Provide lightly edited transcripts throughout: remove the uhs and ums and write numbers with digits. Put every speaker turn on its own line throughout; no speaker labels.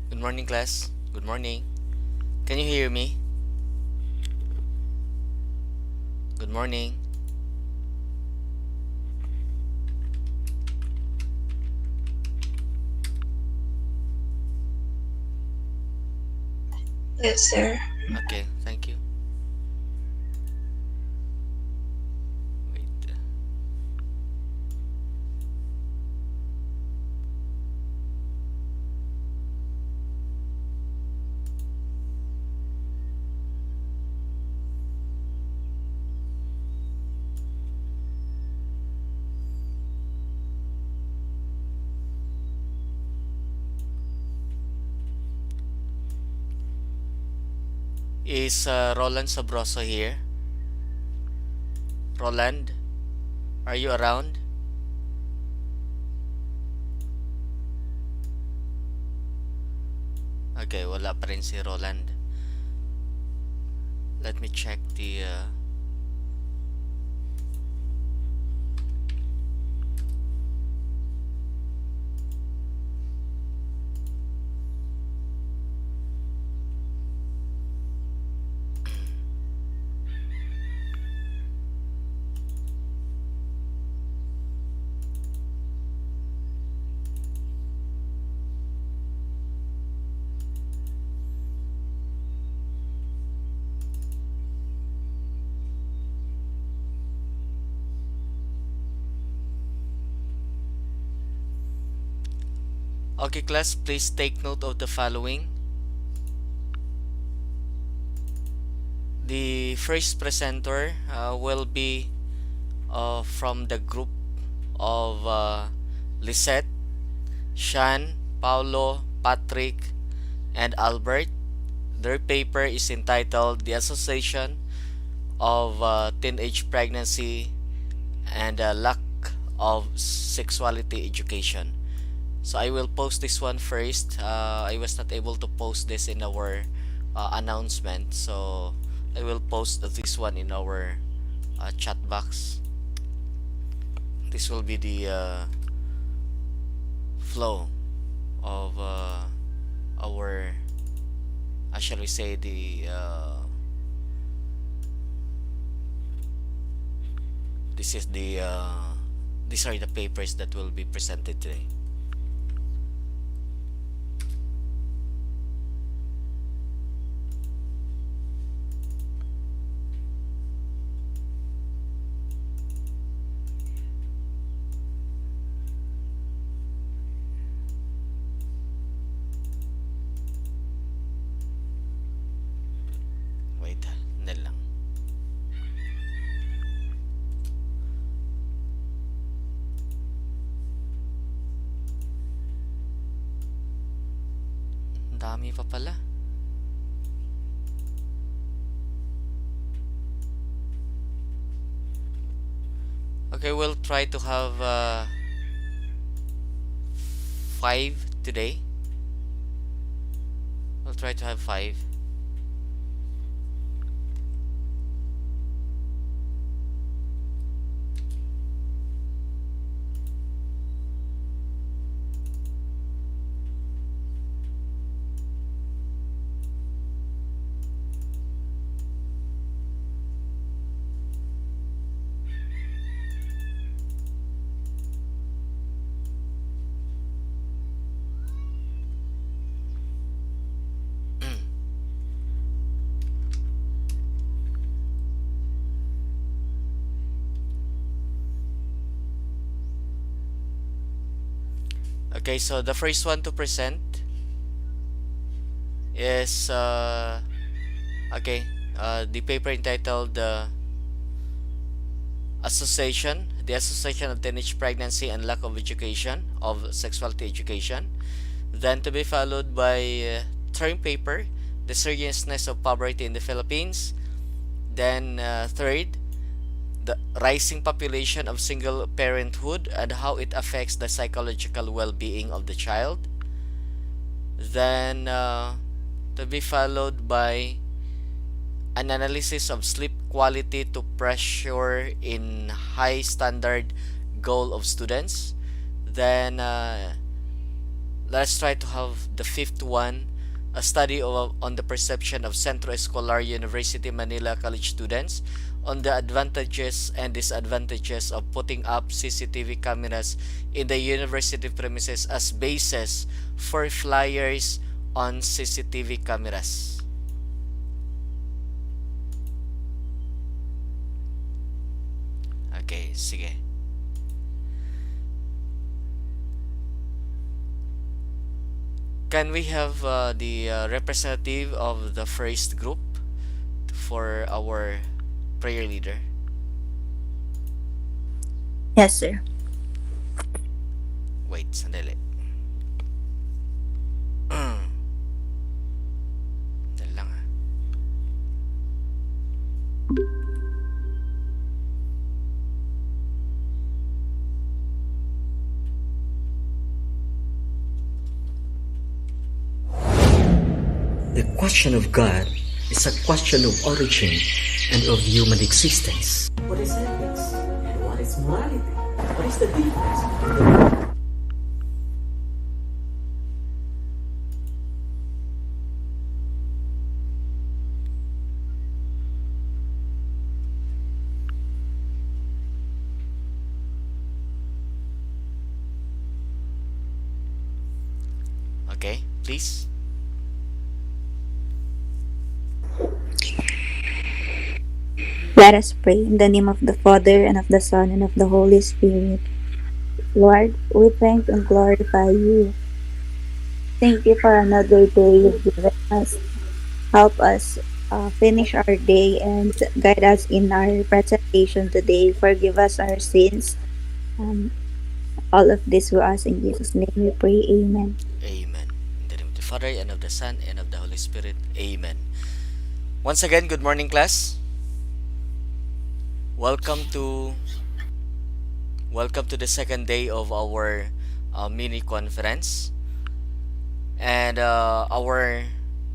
Good morning, class. Good morning. Can you hear me? Good morning.
Yes, sir.
Okay, thank you. Wait. Is Roland Sabroso here? Roland, are you around? Okay, wala pa rin si Roland. Let me check the Okay, class, please take note of the following. The first presenter will be from the group of Lisette, Shan, Paulo, Patrick, and Albert. Their paper is entitled The Association of Teenage Pregnancy and Lack of Sexuality Education. So I will post this one first. I was not able to post this in our announcement, so I will post this one in our chat box. This will be the flow of our, shall we say, this is the these are the papers that will be presented today. Wait, nel lang. Ang dami pa pala. Okay, we'll try to have 5 today. We'll try to have 5. Okay, so the first one to present is okay, the paper entitled Association, the Association of Teenage Pregnancy and Lack of Education, of Sexuality Education. Then to be followed by term paper, The Seriousness of Poverty in the Philippines. Then third, the rising population of single parenthood and how it affects the psychological well-being of the child. Then to be followed by an analysis of sleep quality to pressure in high standard goal of students. Then let's try to have the fifth one, a study on the perception of Centro Escolar University Manila College students on the advantages and disadvantages of putting up CCTV cameras in the university premises as basis for flyers on CCTV cameras. Okay, sige. Can we have the representative of the first group for our prayer leader?
Yes, sir.
Wait, sandali. Dali lang ah.
The question of God is a question of origin and of human existence. What is ethics and what is morality? What is the difference?
Okay, please.
Let us pray in the name of the Father, and of the Son, and of the Holy Spirit. Lord, we thank and glorify you. Thank you for another day you've given us. Help us finish our day and guide us in our presentation today. Forgive us our sins. Um, all of this we ask in Jesus' name we pray. Amen.
Amen. In the name of the Father, and of the Son, and of the Holy Spirit. Amen. Once again, good morning, class. Welcome to welcome to the second day of our mini conference, and our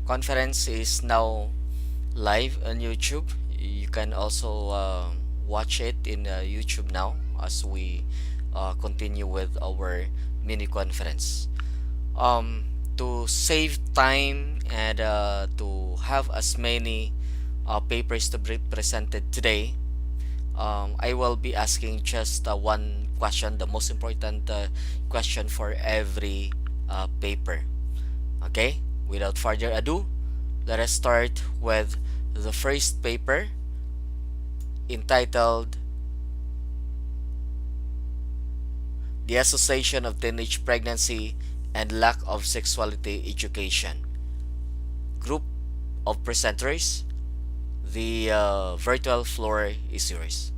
conference is now live on YouTube. You can also watch it in YouTube now as we continue with our mini conference. To save time and to have as many papers to be presented today, I will be asking just one question, the most important question for every paper. Okay, without further ado, let us start with the first paper entitled The Association of Teenage Pregnancy and Lack of Sexuality Education. Group of presenters, the virtual floor is yours.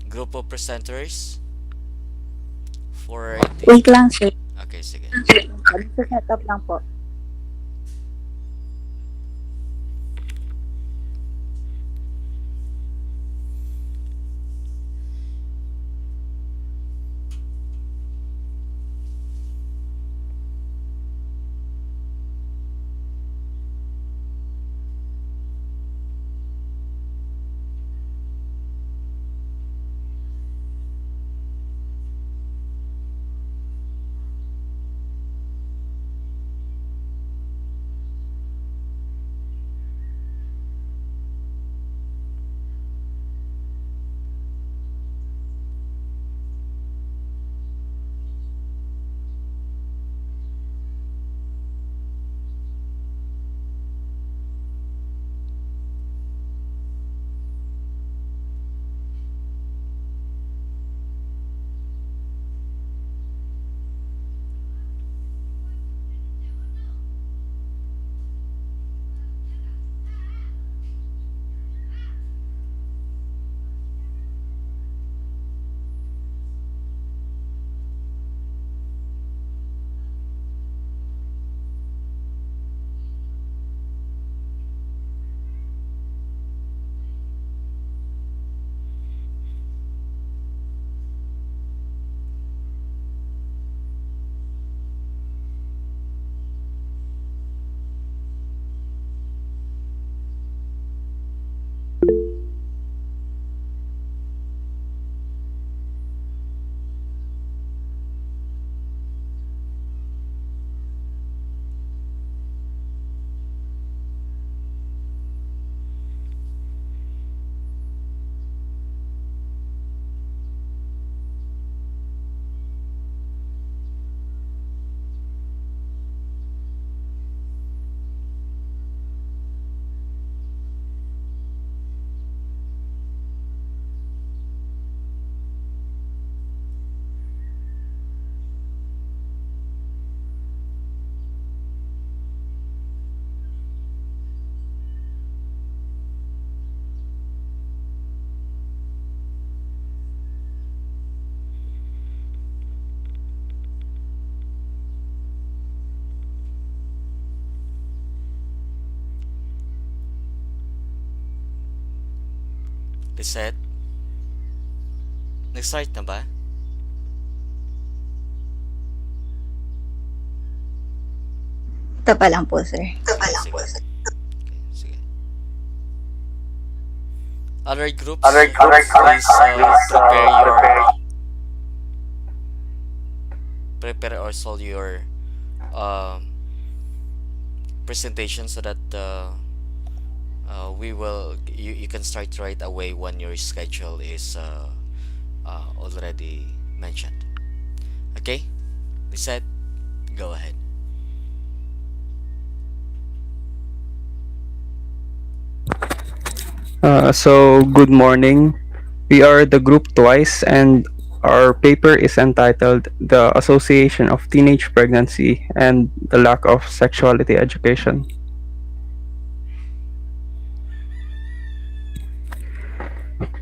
Group of presenters for the...
Wait lang, sir.
Okay, sige.
Set up lang po.
Lisette, nag-start na ba?
Ito pa lang po, sir.
Okay, sige. Okay, sige. Other groups, please prepare also your um, presentation so that you can start right away when your schedule is already mentioned. Okay, Lisette, go ahead.
Good morning. We are the group twice, and our paper is entitled The Association of Teenage Pregnancy and the Lack of Sexuality Education.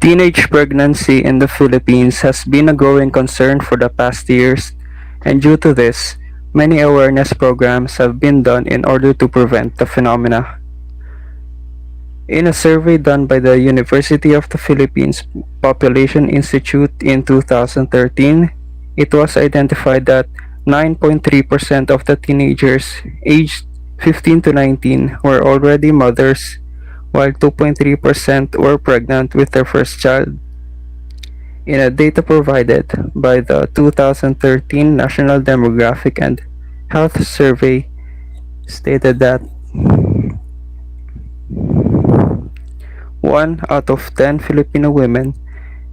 Teenage pregnancy in the Philippines has been a growing concern for the past years, and due to this, many awareness programs have been done in order to prevent the phenomena. In a survey done by the University of the Philippines Population Institute in 2013, it was identified that 9.3% of the teenagers aged 15 to 19 were already mothers, while 2.3% were pregnant with their first child. In a data provided by the 2013 National Demographic and Health Survey, stated that 1 out of 10 Filipino women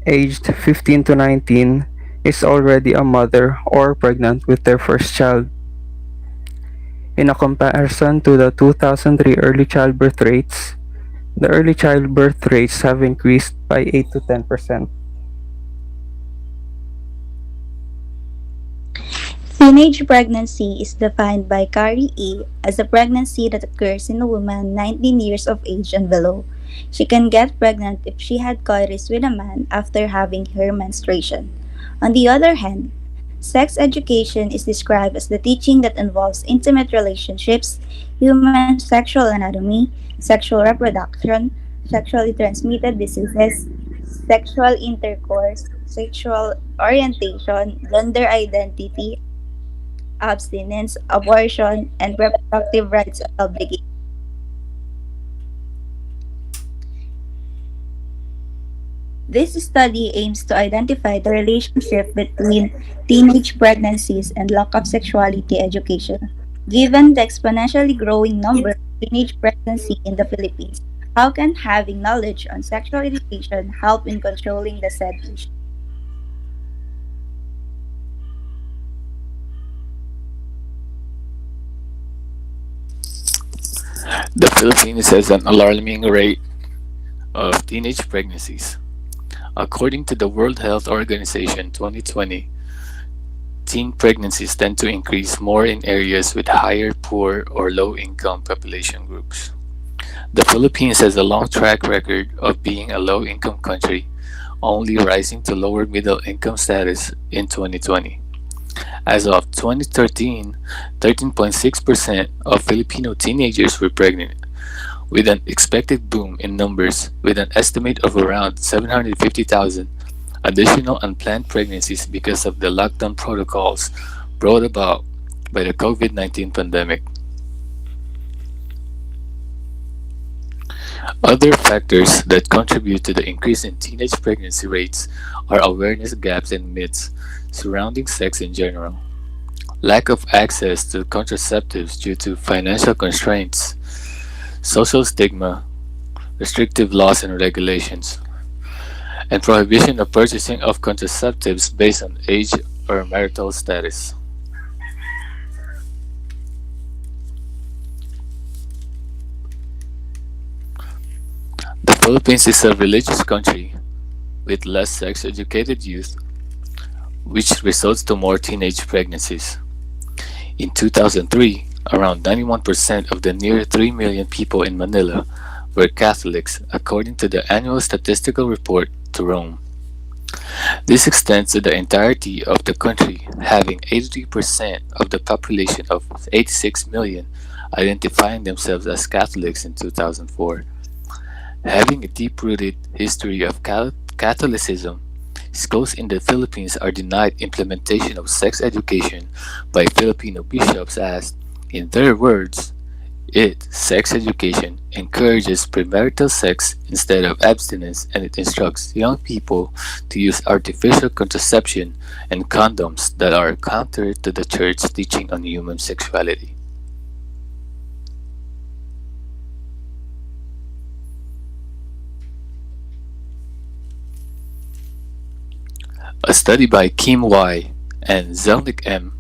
aged 15 to 19 is already a mother or pregnant with their first child. In a comparison to the 2003 early childbirth rates, the early childbirth rates have increased by 8 to 10%.
Teenage pregnancy is defined by Carrie E. as a pregnancy that occurs in a woman 19 years of age and below. She can get pregnant if she had coitus with a man after having her menstruation. On the other hand, sex education is described as the teaching that involves intimate relationships, human sexual anatomy, sexual reproduction, sexually transmitted diseases, sexual intercourse, sexual orientation, gender identity, abstinence, abortion, and reproductive rights obligations. This study aims to identify the relationship between teenage pregnancies and lack of sexuality education. Given the exponentially growing number of teenage pregnancy in the Philippines, how can having knowledge on sexual education help in controlling the said issue?
The Philippines has an alarming rate of teenage pregnancies. According to the World Health Organization 2020, teen pregnancies tend to increase more in areas with higher poor or low income population groups. The Philippines has a long track record of being a low income country, only rising to lower middle income status in 2020. As of 2013, 13.6% of Filipino teenagers were pregnant, with an expected boom in numbers with an estimate of around 750,000 additional unplanned pregnancies because of the lockdown protocols brought about by the COVID-19 pandemic. Other factors that contribute to the increase in teenage pregnancy rates are awareness gaps and myths surrounding sex in general, lack of access to contraceptives due to financial constraints, social stigma, restrictive laws and regulations, and prohibition of purchasing of contraceptives based on age or marital status. The Philippines is a religious country with less sex educated youth, which results to more teenage pregnancies. In 2003, around 91% of the near 3 million people in Manila were Catholics, according to the annual statistical report to Rome. This extends to the entirety of the country, having 83% of the population of 86 million identifying themselves as Catholics in 2004. Having a deep-rooted history of Catholicism, schools in the Philippines are denied implementation of sex education by Filipino bishops as, in their words, sex education, encourages premarital sex instead of abstinence, and it instructs young people to use artificial contraception and condoms that are counter to the church teaching on human sexuality. A study by Kim Y. and Zelnick M.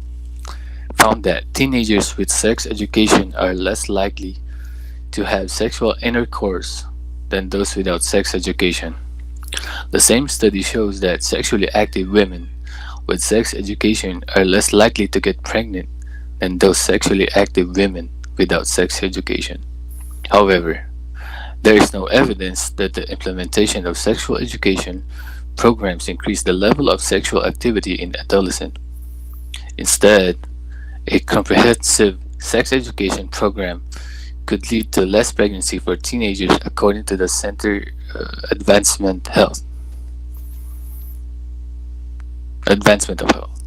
found that teenagers with sex education are less likely to have sexual intercourse than those without sex education. The same study shows that sexually active women with sex education are less likely to get pregnant than those sexually active women without sex education. However, there is no evidence that the implementation of sexual education programs increase the level of sexual activity in adolescents. Instead, a comprehensive sex education program could lead to less pregnancy for teenagers according to the Center Advancement Health Advancement of Health.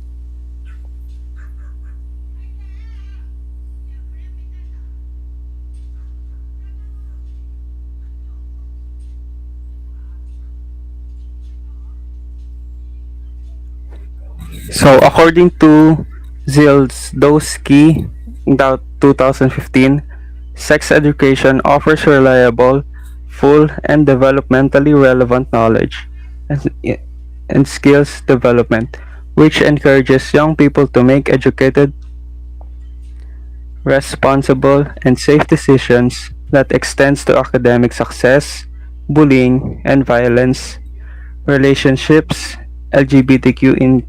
So according to Zildowski, in 2015, sex education offers reliable, full, and developmentally relevant knowledge and, and skills development, which encourages young people to make educated, responsible, and safe decisions that extends to academic success, bullying and violence, relationships, LGBTQ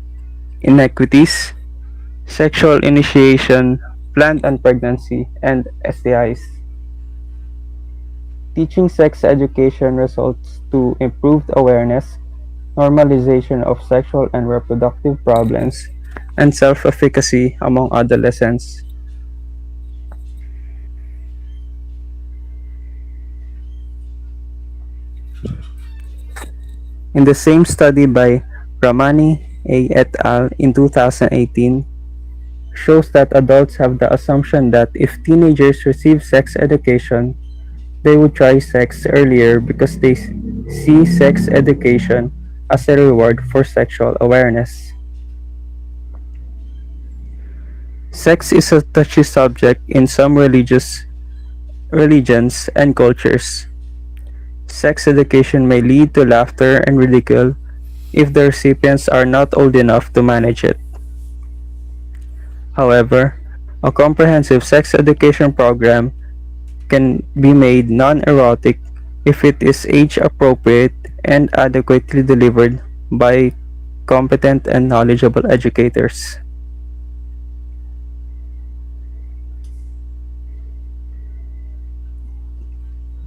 inequities, sexual initiation, planned pregnancy, and STIs. Teaching sex education results to improved awareness, normalization of sexual and reproductive problems, and self-efficacy among adolescents. In the same study by Ramani A. et al. In 2018, shows that adults have the assumption that if teenagers receive sex education, they would try sex earlier because they see sex education as a reward for sexual awareness. Sex is a touchy subject in some religions and cultures. Sex education may lead to laughter and ridicule if the recipients are not old enough to manage it. However, a comprehensive sex education program can be made non-erotic if it is age-appropriate and adequately delivered by competent and knowledgeable educators.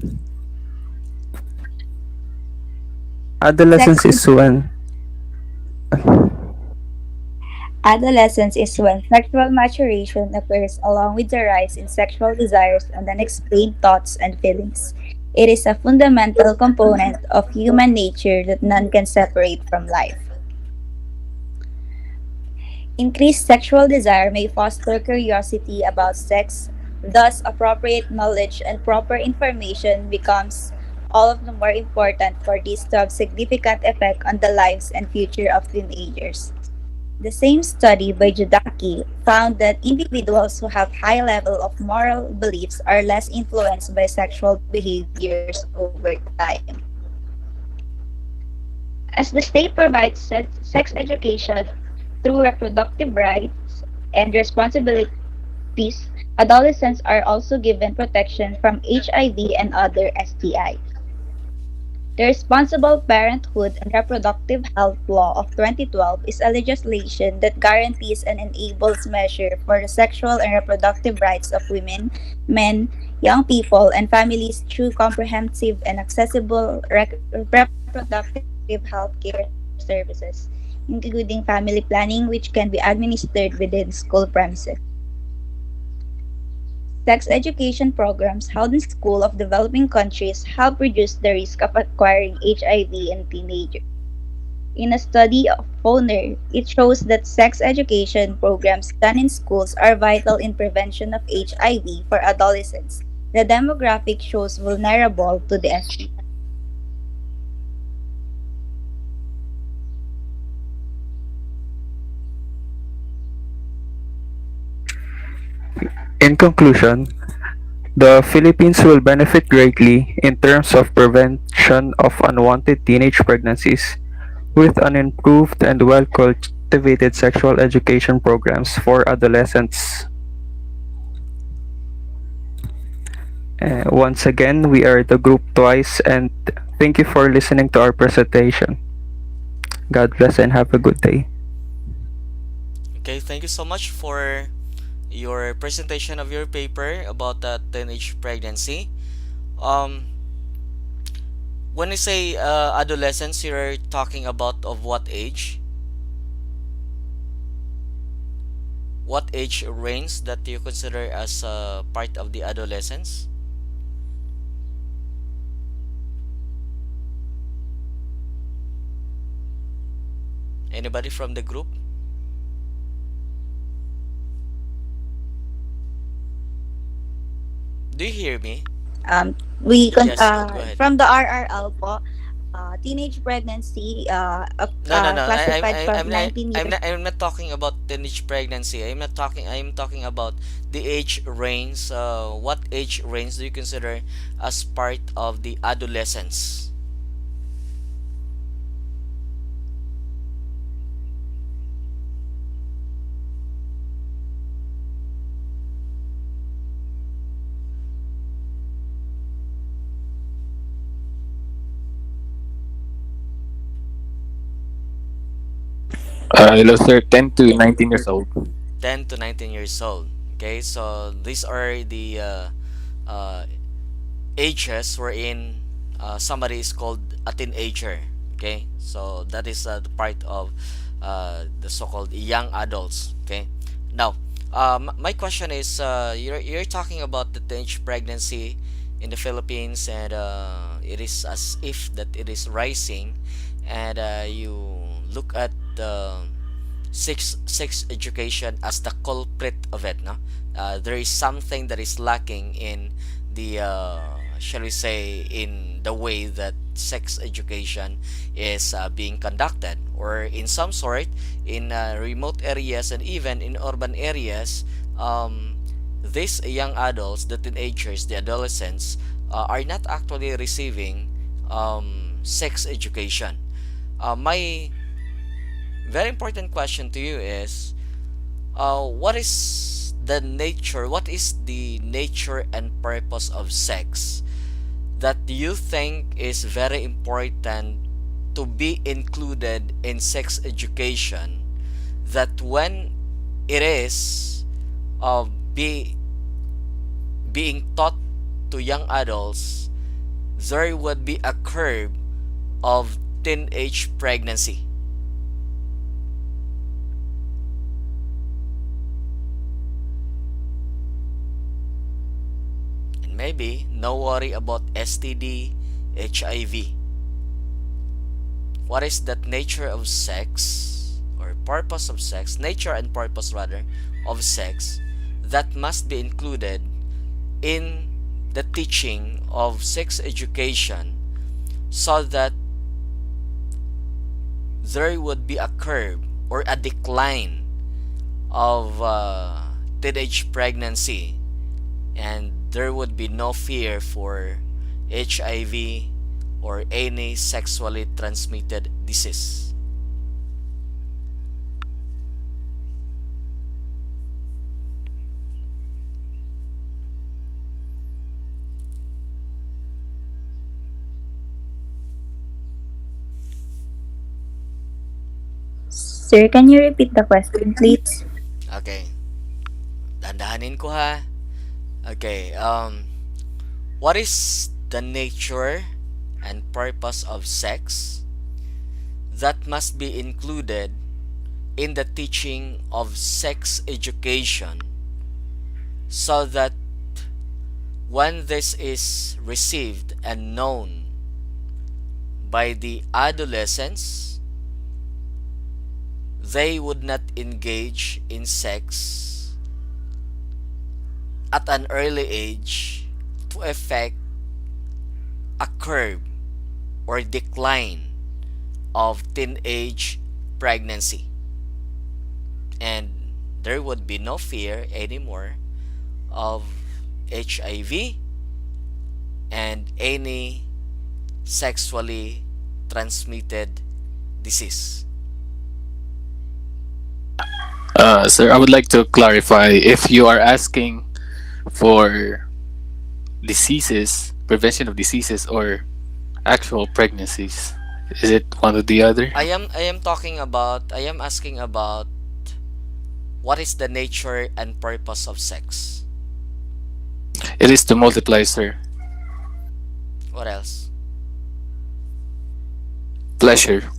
Sex
Adolescence is when
Adolescence is when sexual maturation occurs along with the rise in sexual desires and unexplained thoughts and feelings. It is a fundamental component of human nature that none can separate from life. Increased sexual desire may foster curiosity about sex, thus, appropriate knowledge and proper information becomes all of the more important for this to have significant effect on the lives and future of teenagers. The same study by Judaki found that individuals who have high level of moral beliefs are less influenced by sexual behaviors over time. As the state provides sex education through reproductive rights and responsibilities, adolescents are also given protection from HIV and other STIs. The Responsible Parenthood and Reproductive Health Law of 2012 is a legislation that guarantees and enables measures for the sexual and reproductive rights of women, men, young people, and families through comprehensive and accessible reproductive health care services, including family planning, which can be administered within school premises. Sex education programs held in schools of developing countries help reduce the risk of acquiring HIV in teenagers. In a study of Foner, it shows that sex education programs done in schools are vital in prevention of HIV for adolescents. The demographic shows vulnerable to the STI.
In conclusion, the Philippines will benefit greatly in terms of prevention of unwanted teenage pregnancies with an improved and well-cultivated sexual education programs for adolescents. Once again, we are the group twice and thank you for listening to our presentation. God bless and have a good day.
Okay, thank you so much for your presentation of your paper about teenage pregnancy. Um, when you say adolescence, you're talking about of what age? What age range that you consider as part of the adolescence? Anybody from the group? Do you hear me?
We
Yes, go ahead.
from the RRL po, teenage pregnancy
No, no, no.
classified from 19 years.
I'm not talking about teenage pregnancy. I'm talking about the age range. What age range do you consider as part of the adolescence?
Hello, sir. 10 to 19 years old.
10 to 19 years old. Okay, so these are the uh, ages wherein somebody is called a teenager. Okay, so that is the part of the so-called young adults. Okay, now my question is, you're talking about the teenage pregnancy in the Philippines, and it is as if that it is rising, and you look at the sex education as the culprit of it. No, there is something that is lacking in the shall we say, in the way that sex education is being conducted, or in some sort in remote areas and even in urban areas. These young adults, the teenagers, the adolescents, are not actually receiving sex education. My very important question to you is, what is the nature and purpose of sex that you think is very important to be included in sex education, that when it is uh, be being taught to young adults, there would be a curve of teenage pregnancy? And maybe no worry about STD, HIV. What is that nature of sex, or purpose of sex, nature and purpose rather, of sex, that must be included in the teaching of sex education, so that there would be a curve or a decline of teenage pregnancy, and there would be no fear for HIV or any sexually transmitted disease.
Sir, can you repeat the question, please?
Okay, dandahanin ko ha. Okay, what is the nature and purpose of sex that must be included in the teaching of sex education, so that when this is received and known by the adolescents, they would not engage in sex at an early age to effect a curve or decline of teenage pregnancy. And there would be no fear anymore of HIV and any sexually transmitted disease.
Sir, I would like to clarify if you are asking for diseases, prevention of diseases, or actual pregnancies. Is it one or the other?
I am asking about what is the nature and purpose of sex.
It is to multiply, sir.
What else?
Pleasure.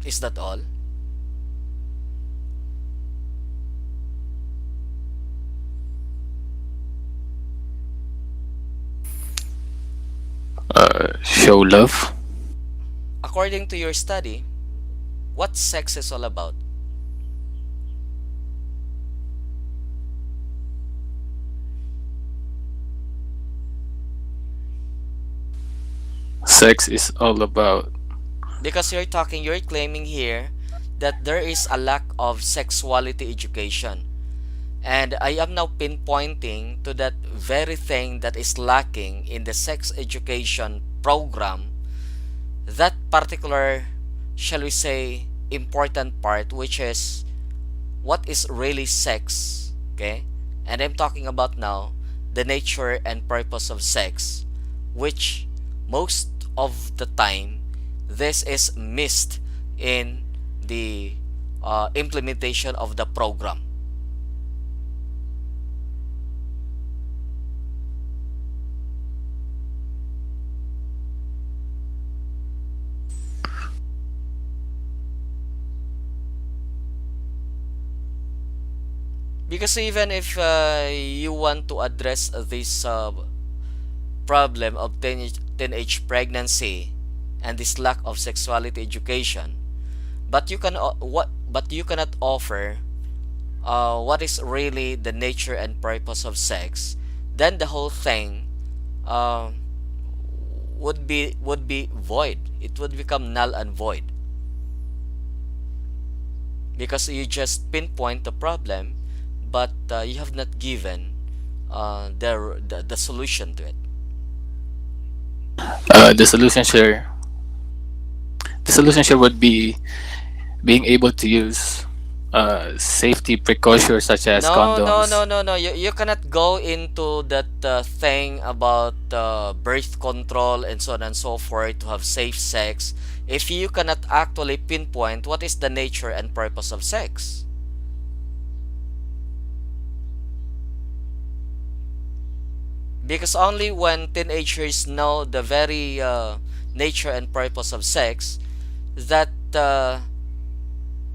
Is that all?
Show love.
According to your study, what sex is all about?
Sex is all about.
Because you're claiming here that there is a lack of sexuality education. And I am now pinpointing to that very thing that is lacking in the sex education program, that particular, shall we say, important part, which is what is really sex, okay? And I'm talking about now the nature and purpose of sex, which most of the time this is missed in the implementation of the program. Because even if you want to address this problem of teenage pregnancy and this lack of sexuality education, but you cannot offer what is really the nature and purpose of sex, then the whole thing uh, would be void. It would become null and void because you just pinpoint the problem, but you have not given the solution to it.
The solution, sir. The solution, sir, would be being able to use safety precautions such as
No, no,
condoms.
no, no, no. You cannot go into that thing about birth control and so on and so forth to have safe sex if you cannot actually pinpoint what is the nature and purpose of sex. Because only when teenagers know the very nature and purpose of sex, that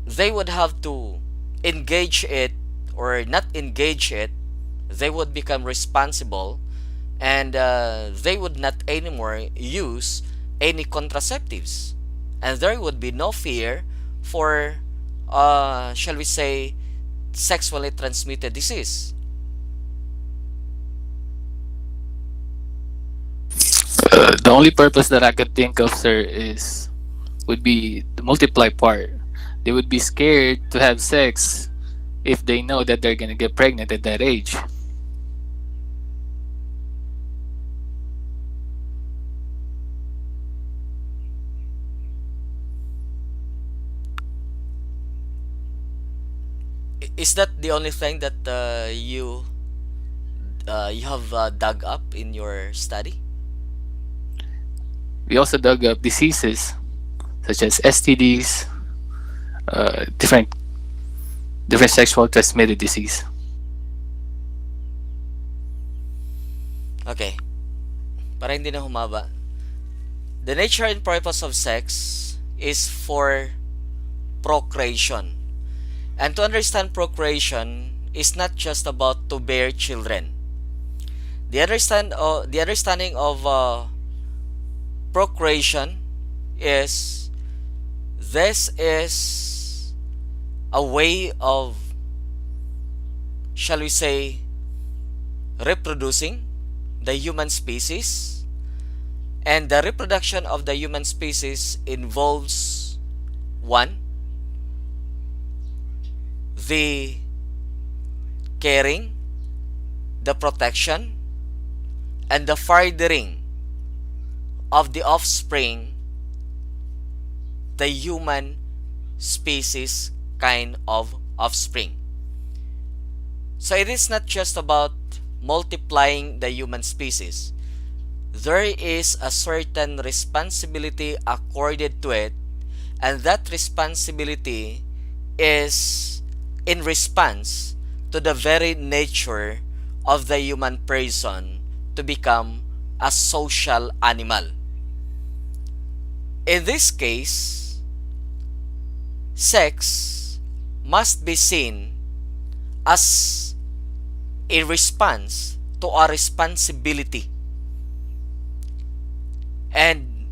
they would have to engage it or not engage it, they would become responsible, and they would not anymore use any contraceptives, and there would be no fear for shall we say, sexually transmitted disease.
The only purpose that I could think of, sir, is would be the multiply part. They would be scared to have sex if they know that they're gonna get pregnant at that age.
Is that the only thing that you have dug up in your study?
We also dug up diseases such as STDs, different sexual transmitted disease.
Okay, para hindi na humaba. The nature and purpose of sex is for procreation. And to understand procreation, is not just about to bear children. The understanding of procreation is this is a way of, shall we say, reproducing the human species, and the reproduction of the human species involves one, the caring, the protection, and the furthering of the offspring, the human species kind of offspring. So it is not just about multiplying the human species. There is a certain responsibility accorded to it, and that responsibility is in response to the very nature of the human person to become a social animal. In this case, sex must be seen as a response to a responsibility. And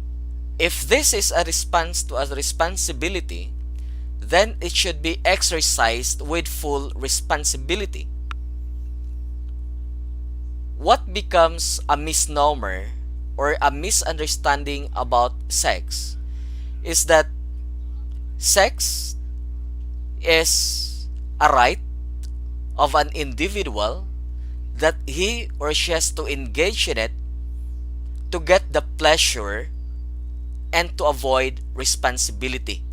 if this is a response to a responsibility, then it should be exercised with full responsibility. What becomes a misnomer or a misunderstanding about sex is that sex is a right of an individual, that he or she has to engage in it to get the pleasure and to avoid responsibility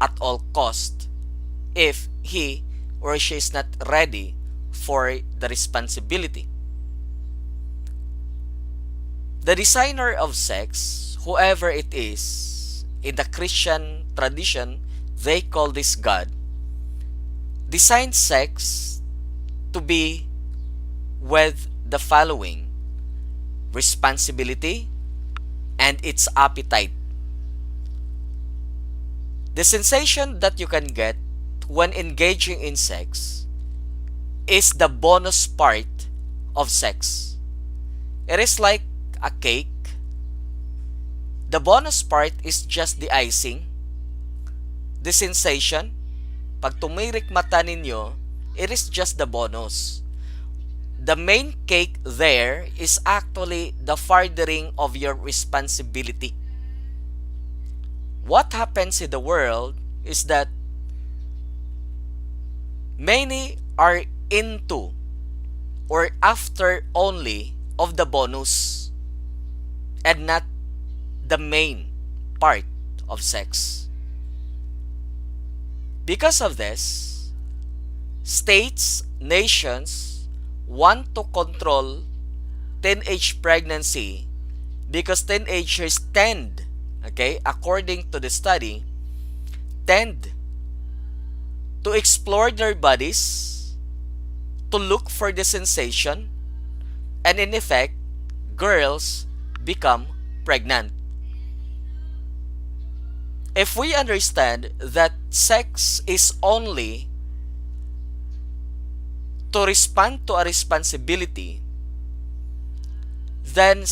at all cost if he or she is not ready for the responsibility. The designer of sex, whoever it is, in the Christian tradition, they call this God, designed sex to be with the following: responsibility and its appetite. The sensation that you can get when engaging in sex is the bonus part of sex. It is like a cake. The bonus part is just the icing. The sensation, pag tumirik mata ninyo, it is just the bonus. The main cake there is actually the furthering of your responsibility. What happens in the world is that many are into or after only of the bonus and not the main part of sex. Because of this, states, nations want to control teenage pregnancy because teenagers tend, according to the study, tend to explore their bodies, to look for the sensation, and in effect, girls become pregnant. If we understand that sex is only to respond to a responsibility, then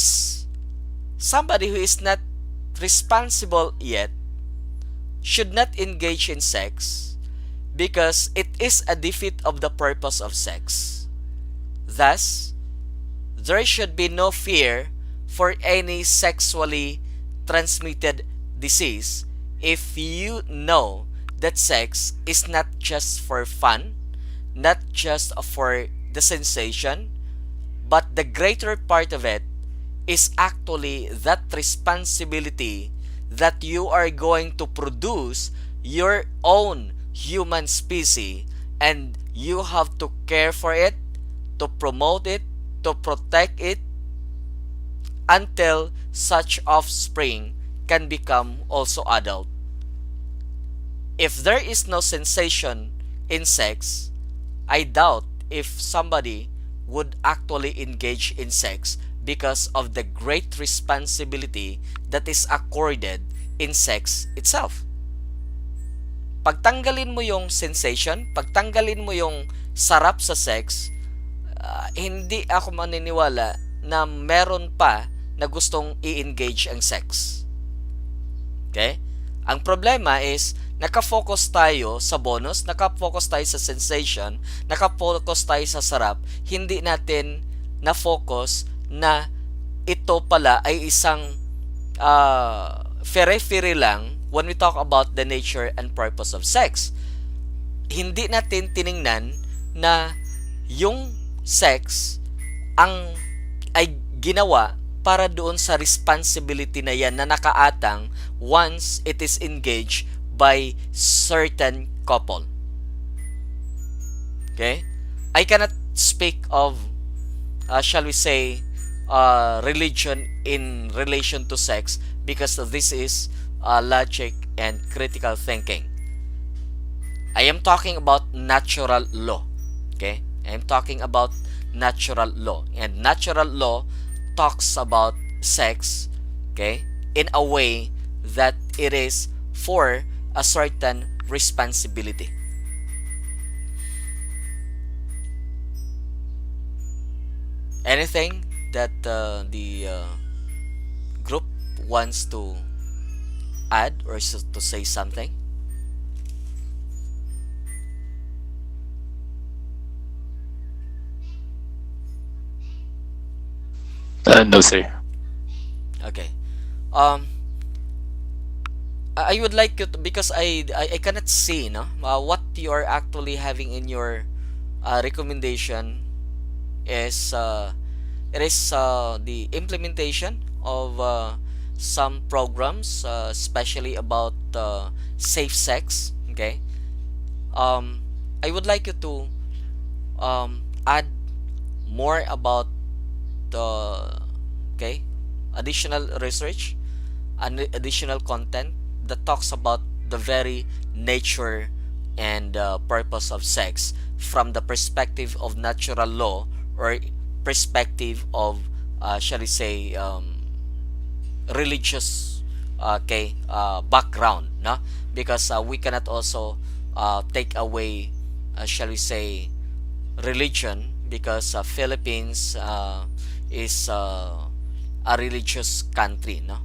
somebody who is not responsible yet should not engage in sex because it is a defeat of the purpose of sex. Thus, there should be no fear for any sexually transmitted disease if you know that sex is not just for fun, not just for the sensation, but the greater part of it is actually that responsibility that you are going to produce your own human species, and you have to care for it, to promote it, to protect it until such offspring can become also adult. If there is no sensation in sex, I doubt if somebody would actually engage in sex because of the great responsibility that is accorded in sex itself. pagtanggalin mo yung sensation, pagtanggalin mo yung sarap sa sex, hindi ako maniniwala na meron pa na gustong i-engage ang sex. Okay? Ang problema is, nakafocus tayo sa bonus, nakafocus tayo sa sensation, nakafocus tayo sa sarap, hindi natin na-focus na ito pala ay isang fere-fere lang when we talk about the nature and purpose of sex. Hindi natin tiningnan na yung sex ang ay ginawa para doon sa responsibility na yan na nakaatang once it is engaged by certain couple. Okay? I cannot speak of, shall we say, religion in relation to sex because this is logic and critical thinking. I am talking about natural law. Okay? I am talking about natural law. And natural law talks about sex, okay, in a way that it is for a certain responsibility. Anything that the group wants to add or to say something?
No, sir.
Okay. Um, I would like you to, because I cannot see what you are actually having in your recommendation is it is the implementation of some programs, especially about safe sex. Okay. I would like you to add more about the okay additional research and additional content that talks about the very nature and purpose of sex from the perspective of natural law or perspective of shall we say religious background, no, because we cannot also take away shall we say religion because Philippines is a religious country, no?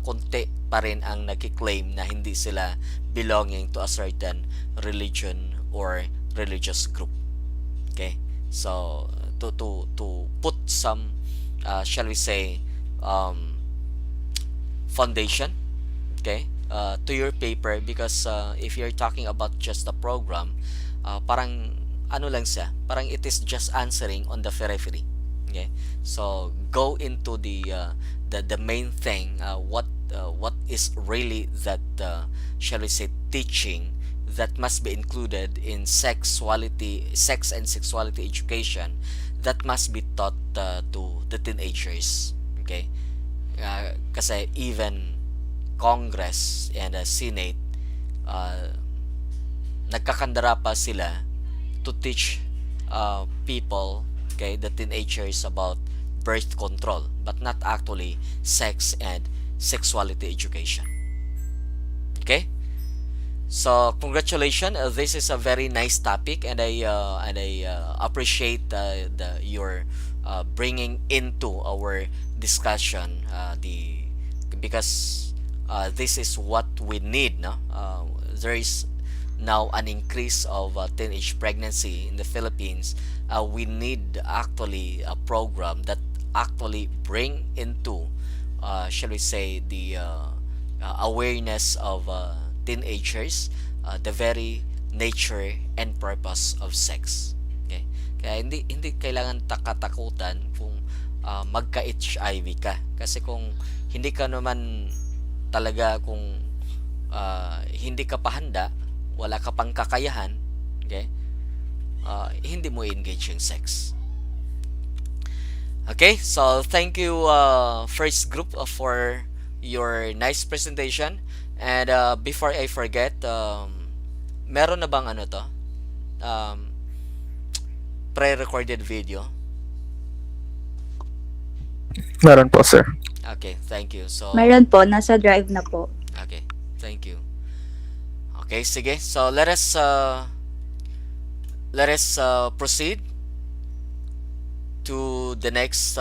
Konti pa rin ang nagki-claim na hindi sila belonging to a certain religion or religious group. Okay? So to put some shall we say foundation, okay, to your paper because if you're talking about just the program, parang ano lang siya, parang it is just answering on the periphery. Okay, so go into the main thing, what is really that shall we say teaching that must be included in sex and sexuality education that must be taught to the teenagers. Okay, kasi even Congress and Senate nagkakandara pa sila to teach people, okay, the teenagers about birth control, but not actually sex and sexuality education. Okay, so congratulations. This is a very nice topic, and I appreciate your bringing into our discussion the because this is what we need. No, there is now an increase of teenage pregnancy in the Philippines. We need actually a program that actually bring into shall we say the awareness of teenagers the very nature and purpose of sex. Okay? Kaya hindi kailangan katakutan kung magka-HIV ka, kasi kung hindi ka naman talaga, kung hindi ka pa handa, wala ka pang kakayahan, okay, hindi mo engage in sex. Okay, so thank you first group for your nice presentation. And before I forget, meron na bang ano to? Pre-recorded video?
Meron po, sir.
Okay, thank you. So
Meron po, nasa drive na po.
okay, thank you. Okay, sige. So let us proceed to the next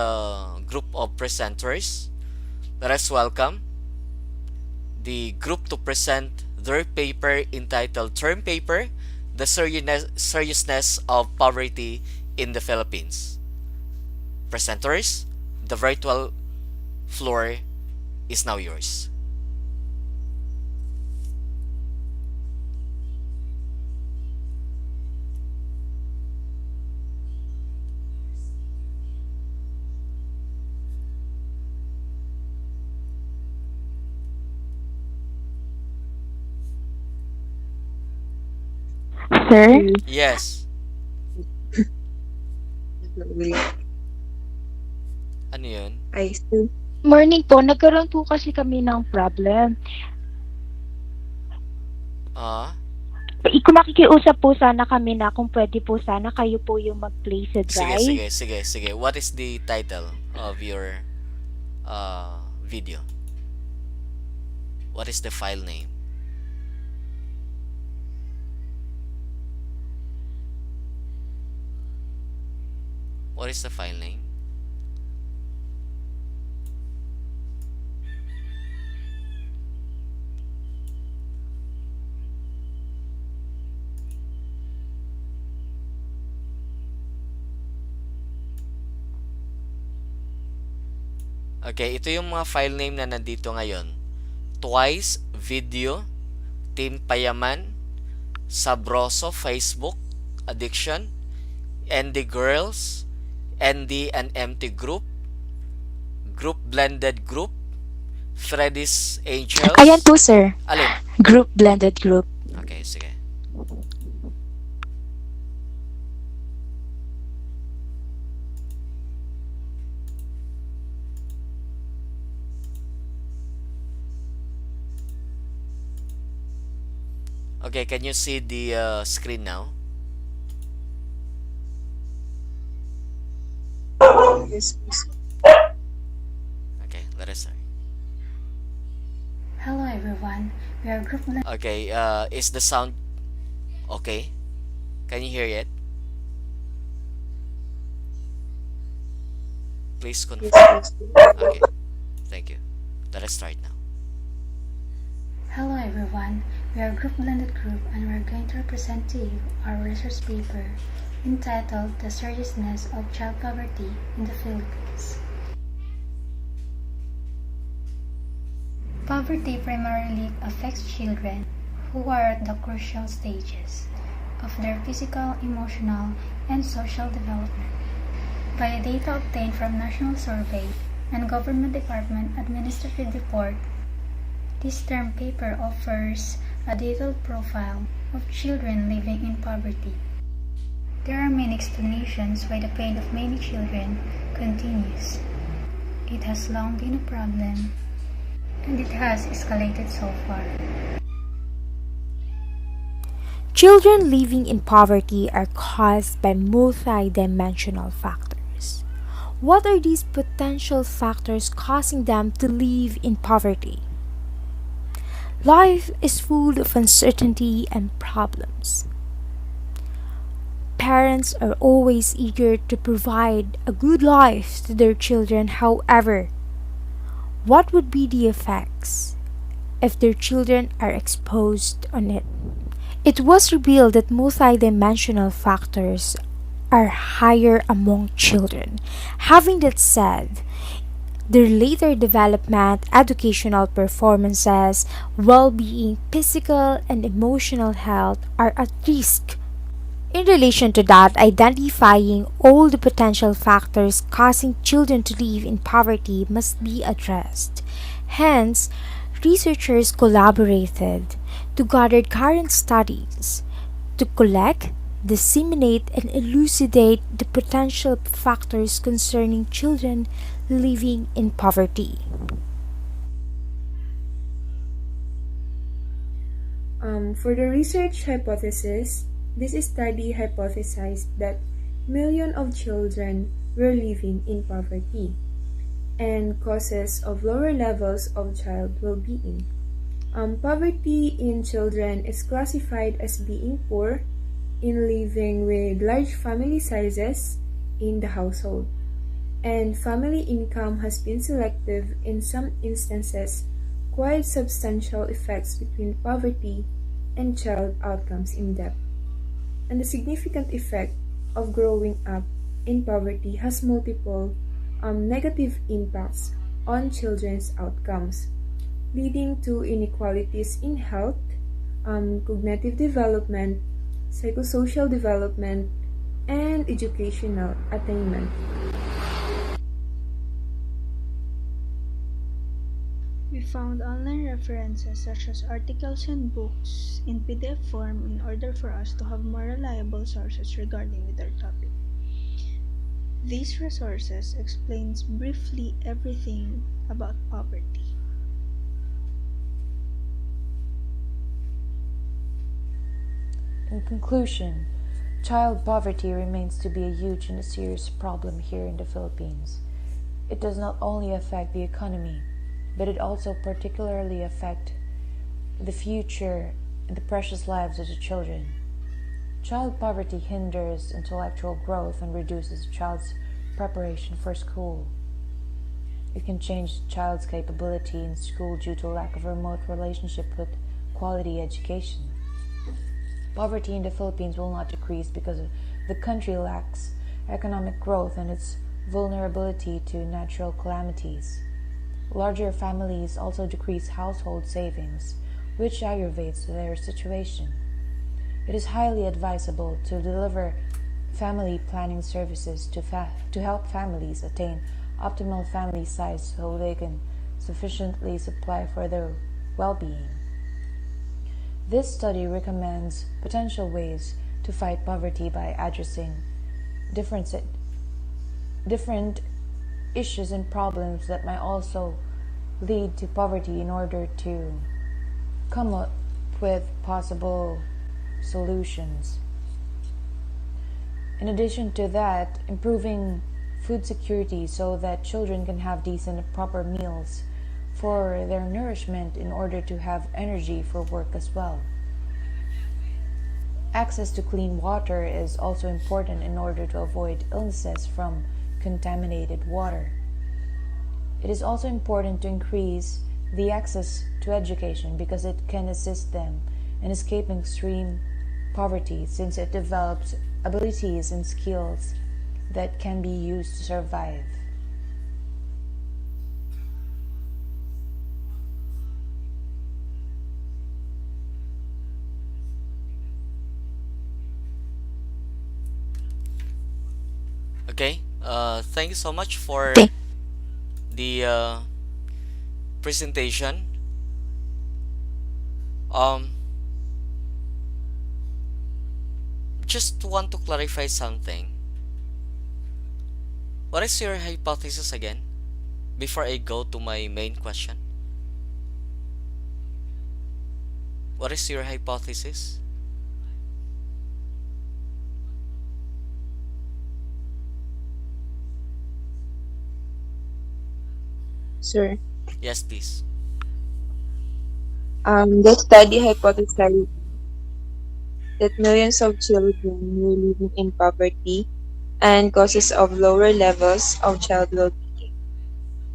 group of presenters. Let us welcome the group to present their paper entitled Term Paper: The Seriousness of Poverty in the Philippines. Presenters, the virtual floor is now yours.
Sir?
Yes. Ano yun?
I see.
Morning po, nagkaroon po kasi kami ng problem.
Ah,
Kung makikiusap po sana kami na kung pwede po sana kayo po yung mag-play sa
sige,
drive.
sige, sige, sige. What is the title of your video? What is the file name? What is the file name? Okay, ito yung mga file name na nandito ngayon. Twice Video, Team Payaman, Sabroso Facebook Addiction, ND Girls, ND and Empty Group, Group Blended Group, Freddy's Angels.
Ayan po, sir.
Alin?
Group, blended group.
Okay, sige. Okay, can you see the screen now?
Yes, please.
Okay, let us start.
Hello everyone, we are Group
Okay, is the sound okay? Can you hear it? Please confirm.
Yes, please.
Okay, thank you. Let us start now.
Hello everyone, we are Group Blended Group and we're going to represent to you our research paper entitled The Seriousness of Child Poverty in the Philippines. Poverty primarily affects children who are at the crucial stages of their physical, emotional, and social development. By data obtained from National Survey and Government Department Administrative Report, this term paper offers a detailed profile of children living in poverty. There are many explanations why the pain of many children continues. It has long been a problem, and it has escalated so far.
Children living in poverty are caused by multidimensional factors. What are these potential factors causing them to live in poverty? Life is full of uncertainty and problems. Parents are always eager to provide a good life to their children. However, what would be the effects if their children are exposed on it? It was revealed that multidimensional factors are higher among children. Having that said, their later development, educational performances, well-being, physical and emotional health are at risk. In relation to that, identifying all the potential factors causing children to live in poverty must be addressed. Hence, researchers collaborated to gather current studies to collect, disseminate, and elucidate the potential factors concerning children living in poverty.
For the research hypothesis, this study hypothesized that millions of children were living in poverty and causes of lower levels of child well-being. Poverty in children is classified as being poor in living with large family sizes in the household, and family income has been selective in some instances, quite substantial effects between poverty and child outcomes in depth. And the significant effect of growing up in poverty has multiple negative impacts on children's outcomes, leading to inequalities in health, cognitive development, psychosocial development, and educational attainment.
We found online references such as articles and books in PDF form in order for us to have more reliable sources regarding with our topic. These resources explains briefly everything about poverty.
In conclusion, child poverty remains to be a huge and a serious problem here in the Philippines. It does not only affect the economy, but it also particularly affects the future and the precious lives of the children. Child poverty hinders intellectual growth and reduces a child's preparation for school. It can change the child's capability in school due to lack of a remote relationship with quality education. Poverty in the Philippines will not decrease because the country lacks economic growth and its vulnerability to natural calamities. Larger families also decrease household savings, which aggravates their situation. It is highly advisable to deliver family planning services to help families attain optimal family size so they can sufficiently supply for their well-being. This study recommends potential ways to fight poverty by addressing different issues and problems that might also lead to poverty in order to come up with possible solutions. In addition to that, improving food security so that children can have decent and proper meals for their nourishment in order to have energy for work as well. Access to clean water is also important in order to avoid illnesses from contaminated water. It is also important to increase the access to education because it can assist them in escaping extreme poverty since it develops abilities and skills that can be used to survive.
Okay, thank you so much for
Thank
the presentation. Um, just want to clarify something. What is your hypothesis again? Before I go to my main question, what is your hypothesis?
Sir,
Yes, please.
the study hypothesized that millions of children were living in poverty and causes of lower levels of child well-being.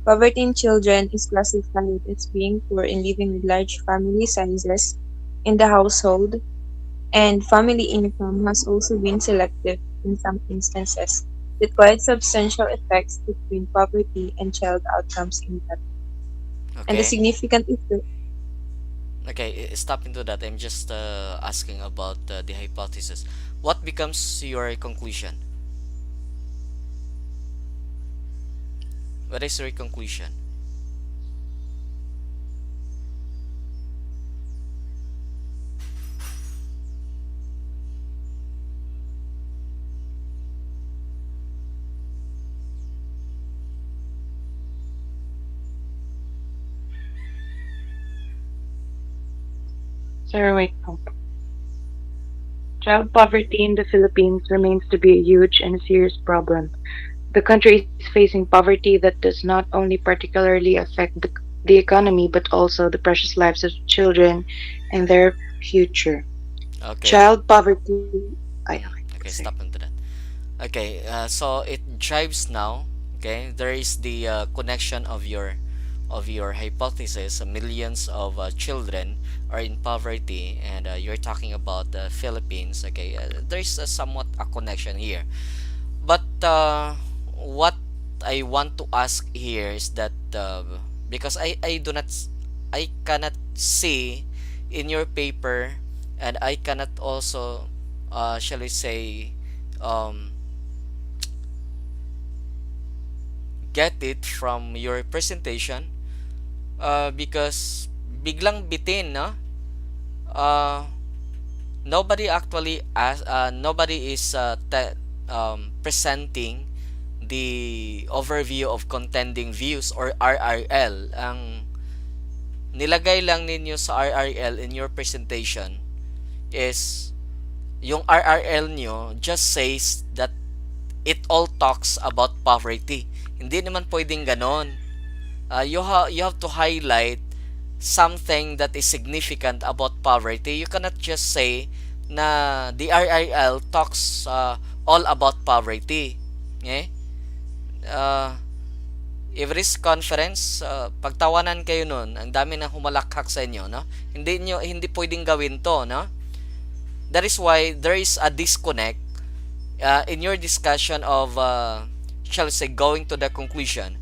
Poverty in children is classified as being poor in living with large family sizes in the household, and family income has also been selective in some instances, with quite substantial effects between poverty and child outcomes in that. And the
Okay.
significant effect.
Okay, stop into that. I'm just asking about the hypothesis. What becomes your conclusion? What is your conclusion?
Sir, wait. Child poverty in the Philippines remains to be a huge and serious problem. The country is facing poverty that does not only particularly affect the economy, but also the precious lives of children and their future.
Okay.
Child poverty. Okay,
Okay,
sorry.
stop into that. Okay, so it drives now. Okay, there is the connection of your hypothesis. Millions of children are in poverty, and you're talking about the Philippines. Okay, there is somewhat a connection here. But what I want to ask here is that because I do not I cannot see in your paper, and I cannot also shall we say um, get it from your presentation, because biglang bitin, no? uh, nobody is presenting the overview of contending views or RRL. Ang nilagay lang ninyo sa RRL in your presentation is yung RRL nyo just says that it all talks about poverty. Hindi naman pwedeng ganon. You have to highlight something that is significant about poverty. You cannot just say na the RRL talks all about poverty. Okay? Uh, Everest conference, pagtawanan kayo nun, ang dami nang humalakhak sa inyo, no? Hindi pwedeng gawin to, no? That is why there is a disconnect in your discussion of shall I say going to the conclusion,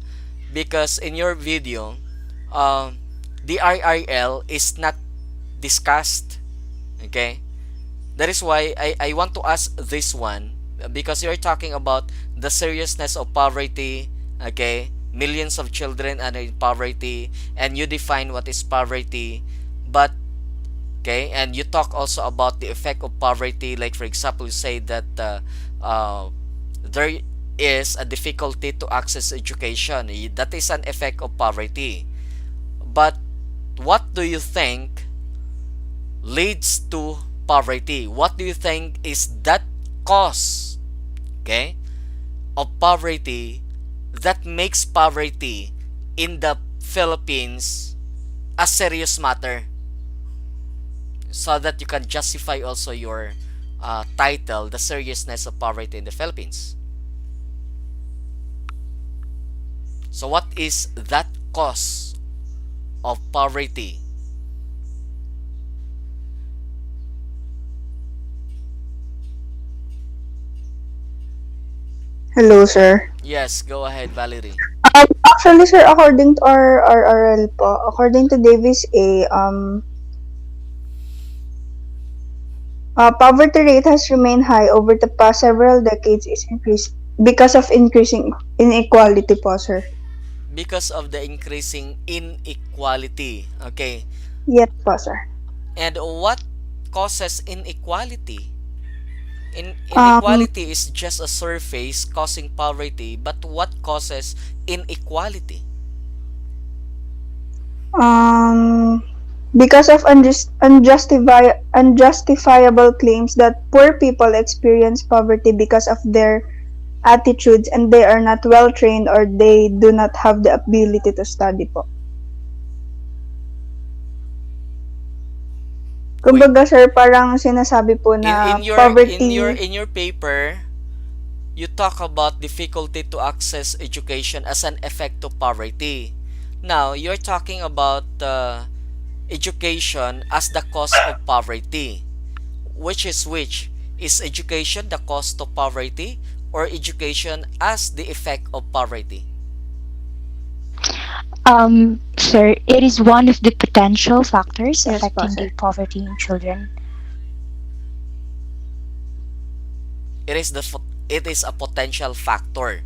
because in your video uh, the RRL is not discussed. Okay, that is why I want to ask this one, because you're talking about the seriousness of poverty. Okay, millions of children are in poverty, and you define what is poverty. But okay, and you talk also about the effect of poverty, like for example you say that uh, there is a difficulty to access education. That is an effect of poverty. But what do you think leads to poverty? What do you think is that cause, okay, of poverty that makes poverty in the Philippines a serious matter, so that you can justify also your title, the seriousness of poverty in the Philippines? So what is that cause of poverty?
Hello, sir.
Yes, go ahead, Valerie.
Actually, sir, according to our RRL po, according to Davis A, poverty rate has remained high over the past several decades is increased because of increasing inequality po, sir.
Because of the increasing inequality. Okay.
Yes po, sir.
And what causes inequality?
Um,
Inequality is just a surface causing poverty, but what causes inequality?
um, because of unjustifiable claims that poor people experience poverty because of their attitudes and they are not well trained or they do not have the ability to study po.
Wait,
Kumbaga sir, parang sinasabi po na poverty,
in your paper, you talk about difficulty to access education as an effect of poverty. Now, you're talking about education as the cause of poverty. Which is which? Is education the cause of poverty, or education as the effect of poverty?
Sir, it is one of the potential factors
yes po
affecting the
sir.
poverty in children.
It is a potential factor.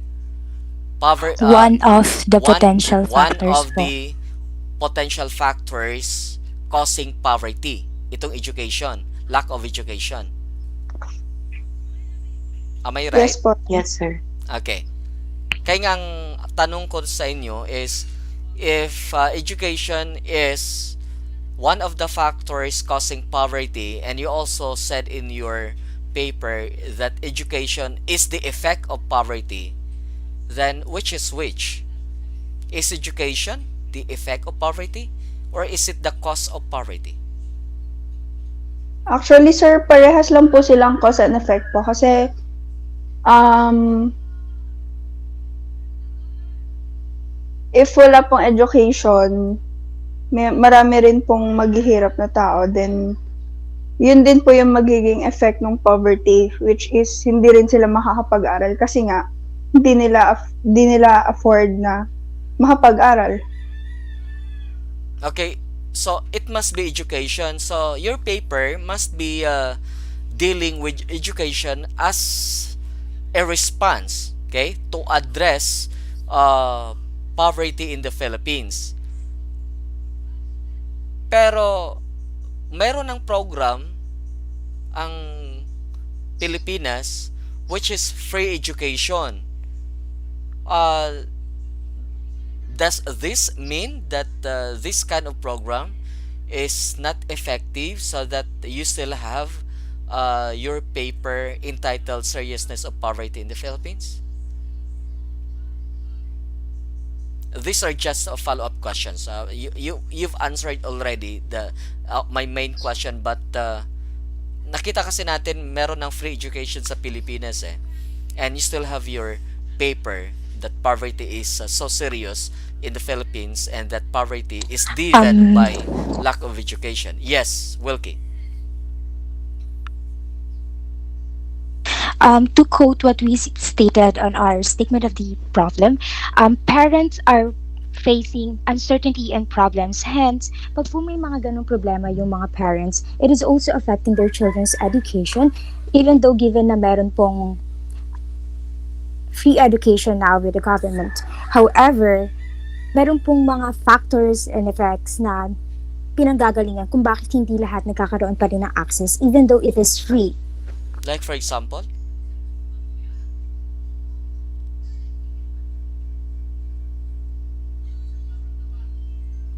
Pover
One of the
one
potential
one
factors
of
po.
the potential factors causing poverty. Itong education, lack of education. Am I right?
Yes po.
Yes, sir.
Okay. Kaya nga ang tanong ko sa inyo is, if education is one of the factors causing poverty, and you also said in your paper that education is the effect of poverty, then which is which? Is education the effect of poverty, or is it the cause of poverty?
Actually, sir, parehas lang po silang cause and effect po kasi um, if wala pong education, marami rin pong maghihirap na tao, then yun din po yung magiging effect ng poverty, which is hindi rin sila makakapag-aral kasi nga hindi nila afford na makapag-aral.
Okay, so it must be education. So your paper must be dealing with education as a response, okay, to address poverty in the Philippines. Pero meron ng program ang Pilipinas which is free education. Does this mean that this kind of program is not effective, so that you still have your paper entitled Seriousness of Poverty in the Philippines? These are just follow-up questions. You've answered already my main question, but nakita kasi natin meron ng free education sa Pilipinas and you still have your paper that poverty is so serious in the Philippines and that poverty is driven
Um,
by lack of education. Yes, Wilkie.
to quote what we stated on our statement of the problem, parents are facing uncertainty and problems. Hence, pag po may mga ganong problema yung mga parents, it is also affecting their children's education, even though given na meron pong free education now with the government. However, meron pong mga factors and effects na pinanggagalingan kung bakit hindi lahat nagkakaroon pa rin ng access even though it is free.
Like for example?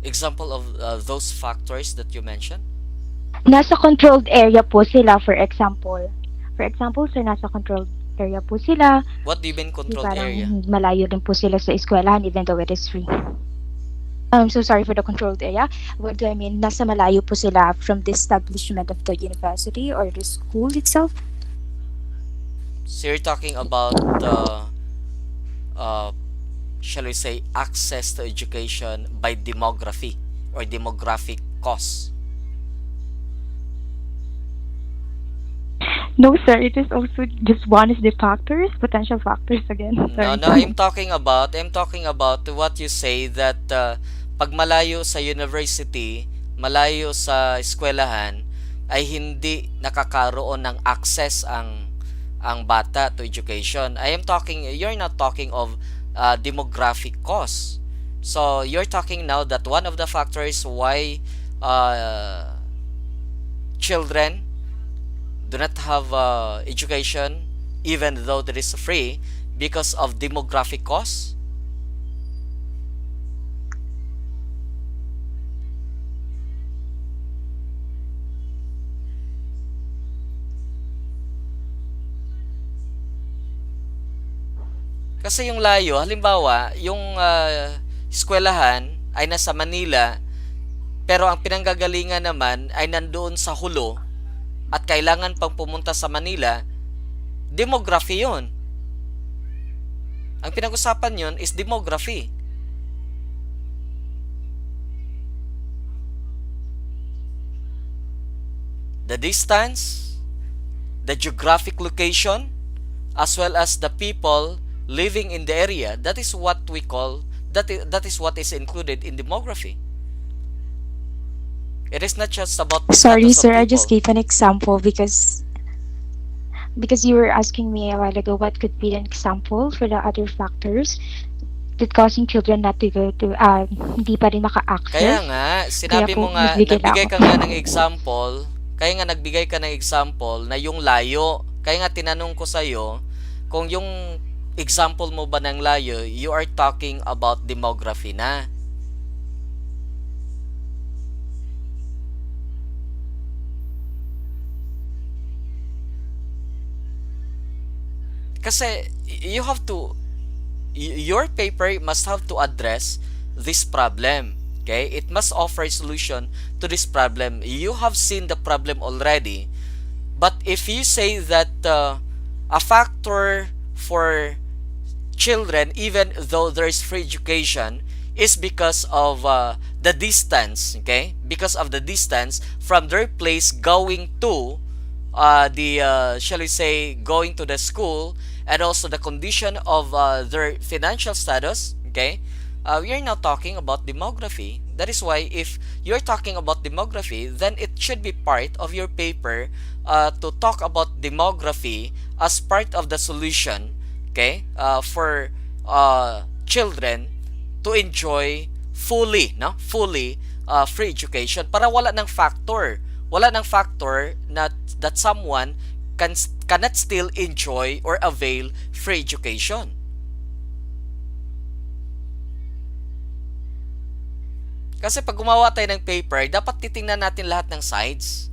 Example of those factors that you mentioned?
Nasa controlled area po sila, for example. For example, sir, nasa controlled area po sila.
What do you mean controlled
Parang
area?
malayo din po sila sa eskwelahan even though it is free. I'm so sorry for the controlled area. What do I mean? Nasa malayo po sila from the establishment of the university or the school itself.
So you're talking about uh, shall we say, access to education by demography or demographic cause?
No, sir. It is also just one of the factors, potential factors again.
No,
Sorry.
no, I'm talking about what you say that pag malayo sa university, malayo sa eskwelahan, ay hindi nakakaroon ng access ang bata to education. You're not talking of demographic cause. So you're talking now that one of the factors why children do not have education even though there is free because of demographic cause. Kasi yung layo, halimbawa, yung eskwelahan ay nasa Manila, pero ang pinanggagalingan naman ay nandoon sa Hulo at kailangan pang pumunta sa Manila, demography yun. Ang pinag-usapan yun is demography. The distance, the geographic location, as well as the people living in the area, that is what we call, that is what is included in demography. It is not just about the
Sorry,
status of
sir, I
people.
just gave an example because you were asking me a while ago what could be an example for the other factors that causing children not to go to hindi pa rin maka-access.
Kaya nga, sinabi
Kaya po,
mo nga,
nagbigay
nagbigay
ako.
ka nga ng example, kaya nga nagbigay ka ng example na yung layo. Kaya nga tinanong ko sa'yo, kung yung example mo ba ng layo, you are talking about demography na. Kasi you have to, your paper must have to address this problem. Okay? It must offer a solution to this problem. You have seen the problem already, but if you say that a factor for children, even though there is free education, is because of the distance, okay? Because of the distance from their place going to the shall we say, going to the school, and also the condition of their financial status, okay? We are now talking about demography. That is why if you're talking about demography, then it should be part of your paper to talk about demography as part of the solution, okay, for children to enjoy fully, no, fully free education, para wala ng factor na that someone cannot still enjoy or avail free education. Kasi pag gumawa tayo ng paper, dapat titingnan natin lahat ng sides.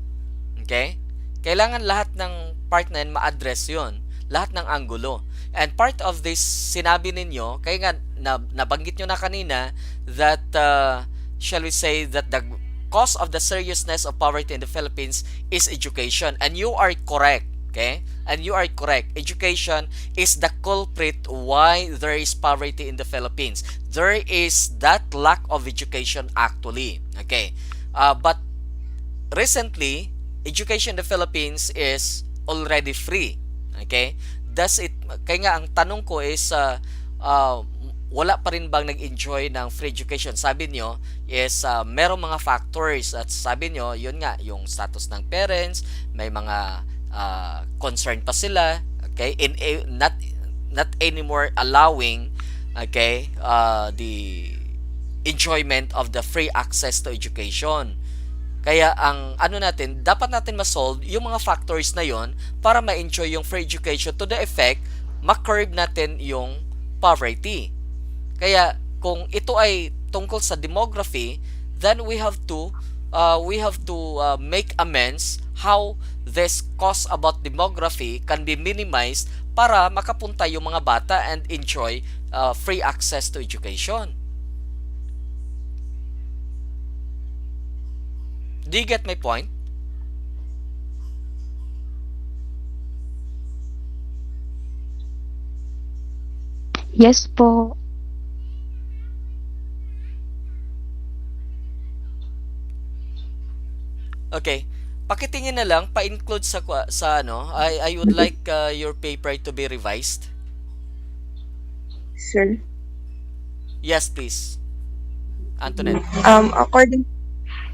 Okay? Kailangan lahat ng part na yun ma-address yun. Lahat ng anggulo. And part of this, sinabi ninyo, kaya nga nabanggit nyo na kanina that, shall we say, that the cause of the seriousness of poverty in the Philippines is education. And you are correct. Okay? And you are correct. Education is the culprit why there is poverty in the Philippines. There is that lack of education actually. Okay? But recently, education in the Philippines is already free. Okay? Does it, kaya nga ang tanong ko is, wala pa rin bang nag-enjoy ng free education? Sabi nyo is merong mga factors, at sabi nyo, yun nga, yung status ng parents, may mga concern pa sila, okay, in not anymore allowing, okay, the enjoyment of the free access to education. Kaya ang ano natin, dapat natin ma-solve yung mga factors na yon para ma-enjoy yung free education to the effect ma-curb natin yung poverty. Kaya kung ito ay tungkol sa demography, then we have to make amends how this cost about demography can be minimized para makapunta yung mga bata and enjoy free access to education. Do you get my point?
Yes po.
Okay. Pakitingin na lang, pa-include sa ano, I would like your paper to be revised.
Sir.
Yes, please. Antoinette.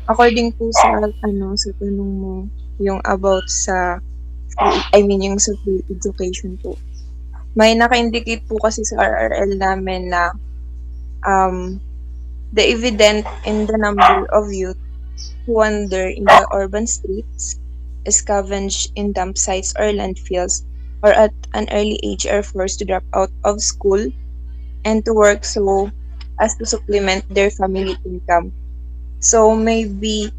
According po sa sa tanong mo, yung about sa yung sa free education po. May naka-indicate po kasi sa RRL namin na the evident in the number of youth who wander in the urban streets, scavenge in dump sites or landfills, or at an early age are forced to drop out of school and to work so as to supplement their family income. So maybe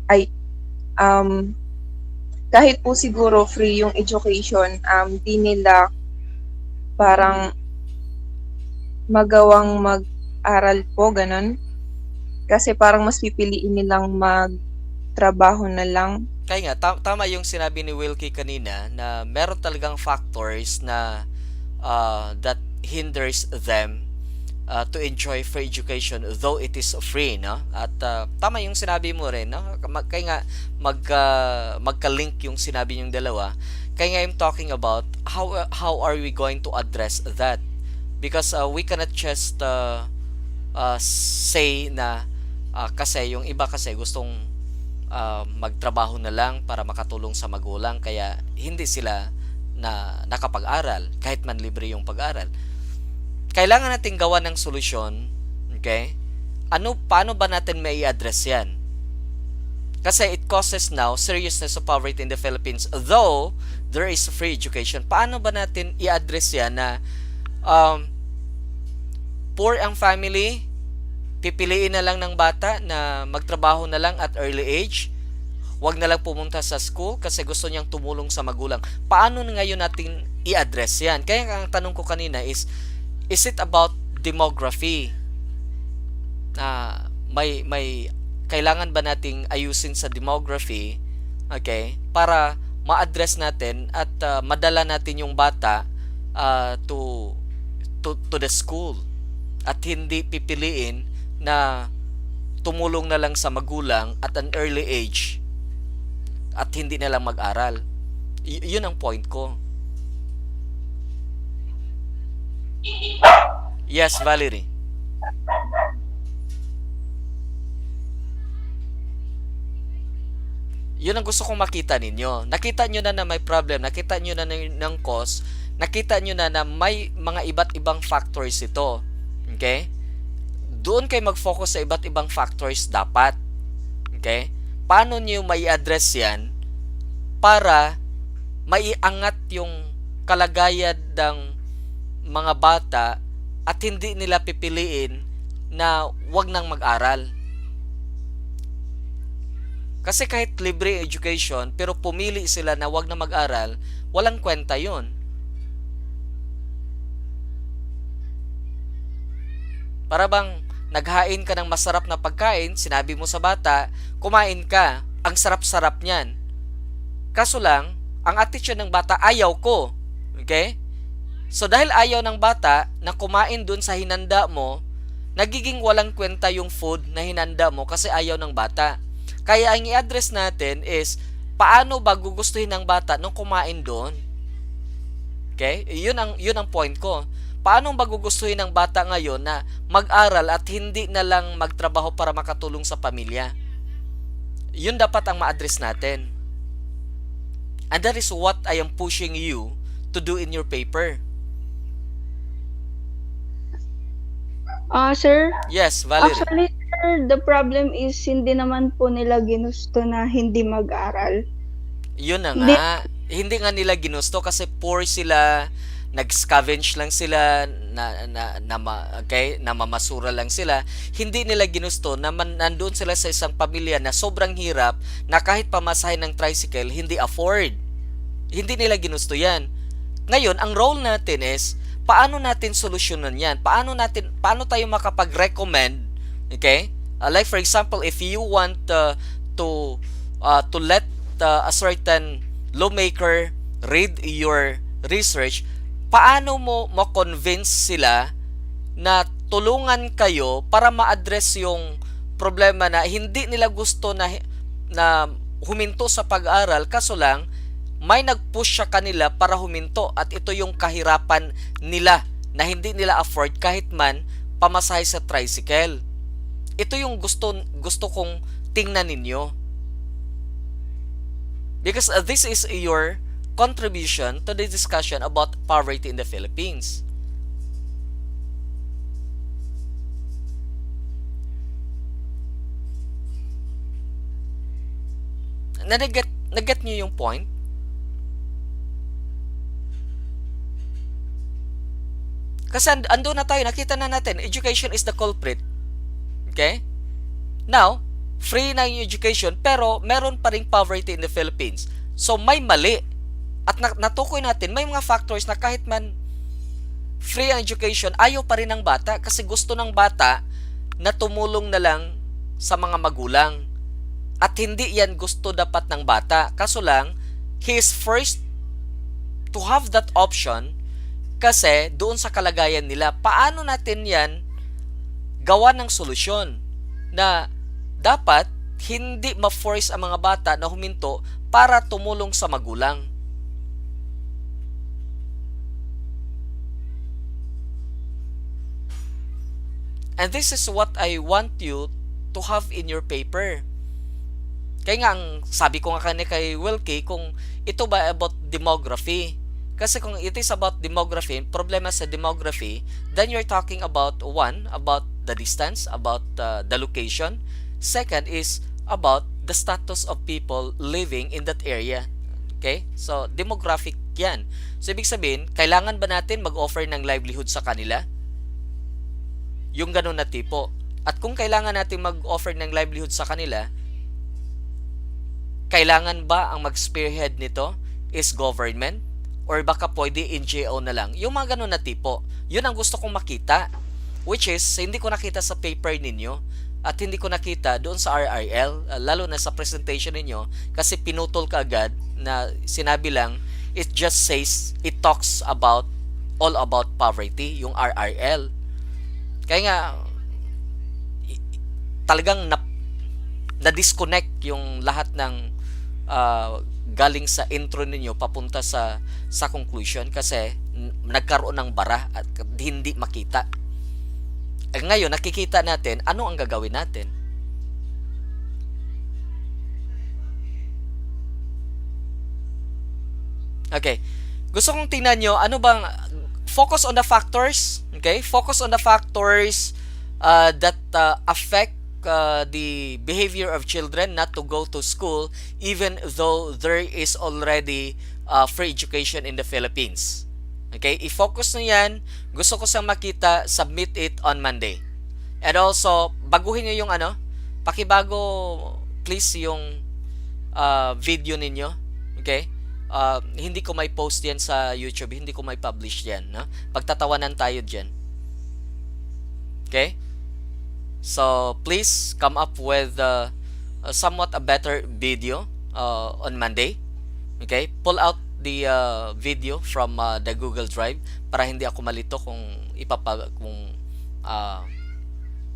kahit po siguro free yung education, di nila parang magawang mag-aral po, ganun. Kasi parang mas pipiliin nilang magtrabaho na lang.
Kaya nga, tama yung sinabi ni Wilkie kanina na meron talagang factors na that hinders them to enjoy free education though it is free, no? At tama yung sinabi mo rin, no? Kaya nga magka-link yung sinabi yung dalawa. Kaya nga I'm talking about how are we going to address that? Because we cannot just say na kasi yung iba kasi gustong magtrabaho na lang para makatulong sa magulang, kaya hindi sila na nakapag-aral kahit man libre yung pag-aral. Kailangan natin gawa ng solusyon, okay? Paano ba natin may address yan? Kasi it causes now seriousness of poverty in the Philippines though there is free education. Paano ba natin i-address yan na poor ang family, pipiliin na lang ng bata na magtrabaho na lang at early age, wag na lang pumunta sa school kasi gusto niyang tumulong sa magulang. Paano ngayon natin i-address yan? Kaya ang tanong ko kanina is it about demography? na may kailangan ba nating ayusin sa demography, okay, para ma-address natin at madala natin yung bata to the school at hindi pipiliin na tumulong na lang sa magulang at an early age at hindi na lang mag-aral. Yun ang point ko. Yes, Valerie. Yun ang gusto kong makita ninyo. Nakita nyo na may problem, nakita nyo na ng cause, nakita nyo na may mga iba't ibang factors ito. Okay? Doon kayo mag-focus sa iba't ibang factors dapat. Okay? Paano nyo may address yan para maiangat yung kalagayan ng mga bata at hindi nila pipiliin na wag nang mag-aral. Kasi kahit libre education, pero pumili sila na wag na mag-aral, walang kwenta yun. Para bang naghain ka ng masarap na pagkain, sinabi mo sa bata, kumain ka, ang sarap-sarap niyan. Kaso lang, ang attitude ng bata, ayaw ko. Okay? So dahil ayaw ng bata na kumain dun sa hinanda mo, nagiging walang kwenta yung food na hinanda mo kasi ayaw ng bata. Kaya ang i-address natin is, paano ba gugustuhin ng bata nung kumain doon? Okay? Yun ang point ko. Paano ba gugustuhin ng bata ngayon na mag-aral at hindi na lang magtrabaho para makatulong sa pamilya? Yun dapat ang ma-address natin. And that is what I am pushing you to do in your paper.
Sir?
Yes, Valerie.
Actually, sir, the problem is hindi naman po nila ginusto na hindi mag-aral.
Yun na nga. Hindi nga nila ginusto kasi poor sila, nag-scavenge lang sila, namamasura lang sila. Hindi nila ginusto na nandun sila sa isang pamilya na sobrang hirap na kahit pamasahin ng tricycle, hindi afford. Hindi nila ginusto yan. Ngayon, ang role natin is, paano natin solusyonan yan? Paano tayo makapag-recommend? Okay? Like for example, if you want to let a certain lawmaker read your research, paano mo convince sila na tulungan kayo para ma-address yung problema na hindi nila gusto na huminto sa pag-aral, kaso lang may nag-push sa kanila para huminto at ito yung kahirapan nila na hindi nila afford kahit man pamasahe sa tricycle. Ito yung gusto kong tingnan ninyo. Because this is your contribution to the discussion about poverty in the Philippines. Naget nyo yung point? Kasi ando na tayo, nakita na natin, education is the culprit. Okay? Now, free na yung education, pero meron pa ring poverty in the Philippines. So, may mali. At natukoy natin, may mga factors na kahit man free ang education, ayaw pa rin ng bata kasi gusto ng bata na tumulong na lang sa mga magulang. At hindi yan gusto dapat ng bata. Kaso lang, he is first to have that option kasi doon sa kalagayan nila. Paano natin yan gawa ng solusyon na dapat hindi ma-force ang mga bata na huminto para tumulong sa magulang. And this is what I want you to have in your paper. Kaya nga, sabi ko nga kanina kay Wilkie, kung ito ba about demography. Kasi kung it is about demography, problema sa demography, then you're talking about one, about the distance, about the location. Second is about the status of people living in that area. Okay? So, demographic yan. So, ibig sabihin, kailangan ba natin mag-offer ng livelihood sa kanila? Yung ganun na tipo. At kung kailangan natin mag-offer ng livelihood sa kanila, kailangan ba ang mag-spearhead nito is government? Or baka pwede NGO na lang? Yung mga ganun na tipo. Yun ang gusto kong makita. which is hindi ko nakita sa paper ninyo at hindi ko nakita doon sa RRL, lalo na sa presentation ninyo kasi pinutol ka agad na sinabi lang it just says it talks about all about poverty yung RRL. Kaya nga talagang na-disconnect yung lahat ng galing sa intro ninyo papunta sa conclusion kasi nagkaroon ng bara at hindi makita. Ngayon nakikita natin ano ang gagawin natin. Okay. Gusto kong tingnan nyo ano bang focus on the factors, okay? Focus on the factors that affect the behavior of children not to go to school even though there is already free education in the Philippines. Okay? I-focus nyo yan. Gusto ko sang makita, submit it on Monday. And also, baguhin nyo yung pakibago please yung video ninyo. Okay? Hindi ko may post yan sa YouTube, hindi ko may publish yan. No? Pagtatawanan tayo dyan. Okay? So, please come up with somewhat a better video on Monday. Okay? Pull out the video from the Google Drive para hindi ako malito kung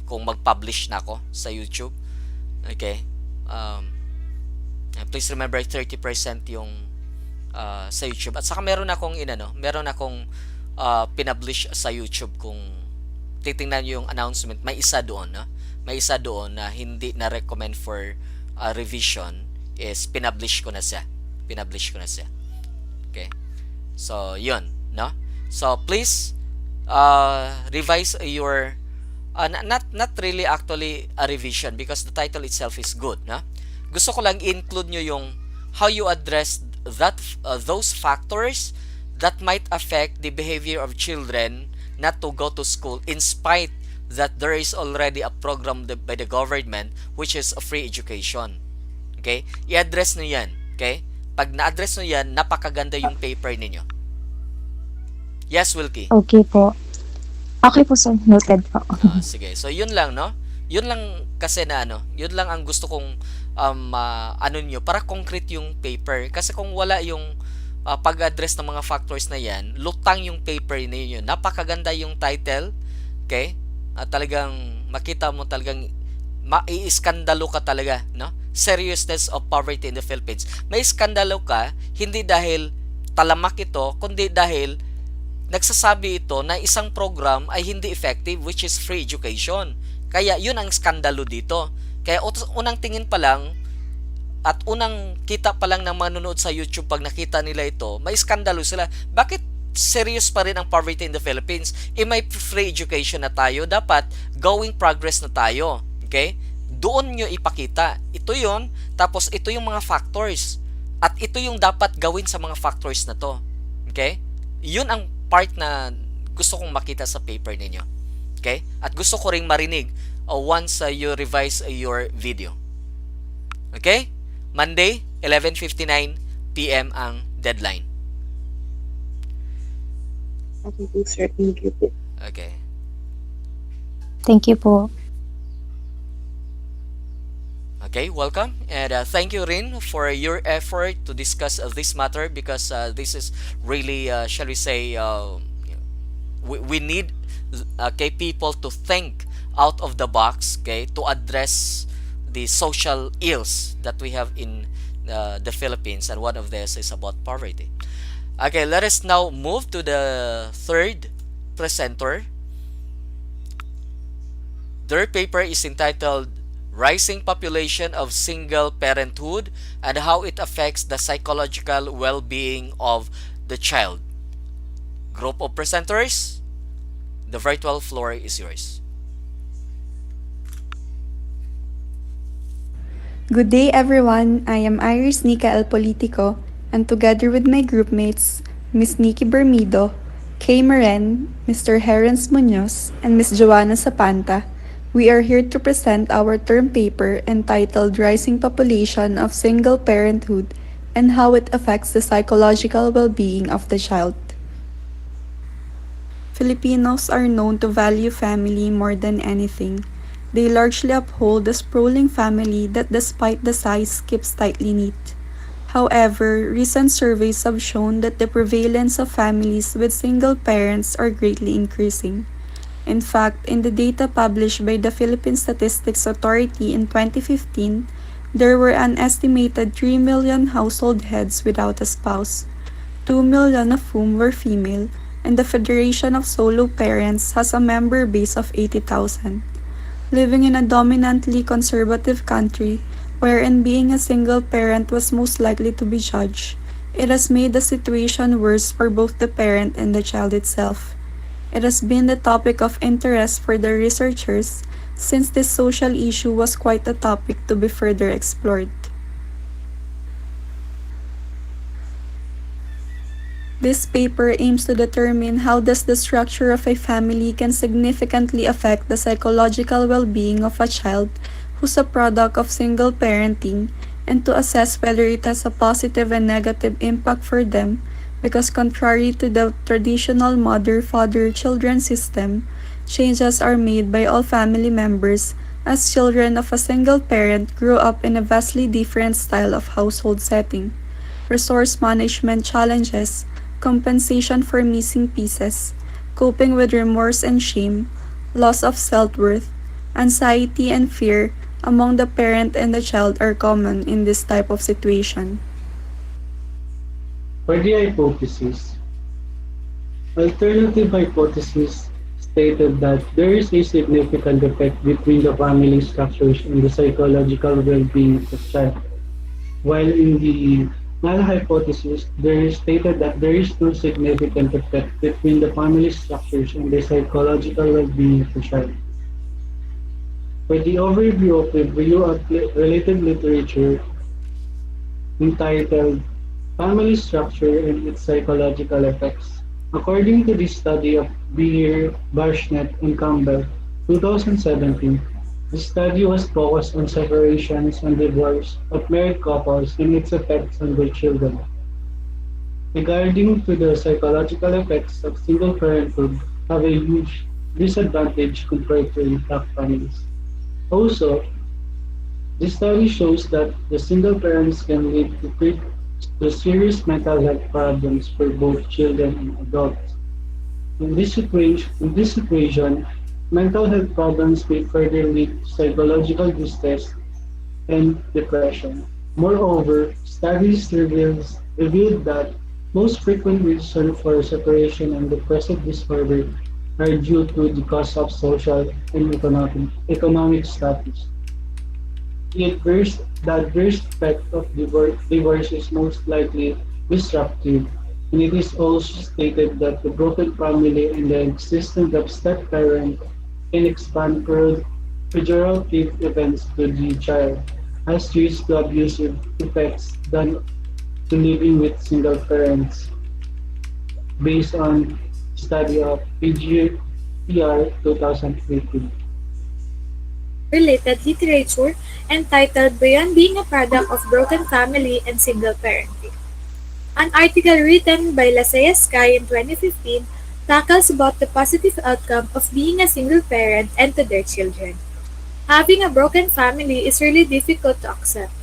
mag-publish na ako sa YouTube. Okay? Please remember 30% yung sa YouTube. At saka meron akong pinublish sa YouTube kung titingnan nyo yung announcement, may isa doon, no? May isa doon na hindi na recommend for revision is pinublish ko na siya. Okay? So, yun, no? So, please revise your not really actually a revision because the title itself is good, no? Gusto ko lang include nyo yung how you address those factors that might affect the behavior of children not to go to school in spite that there is already a program by the government which is a free education. Okay? I-address nyo yan. Okay? Pag na-address nyo yan, napakaganda yung paper ninyo. Yes, Wilkie?
Okay po. Okay po, sir. Noted po.
Sige. So, yun lang, no? Yun lang kasi na yun lang ang gusto kong nyo, para concrete yung paper. Kasi kung wala yung pag-address ng mga factors na yan, lutang yung paper ninyo. Napakaganda yung title. Okay? Talagang makita mo talagang maiiskandalo ka talaga, no? Seriousness of poverty in the Philippines. May iskandalo ka, hindi dahil talamak ito, kundi dahil nagsasabi ito na isang program ay hindi effective, which is free education. Kaya yun ang skandalo dito. Kaya unang tingin pa lang at unang kita pa lang ng manonood sa YouTube pag nakita nila ito, may skandalo sila. Bakit serious pa rin ang poverty in the Philippines? May free education na tayo, dapat going progress na tayo. Okay? Doon nyo ipakita. Ito yun, tapos ito yung mga factors. At ito yung dapat gawin sa mga factors na to. Okay? Yun ang part na gusto kong makita sa paper ninyo. Okay? At gusto ko ring marinig once you revise your video. Okay? Monday, 11:59 PM ang deadline.
Okay po, sir. Thank you po.
Okay.
Thank you po.
Okay, welcome. And thank you, Rin, for your effort to discuss this matter because this is really, shall we say, we need people to think out of the box, okay, to address the social ills that we have in the Philippines, and one of this is about poverty. Okay, let us now move to the third presenter. Their paper is entitled Rising Population of Single Parenthood and How It Affects the Psychological Well-Being of the Child. Group of presenters, the virtual floor is yours.
Good day, everyone. I am Iris Nika El Politico, and together with my groupmates, Miss Nikki Bermido, Kay Maren, Mr. Herens Munoz, and Miss Joanna Sapanta, we are here to present our term paper entitled Rising Population of Single Parenthood and How It Affects the Psychological Well-Being of the Child. Filipinos are known to value family more than anything. They largely uphold the sprawling family that, despite the size, keeps tightly knit. However, recent surveys have shown that the prevalence of families with single parents are greatly increasing. In fact, in the data published by the Philippine Statistics Authority in 2015, there were an estimated 3 million household heads without a spouse, 2 million of whom were female, and the Federation of Solo Parents has a member base of 80,000. Living in a dominantly conservative country, wherein being a single parent was most likely to be judged, it has made the situation worse for both the parent and the child itself. It has been the topic of interest for the researchers since this social issue was quite a topic to be further explored. This paper aims to determine how does the structure of a family can significantly affect the psychological well-being of a child who's a product of single parenting and to assess whether it has a positive and negative impact for them because contrary to the traditional mother-father-children system, changes are made by all family members as children of a single parent grow up in a vastly different style of household setting. Resource management challenges, compensation for missing pieces, coping with remorse and shame, loss of self-worth, anxiety and fear among the parent and the child are common in this type of situation.
For the hypothesis, alternative hypothesis stated that there is a significant effect between the family structures and the psychological well-being of the child. While in the null hypothesis, there is stated that there is no significant effect between the family structures and the psychological well-being of the child. For the overview of review of related literature entitled Family Structure and its Psychological Effects, according to the study of Beer, Barshnett, and Campbell, 2017, the study was focused on separations and divorce of married couples and its effects on their children. Regarding to the psychological effects of single parenthood have a huge disadvantage compared to intact families. Also, the study shows that the single parents can lead to serious mental health problems for both children and adults. In this situation, mental health problems may further lead to psychological distress and depression. Moreover, studies revealed that most frequent reasons for separation and depressive disorder are due to the cause of social and economic status. The adverse effect of divorce is most likely disruptive, and it is also stated that the broken family and the existence of step-parent can expand pejorative events to the child, as risk to abusive effects than to living with single parents, based on study of PGPR 2018.
Related literature entitled Beyond Being a Product of Broken Family and Single Parenting. An article written by Lasea Sky in 2015 tackles about the positive outcome of being a single parent and to their children. Having a broken family is really difficult to accept.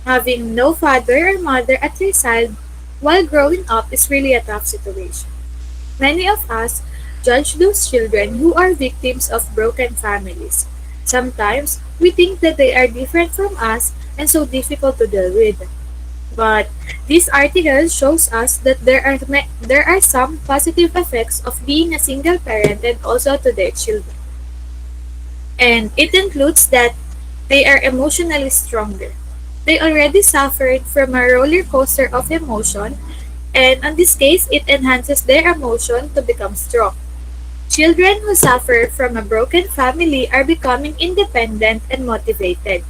Having no father or mother at your side while growing up is really a tough situation. Many of us judge those children who are victims of broken families. Sometimes we think that they are different from us and so difficult to deal with. But this article shows us that there are some positive effects of being a single parent and also to their children. And it includes that they are emotionally stronger. They already suffered from a roller coaster of emotion, and in this case, it enhances their emotion to become strong. Children who suffer from a broken family are becoming independent and motivated.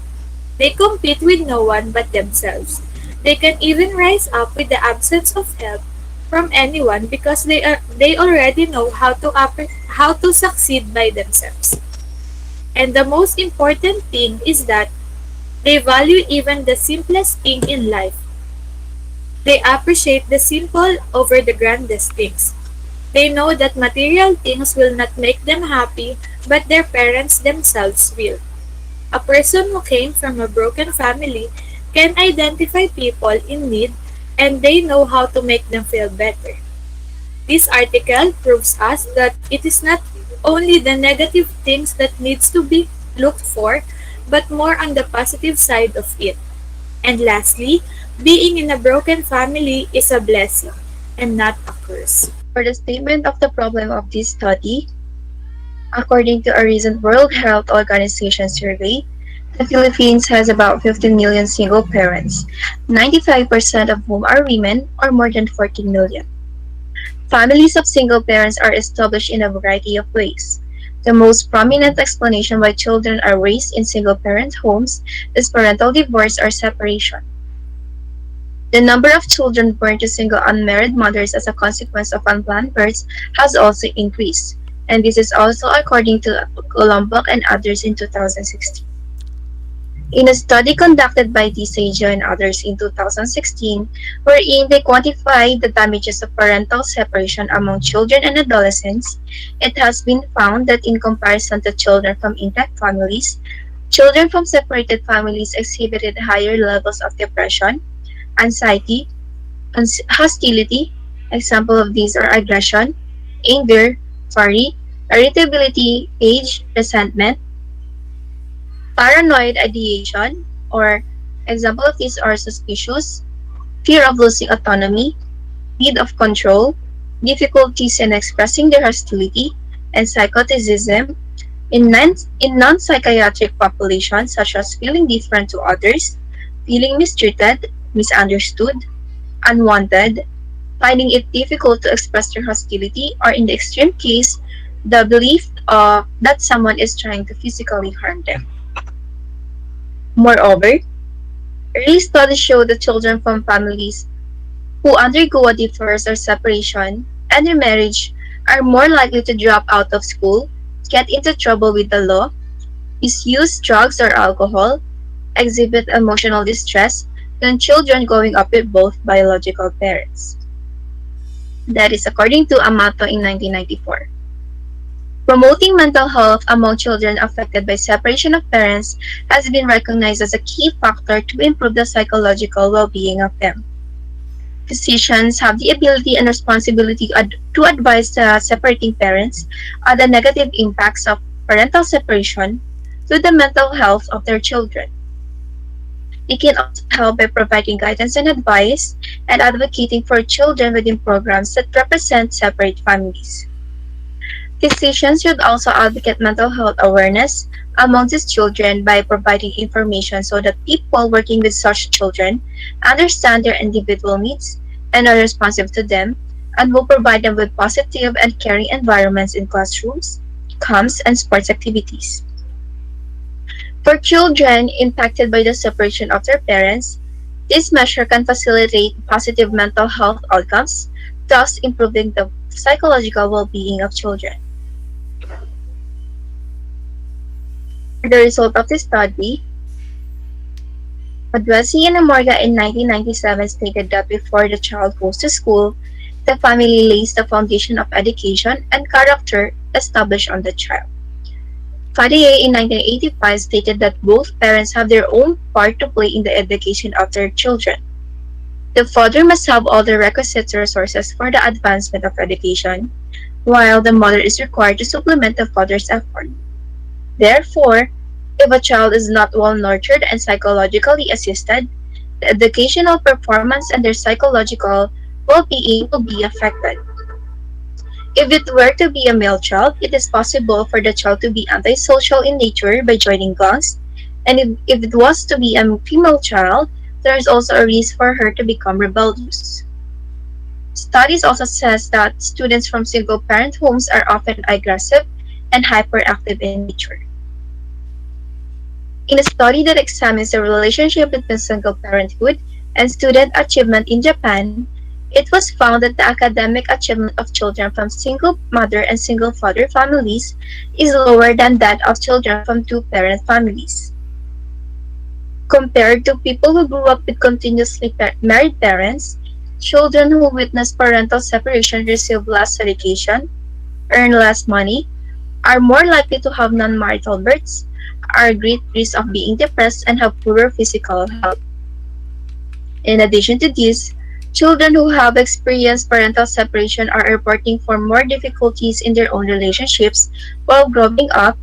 They compete with no one but themselves. They can even rise up with the absence of help from anyone because they already know how to succeed by themselves. And the most important thing is that they value even the simplest thing in life. They appreciate the simple over the grandest things. They know that material things will not make them happy, but their parents themselves will. A person who came from a broken family can identify people in need and they know how to make them feel better. This article proves us that it is not only the negative things that needs to be looked for, but more on the positive side of it. And lastly, being in a broken family is a blessing and not a curse.
For the statement of the problem of this study, according to a recent World Health Organization survey, the Philippines has about 15 million single parents, 95% of whom are women, or more than 14 million. Families of single parents are established in a variety of ways. The most prominent explanation why children are raised in single parent homes is parental divorce or separation. The number of children born to single unmarried mothers as a consequence of unplanned births has also increased, and this is also according to Colombok and others in 2016. In a study conducted by DSAGA and others in 2016, wherein they quantified the damages of parental separation among children and adolescents, it has been found that in comparison to children from intact families, children from separated families exhibited higher levels of depression, anxiety, hostility. Example of these are aggression, anger, worry, irritability, rage, resentment, paranoid ideation, or example of these are suspicious, fear of losing autonomy, need of control, difficulties in expressing their hostility, and psychoticism in non-psychiatric populations such as feeling different to others, feeling mistreated, misunderstood, unwanted, finding it difficult to express their hostility, or in the extreme case, the belief that someone is trying to physically harm them. Moreover, early studies show that children from families who undergo a divorce or separation and remarriage are more likely to drop out of school, get into trouble with the law, misuse drugs or alcohol, exhibit emotional distress than children growing up with both biological parents. That is according to Amato in 1994. Promoting mental health among children affected by separation of parents has been recognized as a key factor to improve the psychological well-being of them. Physicians have the ability and responsibility to advise the separating parents on the negative impacts of parental separation to the mental health of their children. They can also help by providing guidance and advice and advocating for children within programs that represent separate families. Physicians should also advocate mental health awareness among these children by providing information so that people working with such children understand their individual needs and are responsive to them and will provide them with positive and caring environments in classrooms, camps, and sports activities. For children impacted by the separation of their parents, this measure can facilitate positive mental health outcomes, thus improving the psychological well-being of children. The result of this study, Madwesi and Amorga in 1997 stated that before the child goes to school, the family lays the foundation of education and character established on the child. Fadier in 1985 stated that both parents have their own part to play in the education of their children. The father must have all the requisite resources for the advancement of education, while the mother is required to supplement the father's effort. Therefore, if a child is not well nurtured and psychologically assisted, the educational performance and their psychological well-being will be affected. If it were to be a male child, it is possible for the child to be antisocial in nature by joining gangs, and if it was to be a female child, there is also a risk for her to become rebellious. Studies also says that students from single-parent homes are often aggressive and hyperactive in nature. In a study that examines the relationship between single parenthood and student achievement in Japan, it was found that the academic achievement of children from single mother and single father families is lower than that of children from two-parent families. Compared to people who grew up with continuously married parents, Children who witness parental separation receive less education, earn less money, are more likely to have non-marital births, are at great risk of being depressed, and have poorer physical health. In addition to this, children who have experienced parental separation are reporting for more difficulties in their own relationships while growing up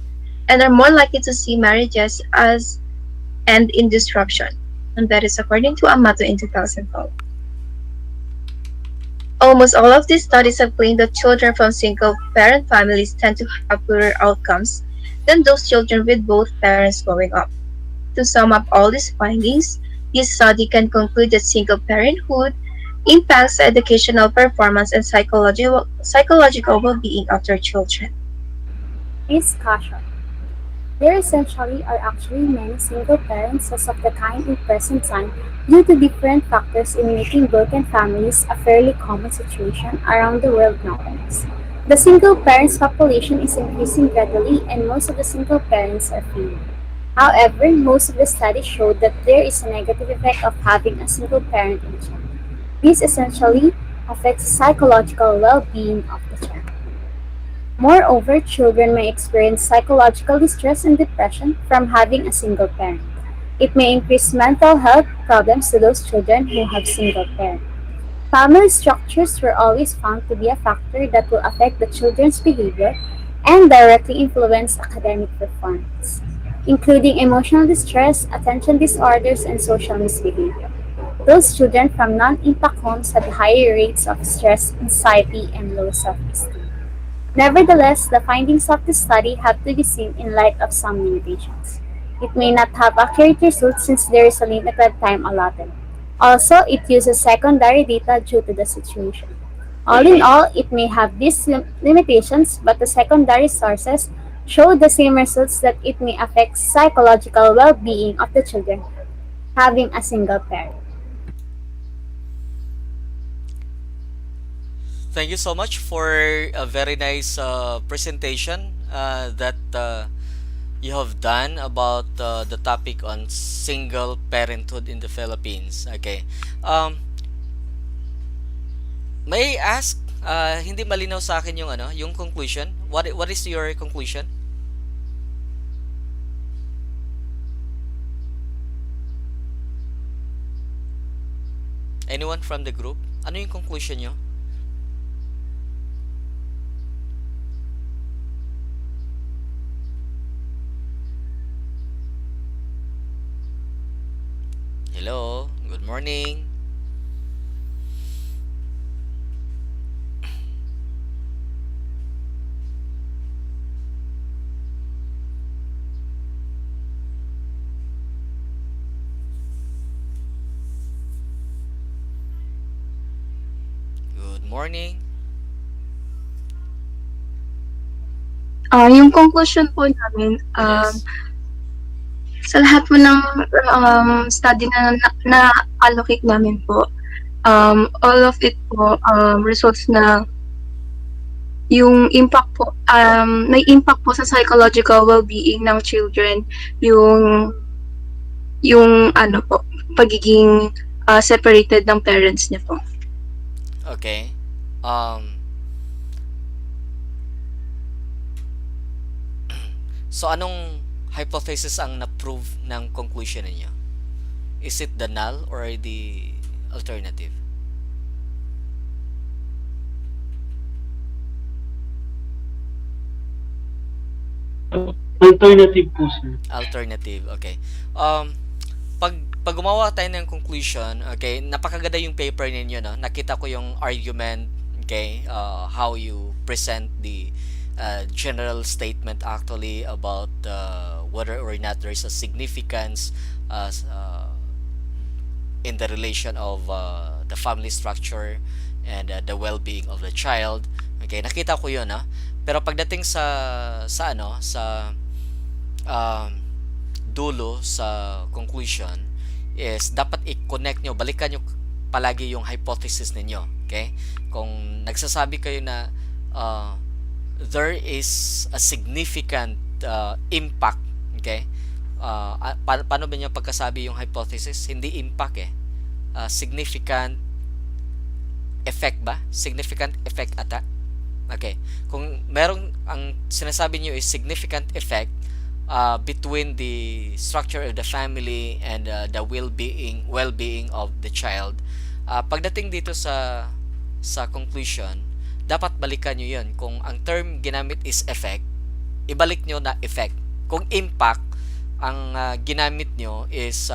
and are more likely to see marriages as end in disruption. And that is according to Amato in 2012. Almost all of these studies have claimed that children from single parent families tend to have poorer outcomes than those children with both parents growing up. To sum up all these findings, this study can conclude that single parenthood impacts the educational performance and psychological well-being of their children.
Discussion. There essentially are actually many single parents as of the kind in present time due to different factors in making broken families a fairly common situation around the world nowadays. The single parents population is increasing gradually and most of the single parents are female. However, most of the studies show that there is a negative effect of having a single parent in child. This essentially affects the psychological well-being of the child. Moreover, children may experience psychological distress and depression from having a single parent. It may increase mental health problems to those children who have single parents. Family structures were always found to be a factor that will affect the children's behavior and directly influence academic performance, including emotional distress, attention disorders, and social misbehavior. Those children from non-impact homes had higher rates of stress, anxiety, and low self-esteem. Nevertheless, the findings of the study have to be seen in light of some limitations. It may not have accurate results since there is a limited time allotted. Also, it uses secondary data due to the situation. All in all, it may have these limitations, but the secondary sources show the same results that it may affect psychological well-being of the children having a single parent.
Thank you so much for a very nice presentation that you have done about the topic on single parenthood in the Philippines. Okay. Um, may I ask, hindi malinaw sa akin yung ano, yung conclusion. What is your conclusion? Anyone from the group? Ano yung conclusion nyo? Hello, good morning. Good morning.
Yung conclusion po namin,
Yes.
sa lahat po ng study na allocate namin po, all of it po results na yung impact po, may impact po sa psychological well-being ng children, yung ano po, pagiging separated ng parents niya po.
Okay. So anong hypothesis ang na-prove ng conclusion ninyo? Is it the null or the alternative?
Alternative po, sir.
Alternative, okay. Pag gumawa tayo ng conclusion, okay, napakaganda yung paper ninyo, no? Nakita ko yung argument, okay, how you present the general statement actually about whether or not there is a significance in the relation of the family structure and the well-being of the child. Okay, nakita ko 'yon, ha. Pero pagdating sa ano, sa um, dulo sa conclusion is dapat i-connect nyo, balikan nyo palagi yung hypothesis ninyo. Okay? Kung nagsasabi kayo na there is a significant impact, okay? Paano ba nyo pagkasabi yung hypothesis? Hindi impact eh. Significant effect ba? Significant effect ata? Okay. Kung merong ang sinasabi niyo is significant effect between the structure of the family and the well-being of the child. Pagdating dito sa conclusion, dapat balikan niyo 'yon. Kung ang term ginamit is effect, ibalik niyo na effect. Kung impact, ang ginamit nyo is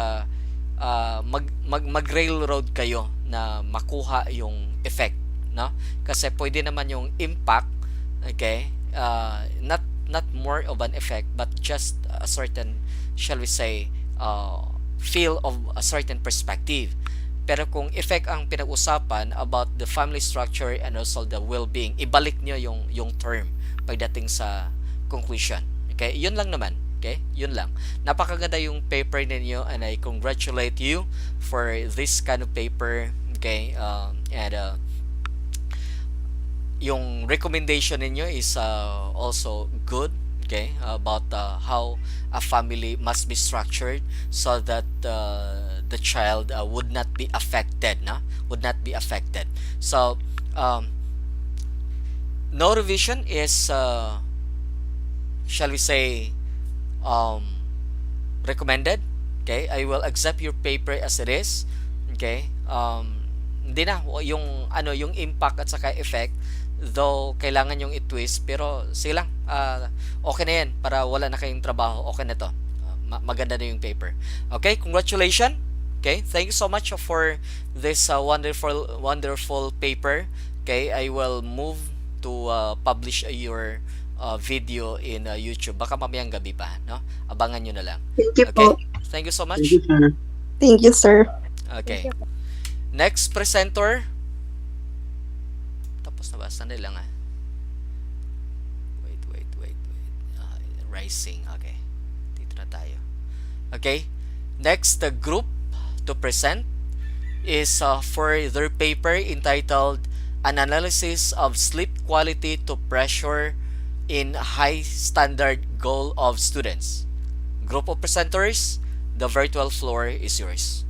mag-railroad kayo na makuha yung effect, no? Kasi pwede naman yung impact, okay, not more of an effect but just a certain, shall we say, feel of a certain perspective. Pero kung effect ang pinag-usapan about the family structure and also the well-being, ibalik nyo yung term pagdating sa conclusion. Okay? Yun lang naman. Okay? Yun lang. Napakaganda yung paper ninyo and I congratulate you for this kind of paper. Okay? And yung recommendation ninyo is also good. Okay? About how a family must be structured so that the child would not be affected, no? Would not be affected. So, no revision is, shall we say, recommended. Okay, I will accept your paper as it is. Okay, hindi na yung yung impact at saka effect, though kailangan yung i-twist, pero sige lang, okay na yan para wala na kayong trabaho. Okay na to. Maganda na yung paper. Okay, congratulations. Okay, thank you so much for this wonderful paper. Okay, I will move to publish your video in YouTube. Baka mamayang gabi pa, no? Abangan nyo na lang.
Thank you
Okay?
po.
Thank you so
Thank
much.
you, sir.
Thank you, sir.
Okay. Next presenter. Tapos na ba? Sandali lang Wait. Rising. Okay. Dito na tayo. Okay. Next, the group to present is for their paper entitled An Analysis of Sleep Quality to Pressure in High Standard Goal of Students. Group of presenters, the virtual floor is yours.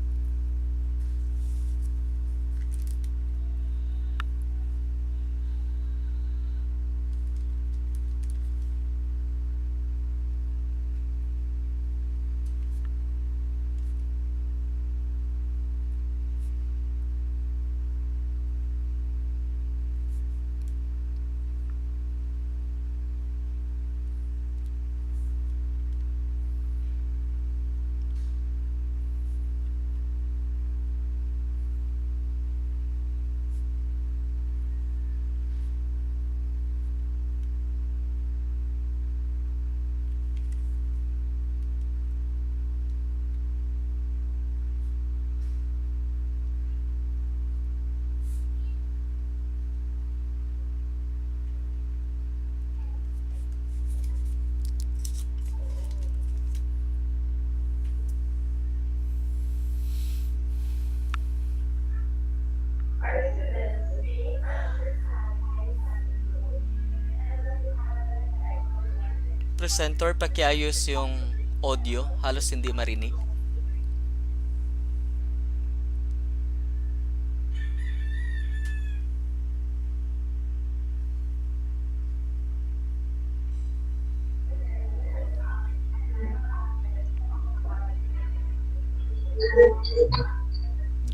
Presenter, pakiayos yung audio. Halos hindi marinig.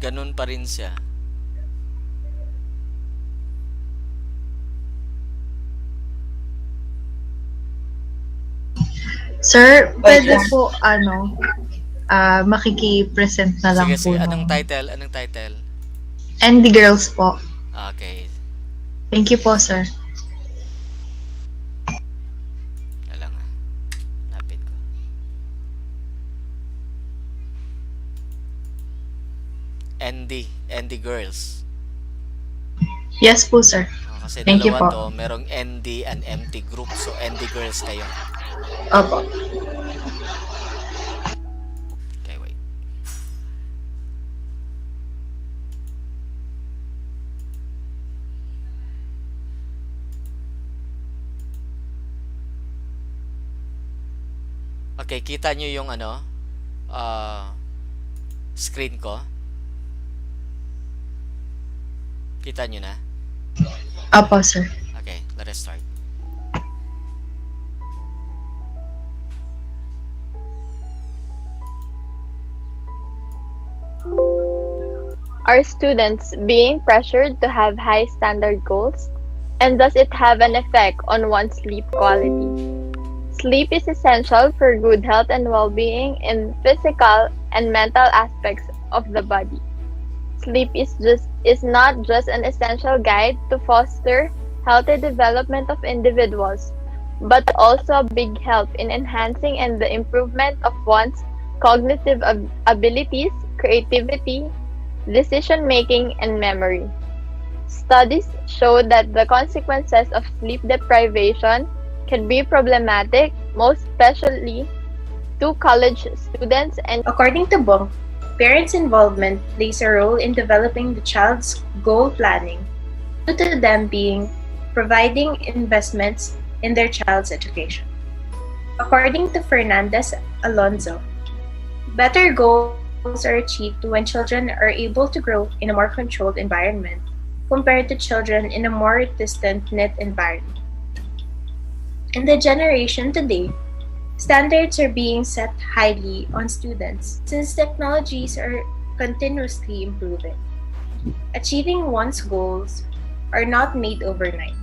Ganun pa rin siya.
Sir, pwede po, makiki-present na lang
Sige,
po.
Anong title? Anong title?
And the girls po.
Okay.
Thank you po, sir.
Alang napit ko. ND girls.
Yes po, sir.
Kasi
Thank you
dalawa
po.
to, merong ND and MT group. So, ND girls kayo.
Opo.
Okay, wait. Okay, kita nyo yung screen ko. Kita nyo na?
Opo, sir.
Okay, let us start.
Are students being pressured to have high standard goals? And does it have an effect on one's sleep quality? Sleep is essential for good health and well-being in physical and mental aspects of the body. Sleep is not just an essential guide to foster healthy development of individuals, but also a big help in enhancing and the improvement of one's cognitive abilities, creativity, decision making, and memory. Studies show that the consequences of sleep deprivation can be problematic, most especially to college students and
According to Bong, parents' involvement plays a role in developing the child's goal planning due to them being providing investments in their child's education. According to Fernandez Alonso, better goals are achieved when children are able to grow in a more controlled environment compared to children in a more distant knit environment. In the generation today, standards are being set highly on students since technologies are continuously improving. Achieving one's goals are not made overnight.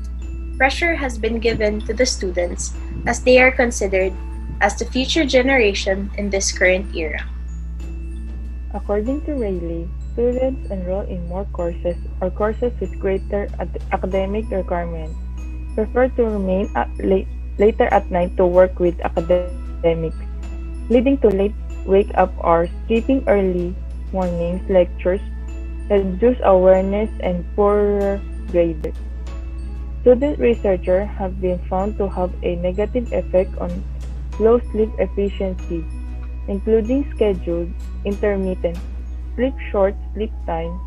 Pressure has been given to the students as they are considered as the future generation in this current era.
According to Rayleigh, students enroll in more courses or courses with greater academic requirements prefer to remain later at night to work with academics, leading to late wake-up hours, skipping early mornings lectures, reduced awareness, and poorer grades. Student researchers have been found to have a negative effect on low sleep efficiency, including scheduled, intermittent, sleep short sleep time,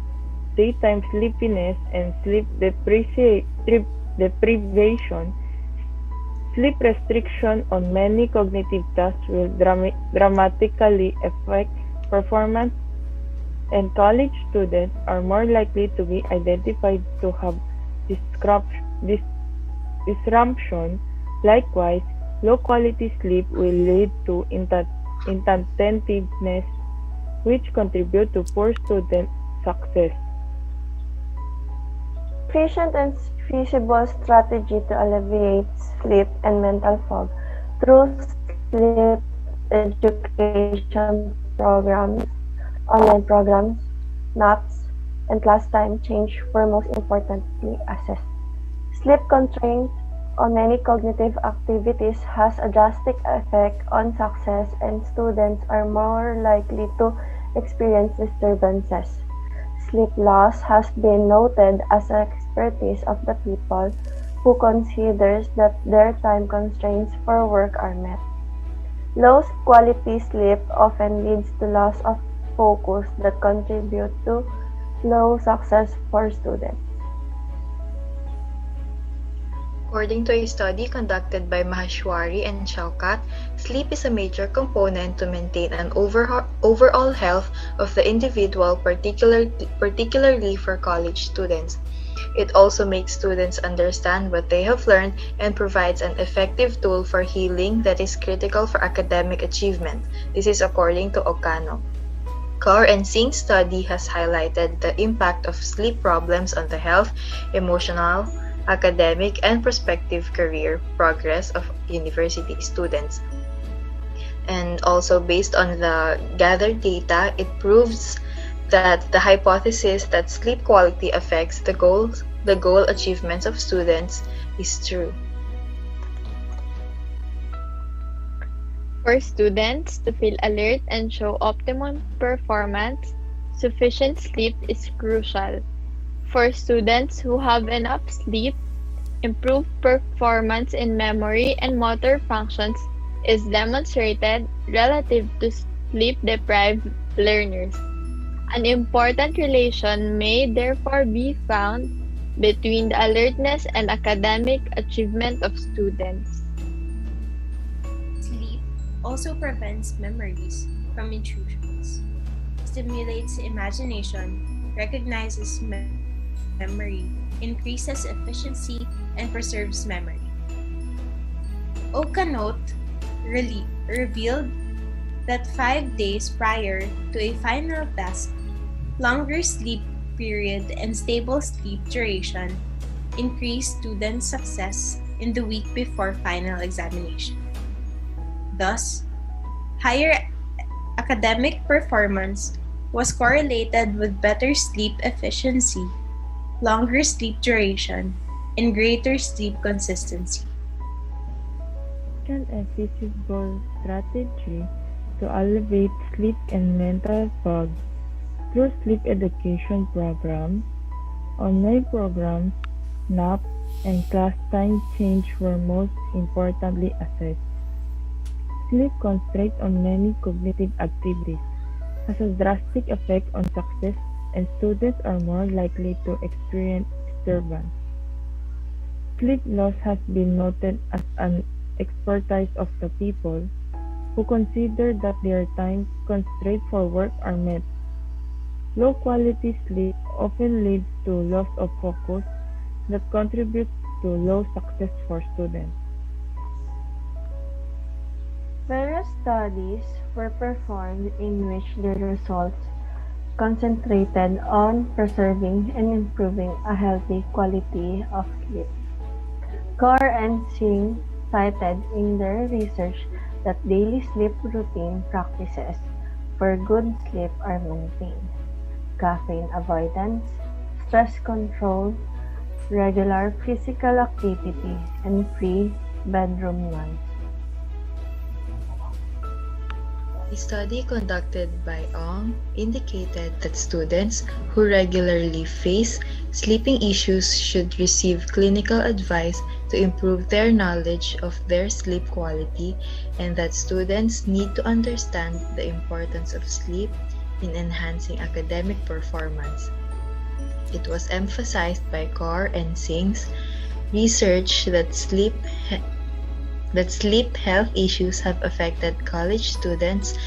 daytime sleepiness, and sleep deprivation. Sleep restriction on many cognitive tasks will dramatically affect performance, and college students are more likely to be identified to have disruption. Likewise, low quality sleep will lead to inattentiveness, which contribute to poor student success.
Efficient and feasible strategy to alleviate sleep and mental fog through sleep education programs, online programs, naps, and class time change were most importantly assessed. Sleep constraint on many cognitive activities has a drastic effect on success, and students are more likely to experience disturbances. Sleep loss has been noted as an expertise of the people who considers that their time constraints for work are met. Low quality sleep often leads to loss of focus that contribute to low success for students.
According to a study conducted by Maheshwari and Shaukat, sleep is a major component to maintain an overall health of the individual, particularly for college students. It also makes students understand what they have learned and provides an effective tool for healing that is critical for academic achievement. This is according to Ocano. QUR'AN study has highlighted the impact of sleep problems on the health, emotional, academic, and prospective career progress of university students. And also, based on the gathered data, it proves that the hypothesis that sleep quality affects the goal achievements of students is true.
for students to feel alert and show optimum performance, sufficient sleep is crucial. For students who have enough sleep, improved performance in memory and motor functions is demonstrated relative to sleep-deprived learners. An important relation may therefore be found between the alertness and academic achievement of students.
Sleep also prevents memories from intrusions, stimulates the imagination, recognizes memory, increases efficiency, and preserves memory. Oakanote revealed that 5 days prior to a final test, longer sleep period and stable sleep duration increase student success in the week before final examination. Thus, higher academic performance was correlated with better sleep efficiency, longer sleep duration, and greater sleep consistency.
An effective goal strategy to elevate sleep and mental fog through sleep education programs, online programs, naps, and class time change were most importantly assessed. Sleep constraint on many cognitive activities has a drastic effect on success, and students are more likely to experience disturbance. Sleep loss has been noted as an expertise of the people who consider that their time constraints for work are met. Low quality sleep often leads to loss of focus that contributes to low success for students.
Various studies were performed in which the results concentrated on preserving and improving a healthy quality of sleep. Kaur and Singh cited in their research that daily sleep routine practices for good sleep are maintained: caffeine avoidance, stress control, regular physical activity, and free bedroom noise.
A study conducted by Ong indicated that students who regularly face sleeping issues should receive clinical advice to improve their knowledge of their sleep quality, and that students need to understand the importance of sleep in enhancing academic performance. It was emphasized by Kaur and Singh's research that sleep health issues have affected college students'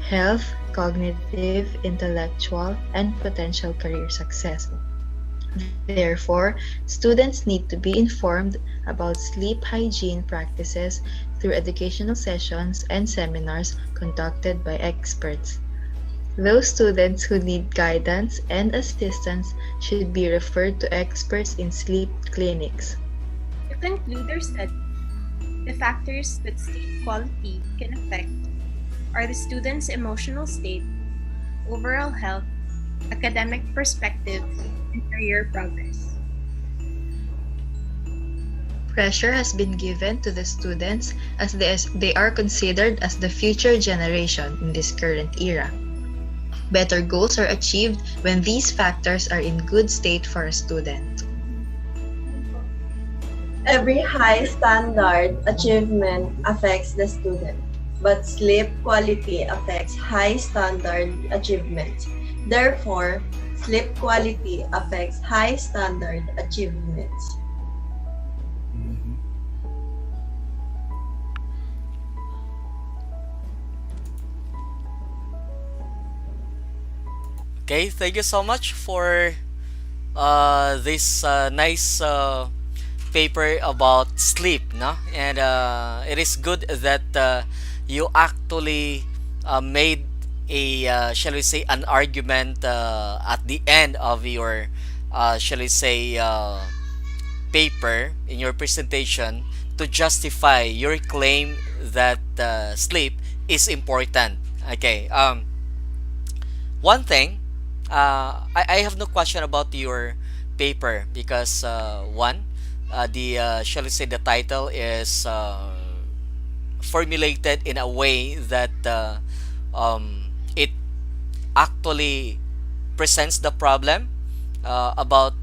health, cognitive, intellectual, and potential career success. Therefore, students need to be informed about sleep hygiene practices through educational sessions and seminars conducted by experts. Those students who need guidance and assistance should be referred to experts in sleep clinics.
To conclude our study, the factors that sleep quality can affect are the student's emotional state, overall health, academic perspective, and career progress.
Pressure has been given to the students as they are considered as the future generation in this current era. Better goals are achieved when these factors are in good state for a student.
Every high standard achievement affects the student, but sleep quality affects high standard achievement. Therefore, sleep quality affects high standard achievements.
Okay, thank you so much for this nice paper about sleep, no? And it is good that you actually made a shall we say an argument at the end of your shall we say paper in your presentation to justify your claim that sleep is important. Okay. One thing, I have no question about your paper because one, the shall we say the title is formulated in a way that it actually presents the problem about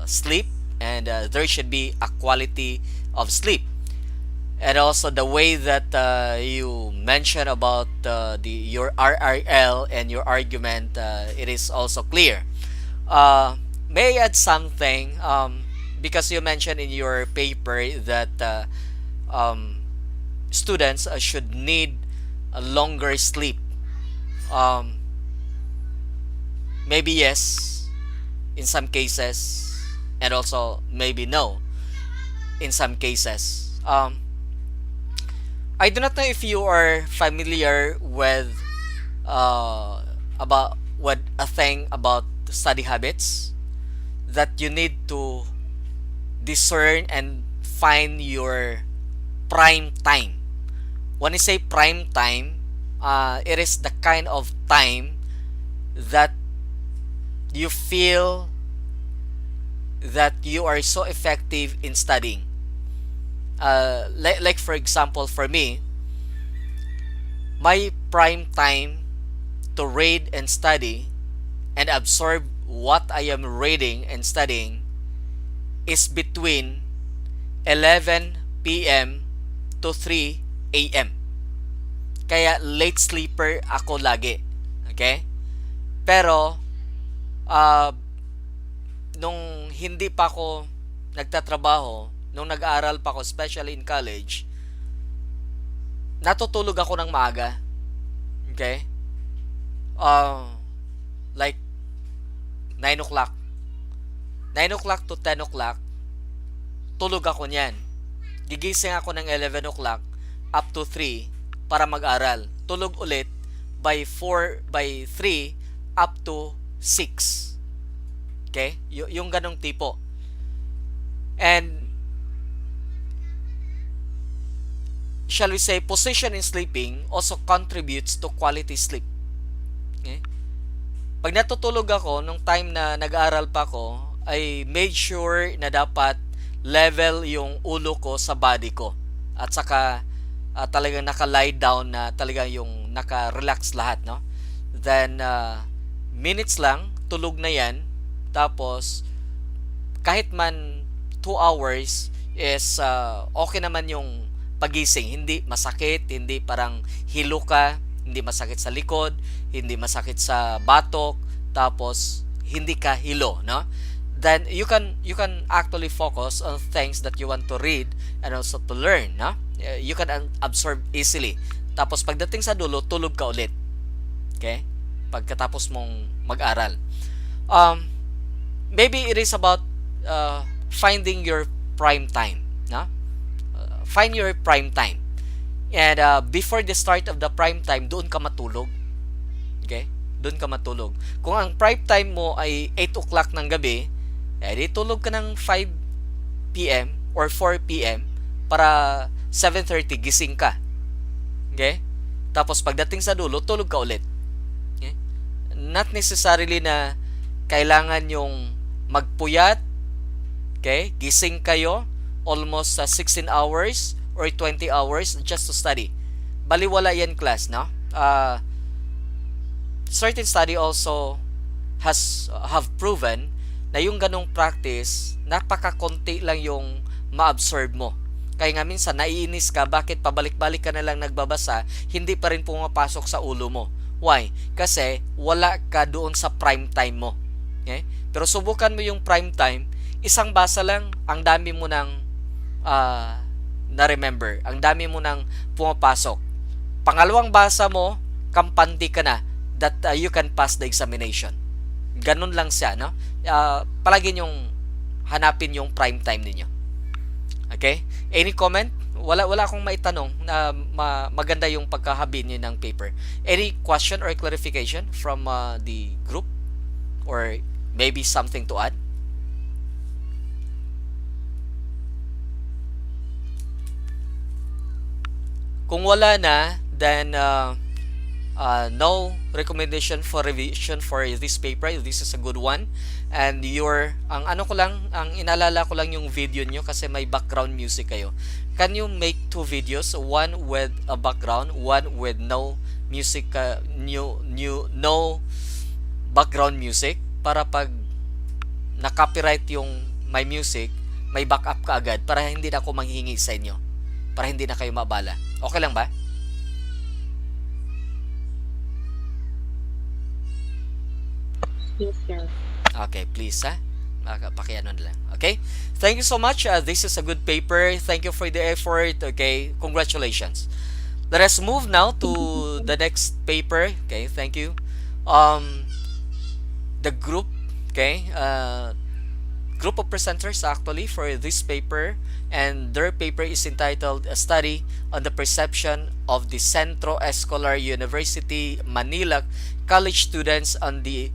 sleep, and there should be a quality of sleep, and also the way that you mention about the your RRL and your argument, it is also clear. May I add something? Because you mentioned in your paper that um, students should need a longer sleep. Um, Maybe yes, in some cases, and also maybe no in some cases. I do not know if you are familiar with uh, about what a thing about study habits, that you need to discern and find your prime time. When I say prime time, it is the kind of time that you feel that you are so effective in studying. Like for example, for me, my prime time to read and study and absorb what I am reading and studying is between 11 p.m. to 3 a.m. Kaya late sleeper ako lagi. Okay? Pero uh, nung hindi pa ako nagtatrabaho, nung nag-aaral pa ako, especially in college, natutulog ako ng maaga. Okay? Like 9 o'clock. 9 o'clock to 10 o'clock, tulog ako niyan. Gigising ako ng 11 o'clock up to 3 para mag-aral. Tulog ulit by 3 up to 6. Okay? Yung ganong tipo. And shall we say, position in sleeping also contributes to quality sleep. Okay? Pag natutulog ako nung time na nag-aaral pa ako, I made sure na dapat level yung ulo ko sa body ko. At saka talagang naka-lie down na talaga yung naka-relax lahat, no? Then minutes lang, tulog na yan. Tapos kahit man 2 hours is okay naman yung pagising. Hindi masakit, hindi parang hilo ka, hindi masakit sa likod, hindi masakit sa batok, tapos hindi ka hilo, no? Then you can actually focus on things that you want to read and also to learn, no? You can absorb easily. Tapos pagdating sa dulo, tulog ka ulit. Okay? Pagkatapos mong mag-aral. Maybe it is about finding your prime time, no? Find your prime time. And before the start of the prime time, doon ka matulog. Okay? Doon ka matulog. Kung ang prime time mo ay 8 o'clock ng gabi, di tulog ka ng 5 p.m. or 4 p.m. para 7:30 gising ka. Okay? Tapos pagdating sa dulo, tulog ka ulit. Okay? Not necessarily na kailangan yung magpuyat. Okay? Gising kayo almost 16 hours or 20 hours just to study. Baliwala yan, class, no? Certain study also have proven na yung ganong practice, napaka-konti lang yung ma-absorb mo. Kaya nga minsan, naiinis ka, bakit pabalik-balik ka na lang nagbabasa, hindi pa rin pumapasok sa ulo mo. Why? Kasi wala ka doon sa prime time mo. Okay? Pero subukan mo yung prime time, isang basa lang, ang dami mo nang na-remember. Ang dami mo nang pumapasok. Pangalawang basa mo, kampante ka na that you can pass the examination. Ganun lang siya, no? Palagi nyong hanapin yung prime time ninyo. Okay? Any comment? Wala akong maitanong na maganda yung pagkahabi niyo ng paper. Any question or clarification from the group? Or maybe something to add? Kung wala na, then no recommendation for revision for this paper. This is a good one. And ang inalala ko lang yung video nyo kasi may background music kayo. Can you make 2 videos? One with a background, one with no music, no background music, para pag na-copyright yung my music, may backup ka agad para hindi na ako manghihingi sa inyo. Para hindi na kayo mabala. Okay lang ba?
Yes, sir.
Okay, please, ha? Pakiano na lang. Okay? Thank you so much. This is a good paper. Thank you for the effort. Okay? Congratulations. Let us move now to the next paper. Okay? Thank you. The group Okay, group of presenters actually for this paper, and their paper is entitled "A Study on the Perception of the Centro Escolar University Manila College Students on the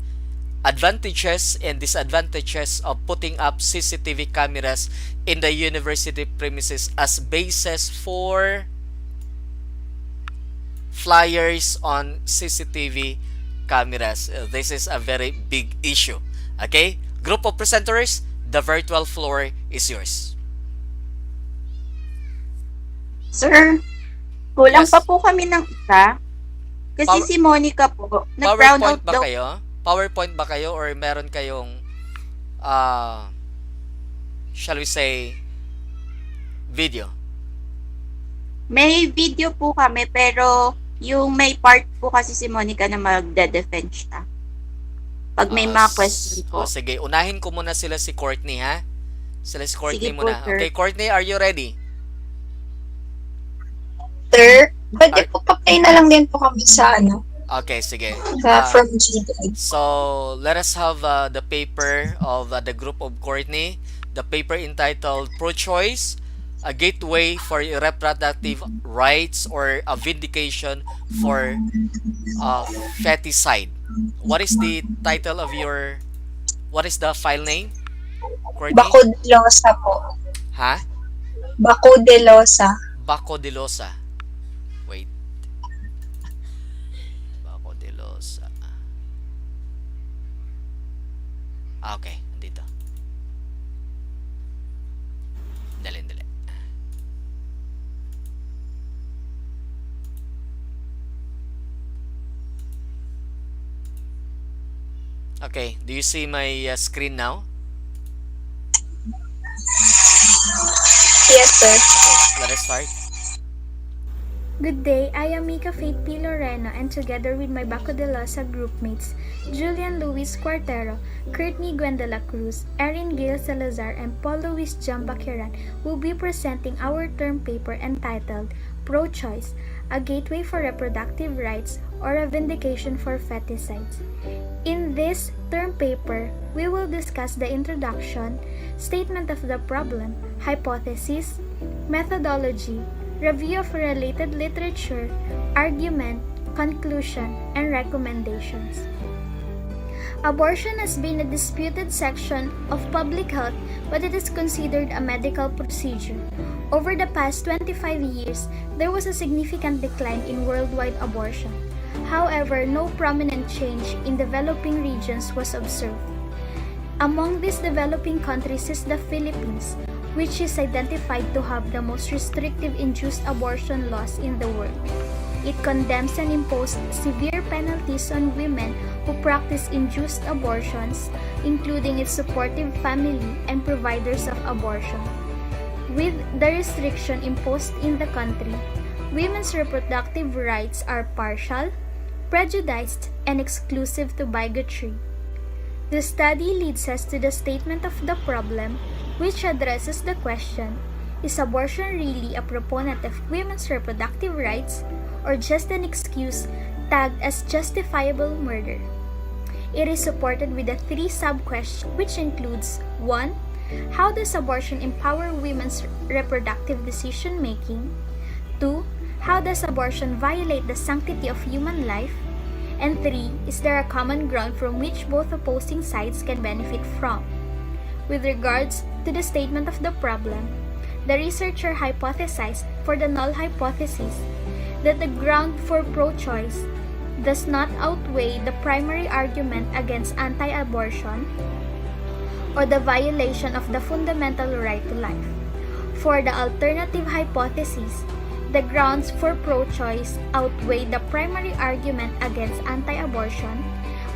Advantages and Disadvantages of Putting Up CCTV Cameras in the University Premises as Basis for Flyers on CCTV Cameras." This is a very big issue. Okay, group of presenters, the virtual floor is yours.
Sir, kulang pa
Yes.
po kami ng isa. Kasi
Power-
si Monica po, nag-brown
PowerPoint
out
ba
daw.
kayo? PowerPoint ba kayo or meron kayong uh, shall we say video?
May video po kami, pero yung may part po kasi si Monica na magde-defend siya. Pag may mga question po.
Sige, unahin ko muna sila si Courtney, ha? Sila si Courtney
Sige po,
muna.
sir.
Okay, Courtney, are you ready?
Sir, pwede po pa-play na lang din po kami sa
Okay, sige.
from G-Drive.
So, let us have the paper of the group of Courtney. The paper entitled Pro-Choice, a Gateway for Reproductive Rights or a Vindication for Feticide. What is the title of your, what is the file name, Courtney?
Baco de Losa po.
Ha?
Baco de Losa.
Baco de Losa. Wait. Baco de Losa. Okay, dito. Dali. Okay, do you see my screen now?
Yes, sir.
Okay, let us start.
Good day, I am Mika Faith P. Lorena, and together with my Baco de Losa groupmates, Julian Luis Cuartero, Courtney Gwen de la Cruz, Erin Gail Salazar, and Paul Luis Jamba QUR'AN, will be presenting our term paper entitled Pro-Choice, a Gateway for Reproductive Rights or a Vindication for Feticides. In this term paper, we will discuss the introduction, statement of the problem, hypothesis, methodology, review of related literature, argument, conclusion, and recommendations. Abortion has been a disputed section of public health, but it is considered a medical procedure. Over the past 25 years, there was a significant decline in worldwide abortion. However, no prominent change in developing regions was observed. Among these developing countries is the Philippines, which is identified to have the most restrictive induced abortion laws in the world. It condemns and imposes severe penalties on women who practice induced abortions, including its supportive family and providers of abortion. With the restriction imposed in the country, women's reproductive rights are partial, prejudiced, and exclusive to bigotry. The study leads us to the statement of the problem, which addresses the question, is abortion really a proponent of women's reproductive rights or just an excuse tagged as justifiable murder? It is supported with the three sub-questions, which includes 1. How does abortion empower women's reproductive decision-making? 2. How does abortion violate the sanctity of human life? And 3. Is there a common ground from which both opposing sides can benefit from? With regards to the statement of the problem, the researcher hypothesized for the null hypothesis that the ground for pro-choice does not outweigh the primary argument against anti-abortion or the violation of the fundamental right to life. For the alternative hypothesis, the grounds for pro-choice outweigh the primary argument against anti-abortion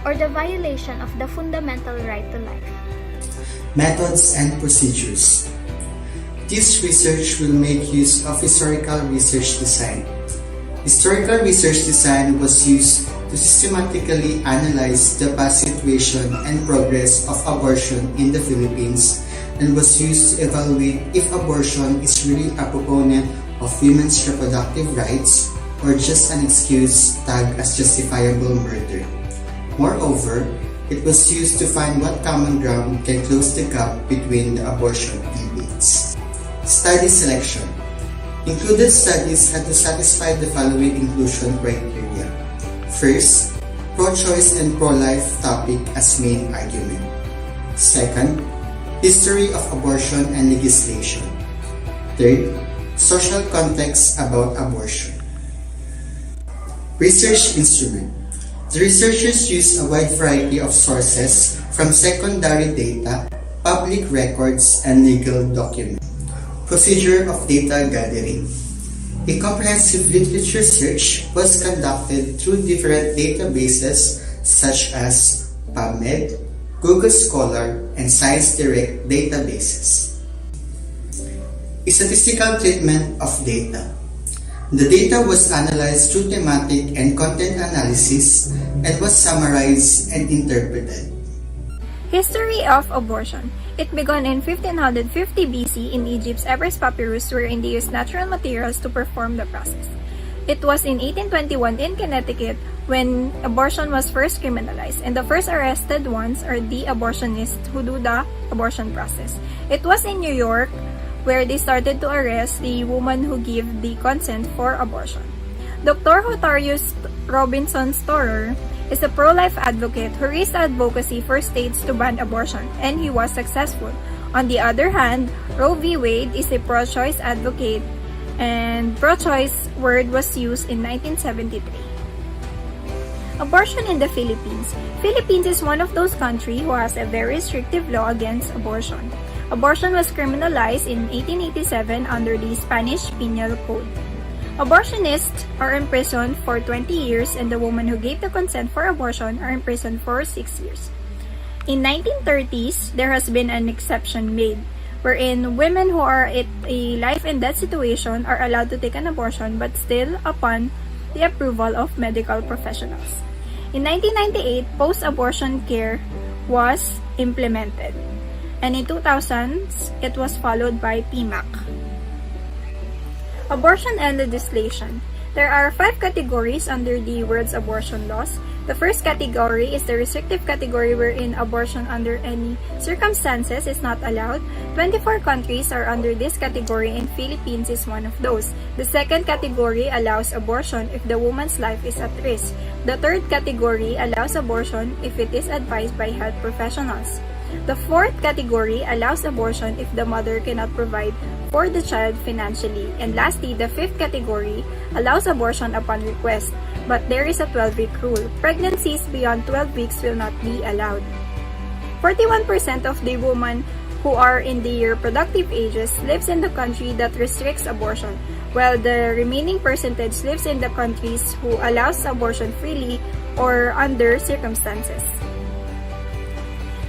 or the violation of the fundamental right to life.
Methods and procedures. This research will make use of historical research design. Historical research design was used to systematically analyze the past situation and progress of abortion in the Philippines and was used to evaluate if abortion is really a proponent of women's reproductive rights or just an excuse tagged as justifiable murder. Moreover, It was used to find what common ground can close the gap between the abortion debates. Study selection. Included studies had to satisfy the following inclusion criteria. First, pro-choice and pro-life topic as main argument. Second, history of abortion and legislation. Third, social context about abortion. Research instrument. The researchers used a wide variety of sources from secondary data, public records, and legal documents. Procedure of data gathering. A comprehensive literature search was conducted through different databases such as PubMed, Google Scholar, and ScienceDirect databases. A statistical treatment of data. The data was analyzed through thematic and content analysis and was summarized and interpreted.
History of abortion. It began in 1550 BC in Egypt's Ebers Papyrus, wherein they used natural materials to perform the process. It was in 1821 in Connecticut when abortion was first criminalized, and the first arrested ones are the abortionists who do the abortion process. It was in New York where they started to arrest the woman who gave the consent for abortion. Dr. Hotarius Robinson Storer is a pro-life advocate who raised advocacy for states to ban abortion, and he was successful. On the other hand, Roe v. Wade is a pro-choice advocate, and pro-choice word was used in 1973. Abortion in the Philippines. Philippines is one of those countries who has a very restrictive law against abortion. Abortion was criminalized in 1887 under the Spanish Penal Code. Abortionists are imprisoned for 20 years and the women who gave the consent for abortion are imprisoned for 6 years. In 1930s, there has been an exception made wherein women who are at a life and death situation are allowed to take an abortion but still upon the approval of medical professionals. In 1998, post-abortion care was implemented, and in 2000s, it was followed by PMAC. Abortion and legislation. There are 5 categories under the world's abortion laws. The first category is the restrictive category wherein abortion under any circumstances is not allowed. 24 countries are under this category and Philippines is one of those. The second category allows abortion if the woman's life is at risk. The third category allows abortion if it is advised by health professionals. The fourth category allows abortion if the mother cannot provide for the child financially. And lastly, the fifth category allows abortion upon request, but there is a 12-week rule. Pregnancies beyond 12 weeks will not be allowed. 41% of the women who are in the reproductive ages lives in the country that restricts abortion, while the remaining percentage lives in the countries who allows abortion freely or under circumstances.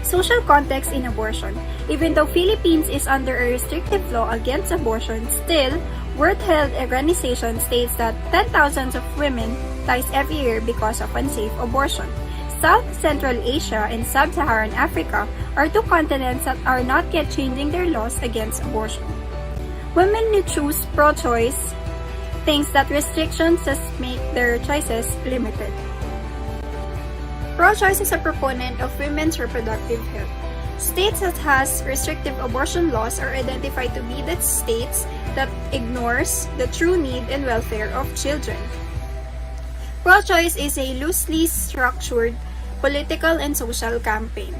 Social context in abortion. Even though Philippines is under a restrictive law against abortion, still, World Health Organization states that 10,000 of women dies every year because of unsafe abortion. South Central Asia and Sub-Saharan Africa are 2 continents that are not yet changing their laws against abortion. Women who choose pro-choice thinks that restrictions just make their choices limited. Pro-choice is a proponent of women's reproductive health. States that has restrictive abortion laws are identified to be the states that ignores the true need and welfare of children. Pro-choice is a loosely structured political and social campaign.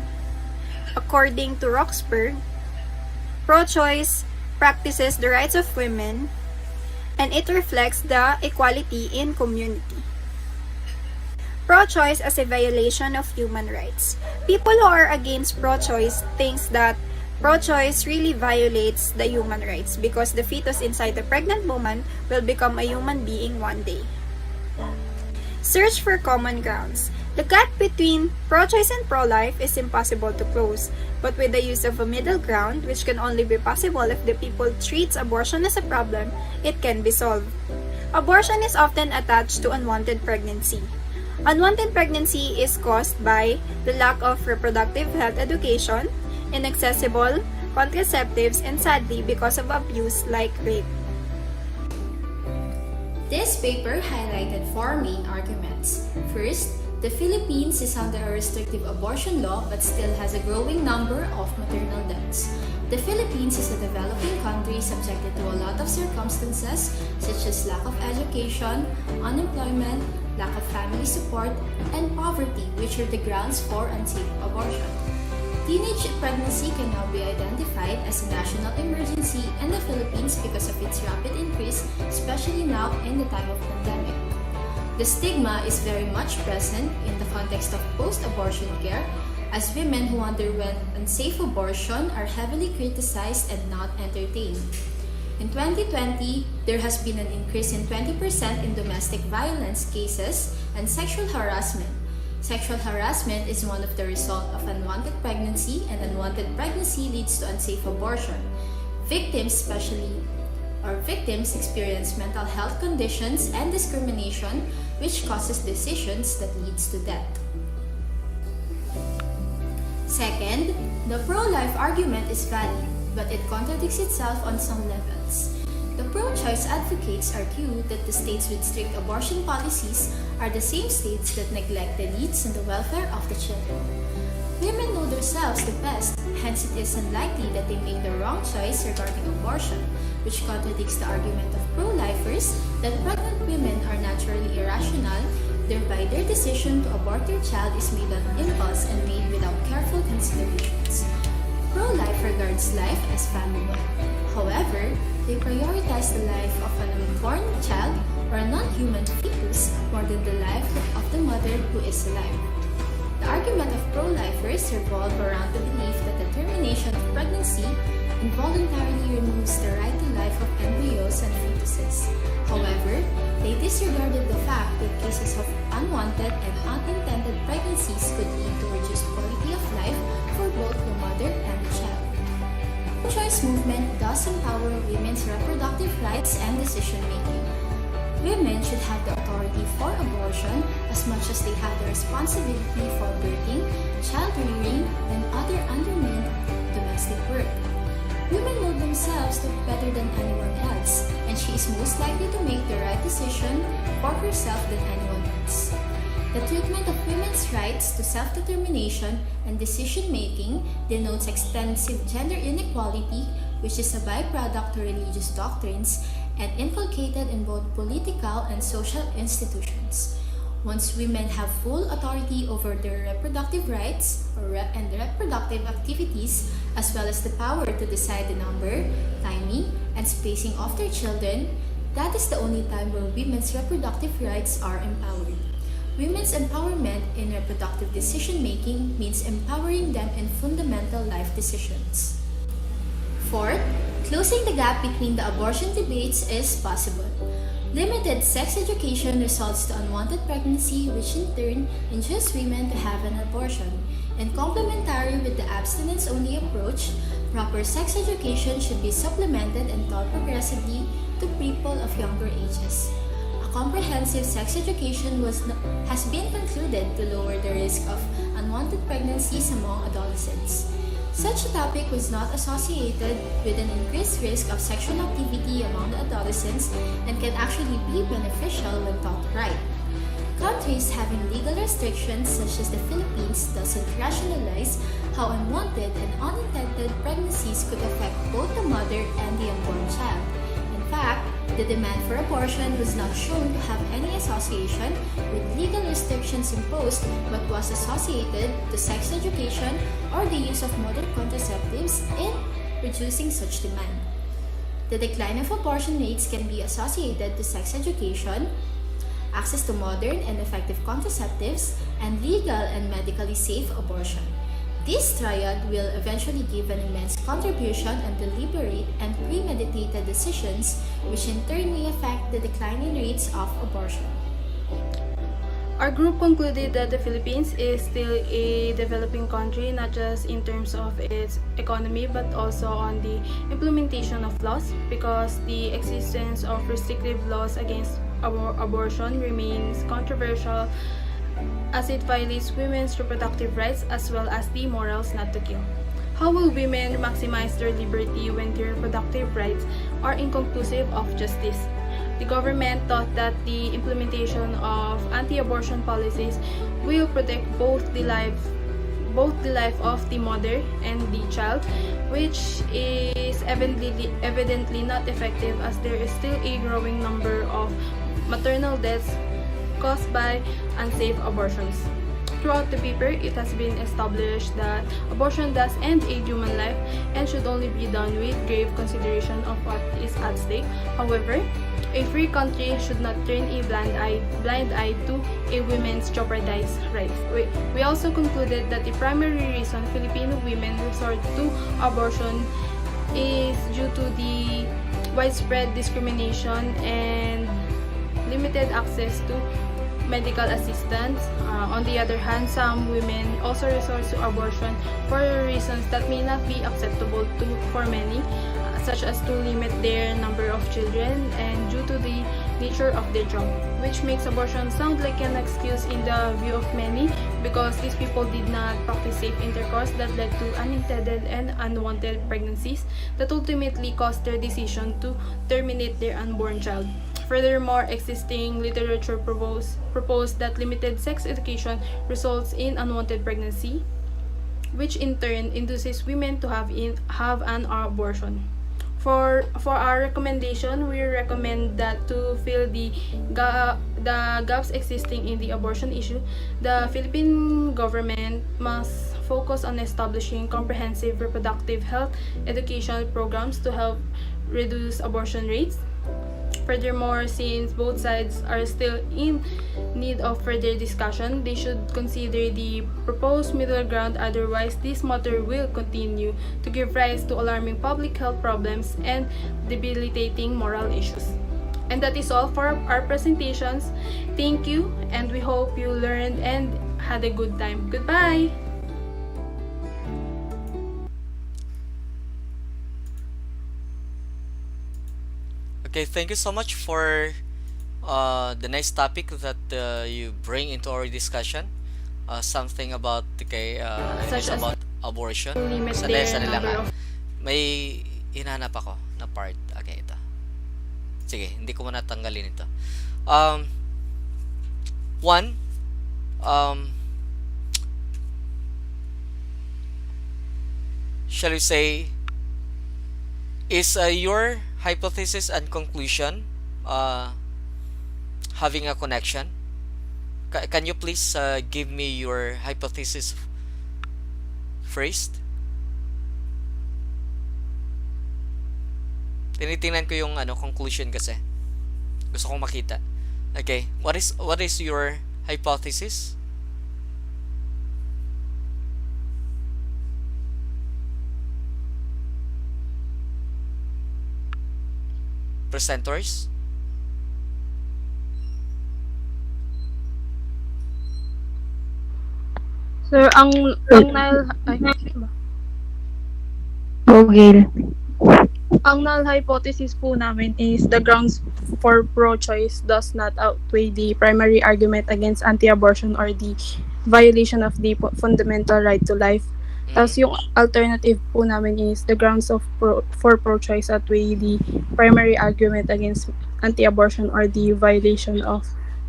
According to Roxburgh, pro-choice practices the rights of women and it reflects the equality in community. Pro-choice as a violation of human rights. People who are against pro-choice thinks that pro-choice really violates the human rights because the fetus inside the pregnant woman will become a human being one day. Search for common grounds. The gap between pro-choice and pro-life is impossible to close, but with the use of a middle ground, which can only be possible if the people treats abortion as a problem, it can be solved. Abortion is often attached to unwanted pregnancy. Unwanted pregnancy is caused by the lack of reproductive health education, inaccessible contraceptives, and sadly because of abuse like rape.
This paper highlighted 4 main arguments. First,
The Philippines is under a restrictive abortion law but still has a growing number of maternal deaths. The Philippines is a developing country subjected to a lot of circumstances such as lack of education, unemployment, lack of family support, and poverty, which are the grounds for unsafe abortion. Teenage pregnancy can now be identified as a national emergency in the Philippines because of its rapid increase, especially now in the time of pandemic. The stigma is very much present in the context of post-abortion care, as women who underwent unsafe abortion are heavily criticized and not entertained. In 2020, there has been an increase in 20% in domestic violence cases and sexual harassment. Sexual harassment is one of the result of unwanted pregnancy, and unwanted pregnancy leads to unsafe abortion. Victims experience mental health conditions and discrimination, which causes decisions that leads to death. Second, the pro-life argument is valid, but it contradicts itself on some levels. The pro-choice advocates argue that the states with strict abortion policies are the same states that neglect the needs and the welfare of the children. Women know themselves the best, hence it is unlikely that they make the wrong choice regarding abortion, which contradicts the argument of pro-lifers that pregnant women are naturally irrational, thereby their decision to abort their child is made on impulse and made without careful considerations. Pro-life regards life as valuable. However, they prioritize the life of an unborn child or a non-human fetus more than the life of the mother who is alive. The argument of pro-lifers revolve around the belief that the termination of pregnancy involuntarily removes the right to life of embryos and fetuses. However, they disregarded the fact that cases of unwanted and unintended pregnancies could lead to reduced quality of life for both the mother and the child. The pro-choice movement does empower women's reproductive rights and decision-making. Women should have the authority for abortion as much as they have the responsibility for birthing, child-rearing, and other undermined domestic work. Women know themselves better than anyone else, and she is most likely to make the right decision for herself than anyone else. The treatment of women's rights to self-determination and decision-making denotes extensive gender inequality, which is a byproduct to religious doctrines and inculcated in both political and social institutions. Once women have full authority over their reproductive rights and reproductive activities, as well as the power to decide the number, timing, and spacing of their children, that is the only time where women's reproductive rights are empowered. Women's empowerment in reproductive decision-making means empowering them in fundamental life decisions. Fourth, closing the gap between the abortion debates is possible. Limited sex education results to unwanted pregnancy, which in turn induces women to have an abortion. And complementary with the abstinence-only approach, proper sex education should be supplemented and taught progressively to people of younger ages. A comprehensive sex education has been concluded to lower the risk of unwanted pregnancies among adolescents. Such a topic was not associated with an increased risk of sexual activity among the adolescents and can actually be beneficial when taught right. Countries having legal restrictions such as the Philippines doesn't rationalize how unwanted and unintended pregnancies could affect both the mother and the unborn child. In fact, the demand for abortion was not shown to have any association with legal restrictions imposed but was associated to sex education or the use of modern contraceptives in reducing such demand. The decline of abortion rates can be associated to sex education, access to modern and effective contraceptives, and legal and medically safe abortion. This triad will eventually give an immense contribution on deliberate and premeditated decisions, which in turn may affect the declining rates of abortion.
Our group concluded that the Philippines is still a developing country, not just in terms of its economy, but also on the implementation of laws, because the existence of restrictive laws against abortion remains controversial as it violates women's reproductive rights as well as the morals not to kill. How will women maximize their liberty when their reproductive rights are inconclusive of justice?
The government thought that the implementation of anti-abortion policies will protect both the life of the mother and the child, which is evidently not effective as there is still a growing number of maternal deaths caused by unsafe abortions. Throughout the paper, it has been established that abortion does end a human life and should only be done with grave consideration of what is at stake. However, a free country should not turn a blind eye to a woman's jeopardized rights. We also concluded that the primary reason Filipino women resort to abortion is due to the widespread discrimination and limited access to medical assistance. On the other hand, some women also resort to abortion for reasons that may not be acceptable for many, such as to limit their number of children and due to the nature of their job, which makes abortion sound like an excuse in the view of many because these people did not practice safe intercourse that led to unintended and unwanted pregnancies that ultimately caused their decision to terminate their unborn child. Furthermore, existing literature proposed that limited sex education results in unwanted pregnancy, which in turn induces women to have an abortion. For our recommendation, we recommend that to fill the gaps existing in the abortion issue, the Philippine government must focus on establishing comprehensive reproductive health education programs to help reduce abortion rates. Furthermore, since both sides are still in need of further discussion, they should consider the proposed middle ground, otherwise this matter will continue to give rise to alarming public health problems and debilitating moral issues. And that is all for our presentations. Thank you, and we hope you learned and had a good time. Goodbye!
Okay, thank you so much for the nice topic that you bring into our discussion. Something about, okay, it
Such
is
as
about abortion.
limit
Sandali,
their
sandali lang
number
ha.
of
May hinanap ako na part. Okay, ito. Sige, hindi ko muna tanggalin ito. Um, one, um, shall we say, is your hypothesis and conclusion having a connection? Can you please give me your hypothesis first? Tinitingnan ko yung conclusion kasi. Gusto kong makita. Okay, what is your hypothesis? Presenters?
Sir, ang null
Google.
ang null hypothesis po namin is the grounds for pro-choice does not outweigh the primary argument against anti-abortion or the violation of the fundamental right to life. Tapos yung alternative po namin is the grounds for pro-choice outweigh the primary argument against anti-abortion or the violation of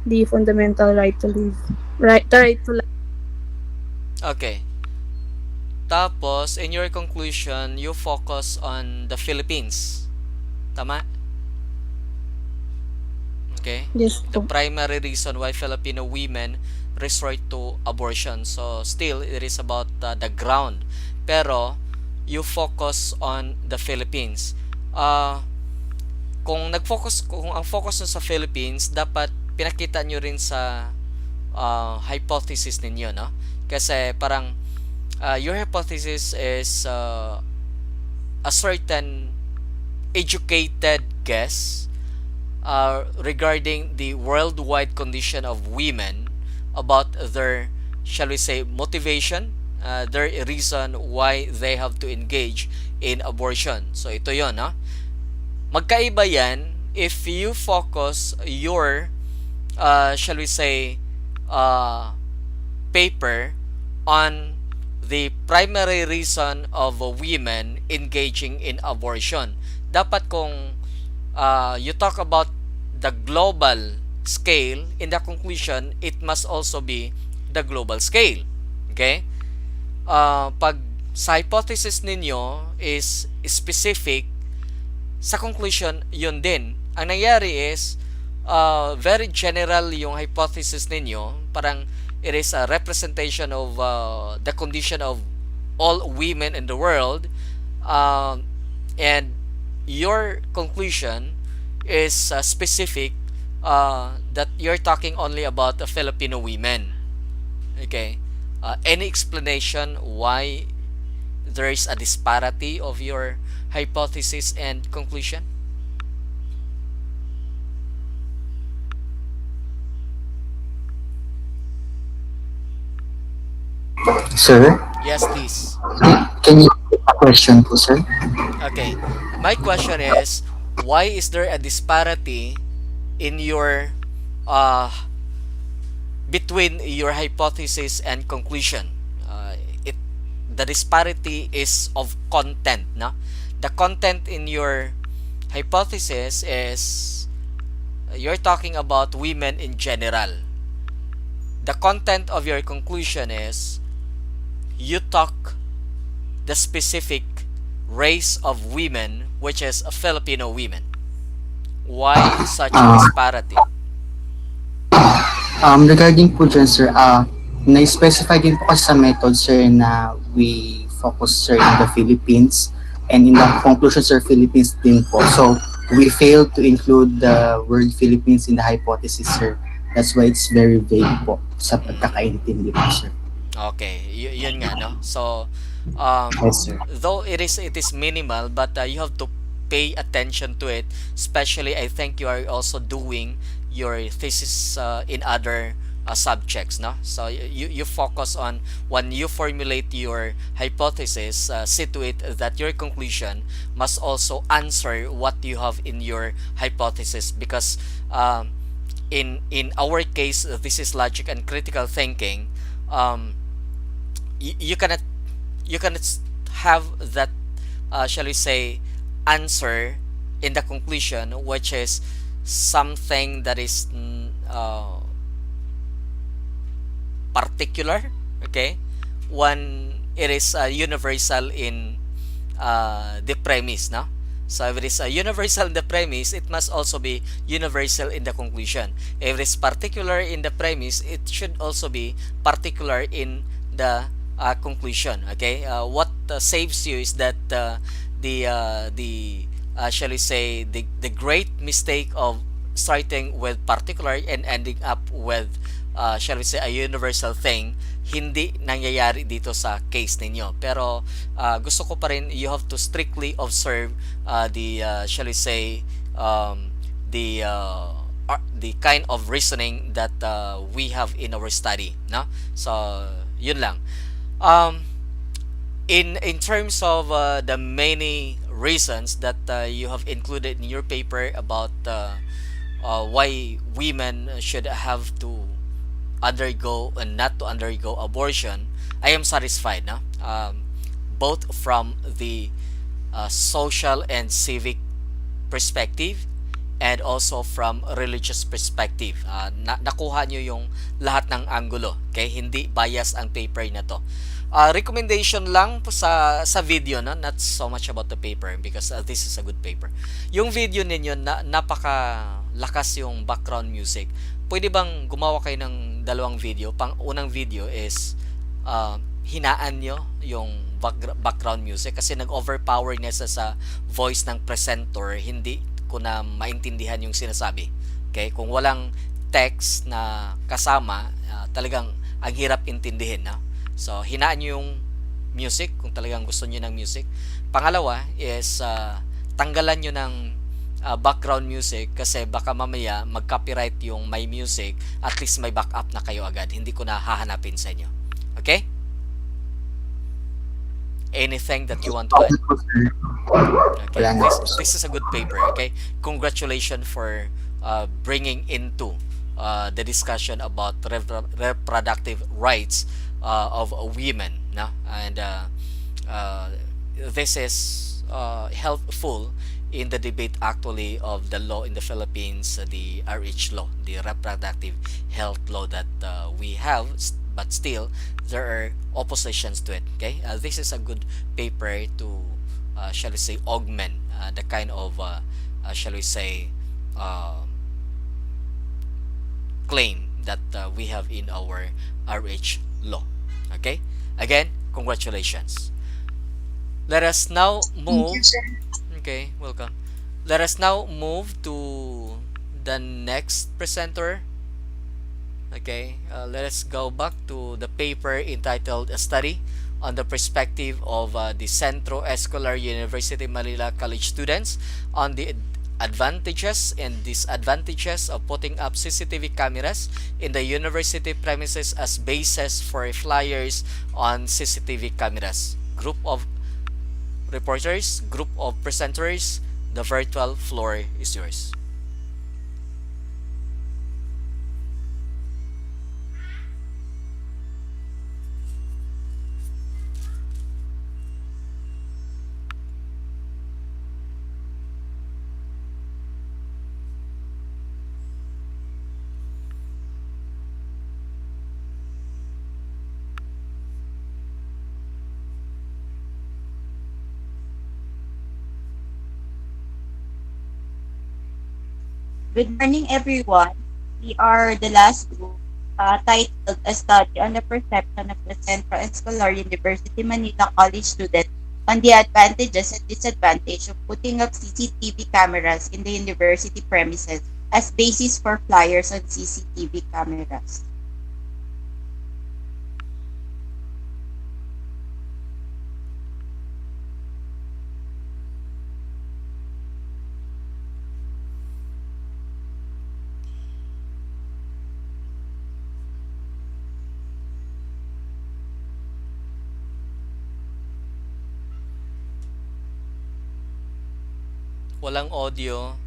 the fundamental right to live. The right to life.
Okay. Tapos, in your conclusion, you focus on the Philippines. Tama? Okay?
Yes.
The primary reason why Filipino women resort to abortion. So, still, it is about the ground. Pero, you focus on the Philippines. Kung ang focus nyo sa Philippines, dapat pinakita nyo rin sa hypothesis ninyo, no? Kasi parang your hypothesis is a certain educated guess regarding the worldwide condition of women about their, shall we say, motivation, their reason why they have to engage in abortion. So ito yon, no? Magkaiba yan if you focus your shall we say paper on the primary reason of women engaging in abortion. Dapat kung you talk about the global scale, in the conclusion, it must also be the global scale. Okay? Pag sa hypothesis ninyo is specific, sa conclusion, yun din. Ang nangyari is, very general yung hypothesis ninyo. Parang it is a representation of the condition of all women in the world. And your conclusion is specific, that you're talking only about the Filipino women. Okay? Any explanation why there is a disparity of your hypothesis and conclusion?
Sir,
Yes, please.
can you repeat the question po, sir?
Okay. My question is, why is there a disparity in your uh, between your hypothesis and conclusion? It The disparity is of content, no? The content in your hypothesis is, you're talking about women in general. The content of your conclusion is, you talk the specific race of women, which is a Filipino women. Why such a disparity?
Regarding po dyan, sir, na-specify din po kasi sa method, sir, na we focus, sir, in the Philippines. And in the conclusion, sir, Philippines din po. So, we failed to include the word Philippines in the hypothesis, sir. That's why it's very vague po sa pagkakaintindi po, sir.
Okay, yun nga, no? So,
Yes, sir.
though it is minimal, but you have to pay attention to it. Especially, I think you are also doing your thesis in other subjects, no? So you focus on, when you formulate your hypothesis, see to it that your conclusion must also answer what you have in your hypothesis, because in our case, this is logic and critical thinking. You cannot have that, shall we say, answer in the conclusion, which is something that is particular, okay, when it is universal in the premise, no? So if it is universal in the premise, it must also be universal in the conclusion. If it is particular in the premise, it should also be particular in the conclusion. Okay, what saves you is that the shall we say, the great mistake of starting with particular and ending up with shall we say, a universal thing, hindi nangyayari dito sa case ninyo. Pero gusto ko pa rin, you have to strictly observe the shall we say, the kind of reasoning that we have in our study, no? So yun lang. In terms of the many reasons that you have included in your paper about why women should have to undergo and not to undergo abortion, I am satisfied, no? Both from the social and civic perspective, and also from religious perspective. Nakuha nyo yung lahat ng angulo. Okay? Hindi bias ang paper na to. Recommendation lang po sa video, no? Not so much about the paper, because this is a good paper. Yung video ninyo, napakalakas yung background music. Pwede bang gumawa kayo ng dalawang video? Pang unang video is hinaan nyo yung background music, kasi nag-overpower niya sa voice ng presenter. Hindi ko na maintindihan yung sinasabi. Okay? Kung walang text na kasama, talagang ang hirap intindihin, no? So, hinaan nyo yung music kung talagang gusto nyo ng music. Pangalawa is tanggalan nyo ng background music, kasi baka mamaya mag-copyright yung my music. At least may backup na kayo agad. Hindi ko na hahanapin sa inyo. Okay? Anything that you want to add? Okay, this is a good paper. Okay, congratulations for bringing into the discussion about reproductive rights of women, no? And this is helpful in the debate actually of the law in the Philippines, the RH law, the reproductive health law that we have, but still there are oppositions to it. Okay, this is a good paper to shall we say augment the kind of shall we say uh, claim that we have in our RH law. Okay, again, congratulations. Let us now
Thank you,
move.
sir.
Okay, welcome. Let us now move to the next presenter. Okay, let us go back to the paper entitled "A Study on the Perspective of the Centro Escolar University Manila College Students on the Advantages and Disadvantages of Putting Up CCTV Cameras in the University Premises as Basis for Flyers on CCTV Cameras." Group of reporters, group of presenters, the virtual floor is yours.
Good morning, everyone. We are the last group titled A Study on the Perception of the Central Escolar University Manila College Student on the Advantages and Disadvantages of Putting Up CCTV Cameras in the University Premises as Basis for Flyers on CCTV Cameras.
Walang audio.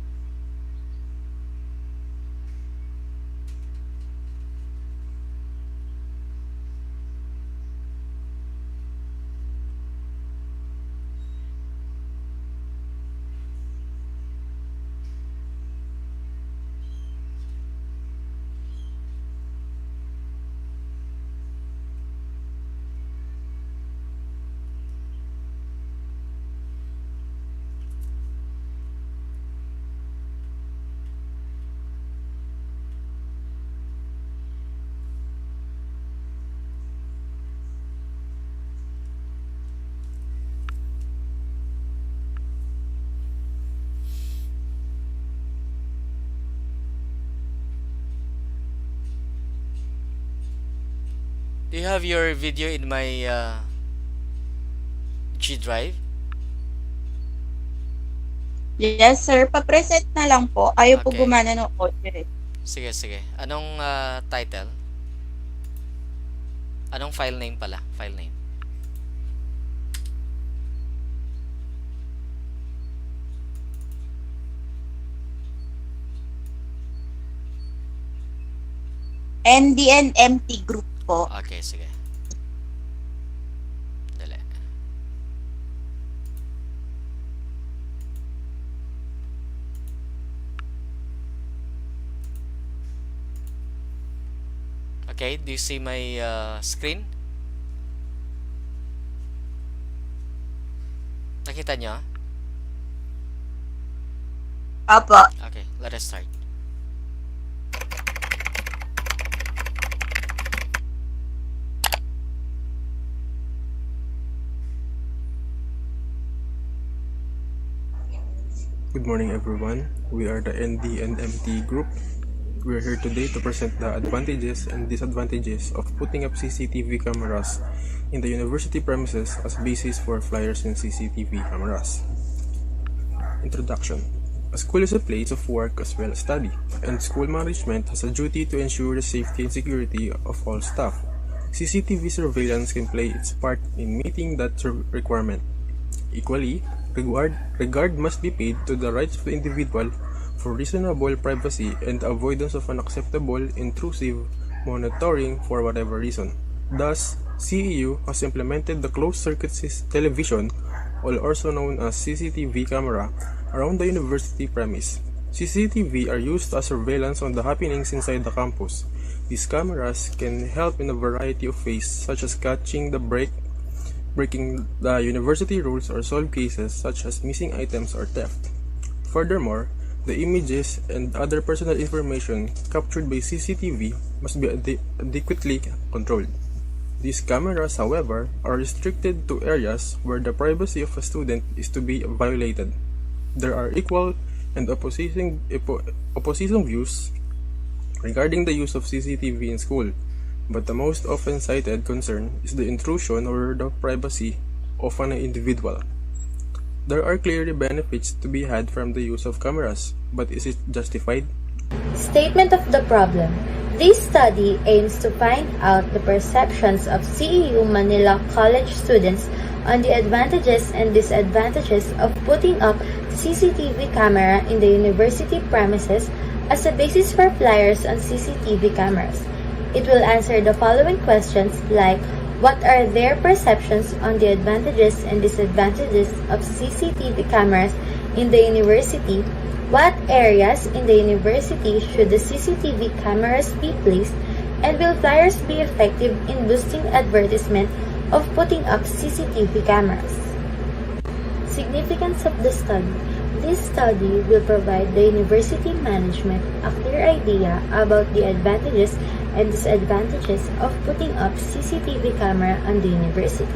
Do you have your video in my G drive?
Yes, sir. Pa-present na lang po. Ayaw po
Okay.
gumana ng audio eh.
Sige, sige. Anong title? Anong file name pala? File name.
NDNMT group po.
Okay, sige. Dali. Okay, do you see my screen? Nakita nyo?
Apo.
Okay, let us start.
Good morning, everyone. We are the ND and MT group. We are here today to present the advantages and disadvantages of putting up CCTV cameras in the university premises as basis for flyers and CCTV cameras. Introduction. A school is a place of work as well as study, and school management has a duty to ensure the safety and security of all staff. CCTV surveillance can play its part in meeting that requirement. Equally, regard must be paid to the rights of the individual for reasonable privacy and the avoidance of unacceptable, intrusive monitoring for whatever reason. Thus, CEU has implemented the closed-circuit television, also known as CCTV camera, Around the university premise, CCTV are used as surveillance on the happenings inside the campus. These cameras can help in a variety of ways, such as catching the breaking the university rules or solve cases such as missing items or theft. Furthermore, the images and other personal information captured by CCTV must be adequately controlled. These cameras, however, are restricted to areas where the privacy of a student is to be violated. There are equal and opposing views regarding the use of CCTV in school, but the most often cited concern is the intrusion or the privacy of an individual. There are clearly benefits to be had from the use of cameras, but is it justified?
Statement of the problem. This study aims to find out the perceptions of CEU Manila College students on the advantages and disadvantages of putting up CCTV camera in the university premises as a basis for flyers on CCTV cameras. It will answer the following questions like what are their perceptions on the advantages and disadvantages of CCTV cameras in the university? What areas in the university should the CCTV cameras be placed? And will flyers be effective in boosting advertisement of putting up CCTV cameras? Significance of the study. This study will provide the university management a clear idea about the advantages and disadvantages of putting up CCTV camera on the university.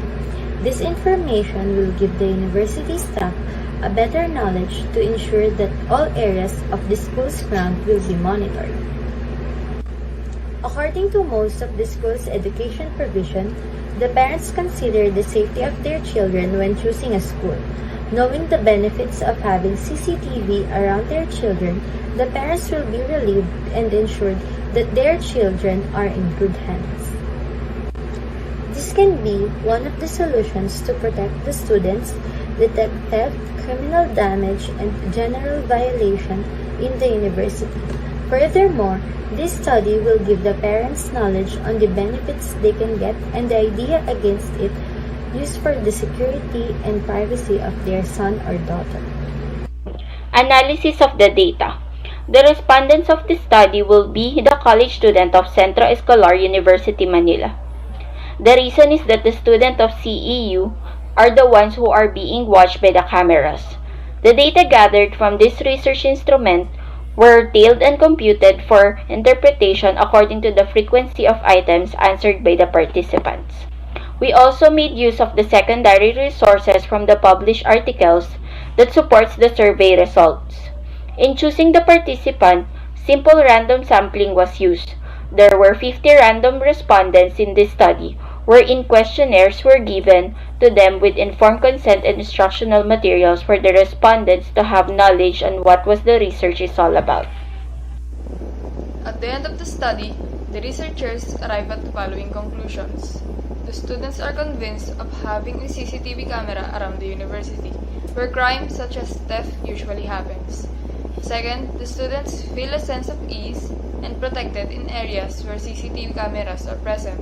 This information will give the university staff a better knowledge to ensure that all areas of the school's ground will be monitored. According to most of the school's education provision, the parents consider the safety of their children when choosing a school. Knowing the benefits of having CCTV around their children, the parents will be relieved and ensured that their children are in good hands. This can be one of the solutions to protect the students, detect theft, criminal damage, and general violation in the university. Furthermore, this study will give the parents knowledge on the benefits they can get and the idea against it used for the security and privacy of their son or daughter.
Analysis of the data. The respondents of this study will be the college student of Centro Escolar University Manila. The reason is that the students of CEU are the ones who are being watched by the cameras. The data gathered from this research instrument were tailed and computed for interpretation according to the frequency of items answered by the participants. We also made use of the secondary resources from the published articles that supports the survey results. In choosing the participant, simple random sampling was used. There were 50 random respondents in this study, wherein questionnaires were given to them with informed consent and instructional materials for the respondents to have knowledge on what was the research is all about.
At the end of the study, the researchers arrived at the following conclusions. The students are convinced of having a CCTV camera around the university, where crimes such as theft usually happens. Second, the students feel a sense of ease and protected in areas where CCTV cameras are present.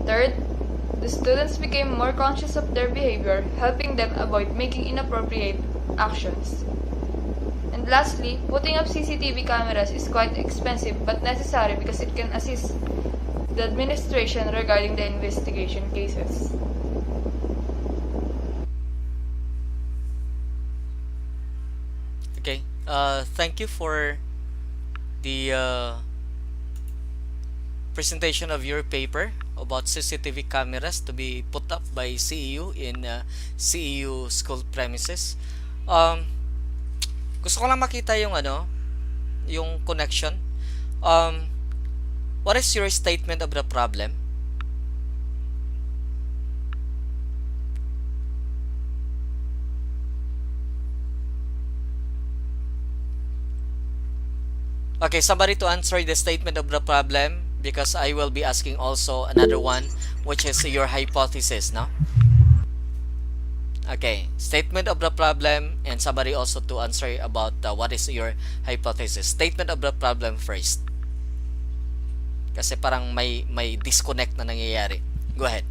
Third, the students became more conscious of their behavior, helping them avoid making inappropriate actions. And lastly, putting up CCTV cameras is quite expensive but necessary because it can assist the administration regarding the investigation cases.
Okay, thank you for the presentation of your paper about CCTV cameras to be put up by CEU in CEU school premises. Gusto ko lang makita yung yung connection. What is your statement of the problem? Okay, somebody to answer the statement of the problem, because I will be asking also another one, which is your hypothesis, no? Okay, statement of the problem, and somebody also to answer about what is your hypothesis. Statement of the problem first. Kasi parang may disconnect na nangyayari. Go ahead.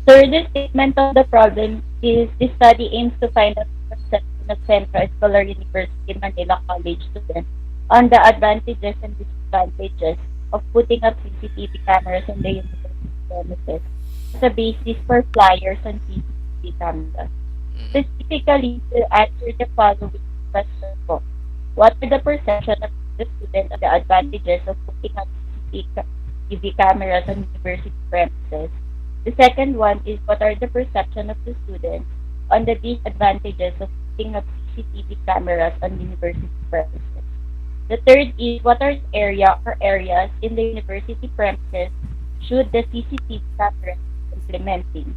Sir, the statement of the problem is this study aims to find out the perception
presentation of Centro Escolar University Manila College students on the advantages and disadvantages of putting up CCTV cameras in the university premises as a basis for flyers on CCTV cameras. Specifically, to answer the following question po. What are the perception of the student on the advantages of putting up CCTV cameras on university premises? The second one is what are the perception of the students on the disadvantages of putting up CCTV cameras on university premises? The third is what are the area or areas in the university premises should the CCTV cameras be implementing?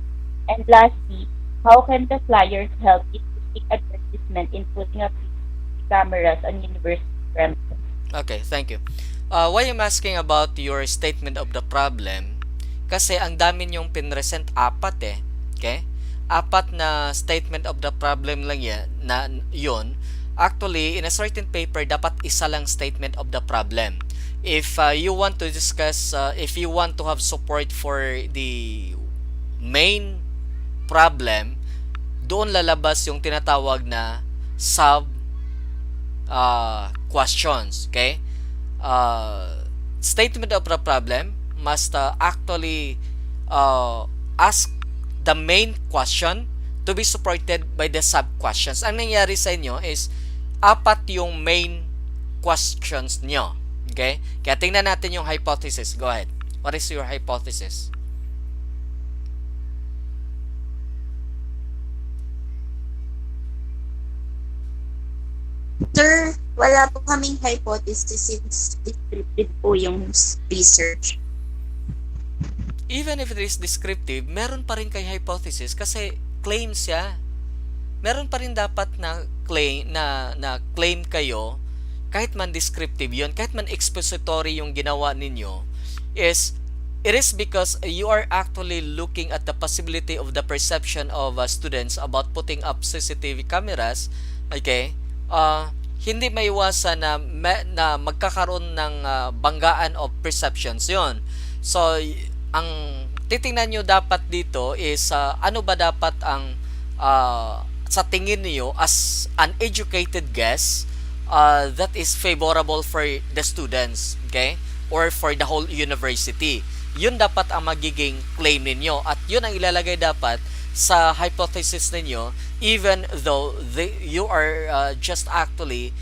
And lastly, how can the flyers help in putting advertisement in putting up CCTV cameras on university premises?
Okay, thank you. Why I'm asking about your statement of the problem, kasi ang dami niyong pinresent, apat eh. Okay? Apat na statement of the problem lang yan, na yun. Actually, in a certain paper, dapat isa lang statement of the problem. If you want to discuss, if you want to have support for the main problem, doon lalabas yung tinatawag na sub questions. Okay? Statement of the problem must actually ask the main question to be supported by the sub questions. Ang nangyari sa inyo is apat yung main questions nyo. Okay? Kaya tingnan natin yung hypothesis. Go ahead. What is your hypothesis?
Sir, wala po kaming hypothesis since descriptive po yung research.
Even if it is descriptive, meron pa rin kay hypothesis kasi claim siya. Meron pa rin dapat na claim kayo kahit man descriptive yun, kahit man expository yung ginawa ninyo, it is because you are actually looking at the possibility of the perception of students about putting up CCTV cameras. Okay? Hindi maiwasan na magkakaroon ng banggaan of perceptions yon. So, ang titingnan nyo dapat dito is ano ba dapat ang sa tingin niyo as an educated guess that is favorable for the students, okay? Or for the whole university. Yun dapat ang magiging claim ninyo at yun ang ilalagay dapat sa hypothesis ninyo, even though you are just actually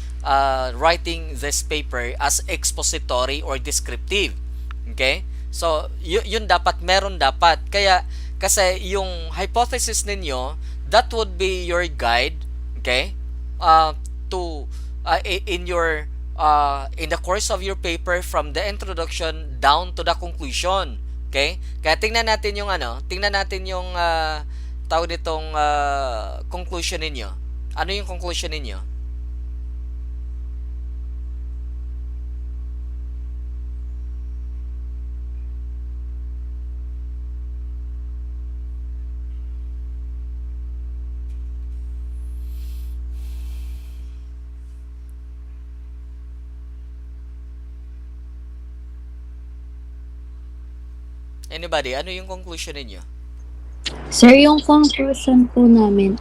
writing this paper as expository or descriptive. Okay? So, yun dapat, meron dapat. Kaya, kasi yung hypothesis ninyo, that would be your guide, okay? To, in the course of your paper from the introduction down to the conclusion. Okay? Kaya tingnan natin yung tawag nitong conclusion ninyo. Ano yung conclusion ninyo? Anybody, ano yung conclusion ninyo?
Sir, yung conclusion po namin,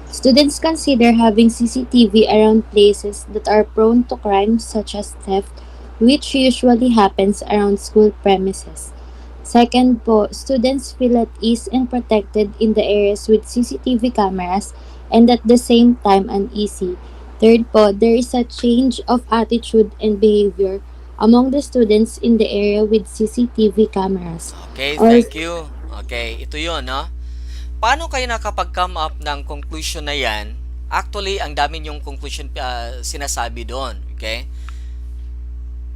students consider having CCTV around places that are prone to crimes such as theft, which usually happens around school premises. Second po, students feel at ease and protected in the areas with CCTV cameras and at the same time uneasy. Third po, there is a change of attitude and behavior among the students in the area with CCTV cameras.
Okay, thank you. Okay, ito yun, no? Paano kayo nakapag-come up ng conclusion na yan? Actually, ang dami yung conclusion sinasabi doon. Okay?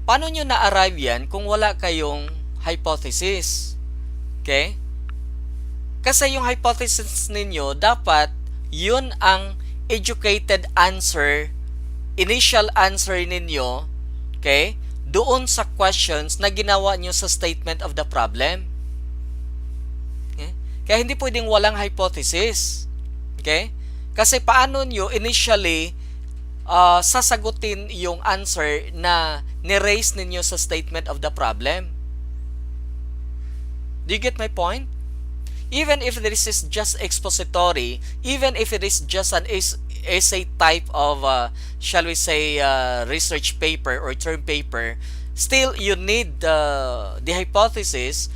Paano nyo na-arrive yan kung wala kayong hypothesis? Okay? Kasi yung hypothesis ninyo, dapat yun ang educated answer, initial answer ninyo, okay? Doon sa questions na ginawa nyo sa statement of the problem. Okay? Kaya hindi pwedeng walang hypothesis. Okay? Kasi paano nyo initially sasagutin yung answer na ni-raise ninyo sa statement of the problem? Do you get my point? Even if this is just expository, even if it is just an essay type of, shall we say, research paper or term paper, still you need the hypothesis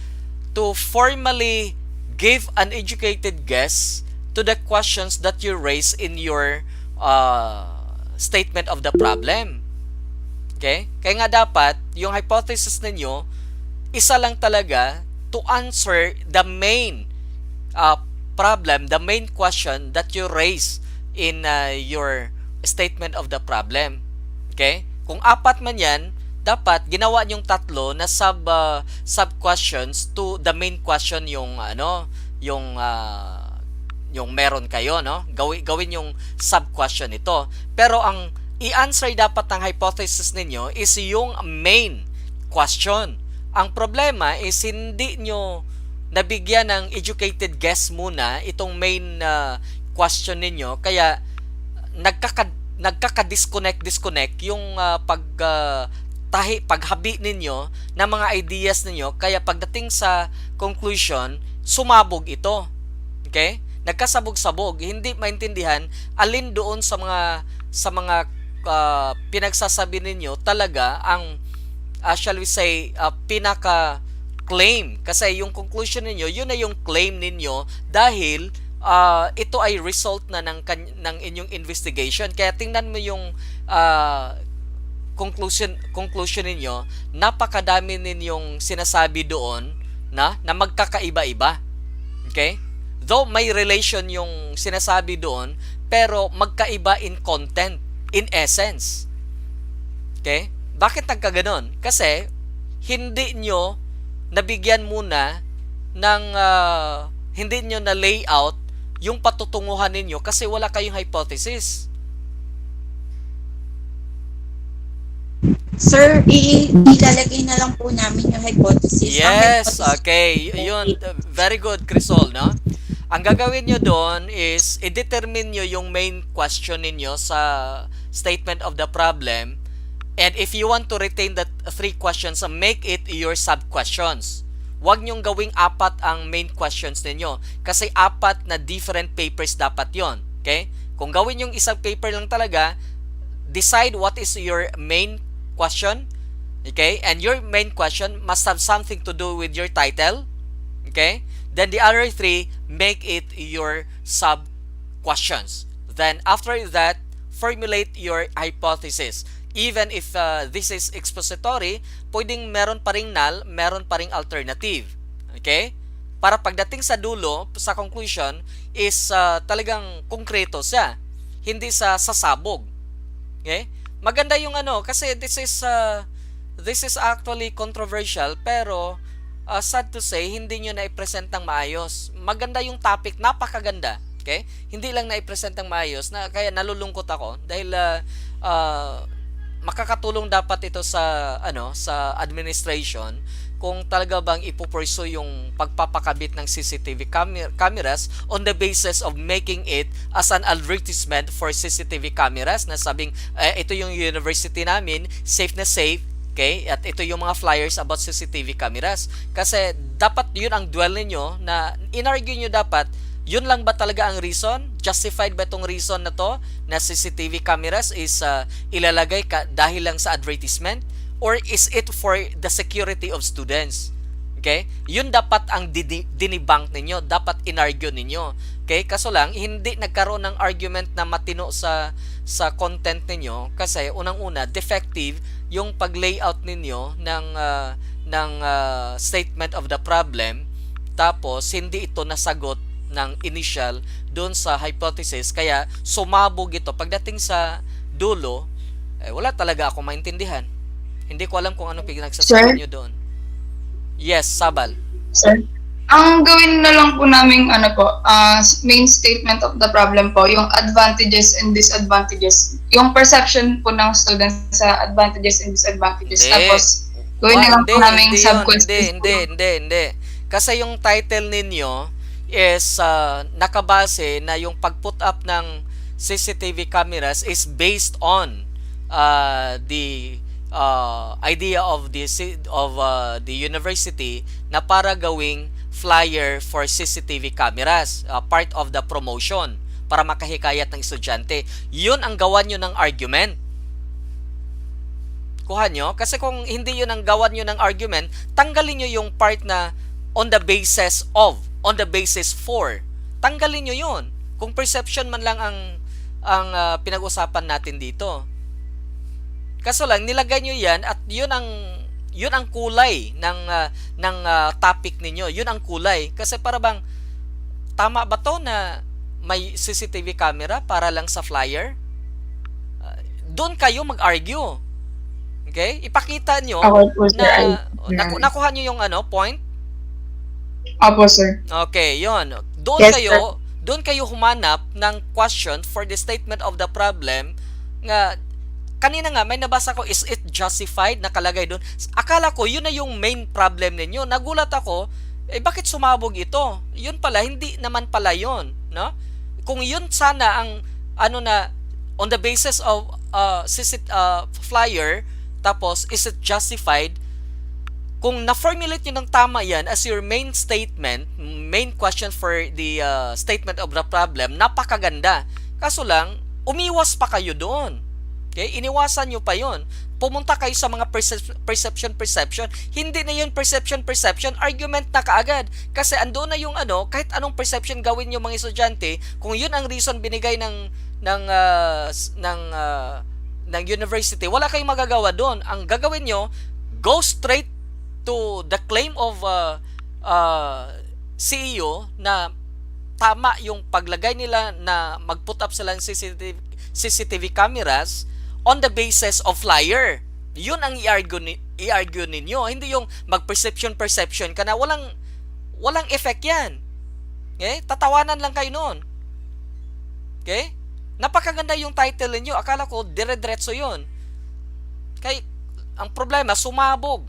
to formally give an educated guess to the questions that you raise in your statement of the problem. Okay? Kaya nga dapat, yung hypothesis ninyo, isa lang talaga to answer the main problem, the main question that you raise in your statement of the problem. Okay? Kung apat man yan, dapat ginawa nyong tatlo na sub questions to the main question yung yung meron kayo, no? Gawin yung sub question ito. Pero ang i-answer dapat ng hypothesis ninyo is yung main question. Ang problema is hindi nyo nabigyan ng educated guess muna itong main question ninyo, kaya nagkaka-disconnect yung paghabi ninyo ng mga ideas ninyo, kaya pagdating sa conclusion, sumabog ito. Okay? Nagkasabog-sabog, hindi maintindihan alin doon sa mga pinagsasabi ninyo talaga ang shall we say pinaka claim, kasi yung conclusion ninyo yun na yung claim ninyo dahil ito ay result na ng inyong investigation. Kaya tingnan mo yung conclusion ninyo, napakadami ninyong sinasabi doon na magkakaiba-iba. Okay? Though may relation yung sinasabi doon, pero magkaiba in content, in essence. Okay? Bakit nagkaganon? Kasi hindi nyo nabigyan muna ng hindi nyo na layout yung patutunguhan ninyo kasi wala kayong hypothesis.
Sir, ilalagay na lang po namin yung hypothesis.
Yes, okay. Yun, very good, Crisol, no? Ang gagawin nyo doon is i-determine nyo yung main question ninyo sa statement of the problem, and if you want to retain that 3 questions, make it your sub-questions. Huwag nyong gawing 4 ang main questions ninyo kasi 4 na different papers dapat yon. Okay? Kung gawin yung isang paper lang talaga, decide what is your main question, okay? And your main question must have something to do with your title, okay? Then the other 3, make it your sub questions. Then after that, formulate your hypothesis. Even if this is expository, pwedeng meron pa ring null, meron pa ring alternative, okay? Para pagdating sa dulo, sa conclusion, is talagang konkreto siya, hindi sa sasabog. Okay? Maganda yung kasi this is actually controversial, pero sad to say, hindi nyo na-present ng maayos. Maganda yung topic, napakaganda. Okay? Hindi lang na-present ng maayos, na kaya nalulungkot ako dahil makakatulong dapat ito sa sa administration kung talaga bang ipupursue yung pagpapakabit ng CCTV cameras on the basis of making it as an advertisement for CCTV cameras na sabing ito yung university namin, safe na safe, okay? At ito yung mga flyers about CCTV cameras. Kasi dapat yun ang dwell ninyo, na in-argue nyo dapat, yun lang ba talaga ang reason? Justified ba itong reason na to na CCTV cameras is ilalagay dahil lang sa advertisement? Or is it for the security of students? Okay? Yun dapat ang dinibank ninyo, dapat in-argue ninyo. Okay? Kaso lang, hindi nagkaroon ng argument na matino sa content ninyo kasi unang-una, defective yung pag-layout ninyo ng statement of the problem, tapos hindi ito nasagot ng initial doon sa hypothesis, kaya sumabog ito. Pagdating sa dulo, wala talaga ako maintindihan. Hindi ko alam kung anong pinagsasabi nyo doon. Yes, Sabal.
Sir? Ang gawin na lang po namin main statement of the problem po, yung advantages and disadvantages. Yung perception po ng students sa advantages and disadvantages. Tapos, gawin na lang po namin sub-questions.
Hindi. Kasi yung title ninyo is nakabase na yung pag-put up ng CCTV cameras is based on the idea of the university na para gawing flyer for CCTV cameras, part of the promotion para makahikayat ng estudyante. Yun ang gawan nyo ng argument. Kuha nyo? Kasi kung hindi yun ang gawan nyo ng argument, tanggalin nyo yung part na on the basis of, on the basis for. Tanggalin nyo yun. Kung perception man lang ang pinag-usapan natin dito. Kaso lang nilagay nyo yan at yun ang kulay ng topic ninyo. Yun ang kulay. Kasi para bang tama ba to na may CCTV camera para lang sa flyer? Doon kayo mag-argue. Okay? Ipakita nyo na nakuha nyo yung point?
Opo, sir.
Okay, yon. Doon kayo humanap ng question for the statement of the problem nga kanina nga may nabasa ko, is it justified, nakalagay doon. Akala ko yun na yung main problem ninyo. Nagulat ako, bakit sumabog ito? Yun pala, hindi naman pala yun, no? Kung yun sana ang na on the basis of flyer, tapos is it justified, kung na-formulate nyo ng tama yan as your main statement, main question for the statement of the problem, napakaganda. Kaso lang, umiwas pa kayo doon. Okay? Iniwasan nyo pa yon. Pumunta kayo sa mga perception. Hindi na yun perception, argument na kaagad. Kasi ando na yung kahit anong perception gawin nyo mga estudyante, kung yun ang reason binigay ng university, wala kayong magagawa doon. Ang gagawin nyo, go straight to the claim of CEO na tama yung paglagay nila na mag-put up sila ng CCTV cameras on the basis of flyer. Yun ang i-argue ninyo. Hindi yung mag-perception ka na walang effect yan. Okay? Tatawanan lang kayo noon. Okay? Napakaganda yung title ninyo. Akala ko dire-diretso yun. Kaya ang problema, sumabog.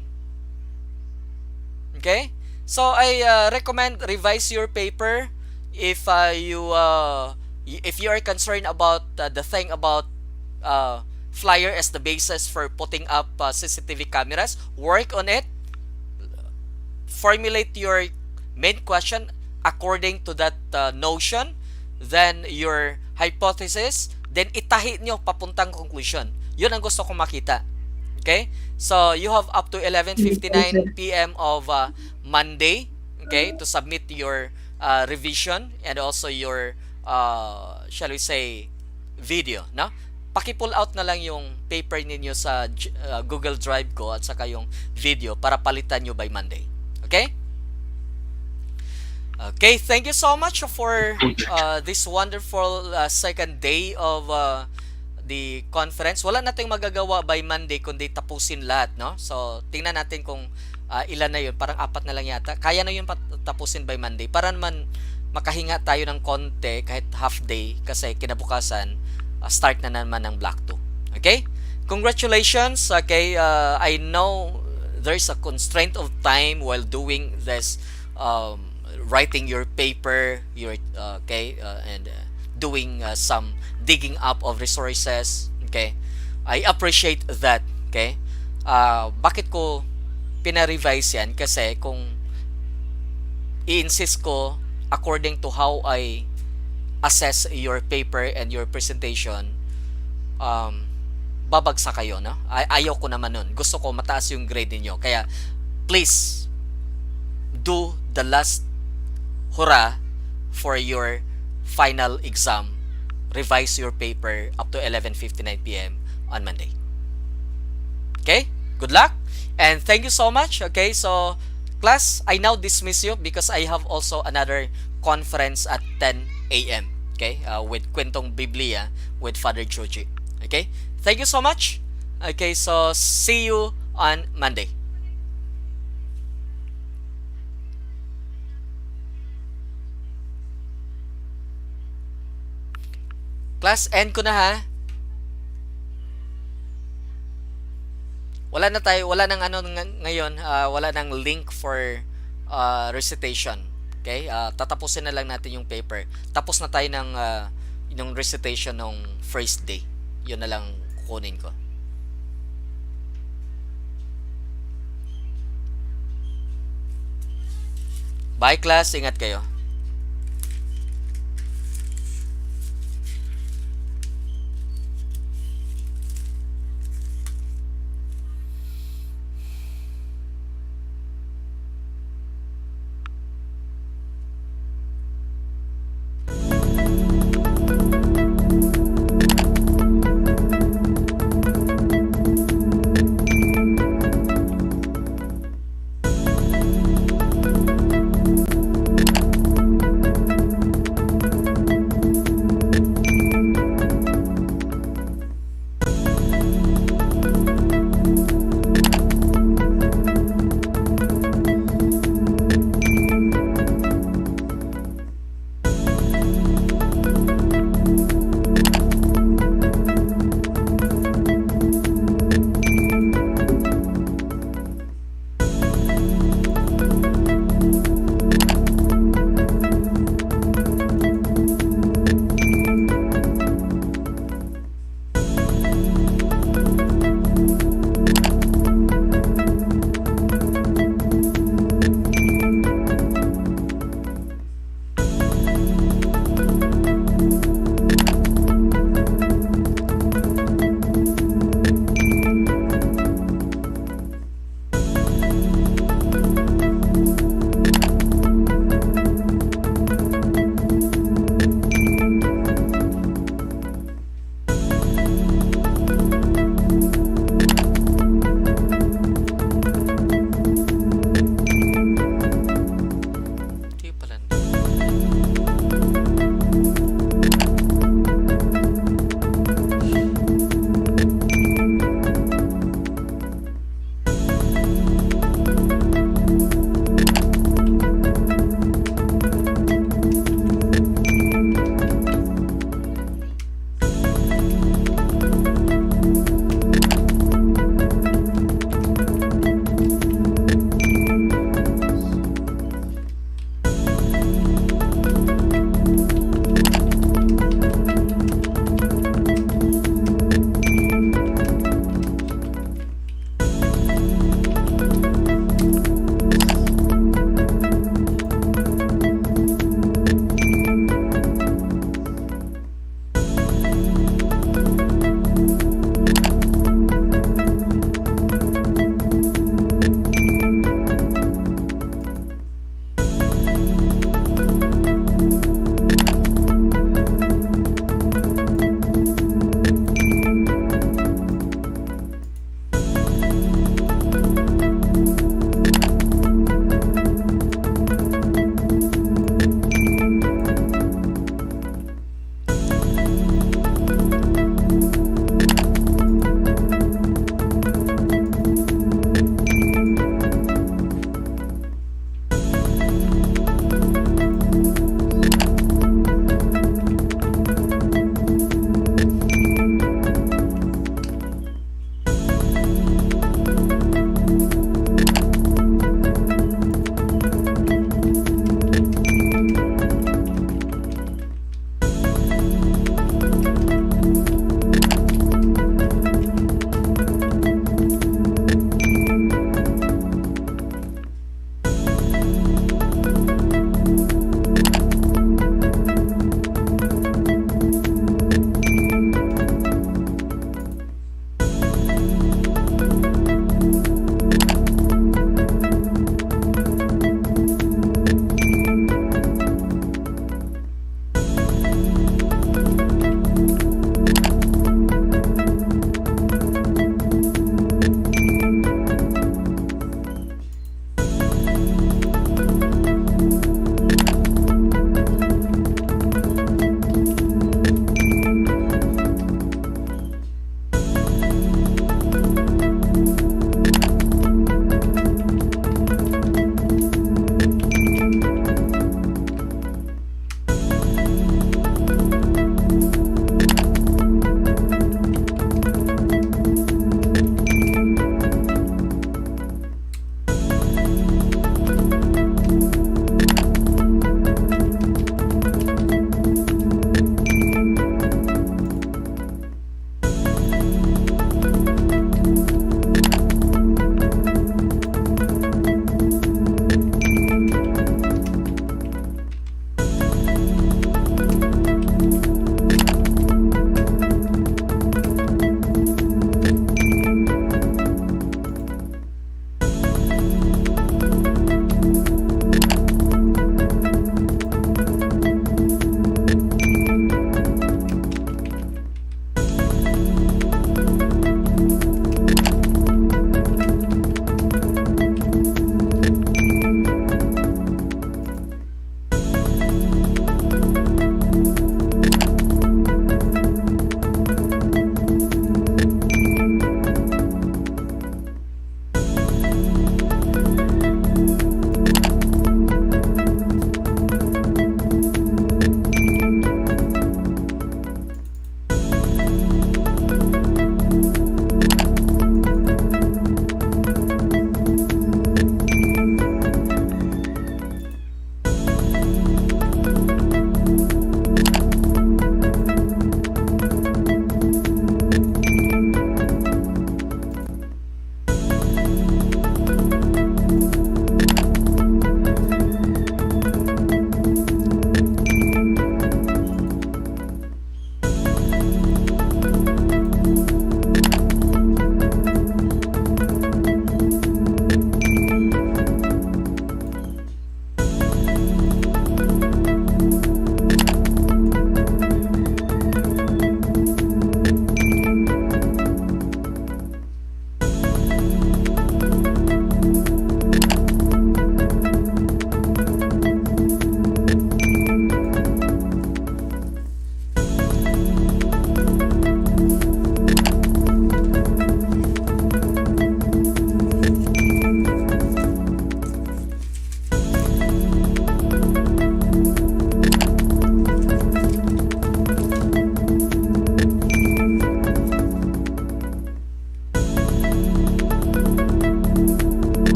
Okay? So I recommend revise your paper if you are concerned about the thing about flyer as the basis for putting up CCTV cameras. Work on it. Formulate your main question according to that notion, then your hypothesis, then itahi nyo papuntang conclusion. Yun ang gusto kong makita. Okay? So, you have up to 11:59 p.m. of Monday, okay, to submit your revision and also your, shall we say, video, no? Paki-pull out na lang yung paper ninyo sa Google Drive ko at saka yung video para palitan nyo by Monday. Okay? Okay, thank you so much for this wonderful second day of the conference. Wala nating magagawa by Monday kundi tapusin lahat, no? So, tingnan natin kung ilan na yun. Parang 4 na lang yata. Kaya na yun tapusin by Monday para naman makahinga tayo ng konti kahit half day kasi kinabukasan start na naman ng Block 2. Okay? Congratulations. Okay, I know there's a constraint of time while doing this writing your paper, and doing some digging up of resources. Okay, I appreciate that. Okay, bakit ko pina-revise yan? Kasi kung i-insist ko according to how I assess your paper and your presentation, babagsak kayo, no? Ayaw ko naman nun. Gusto ko mataas yung grade niyo. Kaya please do the last hurrah for your final exam. Revise your paper up to 11:59 p.m. on Monday. Okay? Good luck and thank you so much. Okay, so class, I now dismiss you because I have also another conference at 10 a.m. Okay, with Kwentong Biblia with Father Joji. Okay, thank you so much. Okay, so see you on Monday. Class, end ko na ha. Wala nang ngayon, wala nang link for recitation. Okay? Tatapusin na lang natin yung paper. Tapos na tayo ng recitation ng first day. Yun na lang kukunin ko. Bye class, ingat kayo.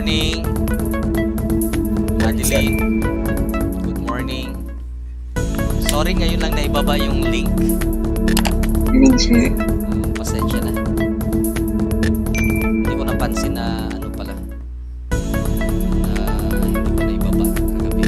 morning, Adeline. Good morning. Sorry, ngayon lang naibaba yung link. Pasensya na. Hindi ko napansin na ano pala. Hindi ko naibaba kagabi.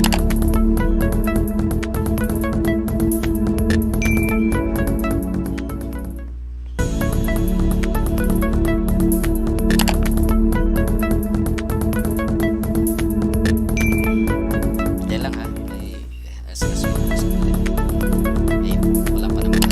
Yan lang ha. Wala pa naman.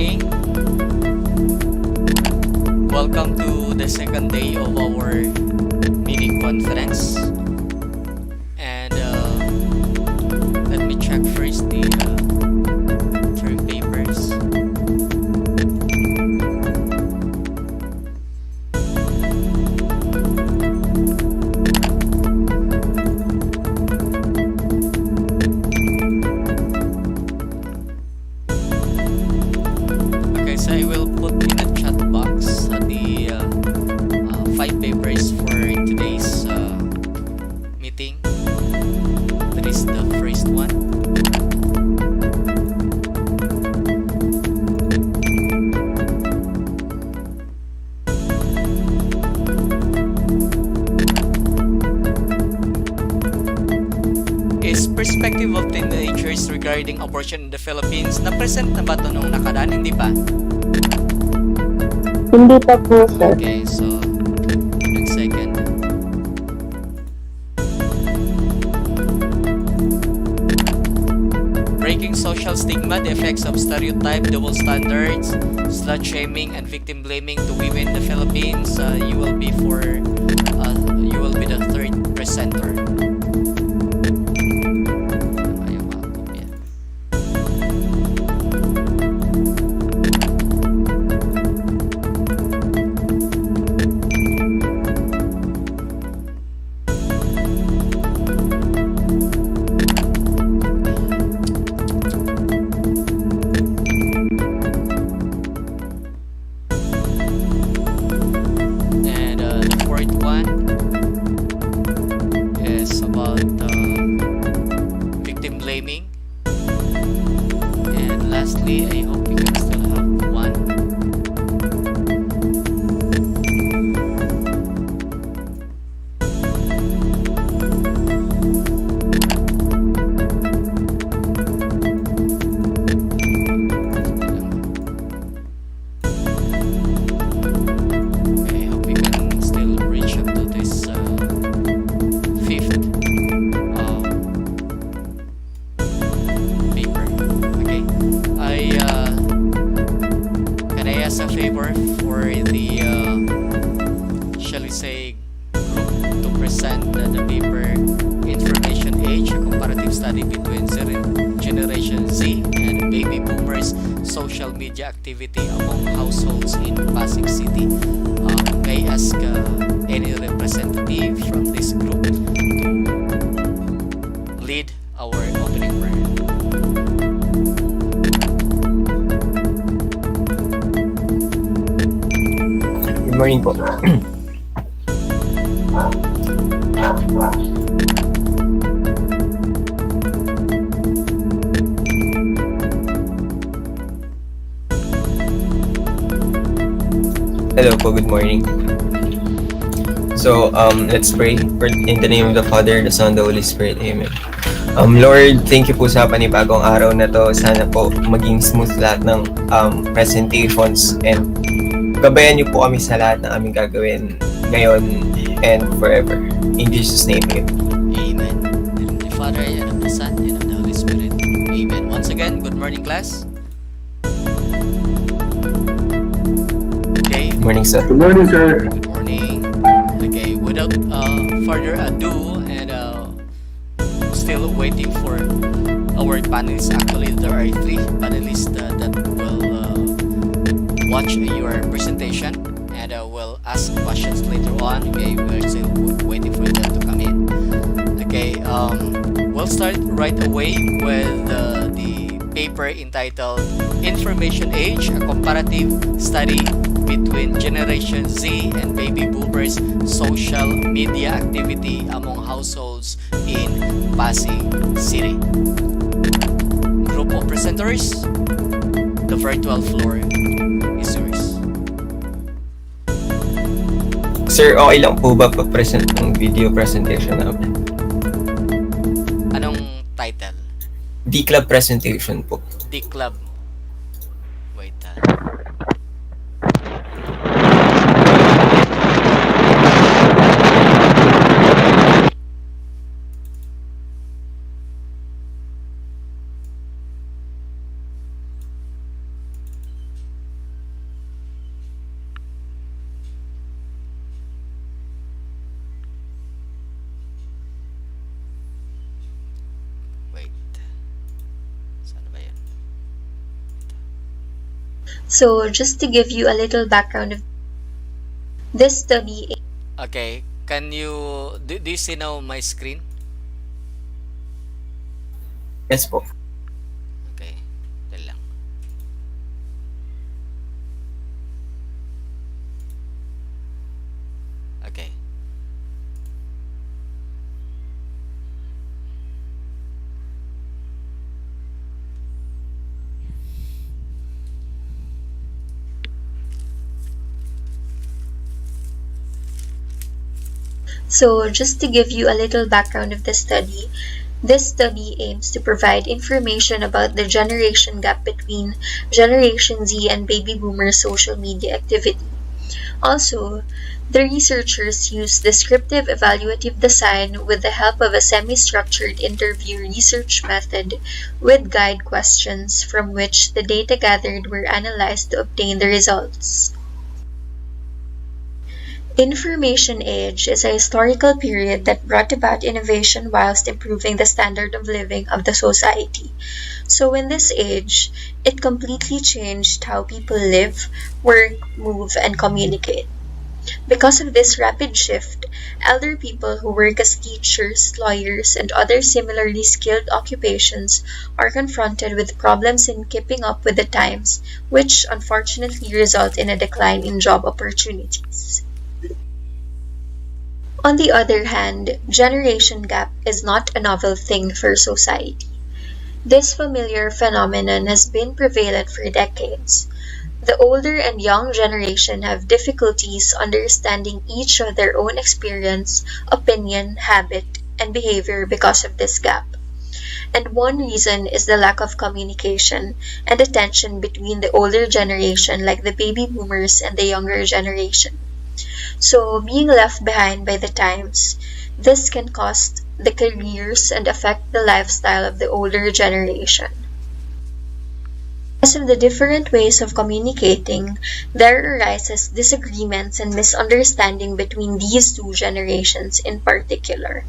morning. Welcome to the second day of our mini conference. And let me check first the term papers. Okay, so I will put in the chat box the 5 papers for today's meeting. That is the first one. Is perspective of teenagers regarding abortion in the Philippines. Na-present na ba ito nung nakaraan? Hindi pa?
Hindi pa po, sir.
Okay, so 1 second. Breaking social stigma, the effects of stereotype, double standards, slut shaming, and victim blaming to women in the Philippines. You will be the third presenter. And the fourth one is about victim blaming. And lastly, I hope we can still have one. I hope we can still reach up to this fifth paper. Okay. Can I ask a favor for the shall we say group to present the paper Information Age, a comparative study between Generation Z and Baby Boomers social media activity among households in Pasig City. May I ask any representative from this group to lead our opening prayer.
Good morning po. Hello po, good morning. So, let's pray. In the name of the Father, the Son, the Holy Spirit. Amen. Lord, thank you po sa panibagong araw na to. Sana po maging smooth lahat ng presentations and gabayan niyo po kami sa lahat ng aming gagawin ngayon and forever. In Jesus' name, amen.
Amen. In the Father, and of the Son, and of the Holy Spirit. Amen. Once again, good morning, class. Okay.
Good morning, sir.
Good morning, sir.
Good morning. Okay, without further ado, and still waiting for our panelists. Actually, there are 3 panelists that will watch your presentation and will ask questions later on. Okay, we're still waiting for them to come in. Okay, we'll start right away with the paper entitled Information Age, a comparative study between Generation Z and Baby Boomers social media activity among households in Pasig City. Group of presenters, the virtual floor is yours.
Sir, okay lang po ba pa-present ng video presentation namin?
Anong title?
D-Club presentation po.
D-Club. Wait.
So, just to give you a little background of this study.
Okay, can you do you see now my screen?
Yes po.
Okay, dali lang. Okay.
So, just to give you a little background of the study, this study aims to provide information about the generation gap between Generation Z and baby boomer social media activity. Also, the researchers use descriptive evaluative design with the help of a semi-structured interview research method with guide questions from which the data gathered were analyzed to obtain the results. Information age is a historical period that brought about innovation whilst improving the standard of living of the society. So in this age, it completely changed how people live, work, move, and communicate. Because of this rapid shift, elder people who work as teachers, lawyers, and other similarly skilled occupations are confronted with problems in keeping up with the times, which unfortunately result in a decline in job opportunities. On the other hand, generation gap is not a novel thing for society. This familiar phenomenon has been prevalent for decades. The older and young generation have difficulties understanding each of their own experience, opinion, habit, and behavior because of this gap. And one reason is the lack of communication and attention between the older generation, like the baby boomers, and the younger generation. So, being left behind by the times, this can cost the careers and affect the lifestyle of the older generation. Because of the different ways of communicating, there arises disagreements and misunderstanding between these two generations in particular.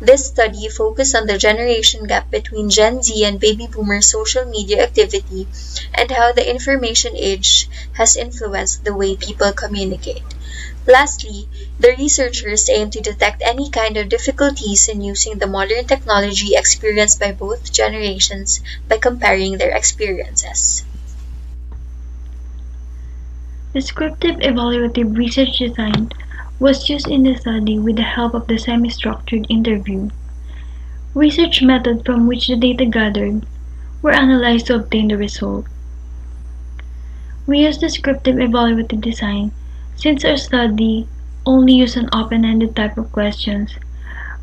This study focused on the generation gap between Gen Z and baby boomer social media activity and how the information age has influenced the way people communicate. Lastly, the researchers aim to detect any kind of difficulties in using the modern technology experienced by both generations by comparing their experiences.
Descriptive evaluative research design was used in the study with the help of the semi-structured interview. Research methods from which the data gathered were analyzed to obtain the result. We use descriptive evaluative design since our study only uses an open-ended type of questions,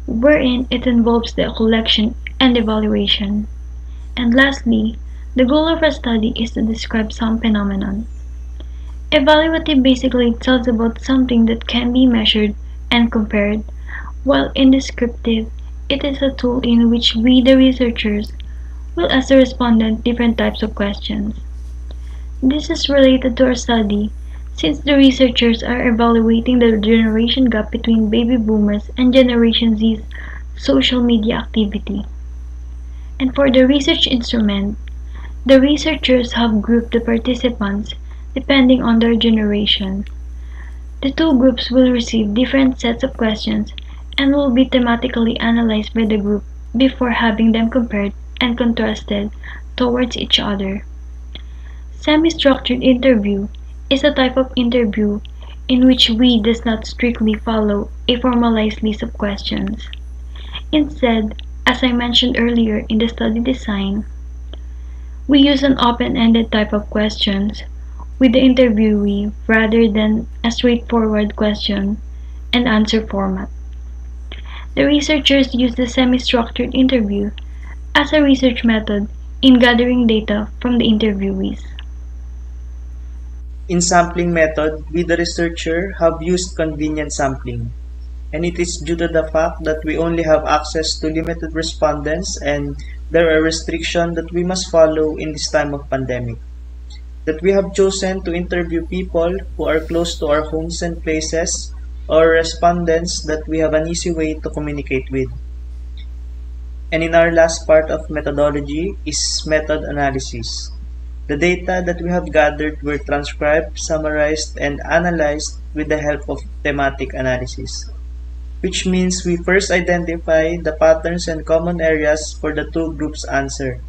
wherein it involves the collection and evaluation. And lastly, the goal of our study is to describe some phenomenon. Evaluative basically tells about something that can be measured and compared, while in descriptive, it is a tool in which we, the researchers, will ask the respondent different types of questions. This is related to our study since the researchers are evaluating the generation gap between baby boomers and Generation Z's social media activity. And for the research instrument, the researchers have grouped the participants depending on their generation. The two groups will receive different sets of questions and will be thematically analyzed by the group before having them compared and contrasted towards each other. Semi-structured interview is a type of interview in which we does not strictly follow a formalized list of questions. Instead, as I mentioned earlier in the study design, we use an open-ended type of questions with the interviewee rather than a straightforward question and answer format. The researchers use the semi-structured interview as a research method in gathering data from the interviewees.
In sampling method, we the researcher have used convenient sampling, and it is due to the fact that we only have access to limited respondents and there are restrictions that we must follow in this time of pandemic. That we have chosen to interview people who are close to our homes and places or respondents that we have an easy way to communicate with. And in our last part of methodology is method analysis. The data that we have gathered were transcribed, summarized, and analyzed with the help of thematic analysis, which means we first identify the patterns and common areas for the two groups' answer.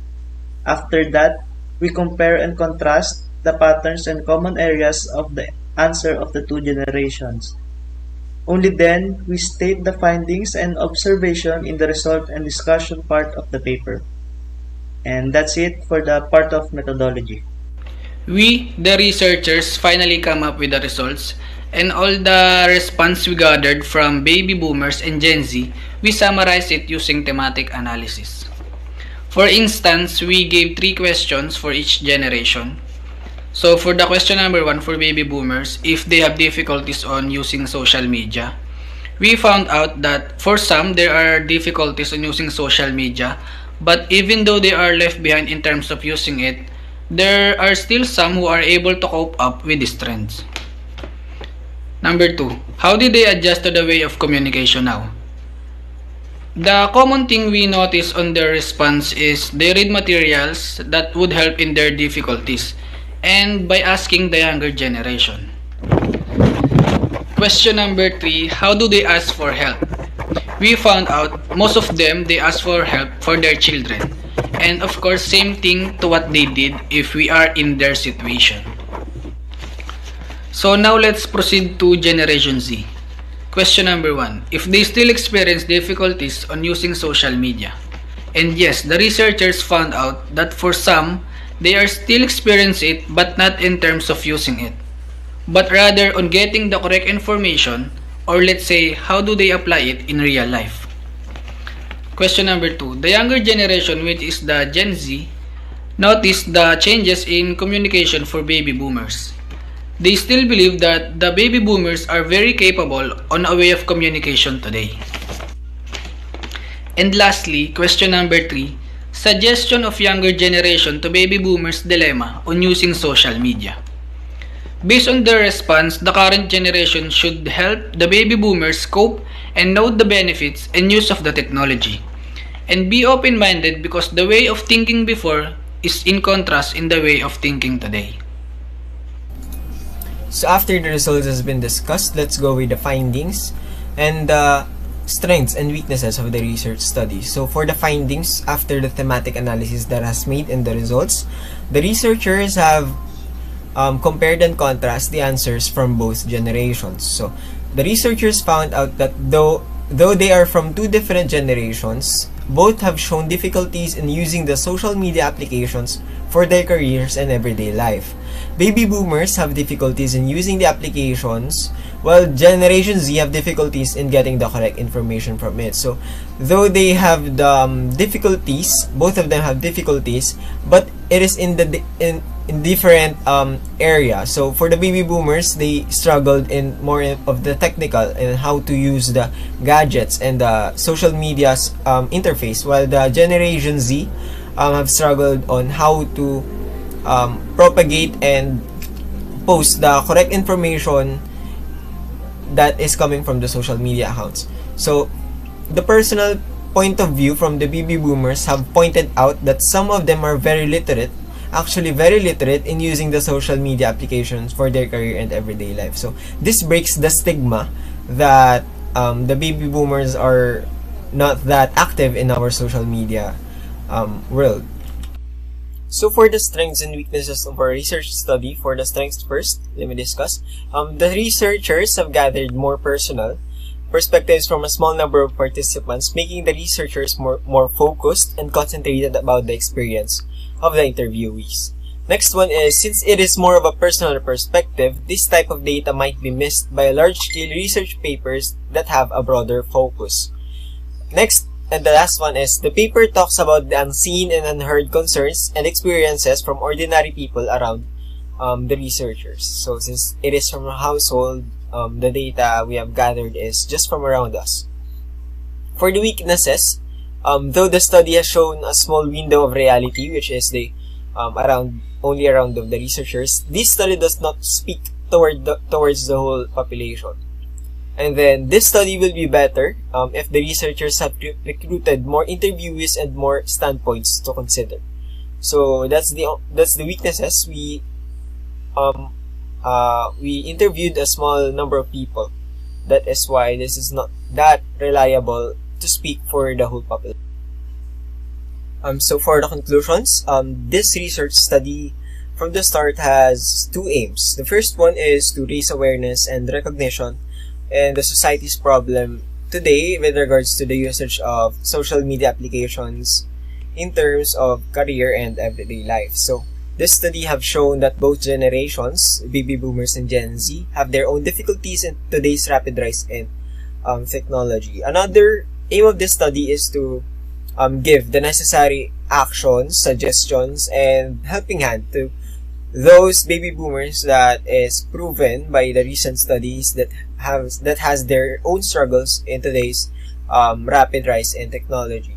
After that, we compare and contrast the patterns and common areas of the answer of the two generations. Only then, we state the findings and observation in the result and discussion part of the paper. And that's it for the part of methodology.
We, the researchers, finally come up with the results, and all the response we gathered from baby boomers and Gen Z, we summarize it using thematic analysis. For instance, we gave 3 questions for each generation. So for the question number 1 for baby boomers, if they have difficulties on using social media, we found out that for some there are difficulties on using social media, but even though they are left behind in terms of using it, there are still some who are able to cope up with these trends. Number 2, how did they adjust to the way of communication now? The common thing we notice on their response is they read materials that would help in their difficulties, and by asking the younger generation. Question number 3, how do they ask for help? We found out most of them they ask for help for their children. And of course, same thing to what they did if we are in their situation. So now let's proceed to Generation Z. Question number 1, if they still experience difficulties on using social media. And yes, the researchers found out that for some, they are still experiencing it but not in terms of using it, but rather on getting the correct information, or let's say, how do they apply it in real life. Question number 2, the younger generation, which is the Gen Z, noticed the changes in communication for baby boomers. They still believe that the baby boomers are very capable on a way of communication today. And lastly, question number 3, suggestion of younger generation to baby boomers' dilemma on using social media. Based on their response, the current generation should help the baby boomers cope and know the benefits and use of the technology. And be open-minded because the way of thinking before is in contrast in the way of thinking today.
So after the results has been discussed, let's go with the findings and the strengths and weaknesses of the research study. So for the findings, after the thematic analysis that has made in the results, the researchers have compared and contrast the answers from both generations. So the researchers found out that though they are from 2 different generations, both have shown difficulties in using the social media applications for their careers and everyday life. Baby boomers have difficulties in using the applications, while Generation Z have difficulties in getting the correct information from it. So, though they have the difficulties, both of them have difficulties, but it is in different area. So, for the baby boomers, they struggled in more of the technical and how to use the gadgets and the social media's interface, while the Generation Z have struggled on how to propagate and post the correct information that is coming from the social media accounts. So the personal point of view from the baby boomers have pointed out that some of them are very literate, actually very literate in using the social media applications for their career and everyday life. So this breaks the stigma that the baby boomers are not that active in our social media world. So for the strengths and weaknesses of our research study, for the strengths first, let me discuss. The researchers have gathered more personal perspectives from a small number of participants, making the researchers more focused and concentrated about the experience of the interviewees. Next one is, since it is more of a personal perspective, this type of data might be missed by large-scale research papers that have a broader focus. Next, and the last one is, the paper talks about the unseen and unheard concerns and experiences from ordinary people around the researchers. So since it is from a household, the data we have gathered is just from around us. For the weaknesses, though the study has shown a small window of reality, which is only around the researchers, this study does not speak towards the whole population. And then this study will be better if the researchers have recruited more interviewees and more standpoints to consider. So that's the weaknesses. Um we interviewed a small number of people. That is why this is not that reliable to speak for the whole population. So for the conclusions, this research study from the start has two aims. The first one is to raise awareness and recognition and the society's problem today with regards to the usage of social media applications in terms of career and everyday life. So this study have shown that both generations, baby boomers and Gen Z, have their own difficulties in today's rapid rise in technology. Another aim of this study is to give the necessary actions, suggestions, and helping hand to those baby boomers that is proven by the recent studies that has their own struggles in today's rapid rise in technology.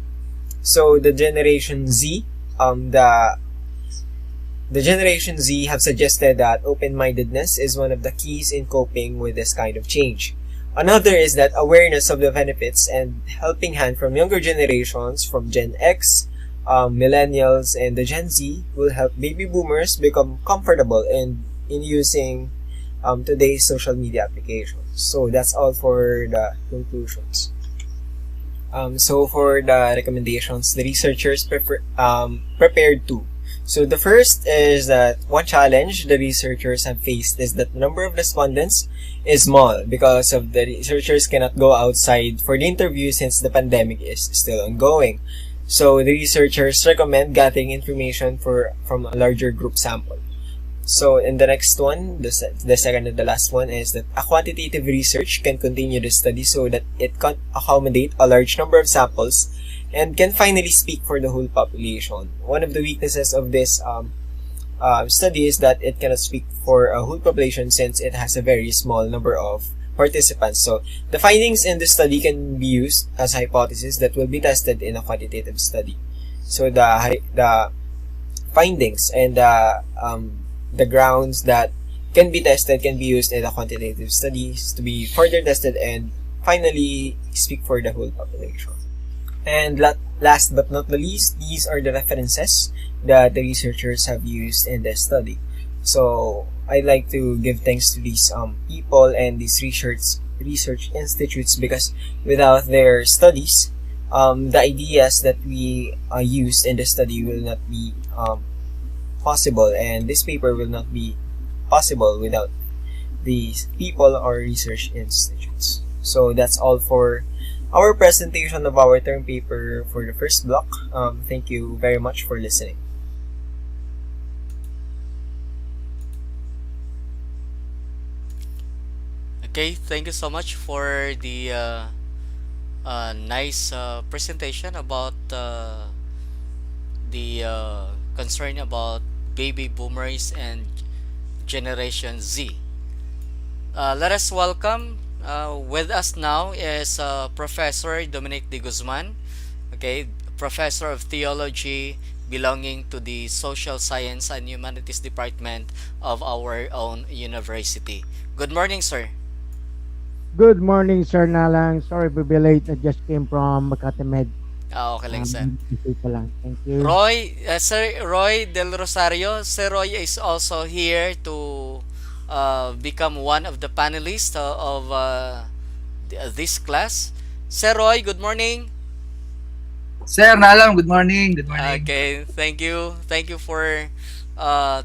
So the Generation Z, the Generation Z have suggested that open-mindedness is one of the keys in coping with this kind of change. Another is that awareness of the benefits and helping hand from younger generations, from Gen X, millennials, and the Gen Z will help baby boomers become comfortable in using today's social media applications. So that's all for the conclusions. So for the recommendations, the researchers prepared two. So the first is that one challenge the researchers have faced is that the number of respondents is small because of the researchers cannot go outside for the interview since the pandemic is still ongoing. So the researchers recommend gathering information from a larger group sample. So in the next one, the second and the last one is that a quantitative research can continue the study so that it can accommodate a large number of samples and can finally speak for the whole population. One of the weaknesses of this study is that it cannot speak for a whole population since it has a very small number of participants. So the findings in the study can be used as hypotheses that will be tested in a quantitative study. So the findings and the grounds that can be tested can be used in the quantitative studies to be further tested and finally speak for the whole population. And last but not the least, these are the references that the researchers have used in this study. So I'd like to give thanks to these people and these research institutes because without their studies, the ideas that we used in the study will not be possible, and this paper will not be possible without these people or research institutes. So that's all for our presentation of our term paper for the first block. Thank you very much for listening.
Okay, thank you so much for the nice presentation about the concern about baby boomers and Generation Z. Let us welcome with us now is Professor Dominic de Guzman, okay, Professor of Theology belonging to the Social Science and Humanities Department of our own university. Good morning, sir.
Good morning, Sir Nalang. Sorry to be late. I just came from Makati Med.
Okay lang, sir.
Busy pa lang. Thank you.
Sir Roy Del Rosario. Sir Roy is also here to become one of the panelists of this class. Sir Roy, good morning.
Sir Nalang, good morning. Good morning.
Okay, thank you. Thank you for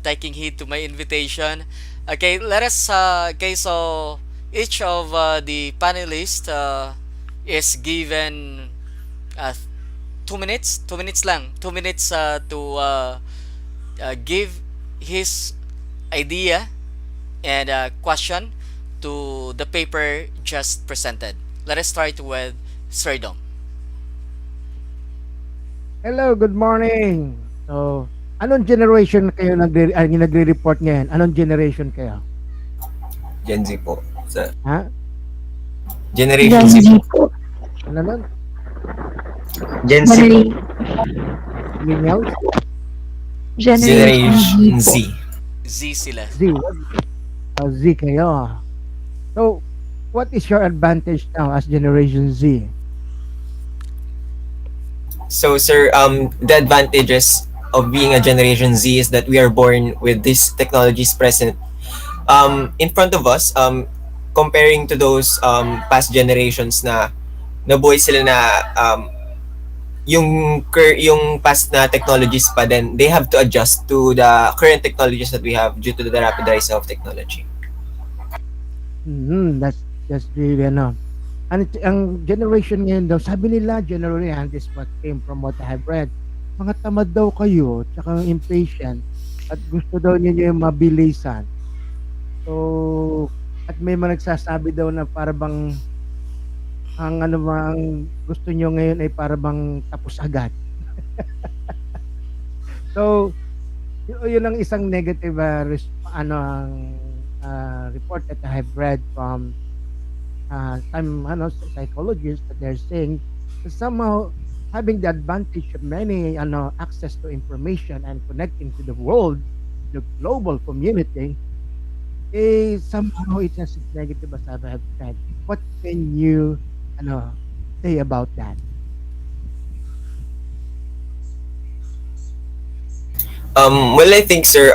taking heed to my invitation. Okay, let us okay, so each of the panelists is given 2 minutes, 2 minutes lang, 2 minutes to give his idea and question to the paper just presented. Let us start with Sir Dom.
Hello, good morning. So, anong generation kayo nagre-report ngayon? Anong generation kayo?
Gen Z po.
Ha?
Generation Z po.
Ano nun?
Gen Z po.
Millennials?
Generation Z.
Z sila.
Z. Z kayo. So, what is your advantage now as Generation Z?
So sir, the advantages of being a Generation Z is that we are born with these technologies present in front of us, comparing to those past generations na nabuhay sila na yung past na technologies pa, then they have to adjust to the current technologies that we have due to the rapid rise of technology.
That's really ano. Ang generation ngayon daw, sabi nila generally, this what came from what I have read. Mga tamad daw kayo, tsaka impatient, at gusto daw niyo yung mabilisan. So, at may mga nagsasabi daw na para bang ang ano bang gusto niyo ngayon ay para bang tapos agad. So, yun ang isang negative report that I have read from some psychologists, that they're saying that somehow having the advantage of many access to information and connecting to the world, the global community, is somehow it has its negative, as I have said. What can you say about that?
Well, I think, sir,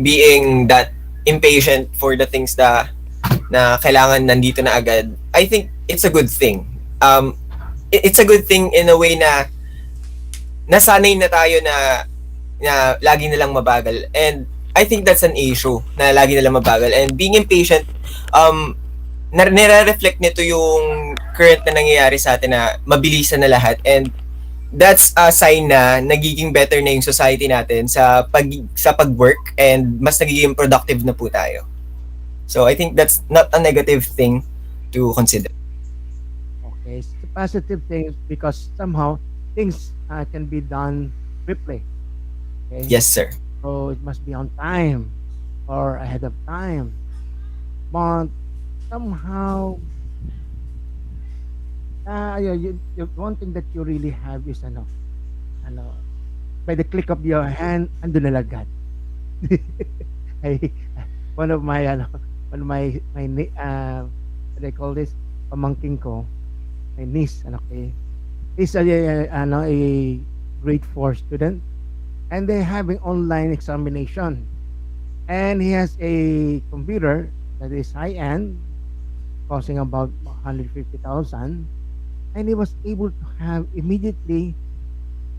being that impatient for the things na kailangan nandito na agad, I think it's a good thing. It's a good thing in a way na nasanay na tayo na lagi na lang mabagal. And I think that's an issue, na lagi na lang mabagal. And being impatient, nire-reflect nito yung current na nangyayari sa atin na mabilisan na lahat. And that's a sign na nagiging better na yung society natin sa pag-work, and mas nagiging productive na po tayo. So I think that's not a negative thing to consider.
Okay, it's a positive thing because somehow things can be done quickly. Okay?
Yes, sir.
So it must be on time or ahead of time. But somehow, one thing that you really have is by the click of your hand, andun na agad. One of my what they call this, pamangking ko, my niece, is a grade 4 student, and they're having online examination, and he has a computer that is high end, costing about 150,000, and he was able to have immediately,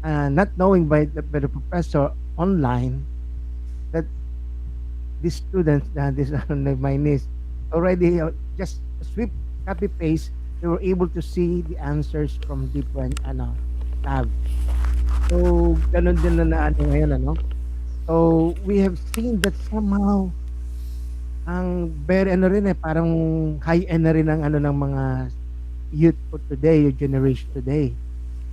not knowing by the professor online, that these students, my niece, already just sweep, copy paste, they were able to see the answers from different tabs. So ganun din na ngayon, so we have seen that somehow ang very parang high end na rin ang ng mga youth for today, your generation today,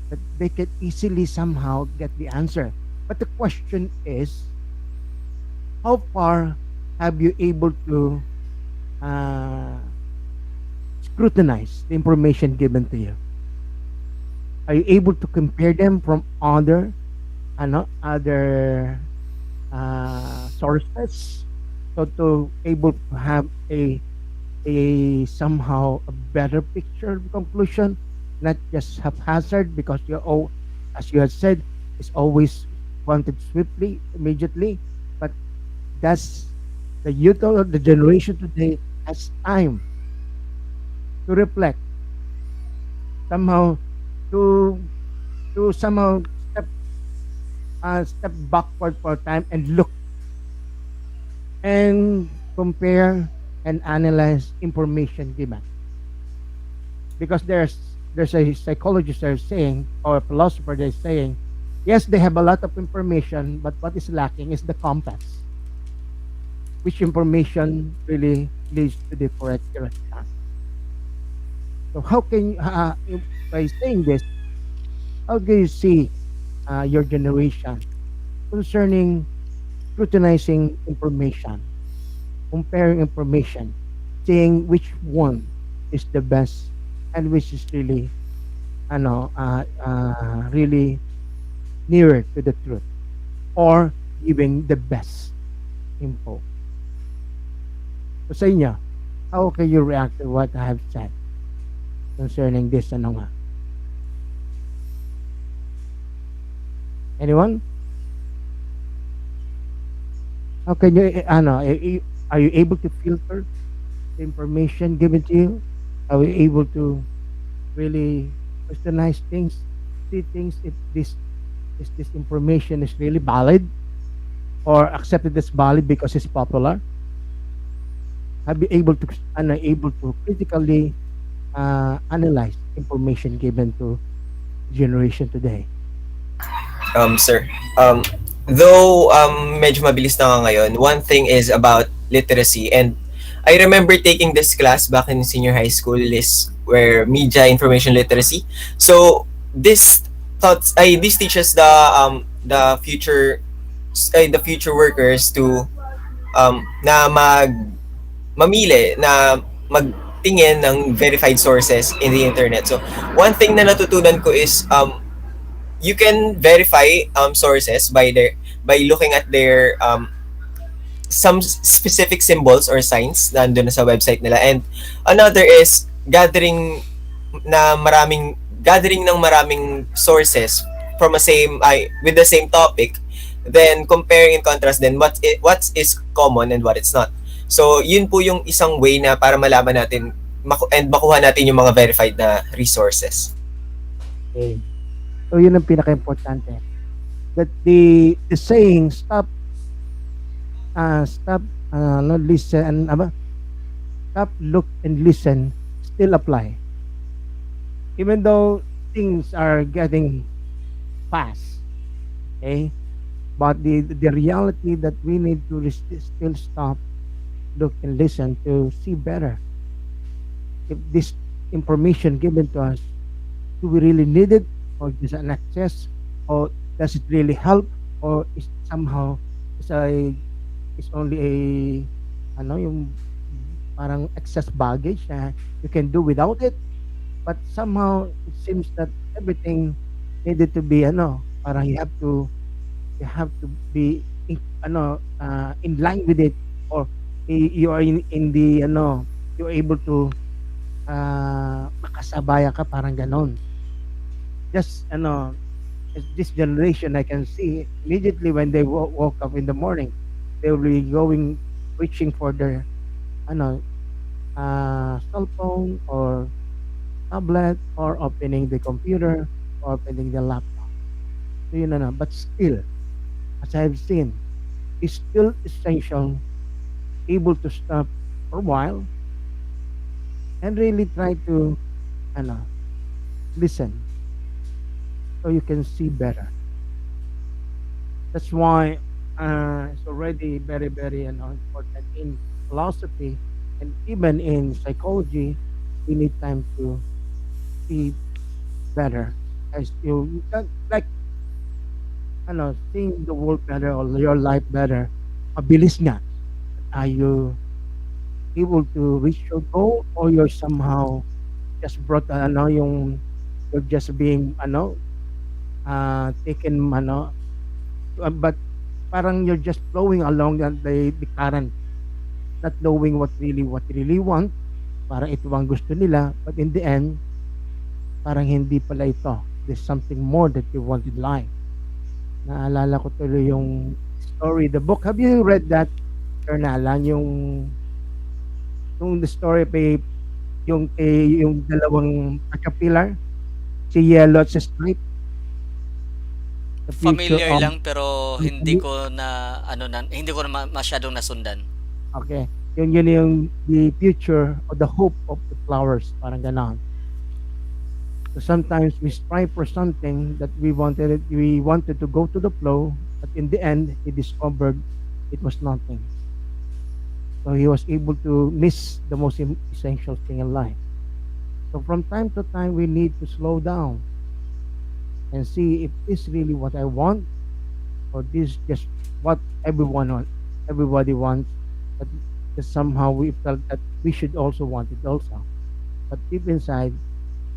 that they can easily somehow get the answer. But the question is, how far have you able to scrutinize the information given to you? Are you able to compare them from other sources, so to able to have a somehow a better picture of conclusion, not just haphazard, because as you have said, it's always wanted swiftly, immediately, but that's the youth of the generation today has time to reflect, somehow to somehow step backward for time and look and compare and analyze information given. Because there's a psychologist there saying, or a philosopher there saying, yes, they have a lot of information, but what is lacking is the compass. Which information really leads to the correct response. So how can you, by saying this, how do you see your generation concerning scrutinizing information, comparing information, seeing which one is the best and which is really, really nearer to the truth, or giving the best info? So sa inyo, how can you react to what I have said concerning this nga? Anyone? How can you, are you able to filter the information given to you? Are you able to really personalize things, see things if this information is really valid or accepted as valid because it's popular? Have you able to critically analyze information given to generation today?
Sir. Though medyo mabilis na nga ngayon, one thing is about literacy, and I remember taking this class back in senior high school is where media information literacy. So this teaches the future workers to na mamili na magtingin ng verified sources in the internet. So one thing na natutunan ko is you can verify sources by looking at their some specific symbols or signs na nandun na sa website nila, and another is gathering ng maraming sources from a same with the same topic, then comparing and contrast then what is common and what it's not. So yun po yung isang way na para malaman natin and makuha natin yung mga verified na resources.
Okay. So yun ang pinaka-importante. That the saying no, listen, stop, look, and listen still apply. Even though things are getting fast, okay? But the reality that we need to still stop, look, and listen to see better. If this information given to us, do we really need it, or just an access, or does it really help, or is somehow is only yung parang excess baggage na you can do without it, but somehow it seems that everything needed to be parang you have to be in line with it, or you are in the you're able to makasabayan ka, parang ganon. Just this generation, I can see immediately when they woke up in the morning, they will be reaching for their cell phone or tablet, or opening the computer, or opening the laptop. So but still, as I've seen, it's still essential able to stop for a while and really try to listen so you can see better. That's why it's already very, very important in philosophy, and even in psychology. We need time to see better, as you can, like seeing the world better or your life better. Mabilis nga. Are you able to reach your goal, or you're somehow just brought you're just being taken but parang you're just flowing along the current, not knowing what really want, parang ito ang gusto nila, but in the end parang hindi pala ito. There's something more that you want in life. Naalala ko tuloy yung story, the book. Have you read that, Alan? Yung the story yung dalawang caterpillar, si Yellow at si Stripe. The future
Familiar
of
lang pero hindi ko na masyadong nasundan.
Okay. Yun yung the future or the hope of the flowers, parang ganon. So sometimes we strive for something that we wanted to go to the flow, but in the end he discovered it was nothing. So he was able to miss the most essential thing in life. So from time to time we need to slow down and see if this really what I want, or this just what everybody wants, but just somehow we felt that we should also want it also. But deep inside,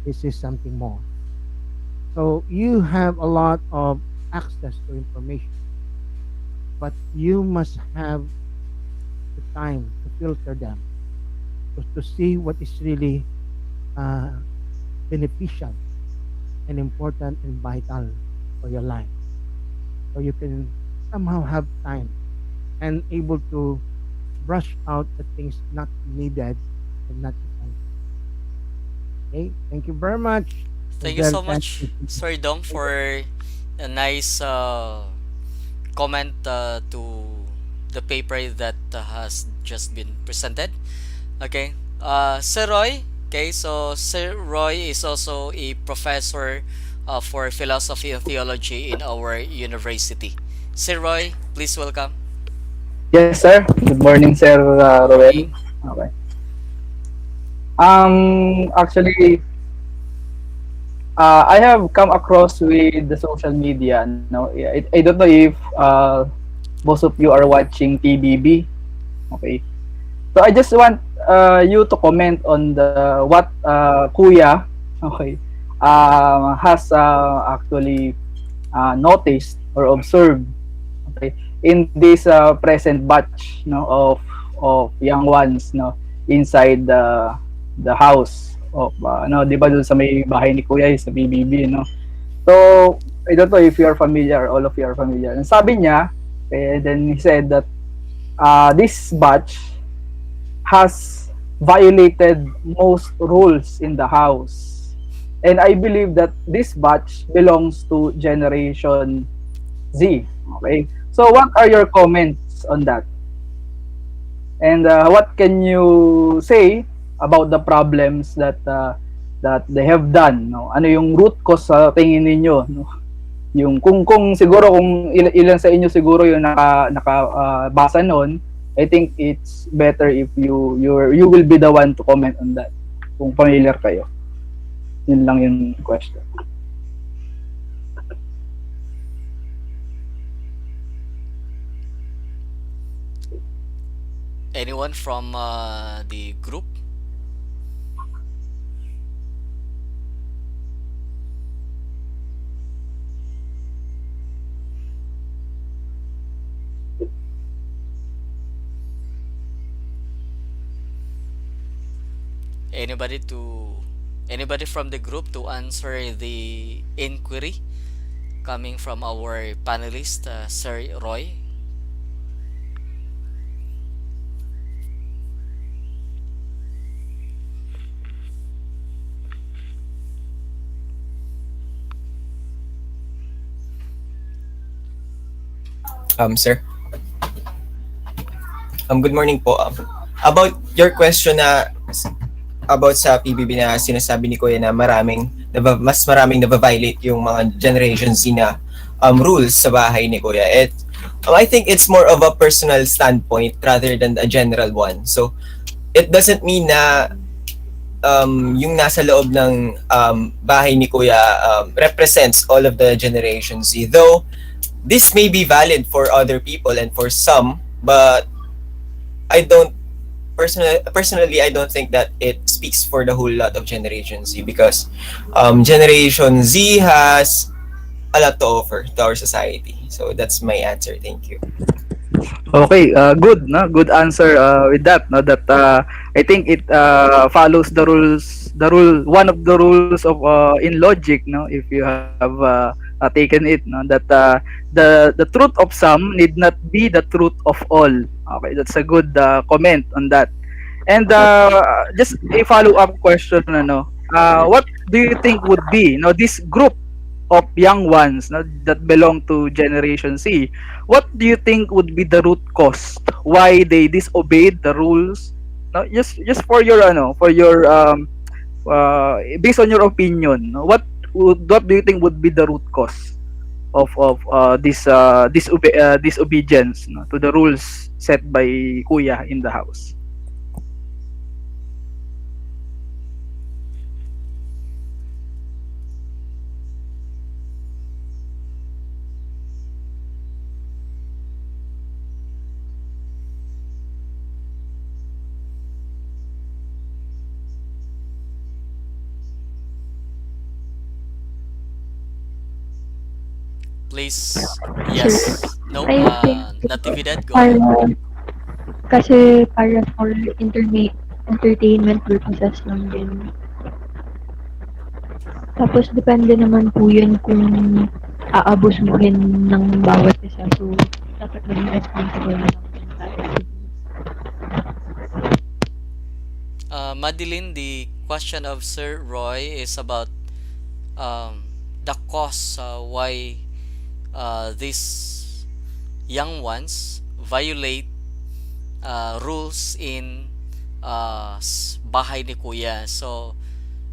this is something more. So you have a lot of access to information, but you must have the time to filter them, to see what is really beneficial and important and vital for your life. So you can somehow have time and able to brush out the things not needed and not essential. Okay, thank you very much. It was
Thank you
very
so
kind.
much, Sir Dom, for a nice comment to the paper that has just been presented. Okay, Sir Roy. Okay, so Sir Roy is also a professor for philosophy and theology in our university. Sir Roy, please welcome.
Yes, sir. Good morning, Sir Roel.
Morning.
Okay. Actually, I have come across with the social media. No, I don't know if most of you are watching PBB. Okay. So I just want you to comment on the what Kuya, okay, has actually noticed or observed, okay, in this present batch, no, of young ones, no, inside the house of no, 'di ba dun sa may bahay ni Kuya sa BBB, no. So I don't know if you are familiar, all of you are familiar. And sabi niya, then he said that this batch has violated most rules in the house. And I believe that this batch belongs to Generation Z. Okay. So what are your comments on that? And what can you say about the problems that they have done? No? Ano yung root cause sa tingin ninyo? No? Yung kung siguro kung ilan sa inyo siguro yung basa noon, I think it's better if you will be the one to comment on that. Kung familiar kayo. Yun lang yung question.
Anyone from the group? Anybody to anybody from the group to answer the inquiry coming from our panelist, Sir Roy?
Sir. Good morning po. About your question na about sa PBB na sinasabi ni Kuya na mas maraming na-violate yung mga Generation Z na rules sa bahay ni Kuya. I think it's more of a personal standpoint rather than a general one. So, it doesn't mean na yung nasa loob ng bahay ni Kuya represents all of the Generation Z. Though, this may be valid for other people and for some, but I don't personally I don't think that it speaks for the whole lot of Generation Z because Generation Z has a lot to offer to our society. So that's my answer. Thank you.
Okay, good, no? Good answer with that, no? That I think it follows one of the rules of in logic, no? If you have taken it, no? That the truth of some need not be the truth of all. Okay, that's a good comment on that. And just a follow-up question, ano? What do you think would be, no, this group of young ones, no, that belong to Generation Z? What do you think would be the root cause why they disobeyed the rules? No, just for your based on your opinion, no, what do you think would be the root cause of this disobedience, no, to the rules set by Kuya in the house?
Please.
Sure.
Yes. No.
I think
Natividad, go ahead.
parang, kasi parang for entertainment purposes lang din. Tapos depende naman po yun kung aabusmuhin ng bawat isa. So, dapat maging responsible naman.
Madeline, the question of Sir Roy is about the cause why these young ones violate rules in bahay ni Kuya. So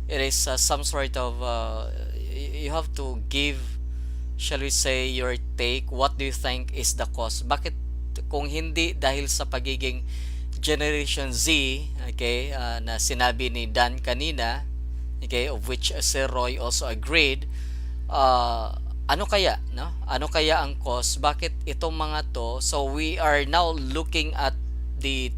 it is some sort of you have to give, shall we say, your take. What do you think is the cause? Bakit kung hindi dahil sa pagiging Generation Z, okay, na sinabi ni Dan kanina, okay, of which Sir Roy also agreed, ano kaya, no? Ano kaya ang cause? Bakit itong mga to? So we are now looking at the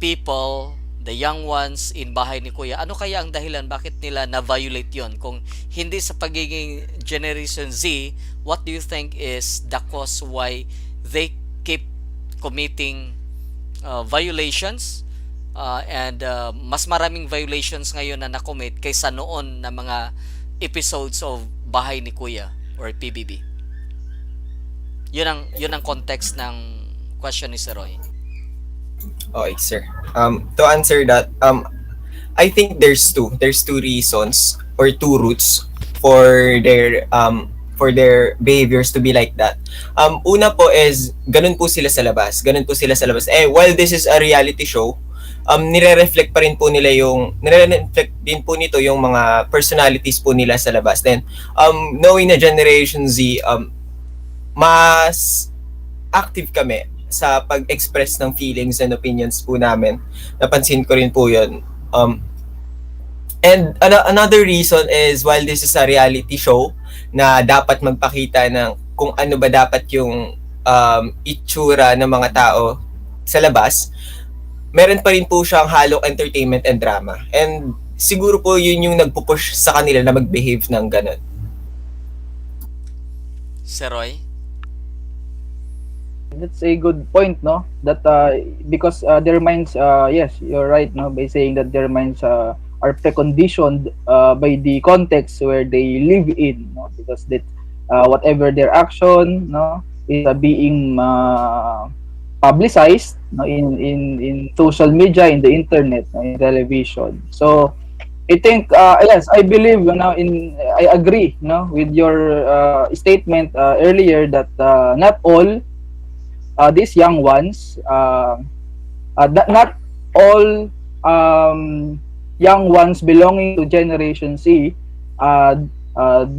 people, the young ones in bahay ni Kuya. Ano kaya ang dahilan bakit nila na-violate yon? Kung hindi sa pagiging Generation Z, what do you think is the cause why they keep committing violations and mas maraming violations ngayon na na-commit kaysa noon na mga episodes of bahay ni Kuya or PBB? Yun ang context ng question ni Sir Roy.
Okay, sir. To answer that, I think there's two reasons or two roots for their behaviors to be like that. Una po is ganun po sila sa labas. Ganun po sila sa labas. While this is a reality show, nire-reflect din po nito yung mga personalities po nila sa labas. Then knowing na Generation Z, mas active kami sa pag-express ng feelings and opinions po namin. Napansin ko rin po yun. And another reason is while this is a reality show na dapat magpakita ng kung ano ba dapat yung itsura ng mga tao sa labas, meron pa rin po siyang halong entertainment and drama. And siguro po yun yung nagpupush sa kanila na mag-behave ng ganun.
Sir Roy?
That's a good point, no? That because their minds, yes, you're right, no, by saying that their minds are preconditioned by the context where they live in, no? Because that whatever their action, no, is being publicized, no, in social media, in the internet, no, in television. So I think yes, I believe, you know, I agree, no, with your statement earlier that not all these young ones, not all young ones belonging to Generation Z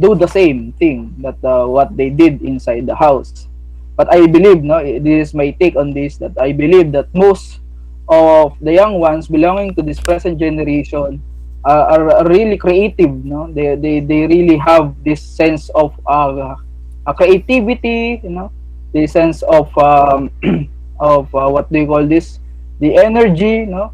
do the same thing that what they did inside the house. But I believe, no, this is my take on this, that I believe that most of the young ones belonging to this present generation are really creative, no. They really have this sense of creativity, you know, the sense of what do you call this, the energy, no,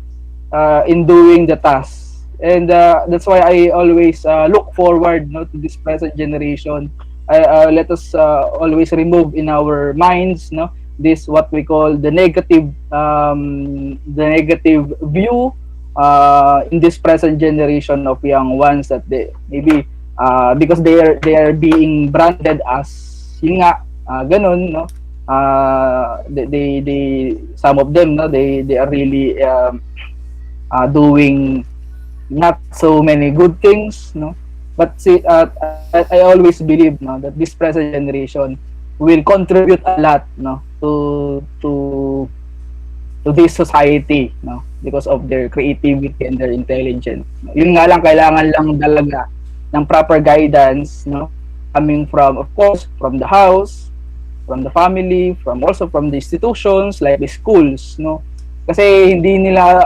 in doing the task. And that's why I always look forward, no, to this present generation. Let us always remove in our minds, no, this what we call the negative view in this present generation of young ones, that they maybe because they are being branded as yun nga, ganun, no, they some of them, no, they are really doing not so many good things, no. But see, I always believe, no, that this present generation will contribute a lot, no, to this society, no, because of their creativity and their intelligence. Yun nga lang, kailangan lang talaga ng proper guidance, no, coming from, of course, from the house, from the family, also from the institutions like the schools, no. Kasi hindi nila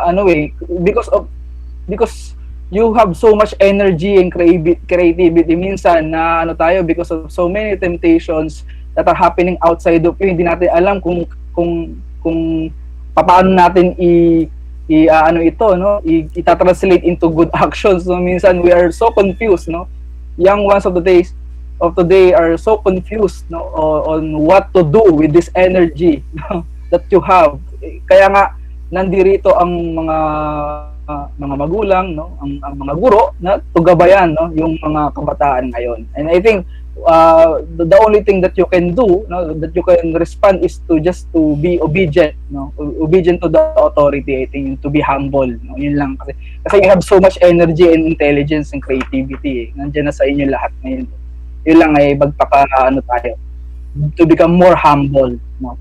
because you have so much energy and creativity minsan na because of so many temptations that are happening outside of you, hindi natin alam kung paano natin ito, no, i-translate into good actions. So minsan we are so confused, no. Young ones of today are so confused, no, on what to do with this energy, no, that you have. Kaya nga nandirito ang mga magulang, no, ang mga guro na tugabayan, no, yung mga kabataan ngayon. And I think the only thing that you can do, no, that you can respond is to just to be obedient, no, obedient to the authority. I think to be humble, no, yun lang kasi you have so much energy and intelligence and creativity. Nandiyan na sa inyo lahat ngayon. Yun lang ay magpaka ano tayo, to become more humble, no,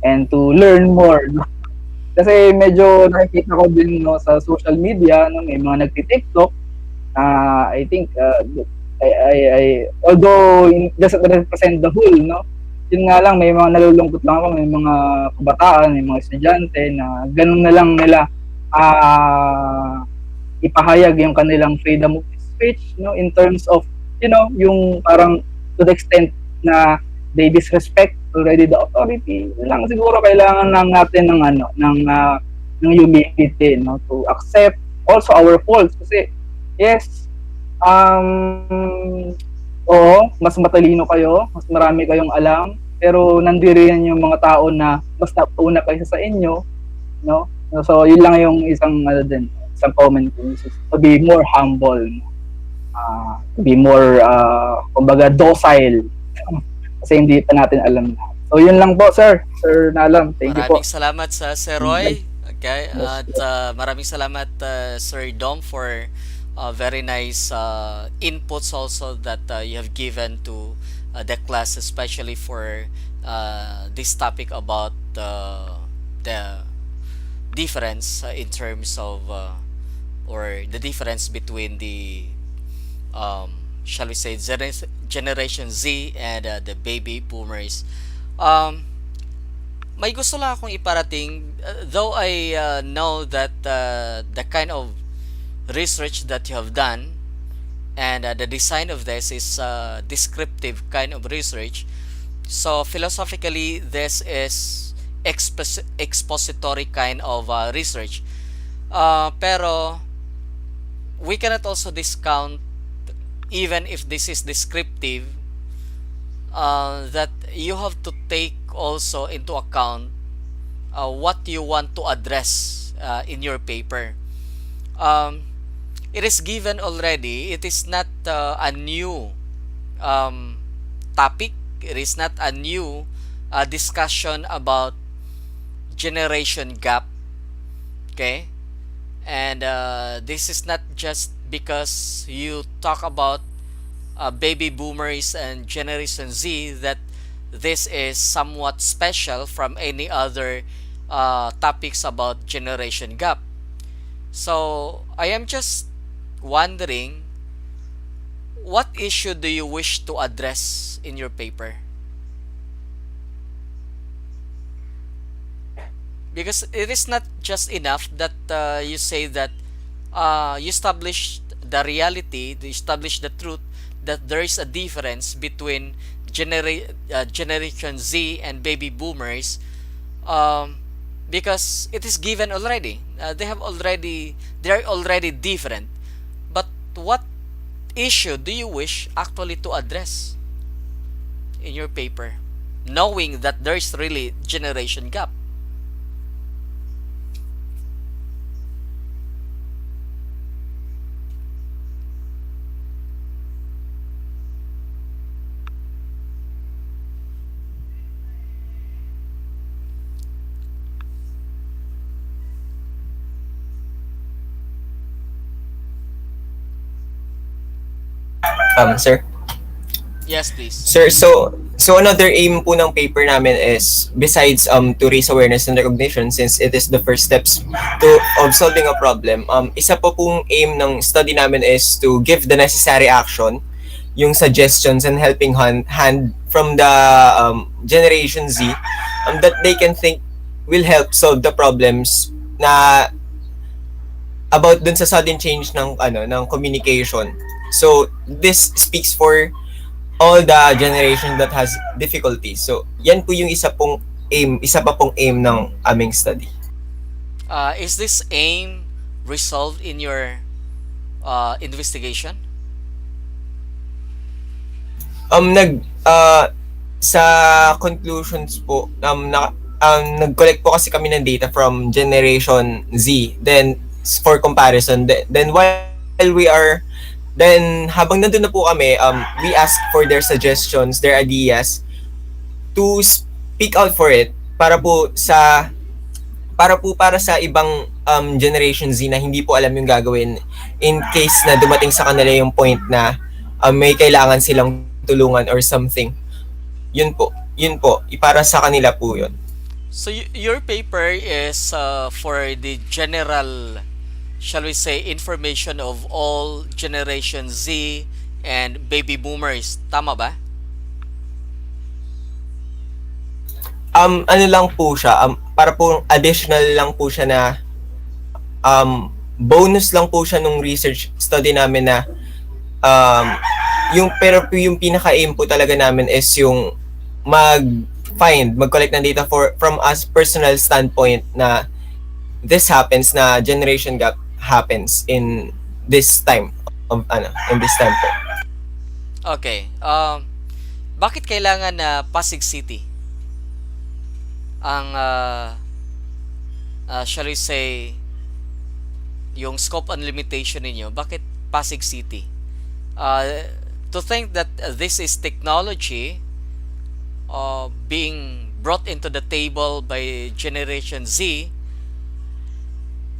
and to learn more, no? Kasi medyo nakikita ko din, no, sa social media, no, may mga nagti-TikTok. I think I although it doesn't represent the whole, no, yun nga lang, may mga nalulungkot lang ako, may mga kabataan, may mga estudyante na ganun na lang nila ipahayag yung kanilang freedom of speech, no, in terms of, you know, yung parang to the extent na they disrespect already the authority. Yun lang siguro kailangan lang natin ng ano, ng humility, no, to accept also our faults kasi yes, oo, mas matalino kayo, mas marami kayong alam, pero nandiriyan yung mga tao na mas nauna kaysa sa inyo, no? So, yun lang yung isang ano din, isang comment ko, to be more humble, to be more, kumbaga, docile, kasi hindi pa natin alam na. So, yun lang po, sir. Sir Nalam, thank you po.
Maraming salamat sa Sir Roy. Okay, at maraming salamat Sir Dom for very nice inputs also that you have given to the class, especially for this topic about the difference in terms of or the difference between the shall we say Generation Z and the baby boomers. May gusto lang akong iparating, though I know that the kind of research that you have done and the design of this is descriptive kind of research. So philosophically, this is expository kind of research. Pero we cannot also discount, even if this is descriptive, that you have to take also into account what you want to address in your paper. It is given already. It is not a new topic. It is not a new discussion about generation gap. Okay, and this is not just because you talk about baby boomers and Generation Z that this is somewhat special from any other topics about generation gap. So I am just wondering, what issue do you wish to address in your paper? Because it is not just enough that you say that you establish the reality, you establish the truth that there is a difference between Generation Z and baby boomers, because it is given already. They are already different. But what issue do you wish actually to address in your paper, knowing that there is really generation gap?
Sir?
Yes, please.
Sir, so another aim po ng paper namin is, besides to raise awareness and recognition, since it is the first steps of solving a problem, isa po pong aim ng study namin is to give the necessary action, yung suggestions and helping hand from the Generation Z, that they can think will help solve the problems na about dun sa sudden change ng communication. So this speaks for all the generation that has difficulties. So yan po yung isa pa pong aim ng aming study.
Is this aim resolved in your investigation?
Sa conclusions po, nag-collect po kasi kami ng data from Generation Z, then for comparison, then while we are Then habang nandun na po kami, we ask for their suggestions, their ideas to speak out for it para sa ibang Generation Z na hindi po alam yung gagawin in case na dumating sa kanila yung point na may kailangan silang tulungan or something. Yun po, para sa kanila po yun.
So your paper is for the general, shall we say, information of all Generation Z and baby boomers. Tama ba?
Ano lang po siya, para po additional lang po siya na bonus lang po siya nung research study namin na um, pero yung pinaka-aim po talaga namin is yung mag-collect ng data from us personal standpoint na this happens, na generation gap happens in this time in this time po.
Okay. Bakit kailangan na Pasig City ang shall we say yung scope and limitation ninyo? Bakit Pasig City? To think that this is technology being brought into the table by Generation Z,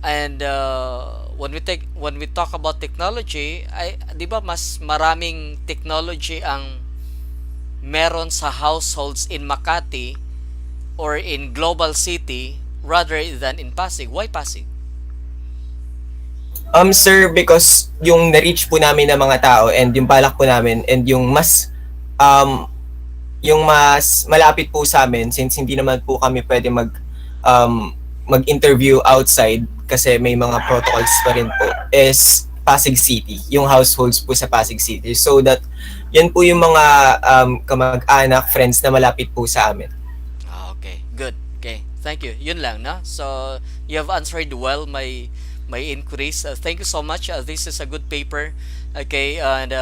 and when we talk about technology, di ba mas maraming technology ang meron sa households in Makati or in global city rather than in Pasig? Why Pasig?
Sir, because yung na-reach po namin ng mga tao and yung balak po namin and yung mas malapit po sa amin, since hindi naman po kami pwede mag-interview outside kasi may mga protocols pa rin po, is Pasig City, yung households po sa Pasig City. So that yan po yung mga kamag-anak, friends na malapit po sa amin.
Okay, good. Okay, thank you. Yun lang, no? So you have answered well my inquiries. Thank you so much. This is a good paper. Okay, and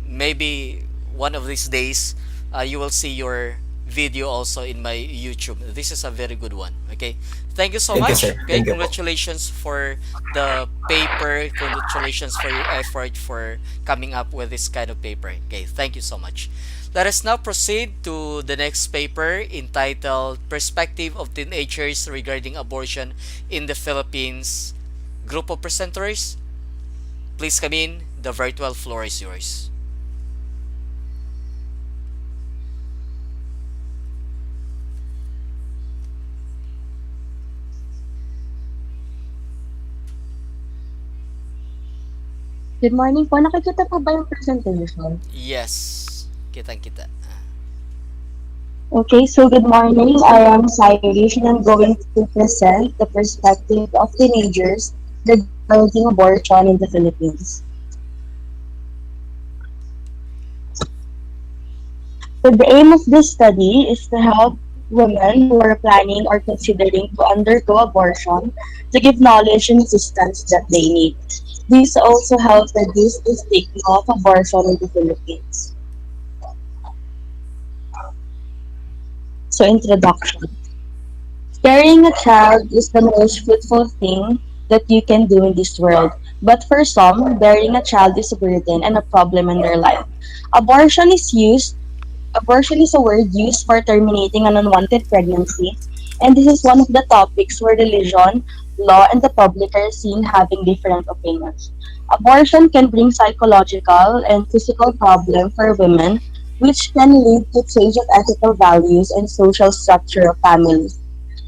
maybe one of these days you will see your video also in my YouTube. This is a very good one. Okay, thank you so
Thank you,
much.
sir.
Okay,
Thank you po.
congratulations for the paper. Congratulations for your effort for coming up with this kind of paper. Okay, thank you so much. Let us now proceed to the next paper entitled Perspective of Teenagers Regarding Abortion in the Philippines. Group of presenters, please come in. The virtual floor is yours.
Good morning po. Nakikita po ba yung presentation?
Yes, kitang-kita.
Okay, so good morning. I am Cyrus and I'm going to present the perspective of teenagers regarding abortion in the Philippines. So the aim of this study is to help women who are planning or considering to undergo abortion to give knowledge and assistance that they need. These also help reduce the stigma of abortion in the Philippines. So, introduction. Carrying a child is the most fruitful thing that you can do in this world. But for some, bearing a child is a burden and a problem in their life. Abortion is a word used for terminating an unwanted pregnancy, and this is one of the topics where religion, law, and the public are seen having different opinions. Abortion can bring psychological and physical problems for women, which can lead to change of ethical values and social structure of families.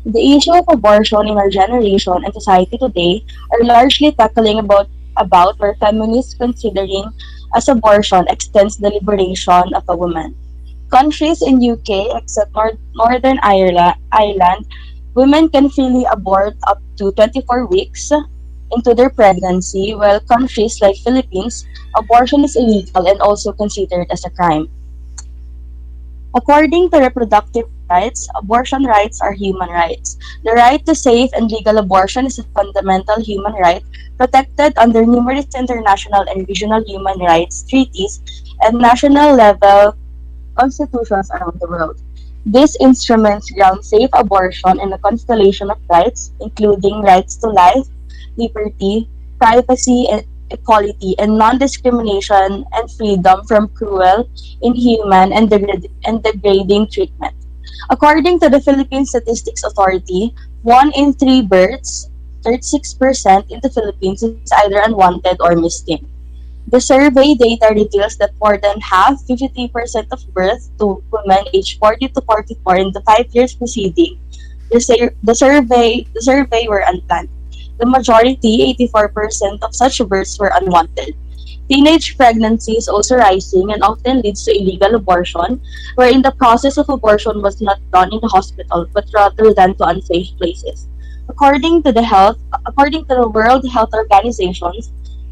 The issue of abortion in our generation and society today are largely tackling about where feminists considering as abortion extends the liberation of a woman. Countries in UK except Northern Ireland, women can freely abort up to 24 weeks into their pregnancy, while countries like Philippines, abortion is illegal and also considered as a crime. According to reproductive rights, abortion rights are human rights. The right to safe and legal abortion is a fundamental human right protected under numerous international and regional human rights treaties and national level constitutions around the world. These instruments ground safe abortion in a constellation of rights, including rights to life, liberty, privacy, equality, and non-discrimination and freedom from cruel, inhuman, and degrading treatment. According to the Philippine Statistics Authority, 1 in 3 births, 36% in the Philippines, is either unwanted or missing. The survey data reveals that more than half, 53% of births to women aged 40 to 44 in the 5 years preceding the survey were unplanned. The majority, 84% of such births were unwanted. Teenage pregnancy is also rising and often leads to illegal abortion, wherein the process of abortion was not done in the hospital but rather done to unsafe places. According to the World Health Organizations,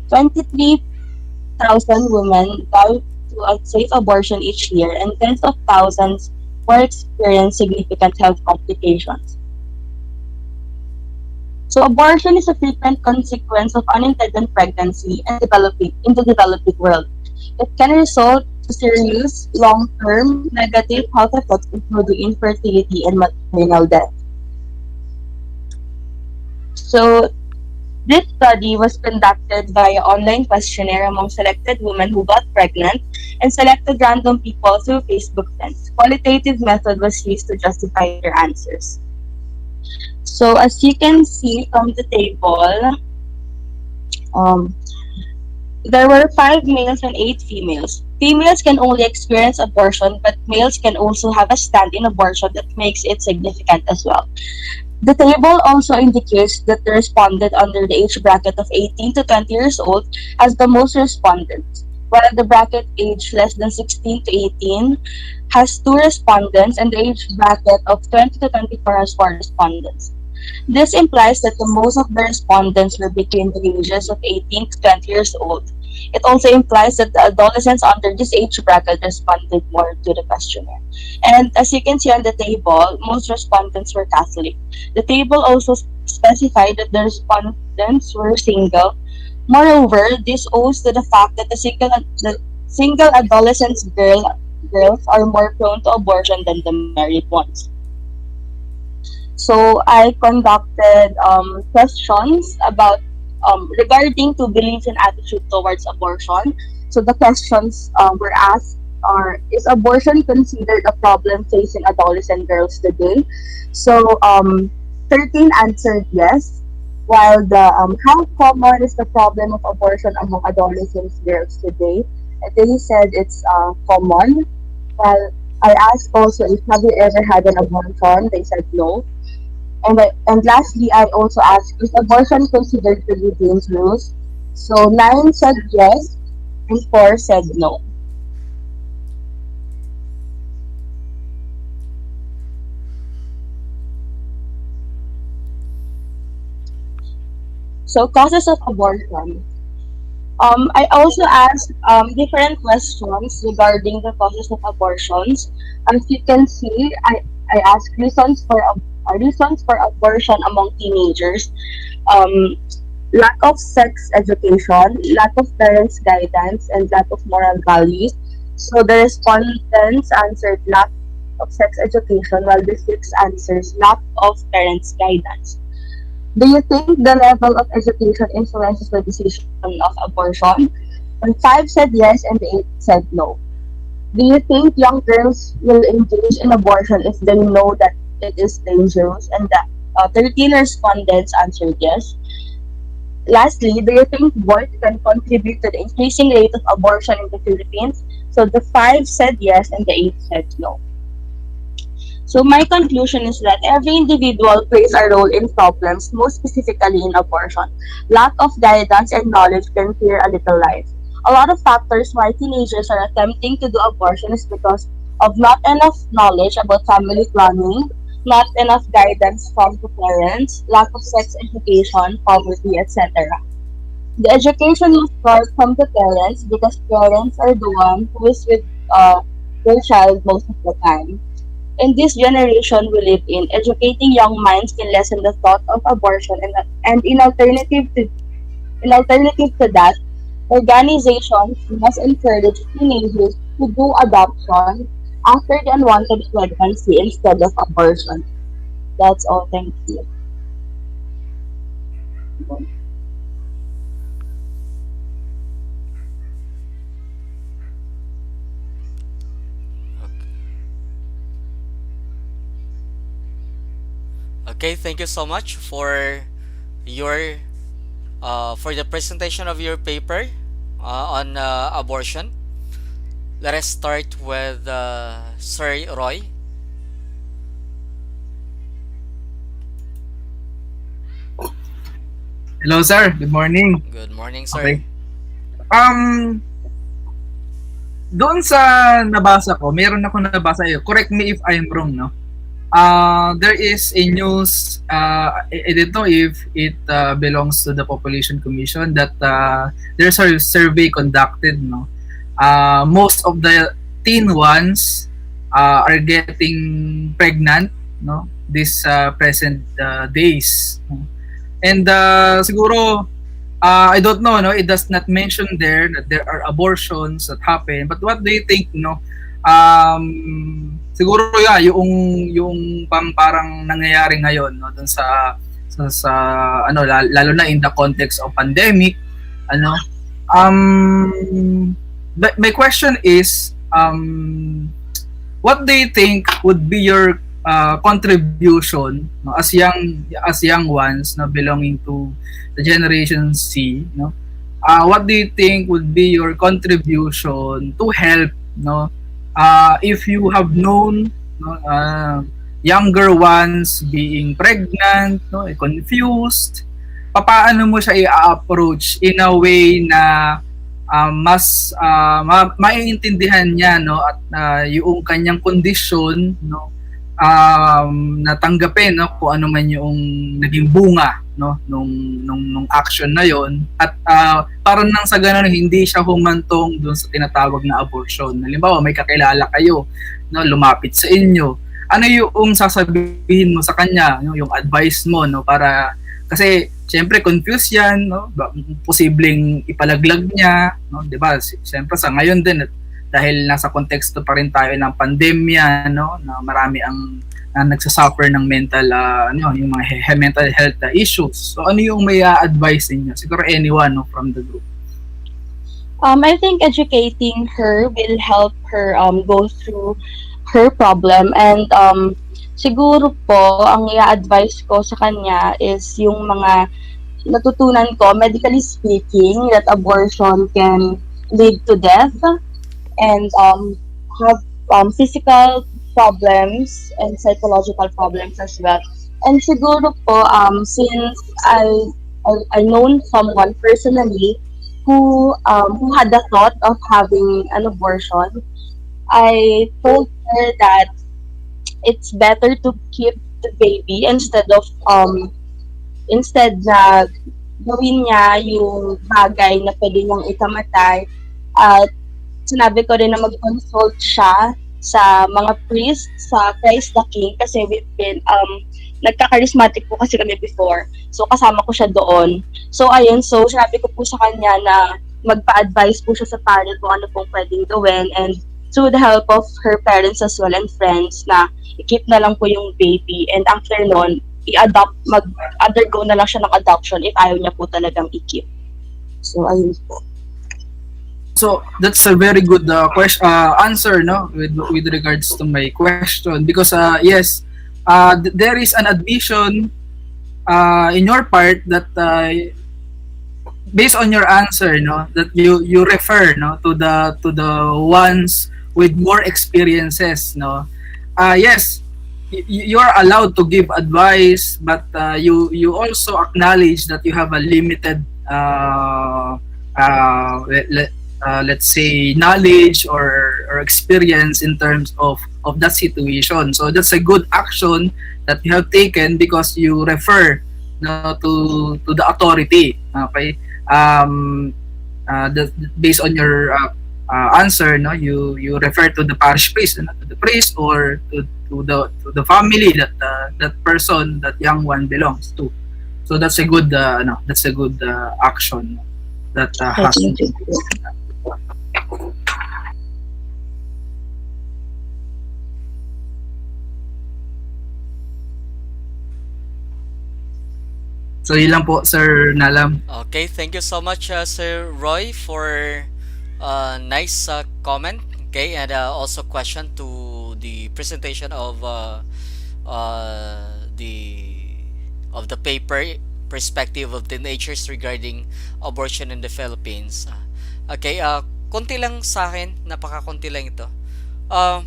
23,000 women die to unsafe abortion each year, and tens of thousands more experience significant health complications. So abortion is a frequent consequence of unintended pregnancy and developing in the developing world. It can result to serious, long-term negative health effects including infertility and maternal death. So this study was conducted via online questionnaire among selected women who got pregnant and selected random people through Facebook friends. Qualitative method was used to justify their answers. So as you can see from the table, um, there were 5 males and 8 females. Females can only experience abortion, but males can also have a stand in abortion that makes it significant as well. The table also indicates that the respondent under the age bracket of 18 to 20 years old has the most respondents, while the bracket age less than 16 to 18 has 2 respondents, and the age bracket of 20 to 24 has 4 respondents. This implies that the most of the respondents were between the ages of 18 to 20 years old. It also implies that the adolescents under this age bracket responded more to the questionnaire. And as you can see on the table, most respondents were Catholic. The table also specified that the respondents were single. Moreover, this owes to the fact that the single girls are more prone to abortion than the married ones. So I conducted questions about regarding to beliefs and attitude towards abortion. So the questions were asked are: Is abortion considered a problem facing adolescent girls today? So 13 answered yes, while the how common is the problem of abortion among adolescent girls today? They said it's common. While I asked also if have you ever had an abortion, they said no. And lastly, I also asked, is abortion considered to be dangerous? So 9 said yes, and 4 said no. So causes of abortion. I also asked different questions regarding the causes of abortions. As you can see, I asked reasons for abortion among teenagers. Um, Lack of sex education, lack of parents' guidance, and lack of moral values. So the respondents answered lack of sex education, while the 6 answers lack of parents' guidance. Do you think the level of education influences the decision of abortion? And 5 said yes, and the 8 said no. Do you think young girls will engage in abortion if they know that it is dangerous? And that 13 respondents answered yes. Lastly, do you think boys can contribute to the increasing rate of abortion in the Philippines? So the 5 said yes, and the 8 said no. So my conclusion is that every individual plays a role in problems, most specifically in abortion. Lack of guidance and knowledge can fear a little life. A lot of factors why teenagers are attempting to do abortion is because of not enough knowledge about family planning, not enough guidance from the parents, lack of sex education, poverty, etc. The education must start from the parents because parents are the one who is with their child most of the time. In this generation we live in, educating young minds can lessen the thought of abortion, and in alternative to that, organizations must encourage teenagers to do adoption after the unwanted pregnancy instead of abortion. That's all. Thank you.
Okay, thank you so much your for the presentation of your paper on abortion. Let us start with Sir Roy.
Hello, sir. Good morning.
Good morning, sir.
Okay. Um, doon sa nabasa ko, meron ako nabasa eh. Correct me if I'm wrong, no? There is a news dito if it belongs to the Population Commission that there's a survey conducted, no? Most of the teen ones are getting pregnant, no? This present days. No? And siguro I don't know, no, it does not mention there that there are abortions that happen, but what do you think, no? Siguro yung parang nangyayari ngayon, no, dun sa ano, lalo na in the context of pandemic, ano, but my question is, what do you think would be your contribution, no, as young ones, no, belonging to the Generation C, no? What do you think would be your contribution to help, no? If you have known, no, younger ones being pregnant, no, confused, paano mo siya i-approach in a way na mas maiintindihan niya, no, at yung kanyang kondisyon, no, natanggapin, no, kung ano man yung naging bunga, no, nung action na yon, at parang nang sa ganun hindi siya humantong doon sa tinatawag na abortion. Halimbawa may kakilala kayo, no, lumapit sa inyo, ano yung sasabihin mo sa kanya, no, yung advice mo, no, para kasi siyempre confused yan, no, posibleng ipalaglag niya, no, 'di ba? Siyempre sa ngayon din dahil nasa konteksto pa rin tayo ng pandemya, no, na marami ang nagsasuffer ng mental ano, yung mga mental health issues. So ano yung may advice niyo? Siguro anyone, no, from the group.
I think educating her will help her go through her problem, and siguro po ang i-advise ko sa kanya is yung mga natutunan ko medically speaking, that abortion can lead to death and have physical problems and psychological problems as well. And siguro po, since I known someone personally who had the thought of having an abortion, I told her that it's better to keep the baby instead na gawin niya yung bagay na pwede niyang ikamatay. At sinabi ko rin na mag-consult siya sa mga priest sa Christ the King, kasi we've been nagka-charismatic po kasi kami before. So kasama ko siya doon. So ayun, so sinabi ko po sa kanya na magpa-advise po siya sa parent kung ano pong pwedeng gawin, and through the help of her parents as well and friends, na i-keep na lang po yung baby, and after nun, mag-undergo na lang siya ng adoption if ayaw niya po talagang i-keep. So ayun po.
So that's a very good answer, no, with regards to my question, because yes, there is an admission in your part that based on your answer, no, that you refer, no, to the ones with more experiences, no. Yes, you are allowed to give advice, but you also acknowledge that you have a limited let's say knowledge or experience in terms of that situation. So that's a good action that you have taken, because you refer, no, to the authority. Okay, based on your answer, no, you refer to the parish priest, to the priest, or to the family that that person, that young one belongs to. So that's a good action that has to be. So yun lang po, Sir Nalam.
Okay, thank you so much, Sir Roy, for nice comment. Okay, and also question to the presentation of the the paper, perspective of teenagers regarding abortion in the Philippines. Okay, konti lang sa akin, napaka-konti lang ito. Uh,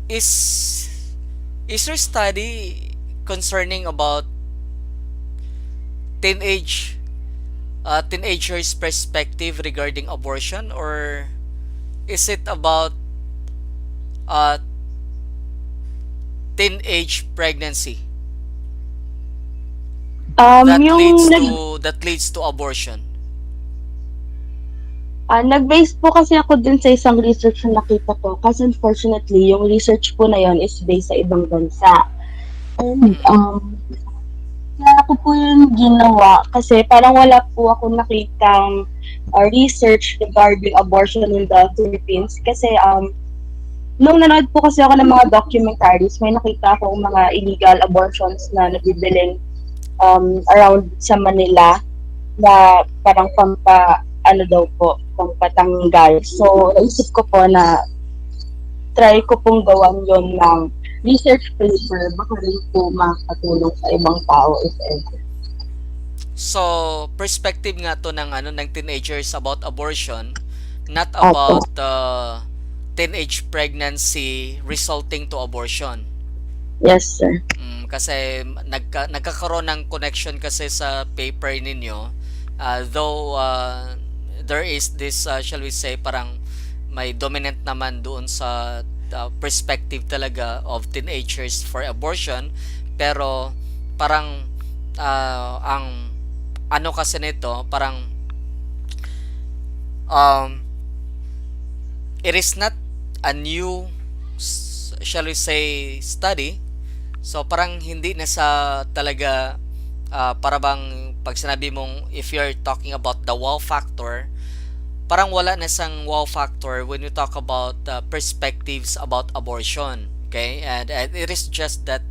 is there study concerning about teenagers perspective regarding abortion, or is it about uh, teenage pregnancy
Yung
that leads to abortion?
nag-base po kasi ako dun sa isang research na nakita ko kasi unfortunately, yung research po na yon is based sa ibang bansa. And kaya ko po yung ginawa kasi parang wala po ako nakitang research regarding abortion in the Philippines kasi nung nanood po kasi ako ng mga documentaries, may nakita ako mga illegal abortions na nabibiling around sa Manila na parang ano daw po, pampatanggal. So, naisip ko po na try ko pong gawan yon ng research paper, baka rin po makatulong sa ibang tao if ever.
So, perspective nga to ng teenagers about abortion, not about teenage pregnancy resulting to abortion.
Yes, sir.
Kasi nagkakaroon ng connection kasi sa paper ninyo, though there is this shall we say parang may dominant naman doon sa perspective talaga of teenagers for abortion, pero parang ang ano kasi nito parang it is not a new shall we say study. So parang hindi na sa talaga para bang pag sinabi mong if you're talking about the wow factor, parang wala na sang wow factor when you talk about perspectives about abortion. Okay, and it is just that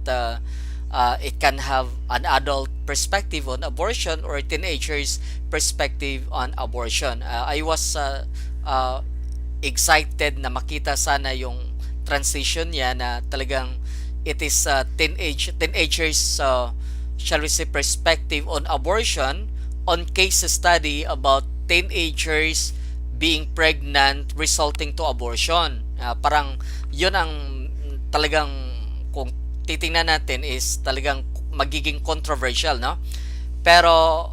it can have an adult perspective on abortion or a teenager's perspective on abortion. I was excited na makita sana yung transition niya na talagang it is teenagers shall we say perspective on abortion on case study about teenagers being pregnant resulting to abortion. Parang yun ang talagang kung titingnan natin is talagang magiging controversial, no? Pero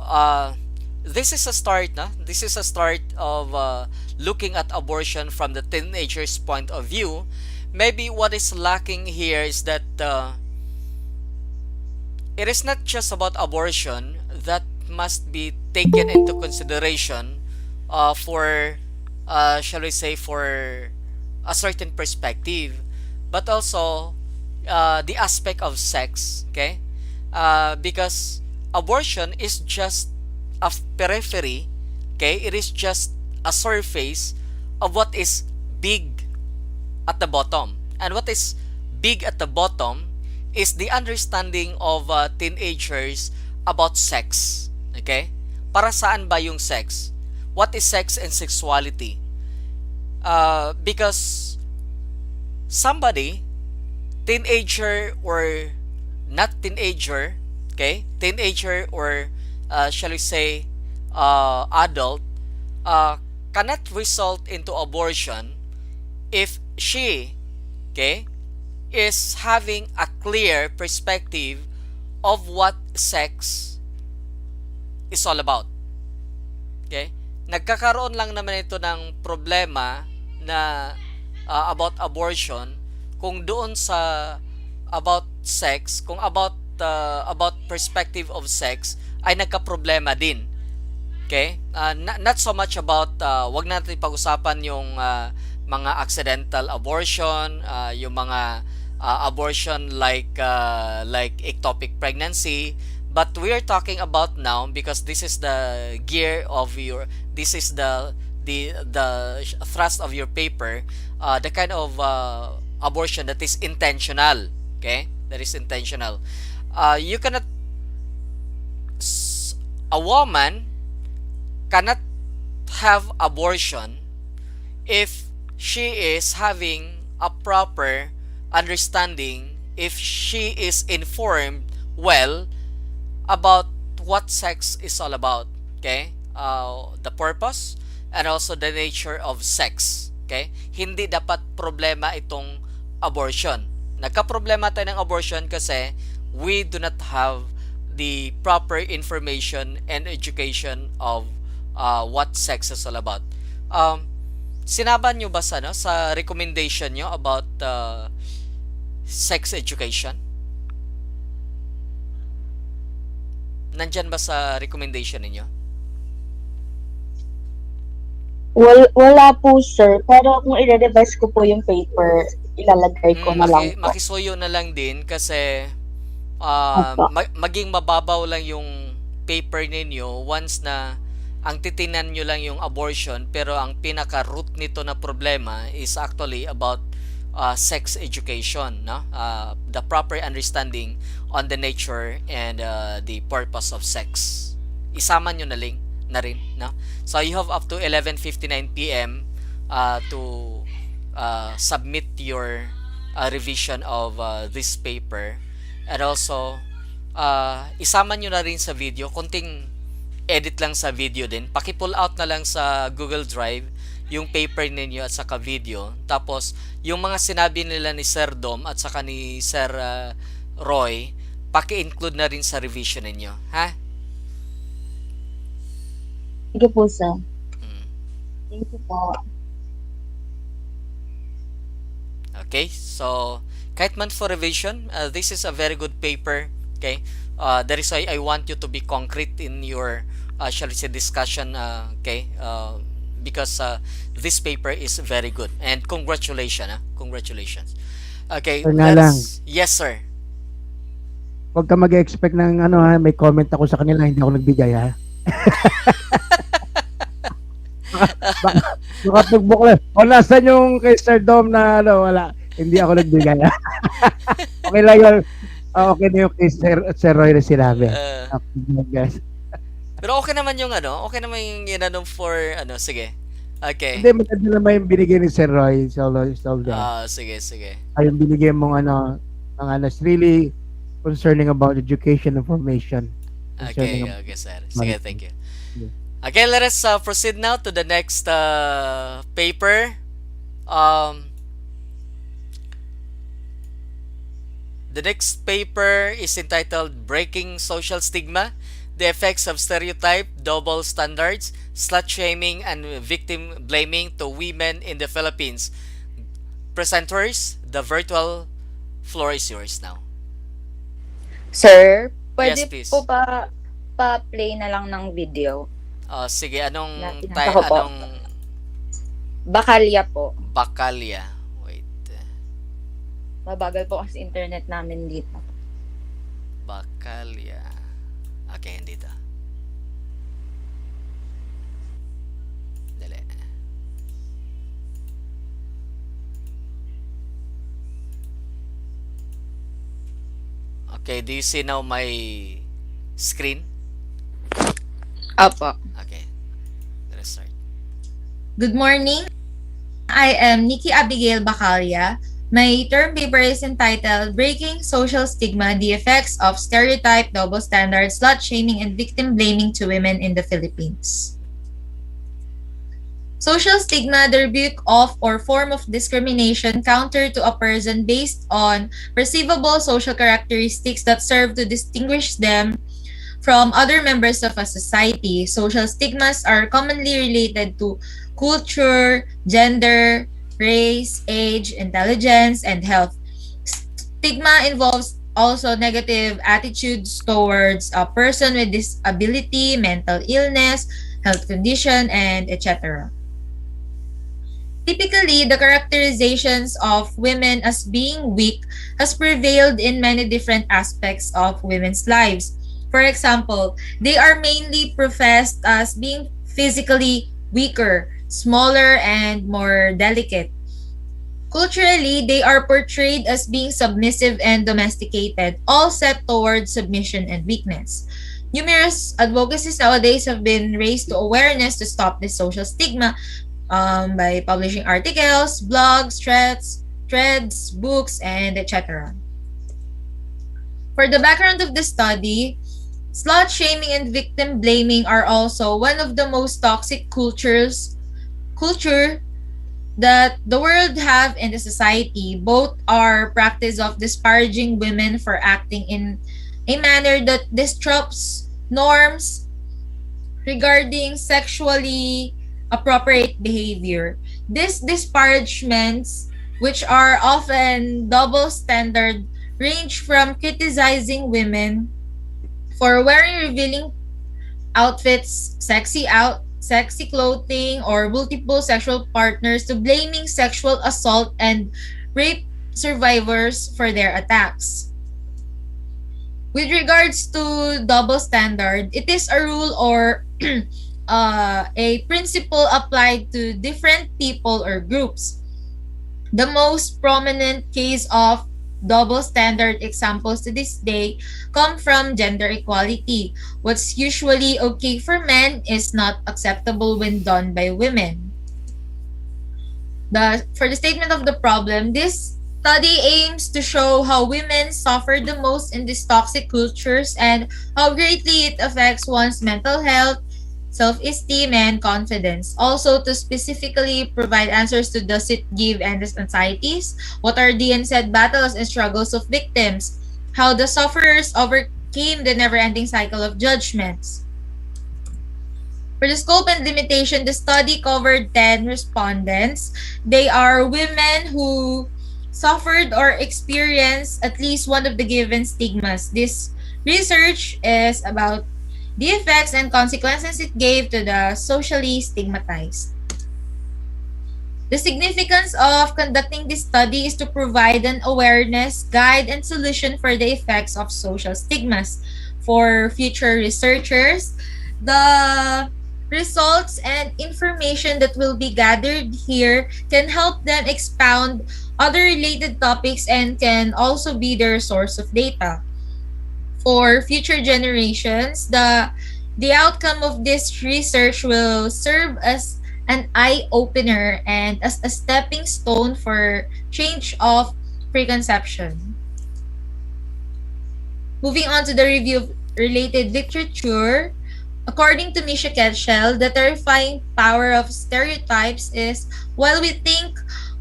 this is a start, no? This is a start of looking at abortion from the teenager's point of view. Maybe what is lacking here is that it is not just about abortion that must be taken into consideration for shall we say for a certain perspective, but also the aspect of sex. Okay, because abortion is just a periphery. Okay, it is just a surface of what is big at the bottom, and what is big at the bottom is the understanding of teenagers about sex. Okay, para saan ba yung sex? What is sex and sexuality? Because somebody, teenager or not teenager, okay, teenager or shall we say adult, cannot result into abortion if she, okay, is having a clear perspective of what sex is all about. Okay? Nagkakaroon lang naman ito ng problema na about abortion kung doon sa about sex, kung about perspective of sex ay nagka-problema din. Okay? Not so much about wag natin pag-usapan yung mga accidental abortion, yung mga abortion like ectopic pregnancy, but we are talking about now because this is the gear of your this is the thrust of your paper, the kind of abortion that is intentional. Okay, that is intentional. You cannot a woman cannot have abortion if she is having a proper understanding if she is informed well about what sex is all about. Okay? The purpose and also the nature of sex. Okay? Hindi dapat problema itong abortion. Nagka-problema tayo ng abortion kasi we do not have the proper information and education of what sex is all about. Sinaban nyo ba sa, no, sa recommendation nyo about sex education? Nandyan ba sa recommendation ninyo?
Wala po, sir. Pero kung i-revise ko po yung paper, ilalagay ko na lang po.
Makisuyo na lang din kasi
Opo.
maging mababaw lang yung paper ninyo once na ang titinan nyo lang yung abortion, pero ang pinaka-root nito na problema is actually about sex education, no? The proper understanding on the nature and the purpose of sex. Isama nyo na rin, no? So you have up to 11:59 p.m. To submit your revision of this paper, and also isama nyo na rin sa video, konting edit lang sa video din. Paki-pull out na lang sa Google Drive yung paper ninyo at saka video. Tapos, yung mga sinabi nila ni Sir Dom at saka ni Sir Roy, paki-include na rin sa revision ninyo. Ha?
Sige po, sir. Thank you po.
Okay, so kahit man for revision, this is a very good paper. Okay, that is why I want you to be concrete in your shall we say discussion. Okay, because this paper is very good, and congratulations. Congratulations. Okay,
Sir nga lang.
Yes, sir.
Huwag ka mag-expect ng ano ha, may comment ako sa kanila, hindi ako nagbigay ha. Baka tugbok lang. O nasan yung kay Sir Dom na ano, wala. Hindi ako nagbigay ha. Okay lang yun. Okay na yung kay Sir Roy na sinabi. Guys.
Pero okay naman yung ano, okay naman yung inanong for ano, sige. Okay.
Hindi, maganda naman yung binigay ni Sir Roy.
Sige.
Ay, yung binigay mong ano, ang ano, it's really concerning about education information.
Okay, sir. Sige, thank you. Okay, let us proceed now to the next paper. The next paper is entitled Breaking Social Stigma, the Effects of Stereotype, Double Standards, Slut-Shaming, and Victim Blaming to Women in the Philippines. Presenters, the virtual floor is yours now.
Sir, pwede
Yes, please.
po ba pa-play na lang ng video?
Sige, anong
Nasa ko po. Bakalya po.
Bakalya? Wait.
Mabagal po kasi internet namin dito.
Bakalya. Okay, hindi to. Dali. Okay, do you see now my screen?
Opo.
Okay. Let's start.
Good morning. I am Nikki Abigail Bacalia. My term paper is entitled Breaking Social Stigma, the Effects of Stereotype, Double Standards, Slut Shaming, and Victim Blaming to Women in the Philippines. Social stigma, the rebuke of or form of discrimination counter to a person based on perceivable social characteristics that serve to distinguish them from other members of a society. Social stigmas are commonly related to culture, gender, race, age, intelligence, and health. Stigma involves also negative attitudes towards a person with disability, mental illness, health condition, and etc. Typically, the characterizations of women as being weak has prevailed in many different aspects of women's lives. For example, they are mainly professed as being physically weaker, smaller, and more delicate. Culturally, they are portrayed as being submissive and domesticated, all set towards submission and weakness. Numerous advocacies nowadays have been raised to awareness to stop this social stigma by publishing articles, blogs, threads, threads, books, and etc. For the background of the study, slut shaming and victim blaming are also one of the most toxic culture that the world have in the society. Both are practice of disparaging women for acting in a manner that disrupts norms regarding sexually appropriate behavior. These disparagements, which are often double standard, range from criticizing women for wearing revealing outfits, sexy clothing, or multiple sexual partners to blaming sexual assault and rape survivors for their attacks. With regards to double standard, it is a rule or a principle applied to different people or groups. The most prominent case of double standard examples to this day come from gender equality. What's usually okay for men is not acceptable when done by women. For the statement of the problem, this study aims to show how women suffer the most in these toxic cultures and how greatly it affects one's mental health, self-esteem, and confidence. Also, to specifically provide answers to does it give endless anxieties, what are the unsaid battles and struggles of victims, how the sufferers overcame the never-ending cycle of judgments. For the scope and limitation, the study covered 10 respondents. They are women who suffered or experienced at least one of the given stigmas. This research is about the effects and consequences it gave to the socially stigmatized. The significance of conducting this study is to provide an awareness, guide, and solution for the effects of social stigmas. For future researchers, the results and information that will be gathered here can help them expound other related topics and can also be their source of data. For future generations, the outcome of this research will serve as an eye-opener and as a stepping stone for change of preconception. Moving on to the review of related literature, according to Misha Ketchel, the terrifying power of stereotypes is while we think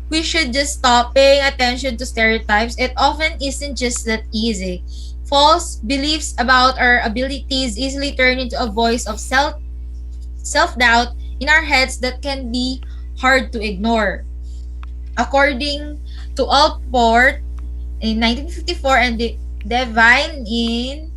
we should just stop paying attention to stereotypes, it often isn't just that easy. False beliefs about our abilities easily turn into a voice of self-doubt in our heads that can be hard to ignore. According to Alport in 1954 and Devine in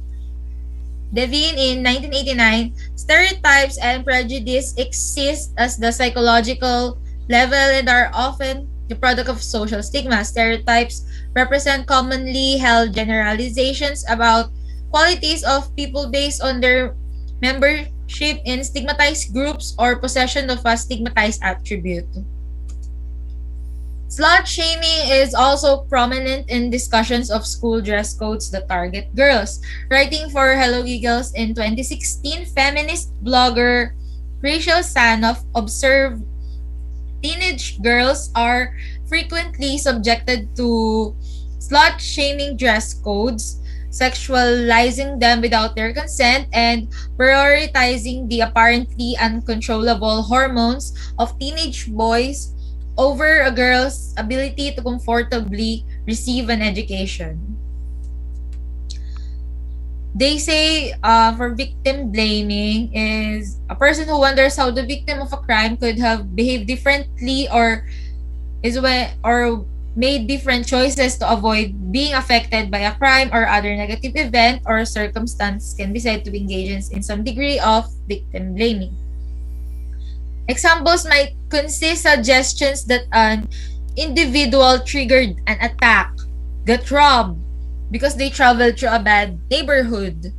1989, stereotypes and prejudice exist as the psychological level and are often the product of social stigma. Stereotypes represent commonly held generalizations about qualities of people based on their membership in stigmatized groups or possession of a stigmatized attribute. Slut shaming is also prominent in discussions of school dress codes that target girls. Writing for Hello Giggles in 2016, feminist blogger Rachel Sanoff observed teenage girls are frequently subjected to slut-shaming dress codes, sexualizing them without their consent, and prioritizing the apparently uncontrollable hormones of teenage boys over a girl's ability to comfortably receive an education. They say for victim blaming is a person who wonders how the victim of a crime could have behaved differently or made different choices to avoid being affected by a crime or other negative event or circumstance can be said to engage in some degree of victim blaming. Examples might consist suggestions that an individual triggered an attack, got robbed because they traveled through a bad neighborhood,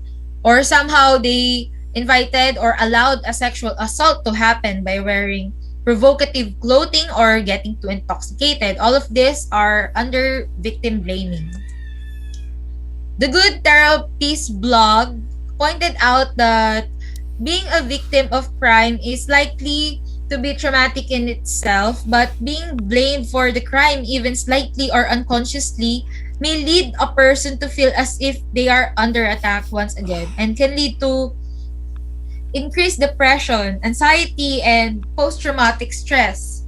or somehow they invited or allowed a sexual assault to happen by wearing provocative clothing or getting too intoxicated. All of these are under victim blaming. The Good Therapist blog pointed out that being a victim of crime is likely to be traumatic in itself, but being blamed for the crime, even slightly or unconsciously, may lead a person to feel as if they are under attack once again and can lead to increased depression, anxiety, and post traumatic stress.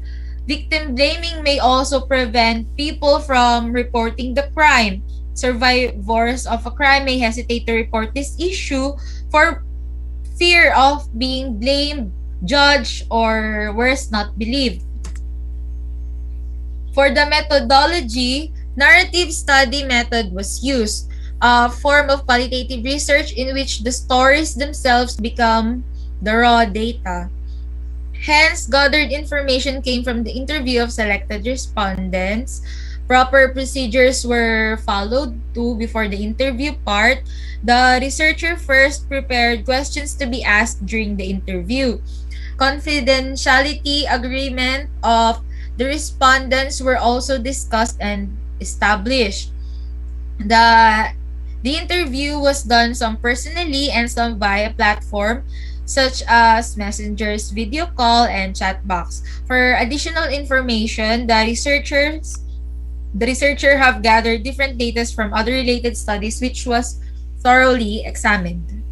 Victim blaming may also prevent people from reporting the crime. Survivors of a crime may hesitate to report this issue for fear of being blamed, judged, or worse, not believed. For the methodology, narrative study method was used, a form of qualitative research in which the stories themselves become the raw data. Hence, gathered information came from the interview of selected respondents. Proper procedures were followed too before the interview part. The researcher first prepared questions to be asked during the interview. Confidentiality agreement of the respondents were also discussed and established. The the interview was done some personally and some via platform such as Messenger's video call and chat box. For additional information, the researcher have gathered different data from other related studies which was thoroughly examined.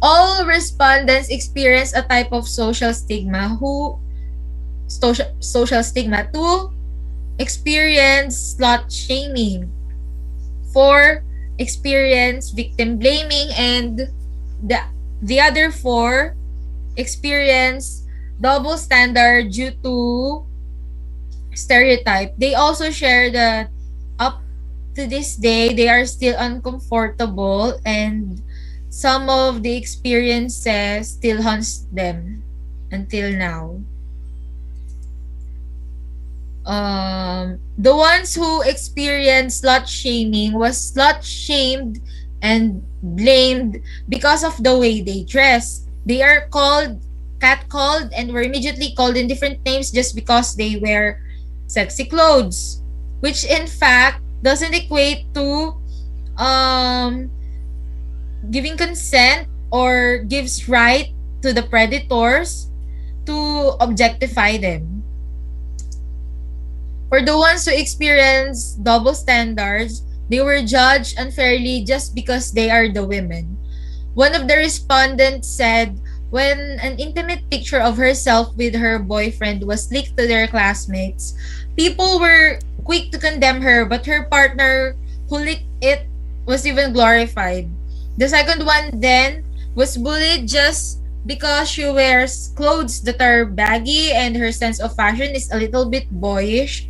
All respondents experience a type of social stigma to experience slut shaming, 4 experience victim blaming, and the other 4 experience double standard due to stereotype. They also share that up to this day they are still uncomfortable and some of the experiences still haunts them until now. The ones who experienced slut shaming was slut shamed and blamed because of the way they dress. They are catcalled, and were immediately called in different names just because they wear sexy clothes, which in fact doesn't equate to giving consent or gives right to the predators to objectify them. For the ones who experience double standards, they were judged unfairly just because they are the women. One of the respondents said when an intimate picture of herself with her boyfriend was leaked to their classmates, people were quick to condemn her, but her partner who leaked it was even glorified. The second one then was bullied just because she wears clothes that are baggy and her sense of fashion is a little bit boyish.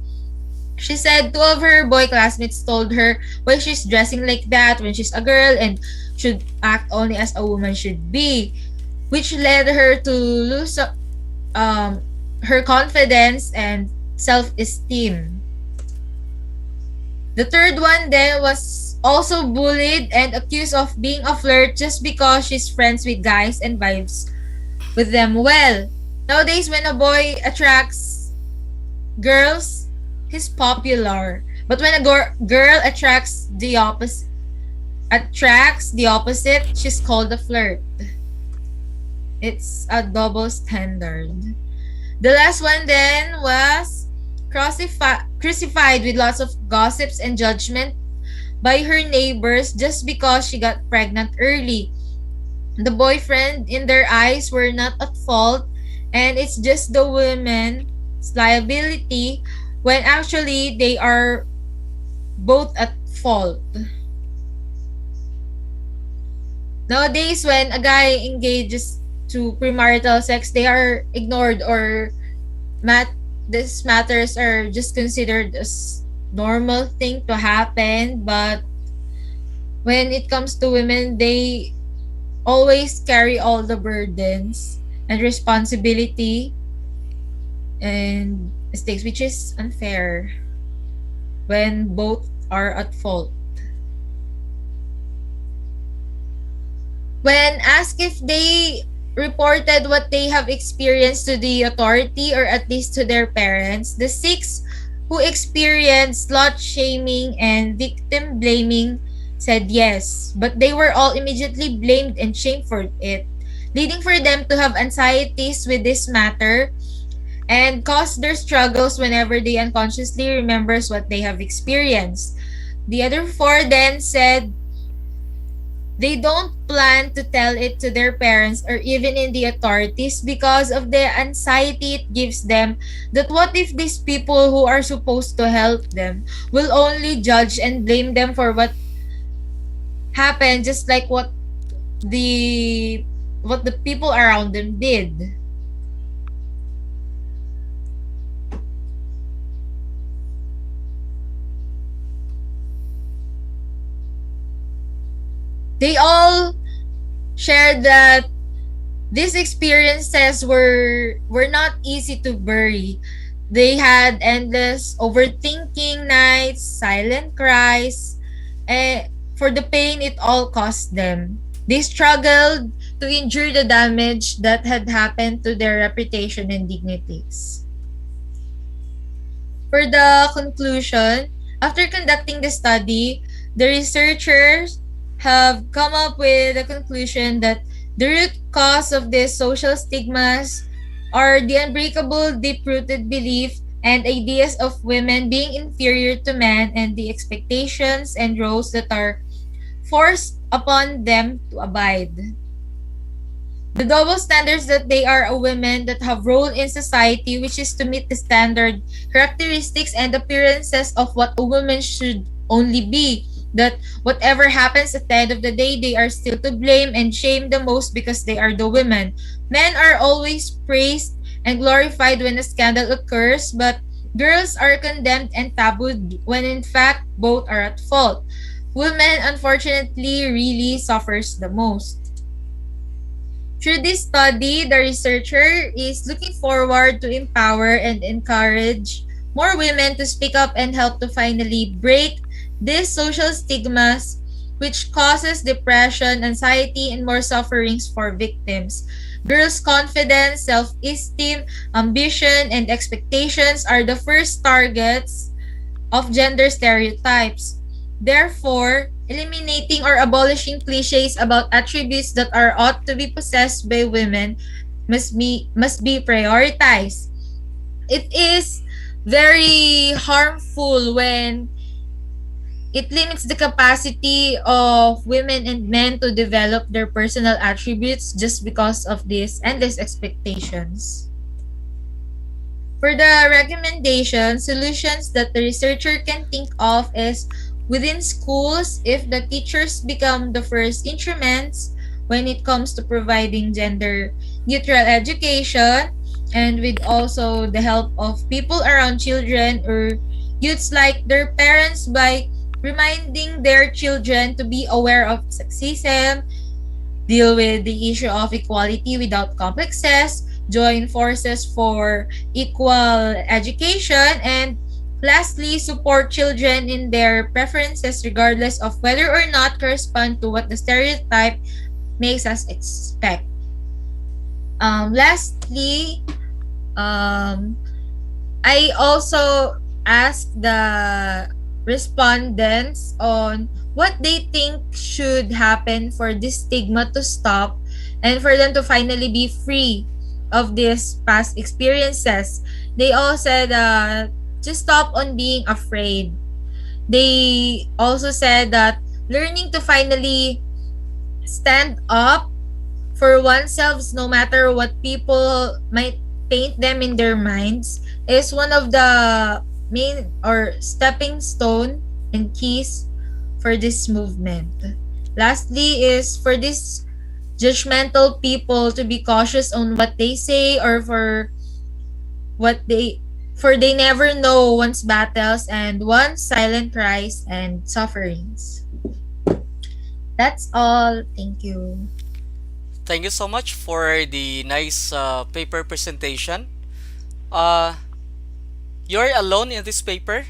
She said 2 of her boy classmates told her why she's dressing like that when she's a girl and should act only as a woman should be, which led her to lose her confidence and self-esteem. The third one then was also bullied and accused of being a flirt just because she's friends with guys and vibes with them well. Nowadays, when a boy attracts girls, he's popular. But when a girl attracts the opposite, she's called a flirt. It's a double standard. The last one then was crucified with lots of gossips and judgment by her neighbors just because she got pregnant early. The boyfriend in their eyes were not at fault, and it's just the women's liability when actually they are both at fault. Nowadays, when a guy engages to premarital sex, they are ignored or these matters are just considered as normal thing to happen. But when it comes to women, they always carry all the burdens and responsibility and mistakes, which is unfair when both are at fault. When asked if they reported what they have experienced to the authority or at least to their parents, the 6 who experienced slut shaming and victim blaming said yes, but they were all immediately blamed and shamed for it. leading for them to have anxieties with this matter and cause their struggles whenever they unconsciously remembers what they have experienced. The other four then said they don't plan to tell it to their parents or even in the authorities because of the anxiety it gives them, that what if these people who are supposed to help them will only judge and blame them for what happened, just like the what the people around them did. They all shared that these experiences were not easy to bury. They had endless overthinking nights, silent cries, for the pain it all cost them. They struggled to endure the damage that had happened to their reputation and dignities. For the conclusion, after conducting the study, the researchers have come up with a conclusion that the root cause of these social stigmas are the unbreakable, deep-rooted belief and ideas of women being inferior to men and the expectations and roles that are forced upon them to abide. The double standards that they are a women that have role in society, which is to meet the standard characteristics and appearances of what a woman should only be. That whatever happens at the end of the day, they are still to blame and shame the most because they are the women. Men are always praised and glorified when a scandal occurs, but girls are condemned and tabooed when in fact both are at fault. Women unfortunately really suffers the most. Through this study, the researcher is looking forward to empower and encourage more women to speak up and help to finally break these social stigmas which causes depression, anxiety, and more sufferings for victims. Girls' confidence, self-esteem, ambition, and expectations are the first targets of gender stereotypes. Therefore, eliminating or abolishing cliches about attributes that are ought to be possessed by women must be prioritized. It is very harmful when it limits the capacity of women and men to develop their personal attributes just because of these endless expectations. For the recommendation, solutions that the researcher can think of is within schools, if the teachers become the first instruments when it comes to providing gender neutral education, and with also the help of people around children or youths like their parents by reminding their children to be aware of sexism, deal with the issue of equality without complexes, join forces for equal education, and lastly, support children in their preferences regardless of whether or not correspond to what the stereotype makes us expect. Lastly, I also asked the respondents on what they think should happen for this stigma to stop and for them to finally be free of these past experiences. They all said just stop on being afraid. They also said that learning to finally stand up for oneself, no matter what people might paint them in their minds, is one of the main or stepping stone and keys for this movement. Lastly is for this judgmental people to be cautious on what they say or what they for they never know one's battles and one's silent cries and sufferings. That's all. Thank you.
Thank you so much for the nice paper presentation. Uh, you're alone in this paper?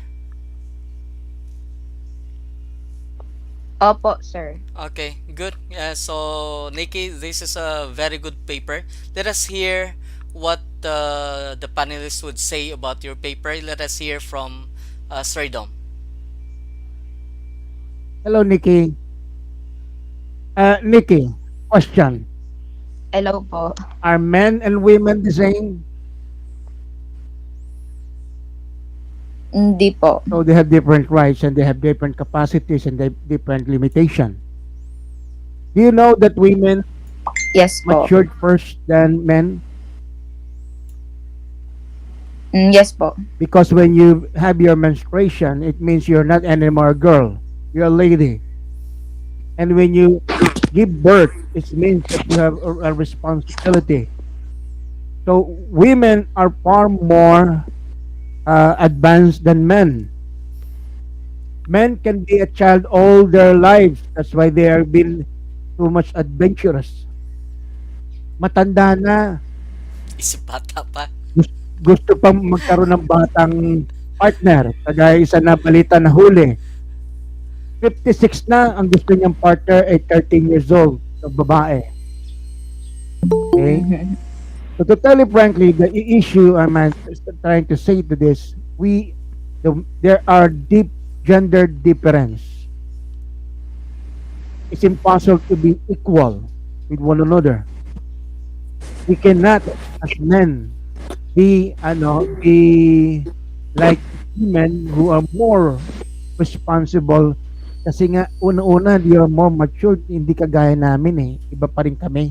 Opo, sir.
Okay, good. So, Nikki, this is a very good paper. Let us hear what the panelists would say about your paper. Let us hear from Sridom.
Hello, Nikki. Nikki, question.
Hello po.
Are men and women the same?
Hindi po.
So they have different rights and they have different capacities and they have different limitation. Do you know that women
Yes po.
matured first than men?
Yes po.
Because when you have your menstruation, it means you're not anymore a girl. You're a lady. And when you give birth, it means that you have a responsibility. So women are far more advanced than men. Men can be a child all their lives. That's why they are been too much adventurous. Matanda na.
Isip bata pa.
Gusto pang magkaroon ng batang partner. Kagaya isa na balita na huli. 56 na ang gusto niyang partner ay 13 years old na babae. Okay? So to tell you frankly, the issue I'm trying to say to this, there are deep gender difference. It's impossible to be equal with one another. We cannot, as men, be like women who are more responsible kasi nga una-una they are more matured, hindi kagaya namin eh, iba pa rin kami.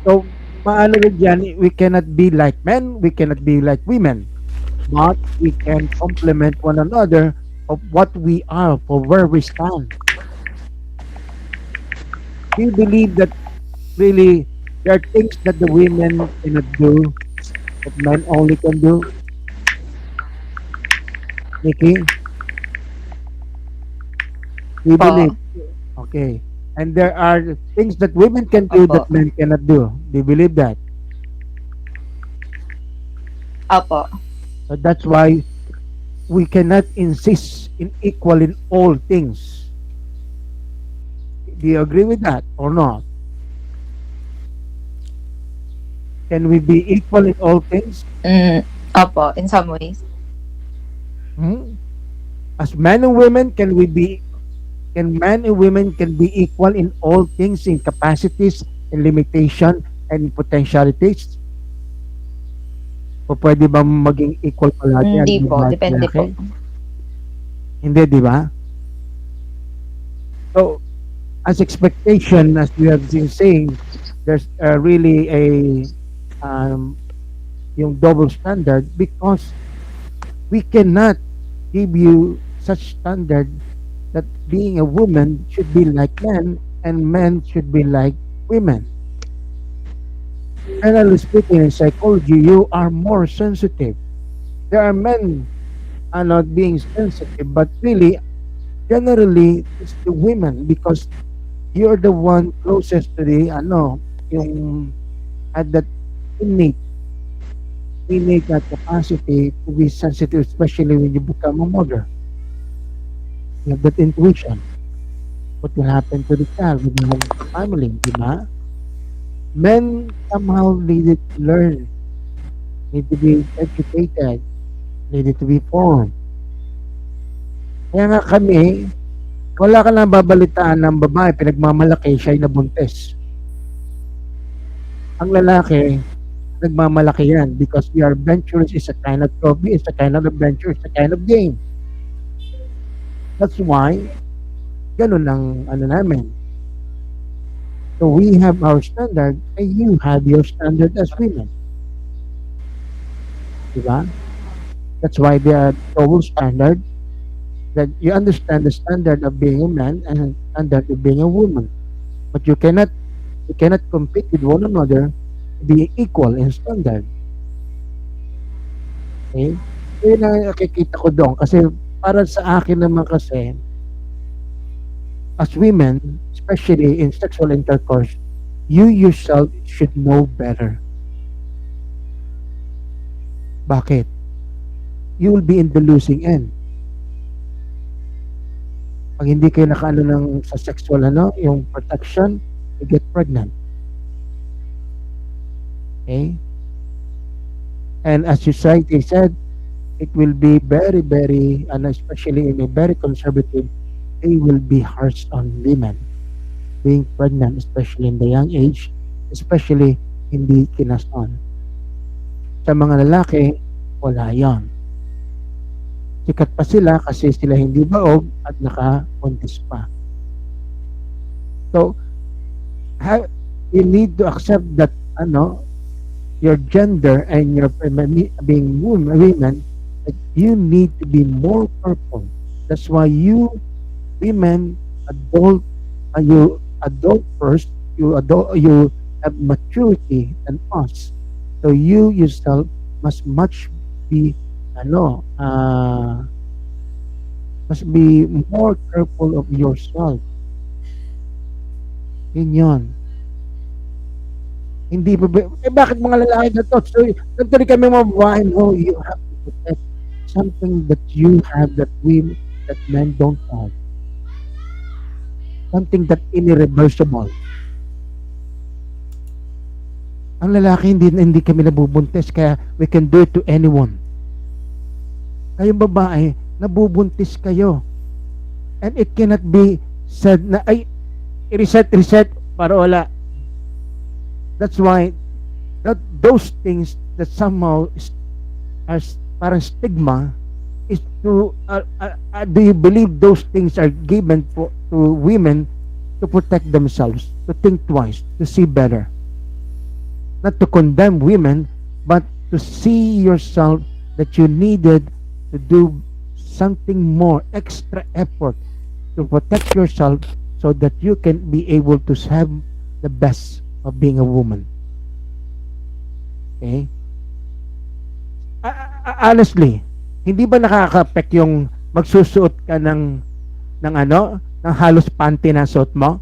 So maano rin dyan, we cannot be like men, we cannot be like women, but we can complement one another of what we are, for where we stand. Do you believe that really there are things that the women cannot do that men only can do? Nikki? We believe. Okay. And there are things that women can do that men cannot do. Do you believe that?
Apo.
So that's why we cannot insist in equal in all things. Do you agree with that or not? Can we be equal in all things?
Apo, in some ways.
As men and women, can men and women can be equal in all things, in capacities, in limitation, and potentialities? O pwede ba maging equal palagi?
Hindi po, depende po.
Hindi, di ba? So, as expectation, as we have been saying, there's really a yung double standard because we cannot give you such standard that being a woman should be like men and men should be like women. Generally speaking, in psychology, you are more sensitive. There are men are not being sensitive, but really, generally, it's the women because you're the one closest to the yung at that innate that capacity to be sensitive, especially when you become a mother. You have that intuition. What will happen to the child when you have a family, di ba? Men somehow needed to learn, need to be educated, needed to be formed. Kaya nga kami, wala ka nang babalitaan ng babae, pinagmamalaki, siya ay nabuntis. Ang lalaki, nagmamalaki yan because we are adventurous, is a kind of trophy, is a kind of adventure, is a kind of game. That's why, ganun ang namin. So we have our standard and you have your standard as women. Diba? That's why they are double standard, that you understand the standard of being a man and standard of being a woman. But you cannot compete with one another, be equal in standard. Okay? Yun ang nakikita ko doon kasi para sa akin naman kasi as women, especially in sexual intercourse, you yourself should know better. Bakit? You will be in the losing end. Pag hindi kayo nakaano ng sa sexual yung protection, you get pregnant. Okay? And as society said, it will be very, very, and especially in a very conservative, they will be harsh on women being pregnant, especially in the young age, especially hindi kinasal. Sa mga lalaki, wala yon. Sikat pa sila kasi sila hindi baog at naka-buntis pa. So, you need to accept that your gender and your being women, that you need to be more careful. That's why you women, you adult first, you have maturity than us. So you yourself must be must be more careful of yourself. Yun. Hindi pa bakit mga lalaki na to? So, ganito rin kami mga babae, no, you have to protect something that you have that men don't have. Something that irreversible. Ang lalaki hindi kami nabubuntis kaya we can do it to anyone. Kayong babae, nabubuntis kayo. And it cannot be said na reset para wala. That's why those things that somehow are parang stigma is to do you believe those things are given to women to protect themselves, to think twice, to see better, not to condemn women, but to see yourself that you needed to do something more, extra effort to protect yourself so that you can be able to have the best of being a woman. Okay? Honestly, hindi ba nakaka-affect yung magsusuot ka ng halos panty na suot mo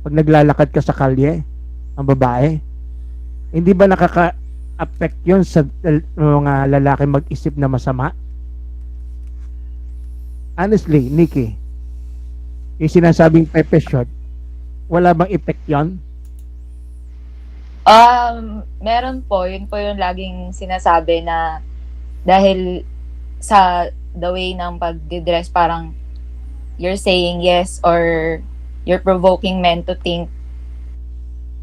pag naglalakad ka sa kalye, ang babae? Hindi ba nakaka-affect yun sa mga lalaki mag-isip na masama? Honestly, Nikki, yung sinasabing pepe shot, wala bang effect yun?
Meron po. Yun po yung laging sinasabi na dahil sa the way ng pag-dress, parang you're saying yes or you're provoking men to think.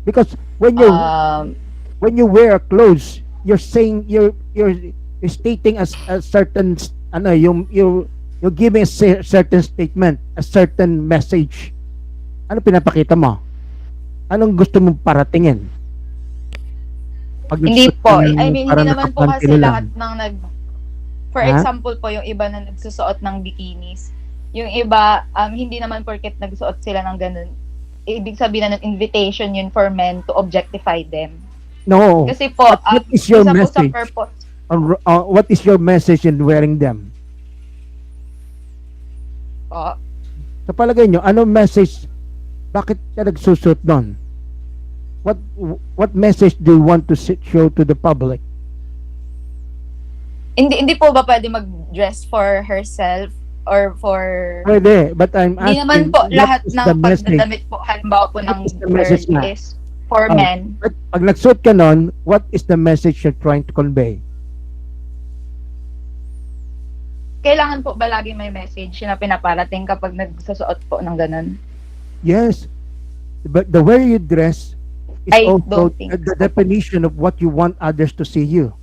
Because when you wear clothes, you're saying you're stating a certain you're giving a certain statement, a certain message. Ano pinapakita mo? Anong gusto mong paratingin?
Hindi po. I mean, hindi naman po kasi lahat ng for example po, yung iba na nagsusuot ng bikinis. Yung iba, hindi naman porket nagsuot sila ng ganun. Ibig sabihin na invitation yun for men to objectify them.
No.
Kasi po,
what is your message? What is your message in wearing them? Sa palagay nyo, ano message? Bakit ka nagsusuot doon? What message do you want to show to the public?
Hindi po ba pwede mag-dress for herself or for...
Pwede, but I'm asking...
Hindi naman po lahat ng pagdadamit po, halimbawa po ng girl is for men.
Pag nagsuot ka nun, what is the message you're trying to convey?
Kailangan po ba lagi may message na pinaparating kapag nagsusuot po ng ganun?
Yes. But the way you dress is also the definition of what you want others to see you.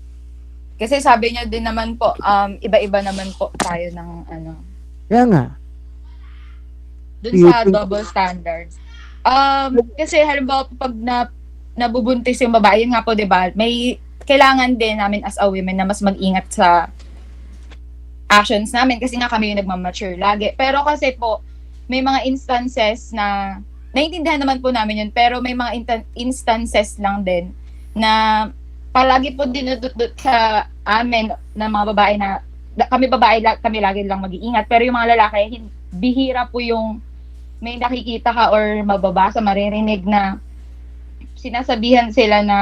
Kasi sabi niya din naman po, iba-iba naman po tayo ng
Kaya nga.
Dun sa double standards. Kasi halimbawa pag nabubuntis yung babae, yun nga po, diba, may kailangan din namin as a women na mas mag-ingat sa actions namin kasi nga kami yung nagmamature lagi. Pero kasi po, may mga instances na naiintindihan naman po namin yun, pero may mga instances lang din na palagi po dinudut sa amin na mga babae na kami lagi lang mag-iingat, pero yung mga lalaki bihira po yung may nakikita ka or mababasa, maririnig na sinasabihan sila na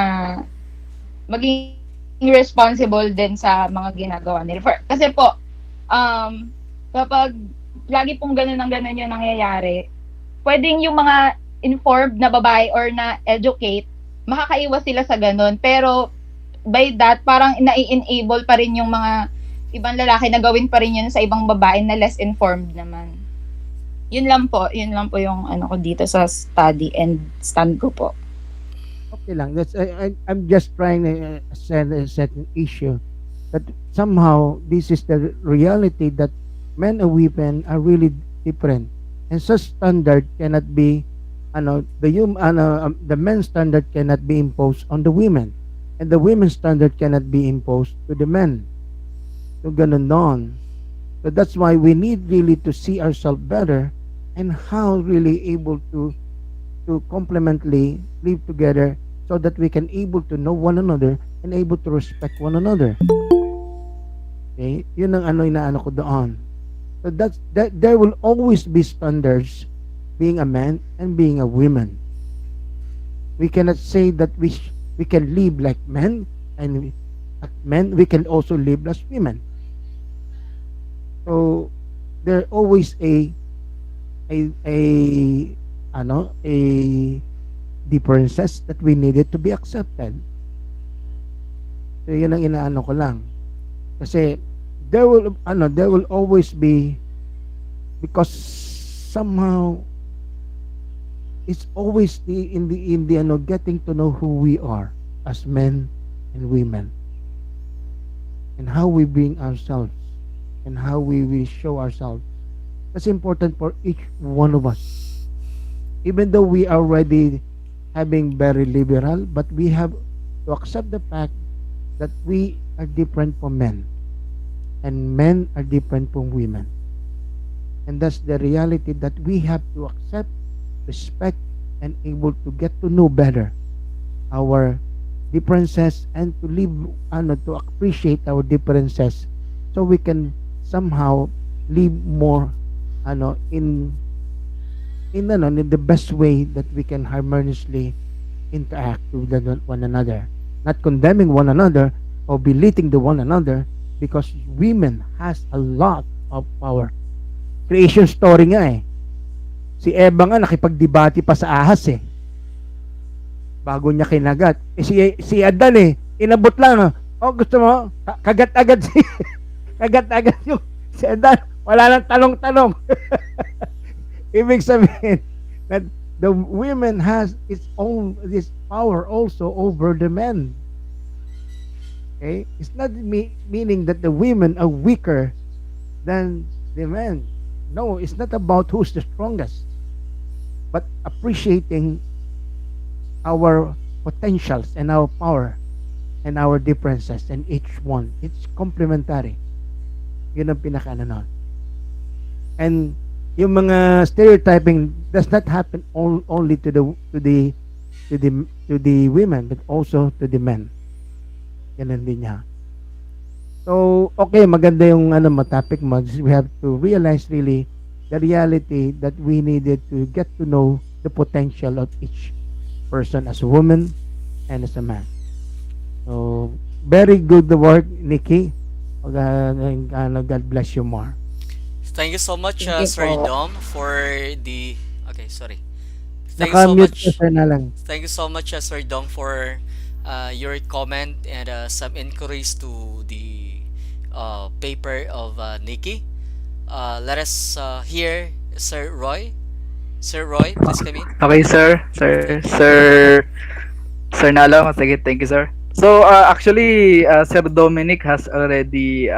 maging responsible din sa mga ginagawa nila. Kasi po kapag lagi pong ganun yung nangyayari, pwedeng yung mga informed na babae or na educate, makakaiwas sila sa ganun. Pero by that, parang nai-enable pa rin yung mga ibang lalaki na gawin pa rin yun sa ibang babae na less informed naman. Yun lang po yung ano ko dito sa study and stand ko po.
Okay lang. I'm just trying to set a certain issue that somehow this is the reality that men and women are really different, and such standard cannot be, the men's standard cannot be imposed on the women, and the women's standard cannot be imposed to the men. So ganun doon. So that's why we need really to see ourselves better and how really able to complementally live together so that we can able to know one another and able to respect one another. Okay? Yun ang inaano ko doon. So that there will always be standards being a man and being a woman. We cannot say that we can live like men, and as men we can also live as women. So there always a a differences that we needed to be accepted. So yun ang inaano ko lang. Kasi there will always be, because somehow it's always in the getting to know who we are as men and women, and how we bring ourselves, and how we show ourselves. That's important for each one of us. Even though we are already having very liberal, but we have to accept the fact that we are different from men, and men are different from women. And that's the reality that we have to accept, respect, and able to get to know better our differences, and to live, to appreciate our differences, so we can somehow live more, in the best way that we can harmoniously interact with one another, not condemning one another or belittling the one another, because women has a lot of power. Creation story nga eh. Si Eva nga nakipagdebate pa sa ahas eh, bago niya kinagat. Si Adan eh, inabot lang. Oh, gusto mo? Kagat agad kagat agad yung si Adan. Wala lang tanong-tanong. Ibig sabihin that the women has its own this power also over the men. Okay? It's not meaning that the women are weaker than the men. No, it's not about who's the strongest, but appreciating our potentials and our power and our differences, and each one. It's complementary. Yun ang pinaka nun. And yung mga stereotyping does not happen only to the women, but also to the men. Ganun din niya. So, okay, maganda yung topic mo. We have to realize really the reality that we needed to get to know the potential of each person as a woman and as a man. So, very good the work, Nikki. God bless you more.
Thank you so much,
Thank you
Sir
po.
Dom, for the... Okay, sorry. Thank you so
Naka-mute ka,
much.
sir, na lang.
Thank you so much, Sir Dom, for your comment and some inquiries to the paper of Nikki. Let us hear Sir Roy. Sir Roy, please come in.
Okay, sir. Sir Nalo, sige, thank you, sir. So, actually, Sir Dominic has already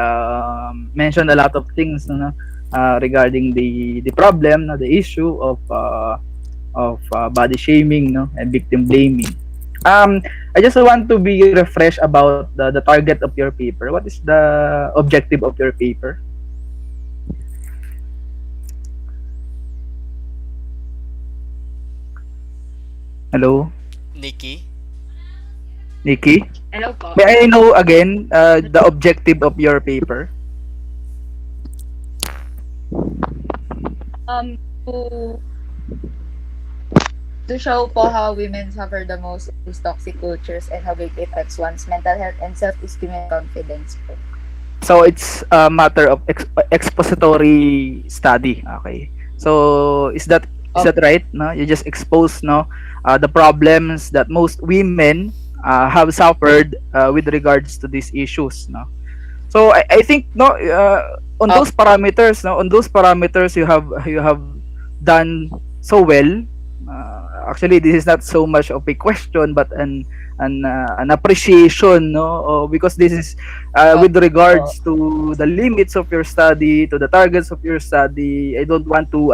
mentioned a lot of things, no, regarding the problem, no, the issue of body shaming, no, and victim blaming. I just want to be refreshed about the target of your paper. What is the objective of your paper? Hello,
Nikki.
Nikki?
Hello po.
May I know again the objective of your paper?
To show po how women suffer the most in these toxic cultures and how it affects one's mental health and self-esteem and confidence po.
So it's a matter of expository study. Okay. So is that right? No, you just expose the problems that most women have suffered with regards to these issues. No. So I think on those parameters, no, on those parameters you have done so well. Actually, this is not so much of a question, but an appreciation, no? Because this is with
Opo.
regards to the limits of your study, to the targets of your study. I don't want to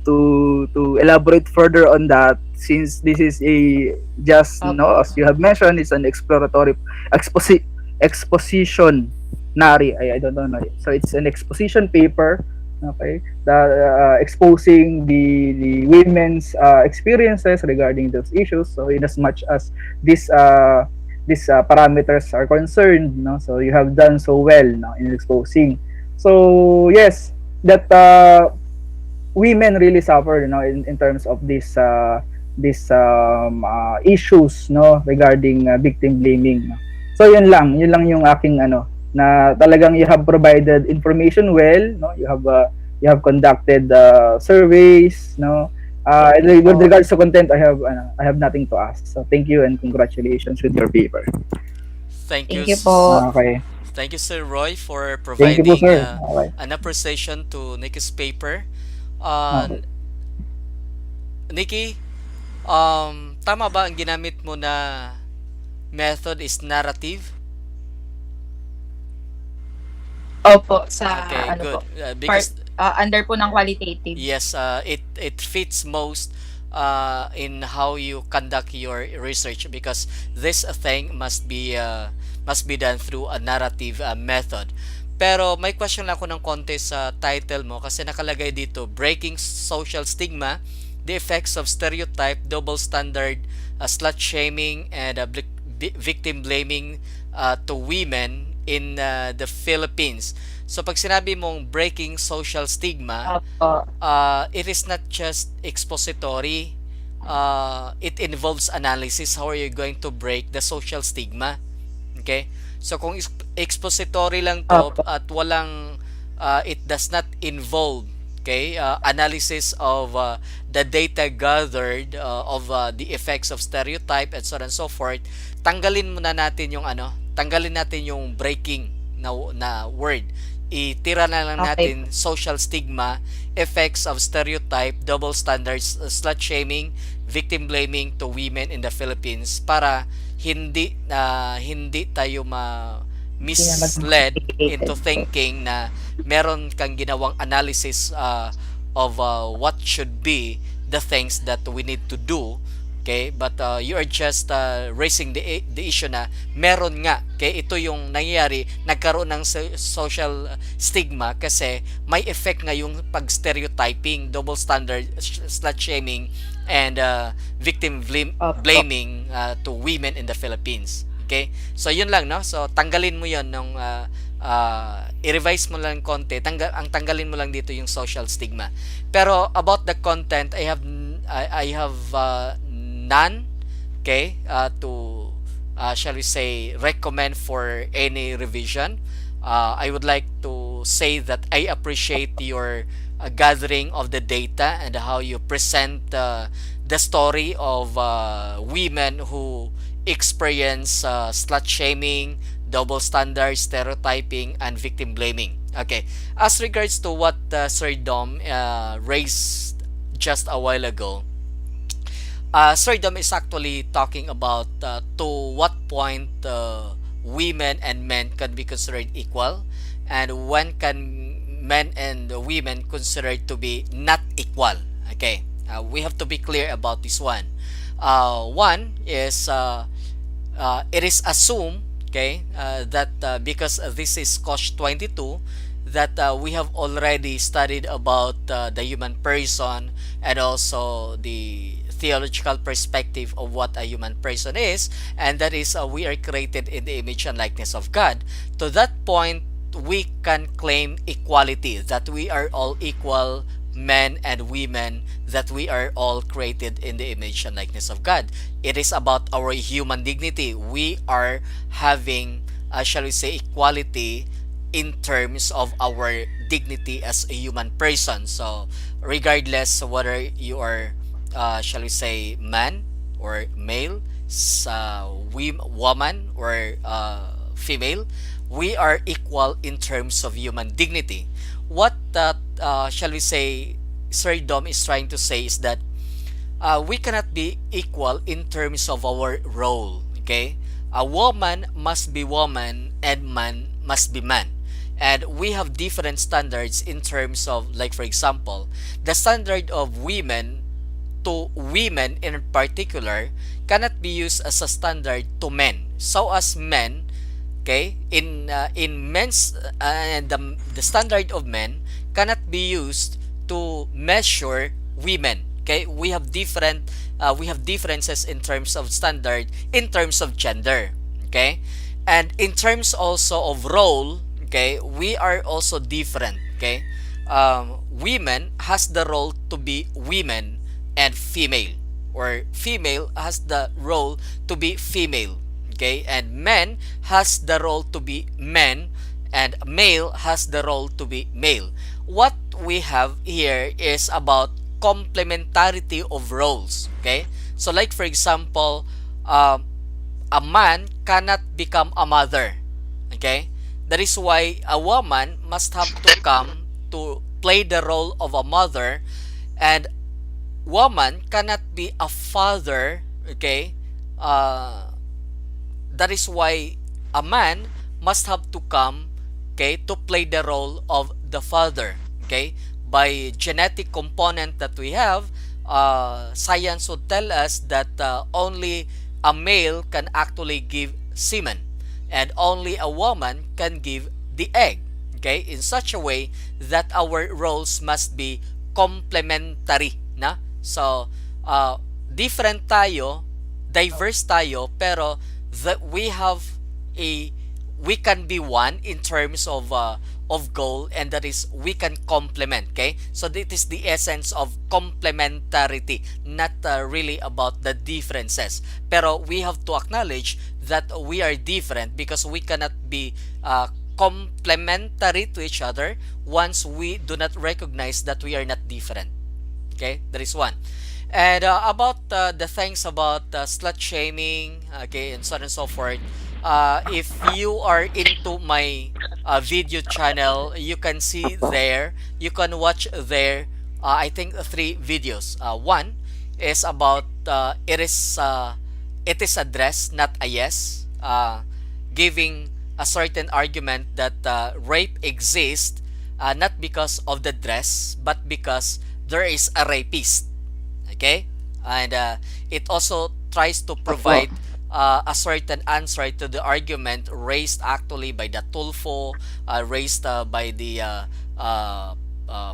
to to elaborate further on that, since this is a just, no,
Opo.
as you have mentioned, it's an exploratory exposition nari, I don't know, so it's an exposition paper, okay, that exposing the women's experiences regarding those issues. So in as much as this these parameters are concerned, no, so you have done so well, no, in exposing. So yes, that women really suffer, in terms of this issues, no, regarding victim blaming, no? So yun lang yung aking na talagang you have provided information well, no, you have conducted surveys, no. With
Opo.
regards to content, I have nothing to ask, so thank you and congratulations with your paper.
Thank you,
Thank you po.
Okay,
thank you, Sir Roy, for
thank you po,
providing
sir. Okay,
an appreciation to Nikki's paper.
okay.
Nikki, tama ba ang ginamit mo na method is narrative?
Opo, sa
Okay,
ano po,
good.
part
Because
under po ng qualitative.
yes, it fits most in how you conduct your research, because this thing must be done through a narrative method. Pero may question lang ako ng konti sa title mo, kasi nakalagay dito, Breaking Social Stigma, the Effects of Stereotype, Double Standard, Slut Shaming, and Victim Blaming to Women in the Philippines. So pag sinabi mong breaking social stigma,
Opo.
it is not just expository. It involves analysis. How are you going to break the social stigma? Okay? So kung expository lang to
Opo.
at walang it does not involve, okay, analysis of the data gathered of the effects of stereotype and so on and so forth, tanggalin muna natin yung tanggalin natin yung breaking na word. Itira na lang
Okay
natin
po.
social stigma, effects of stereotype, double standards, slut shaming, victim blaming to women in the Philippines, para hindi tayo
Hindi na
misled
mag-complicated
into
po.
thinking na meron kang ginawang analysis of what should be the things that we need to do. Okay, but you are just raising the issue na meron nga, okay, ito yung nangyayari, nagkaroon ng social stigma kasi may effect nga yung pag stereotyping, double standard, slut shaming, and victim
Opo.
blaming to women in the Philippines. Okay, so yun lang, no, so tanggalin mo yon nung i-revise mo lang konti, tanggalin mo lang dito yung social stigma. Pero about the content, I have none, okay, to shall we say recommend for any revision. I would like to say that I appreciate your gathering of the data and how you present the story of women who experience slut shaming, double standards, stereotyping, and victim blaming. Okay, as regards to what Sir Dom raised just a while ago, Sir Dom is actually talking about to what point women and men can be considered equal, and when can men and women considered to be not equal. Okay, we have to be clear about this one. One is it is assumed, okay, that because this is cost 22, that we have already studied about the human person and also the theological perspective of what a human person is, and that is we are created in the image and likeness of God. To that point, we can claim equality, that we are all equal, men and women, that we are all created in the image and likeness of God. It is about our human dignity. We are having, shall we say, equality in terms of our dignity as a human person. So, regardless whether you are, shall we say, man or male, woman or female, we are equal in terms of human dignity. What shall we say Sir Dom is trying to say is that we cannot be equal in terms of our role. Okay, a woman must be woman and man must be man, and we have different standards in terms of, like for example, the standard of women to women in particular cannot be used as a standard to men. So as men, okay, in men's and the standard of men cannot be used to measure women. Okay, we have differences in terms of standard, in terms of gender. Okay, and in terms also of role. Okay, we are also different. Okay, women has the role to be women and female, or female has the role to be female. Okay, and men has the role to be men, and male has the role to be male. What we have here is about complementarity of roles. Okay, so like for example, a man cannot become a mother. Okay, that is why a woman must have to come to play the role of a mother, and woman cannot be a father. Okay, uh, that is why a man must have to come, okay, to play the role of the father. Okay, by genetic component that we have, science would tell us that only a male can actually give semen, and only a woman can give the egg. Okay, in such a way that our roles must be complementary na. So different tayo, diverse tayo, pero that we have a we can be one in terms of goal, and that is we can complement. Okay, so this is the essence of complementarity, not really about the differences, pero we have to acknowledge that we are different because we cannot be complementary to each other once we do not recognize that we are not different. Okay, that is one. And about the things about slut shaming, okay, and so on and so forth. If you are into my video channel, you can see there, you can watch there, I think three videos. One is about it is a dress, not a yes, giving a certain argument that rape exists not because of the dress, but because there is a rapist. Okay, and it also tries to provide a certain answer to the argument raised actually by the Tulfo, raised by the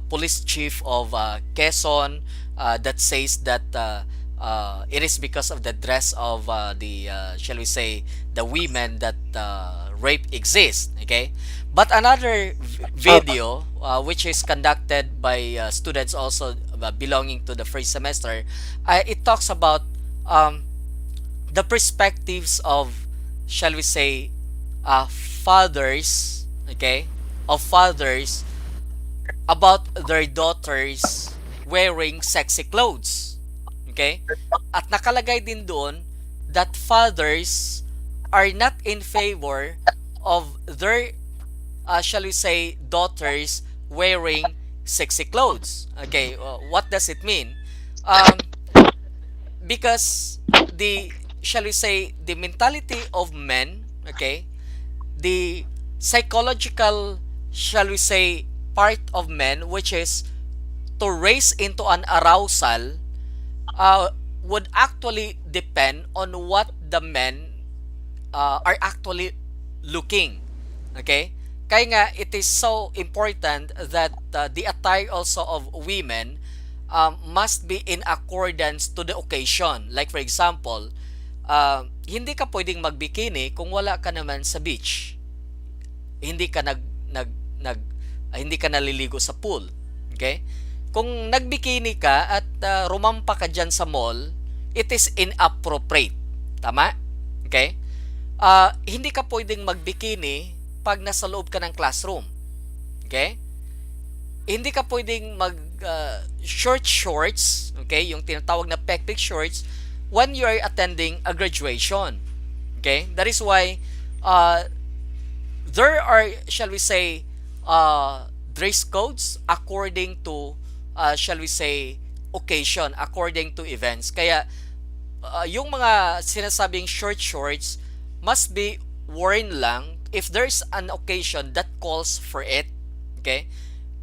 police chief of Quezon, that says that it is because of the dress of the shall we say the women that rape exists. Okay, but another video which is conducted by students also belonging to the first semester, it talks about the perspectives of, shall we say, fathers, okay, of fathers about their daughters wearing sexy clothes. Okay? At nakalagay din doon that fathers are not in favor of their, shall we say, daughters wearing sexy clothes. Okay, what does it mean? Because the, shall we say, the mentality of men, okay, the psychological, shall we say, part of men, which is to raise into an arousal, would actually depend on what the men are actually looking. Okay? Kaya nga, it is so important that the attire also of women must be in accordance to the occasion. Like for example, hindi ka pwedeng magbikini kung wala ka naman sa beach. Hindi ka hindi ka naliligo sa pool. Okay? Kung nagbikini ka at rumampa ka dyan sa mall, it is inappropriate. Tama? Okay? Hindi ka pwedeng magbikini pag nasa loob ka ng classroom. Okay? Hindi ka pwedeng mag short shorts, okay? Yung tinatawag na pekpek shorts when you are attending a graduation. Okay? That is why there are, shall we say, dress codes according to shall we say, occasion according to events. Kaya yung mga sinasabing short shorts must be worn lang if there's an occasion that calls for it. Okay?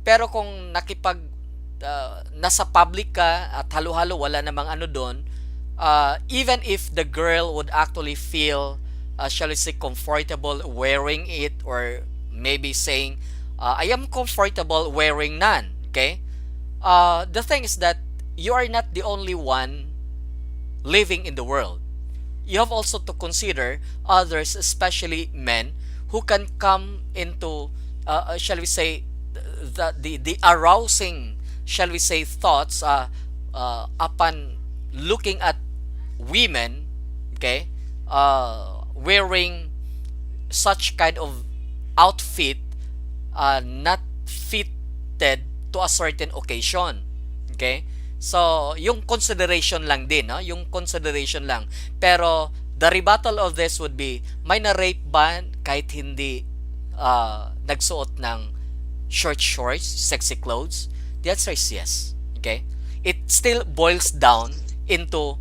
Pero kung nasa public ka at halo-halo wala namang ano doon, even if the girl would actually feel shall we say comfortable wearing it, or maybe saying I am comfortable wearing none. Okay? The thing is that you are not the only one living in the world. You have also to consider others, especially men, who can come into, shall we say, the arousing, shall we say, thoughts upon looking at women, okay, wearing such kind of outfit not fitted to a certain occasion. Okay? So, yung consideration lang din, no? Yung consideration lang. Pero, the rebuttal of this would be, may na-rape ba kahit hindi nagsuot ng short shorts, sexy clothes? The answer is yes. Okay? It still boils down into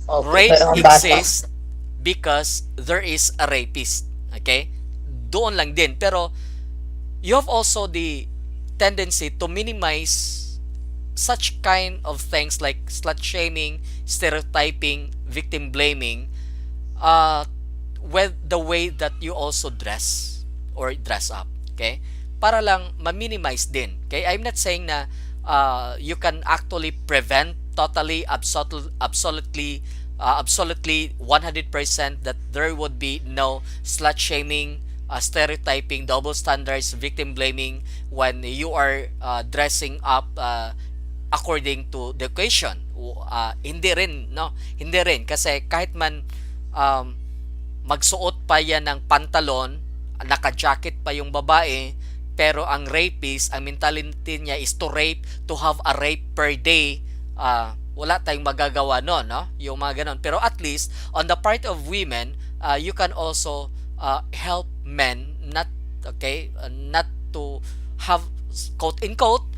rape exists because there is a rapist. Okay? Doon lang din. Pero, you have also the tendency to minimize such kind of things like slut shaming, stereotyping, victim blaming, with the way that you also dress or dress up. Okay? Para lang ma-minimize din. Okay? I'm not saying na you can actually prevent totally, absolutely 100% that there would be no slut shaming, stereotyping, double standards, victim blaming when you are dressing up according to the occasion. Hindi rin, no? Hindi rin. Kasi kahit man magsuot pa yan ng pantalon, naka-jacket pa yung babae, pero ang rapist, ang mentality niya is to rape, to have a rape per day, wala tayong magagawa no? Yung mga ganon. Pero at least, on the part of women, you can also help men not to have, quote-unquote,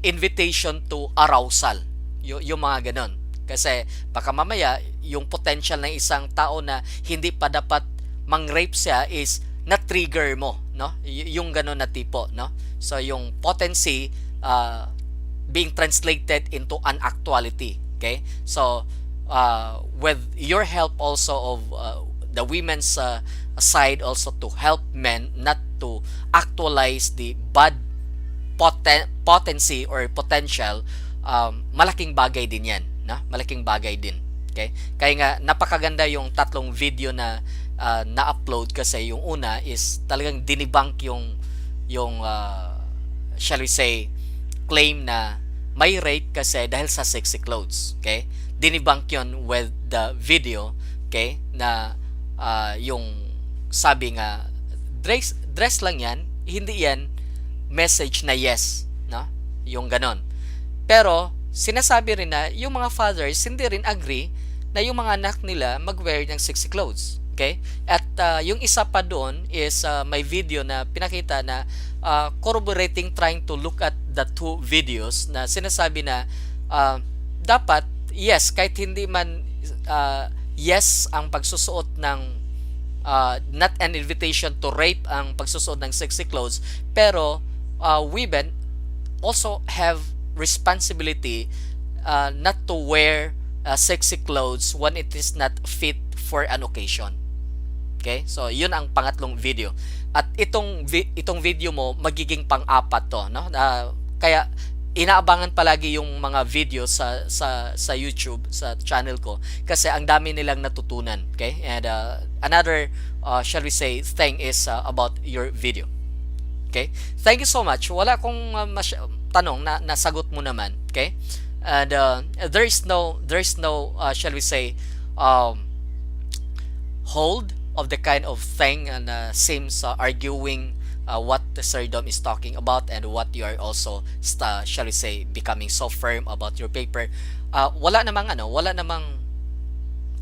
invitation to arousal. Yung mga ganon. Kasi baka mamaya yung potential ng isang tao na hindi pa dapat mang-rape siya is na-trigger mo, no? Yung ganon na tipo, no? So yung potency being translated into an actuality. Okay? So with your help also of the women's side also to help men not to actualize the bad potency or potential, malaking bagay din yan, na? Malaking bagay din. Okay? Kaya nga napakaganda yung tatlong video na na-upload kasi yung una is talagang dinibunk yung shall we say claim na may rape kasi dahil sa sexy clothes. Okay? Dinibunk yun with the video, okay? Na yung sabi nga dress lang yan, hindi yan message na yes, no? Yung ganon. Pero sinasabi rin na yung mga fathers hindi rin agree na yung mga anak nila mag-wear ng sexy clothes. Okay? At yung isa pa doon is may video na pinakita na corroborating, trying to look at the two videos na sinasabi na dapat yes, kahit hindi man yes ang pagsusuot ng not an invitation to rape ang pagsusuot ng sexy clothes, pero women also have responsibility not to wear sexy clothes when it is not fit for an occasion. Okay? So, yun ang pangatlong video. At itong video mo, magiging pang-apat to, no? Kaya, inaabangan palagi yung mga video sa YouTube, sa channel ko, kasi ang dami nilang natutunan. Okay? And another, shall we say, thing is about your video. Okay? Thank you so much. Wala akong tanong na nasagot mo naman. Okay? And there is no shall we say hold of the kind of thing and seems arguing what the Sir Dom is talking about and what you are also shall we say becoming so firm about your paper. Wala namang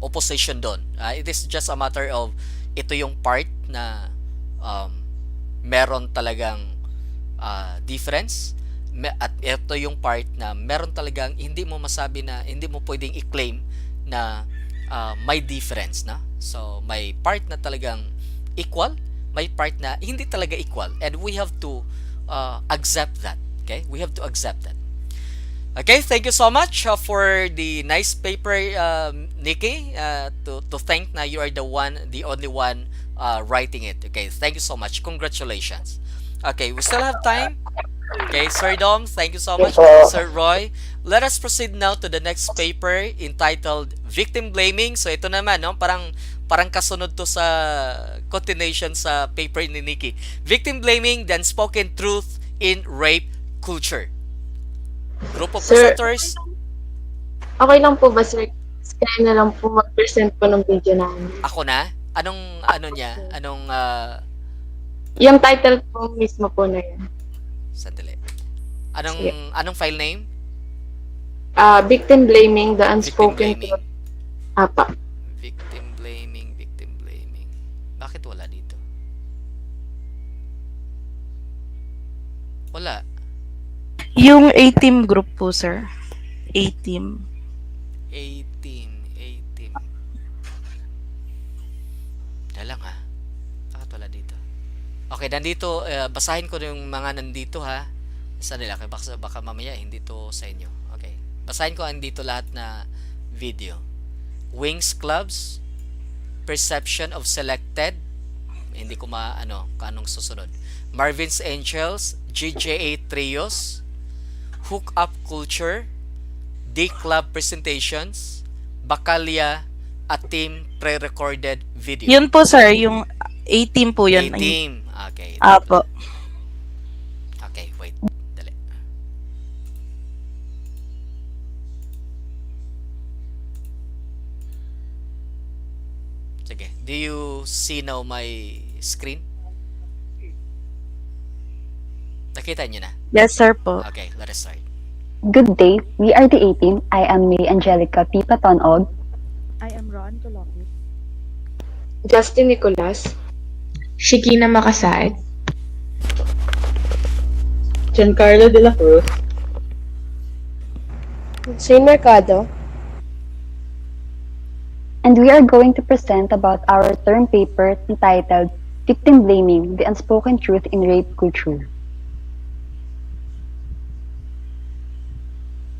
opposition doon. It is just a matter of ito yung part na meron talagang difference. at ito yung part na meron talagang hindi mo masabi na hindi mo pwedeng i-claim na may difference na. So may part na talagang equal, may part na hindi talaga equal, and we have to accept that. Okay, we have to accept that. Okay, thank you so much for the nice paper, Nikki. To thank na you are the only one writing it. Okay, thank you so much. Congratulations. Okay, we still have time. Okay, Sir Dom, thank you so much. Sir Roy, let us proceed now to the next paper entitled Victim Blaming. So ito naman, no, parang kasunod to sa continuation sa paper ni Nikki. Victim Blaming, the unspoken truth in rape culture. Group of
Sir,
presenters.
okay lang po ba, sir? Kaya na lang po mag-present po ng video namin.
Ako na? Anong ano niya? Anong
Yung title po mismo po na yan.
sandali.
Sige.
Anong file name?
Victim blaming, the
Victim
unspoken
blaming.
truth. Apa.
Victim blaming, victim blaming. Bakit wala dito? Wala.
Yung A-team group po, sir. A-team.
A-team. Dalang ha. Bakit wala dito? Okay, nandito, basahin ko yung mga nandito ha. Sandali lang, baka mamaya hindi to sa inyo. Okay. Basahin ko andito lahat na video. Wings Clubs, Perception of Selected, hindi ko kanong susunod. Marvin's Angels, GJA Trios, Hook Up Culture, D Club Presentations, Bakalia, a team pre-recorded video.
Yun po, sir. Yung A-team po yun.
A-team. Okay.
Apo.
Okay, wait. Dali. Sige. Do you see now my screen? Nakita niyo na?
Yes, sir po.
Okay, let us start.
Good day, we are the 18. I am May Angelica P. Patonog.
I am Ron Colopis.
Justin Nicolas.
Shikina Makasaid.
Giancarlo de la Cruz.
Shane Mercado. And we are going to present about our term paper entitled Victim Blaming, the Unspoken Truth in Rape Culture.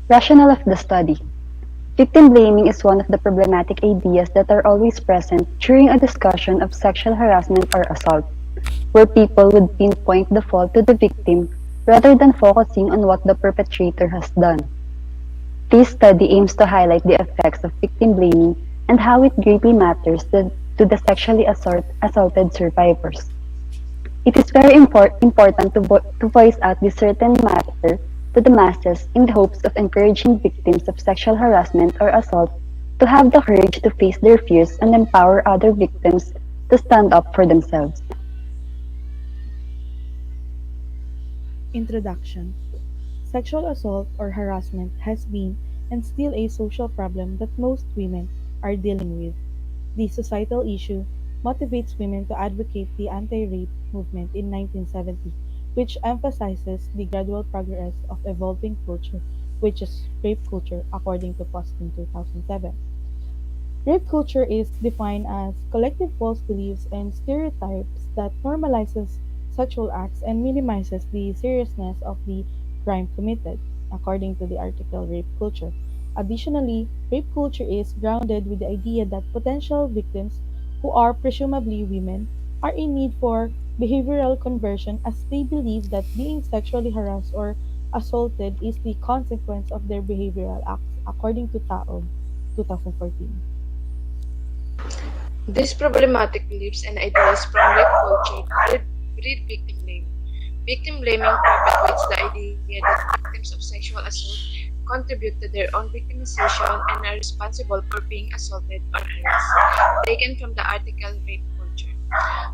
Rationale of the study. Victim blaming is one of the problematic ideas that are always present during a discussion of sexual harassment or assault, where people would pinpoint the fault to the victim rather than focusing on what the perpetrator has done. This study aims to highlight the effects of victim blaming and how it greatly matters to the sexually assaulted survivors. It is very important to voice out this certain matter to the masses in the hopes of encouraging victims of sexual harassment or assault to have the courage to face their fears and empower other victims to stand up for themselves.
Introduction. Sexual assault or harassment has been and still a social problem that most women are dealing with. The societal issue motivates women to advocate the anti-rape movement in 1970, which emphasizes the gradual progress of evolving culture, which is rape culture, according to Post in 2007. Rape culture is defined as collective false beliefs and stereotypes that normalizes sexual acts and minimizes the seriousness of the crime committed, according to the article Rape Culture. Additionally, rape culture is grounded with the idea that potential victims, who are presumably women, are in need for behavioral conversion as they believe that being sexually harassed or assaulted is the consequence of their behavioral acts, according to Taob, 2014.
These problematic beliefs and ideas from rape culture breed victim blaming. Victim blaming perpetuates the idea that victims of sexual assault contribute to their own victimization and are responsible for being assaulted or harassed, taken from the article Rape Culture.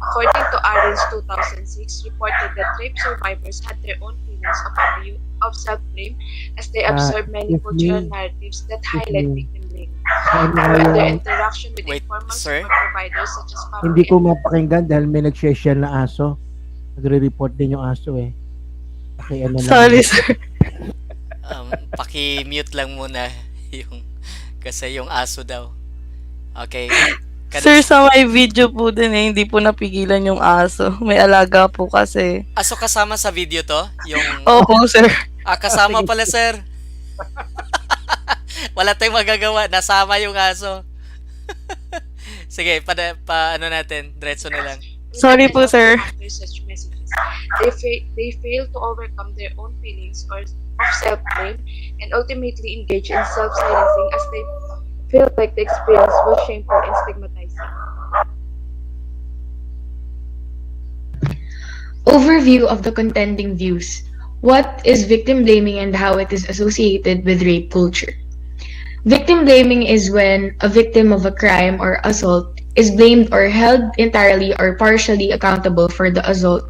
According to Aren's 2006, reported that rape survivors had their own feelings of abuse, of self-blame as they observe many cultural narratives that highlight victim blaming. Throughout their interaction with informal support providers such as
Hindi
family
ko mapakinggan dahil may nag-share na aso. Nagre-report din yung aso eh. Okay, ano lang.
Sorry, sir.
Paki-mute lang muna yung kasi yung aso daw. Okay.
Sir,
Kanis
sa may video po din eh, hindi po napigilan yung aso. May alaga po kasi.
aso kasama sa video to? Yung
Opo, sir.
kasama
Sige.
pala, sir. Wala tayong magagawa, nasama yung aso. Sige, ano natin, diretso na lang.
Sorry po, sir.
After such messages, they fail to overcome their own feelings or of self-blame and ultimately engage in self-silencing as they feel like the experience was shameful and stigmatizing.
Overview of the contending views. What is victim blaming and how it is associated with rape culture? Victim blaming is when a victim of a crime or assault is blamed or held entirely or partially accountable for the assault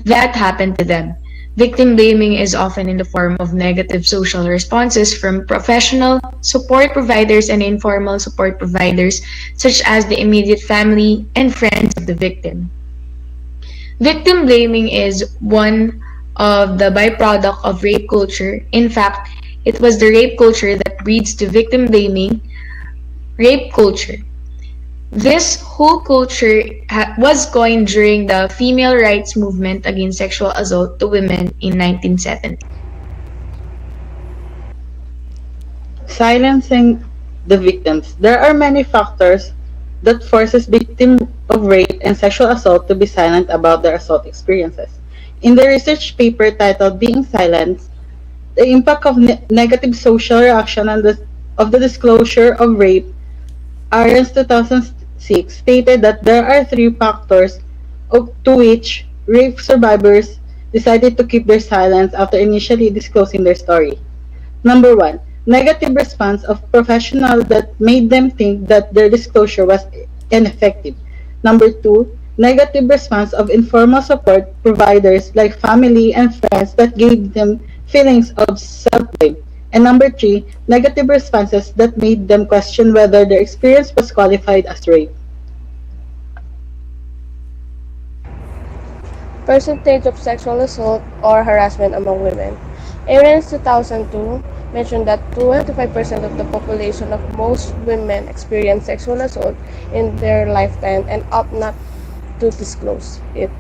that happened to them. Victim blaming is often in the form of negative social responses from professional support providers and informal support providers, such as the immediate family and friends of the victim. Victim blaming is one of the byproduct of rape culture. In fact, it was the rape culture that breeds to victim blaming rape culture. This whole culture was coined during the female rights movement against sexual assault to women in 1970.
Silencing the victims. There are many factors that forces victims of rape and sexual assault to be silent about their assault experiences. In the research paper titled Being Silenced, the impact of negative social reaction of the disclosure of rape, Ahrens 2006 stated that there are three factors to which rape survivors decided to keep their silence after initially disclosing their story. Number one, negative response of professional that made them think that their disclosure was ineffective. Number two, negative response of informal support providers like family and friends that gave them feelings of self-blame. And number three, negative responses that made them question whether their experience was qualified as rape.
Percentage of sexual assault or harassment among women. Ahrens 2002 mentioned that 25% of the population of most women experience sexual assault in their lifetime and opt not to disclose it.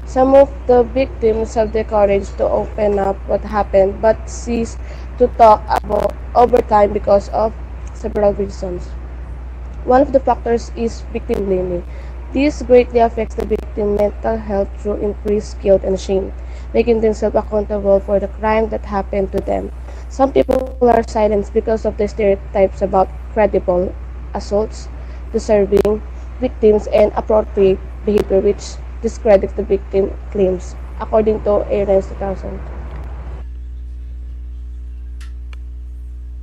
Some of the victims have the courage to open up what happened but cease to talk about over time because of several reasons. One of the factors is victim blaming. This greatly affects the victim's mental health through increased guilt and shame, making themselves accountable for the crime that happened to them. Some people are silenced because of the stereotypes about credible assaults, deserving victims, and appropriate behavior which discredits the victim claims, according to Ahrens 2000.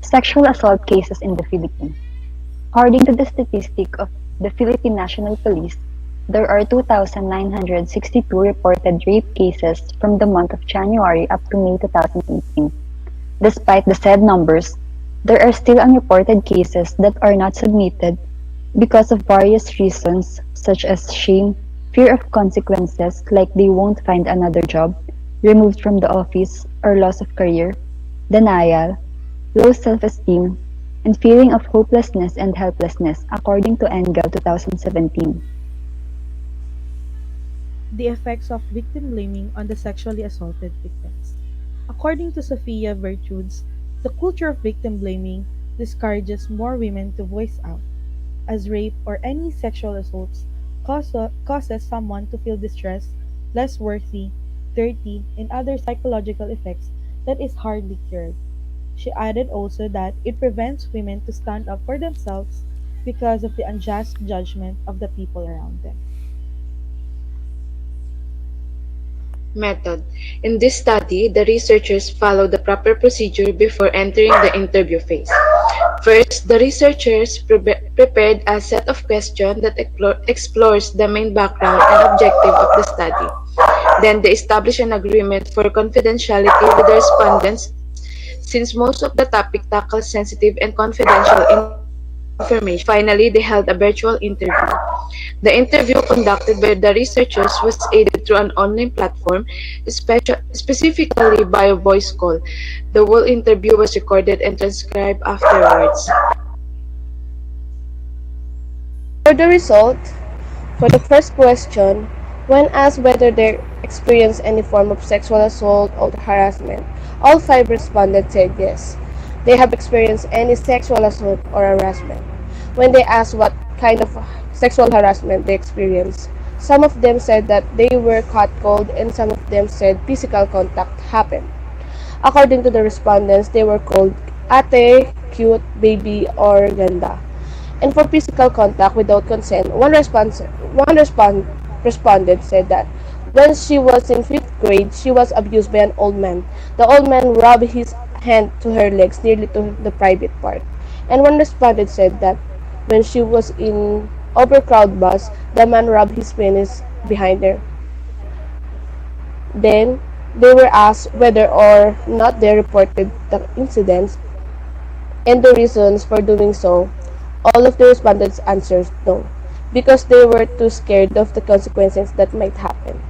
Sexual assault cases in the Philippines. According to the statistic of the Philippine National Police, there are 2,962 reported rape cases from the month of January up to May 2018. Despite the said numbers, there are still unreported cases that are not submitted because of various reasons such as shame, fear of consequences like they won't find another job, removed from the office, or loss of career, denial, low self-esteem, and feeling of hopelessness and helplessness, according to NGAL 2017.
The effects of victim blaming on the sexually assaulted victims. According to Sophia Virtudes, the culture of victim blaming discourages more women to voice out, as rape or any sexual assaults causes someone to feel distressed, less worthy, dirty, and other psychological effects that is hardly cured. She added also that it prevents women to stand up for themselves because of the unjust judgment of the people around them.
Method. In this study, the researchers followed the proper procedure before entering the interview phase. First, the researchers prepared a set of questions that explores the main background and objective of the study. Then they established an agreement for confidentiality with the respondents since most of the topic tackles sensitive and confidential information. Finally, they held a virtual interview. The interview conducted by the researchers was aided through an online platform, specifically by a voice call. The whole interview was recorded and transcribed afterwards.
For the result, for the first question, when asked whether they experienced any form of sexual assault or harassment, all five respondents said yes. They have experienced any sexual assault or harassment. When they asked what kind of sexual harassment they experienced, some of them said that they were catcalled and some of them said physical contact happened. According to the respondents, they were called ate, cute, baby, or ganda. And for physical contact without consent, respondent said that when she was in fifth grade, she was abused by an old man. The old man rubbed his hand to her legs nearly to the private part. And one respondent said that when she was in overcrowded bus, the man rubbed his penis behind her. Then they were asked whether or not they reported the incidents and the reasons for doing so. All of the respondents answered no, because they were too scared of the consequences that might happen.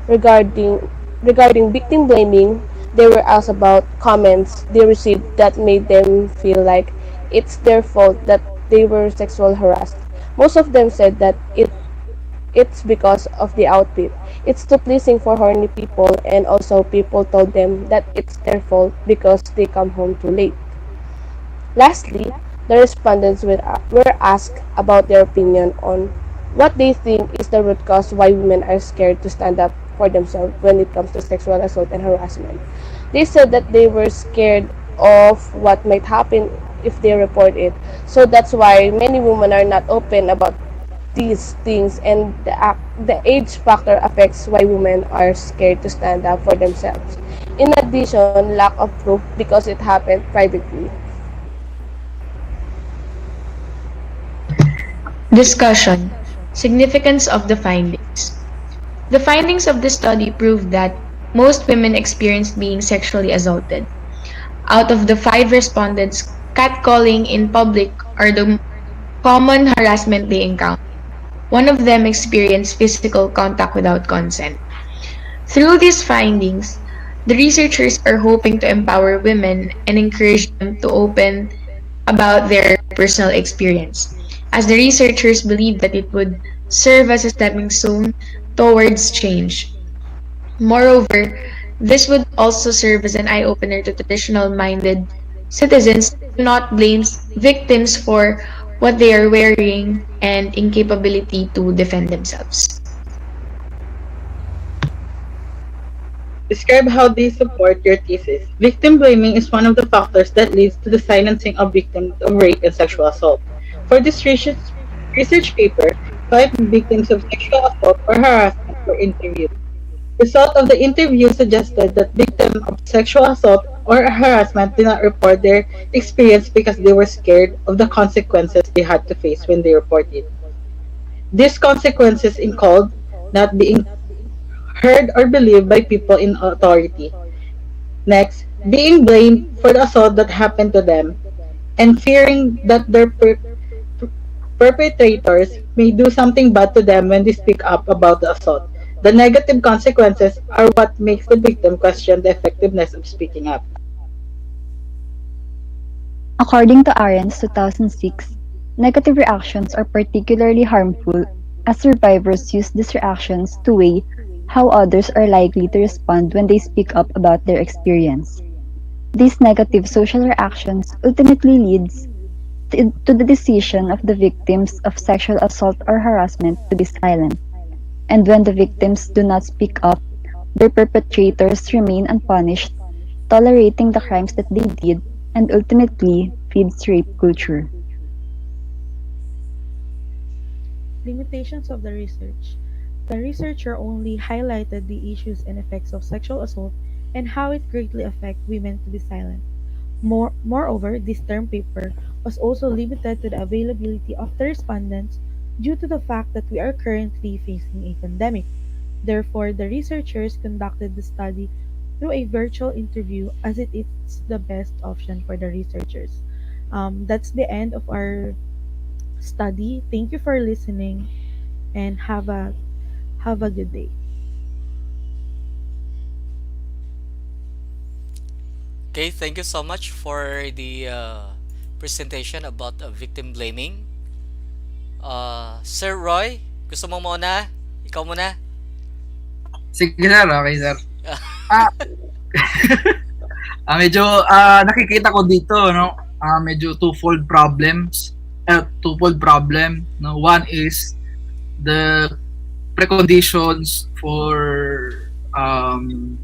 Regarding regarding victim blaming, they were asked about comments they received that made them feel like it's their fault that they were sexual harassed. Most of them said that it's because of the outfit. It's too pleasing for horny people, and also people told them that it's their fault because they come home too late. Lastly, the respondents were asked about their opinion on what they think is the root cause why women are scared to stand up for themselves when it comes to sexual assault and harassment. They said that they were scared of what might happen if they report it. So that's why many women are not open about these things, and the age factor affects why women are scared to stand up for themselves. In addition, lack of proof because it happened privately.
Discussion. Significance of the findings. The findings of the study proved that most women experienced being sexually assaulted. Out of the five respondents, catcalling in public are the common harassment they encounter. One of them experienced physical contact without consent. Through these findings, the researchers are hoping to empower women and encourage them to open about their personal experience, as the researchers believe that it would serve as a stepping stone towards change. Moreover, this would also serve as an eye opener to traditional minded citizens to not blame victims for what they are wearing and incapability to defend themselves.
Describe how they support your thesis. Victim blaming is one of the factors that leads to the silencing of victims of rape and sexual assault. For this research paper, five victims of sexual assault or harassment were interviewed. Result of the interview suggested that victims of sexual assault or harassment did not report their experience because they were scared of the consequences they had to face when they reported. These consequences include not being heard or believed by people in authority. Next, being blamed for the assault that happened to them, and fearing that their perpetrators may do something bad to them when they speak up about the assault. The negative consequences are what makes the victim question the effectiveness of speaking up.
According to Arendt's 2006, negative reactions are particularly harmful as survivors use these reactions to weigh how others are likely to respond when they speak up about their experience. These negative social reactions ultimately leads to the decision of the victims of sexual assault or harassment to be silent. And when the victims do not speak up, their perpetrators remain unpunished, tolerating the crimes that they did, and ultimately feeds rape culture.
Limitations of the research. The researcher only highlighted the issues and effects of sexual assault and how it greatly affects women to be silent. Moreover, this term paper was also limited to the availability of the respondents due to the fact that we are currently facing a pandemic. Therefore, the researchers conducted the study through a virtual interview as it is the best option for the researchers. That's the end of our study. Thank you for listening. and have a good day.
Okay, thank you so much for the presentation about victim blaming. Sir Roy, gusto mo muna? Ikaw muna?
Sige sir, okay sir. Ah, medyo nakikita ko dito no, medyo twofold problem no. One is the preconditions for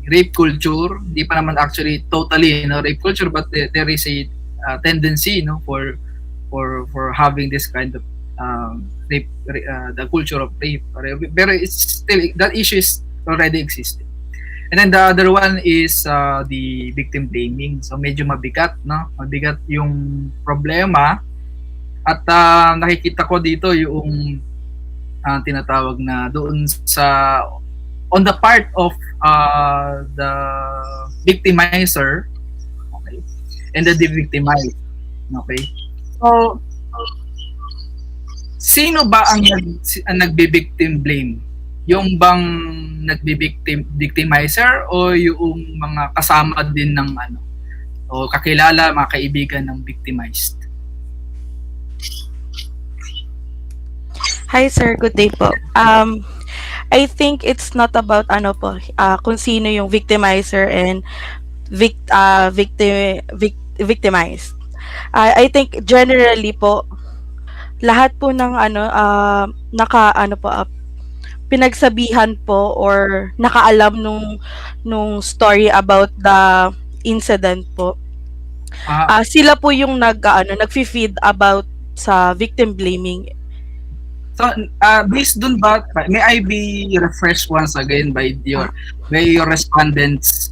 rape culture. Di pa naman actually totally no rape culture, but there is a tendency no for having this kind of the culture of rape. Pero it's still that issue is already existing. And then the other one is the victim blaming. So medyo mabigat, no? Mabigat yung problema at nakikita ko dito yung tinatawag na doon sa on the part of the victimizer, okay, and the victimized, okay. So sino ba ang nagbi-victim blame? Yung bang victimizer o yung mga kasama din ng ano o kakilala, mga kaibigan ng victimized?
Hi sir, good day po. I think it's not about ano po, kung sino yung victimizer and victimized. I think generally po lahat po ng ano pinagsabihan po or nakaalam nung story about the incident po. Sila po yung nagfi-feed about sa victim blaming.
So, based dun ba, may I be refreshed once again by your respondents'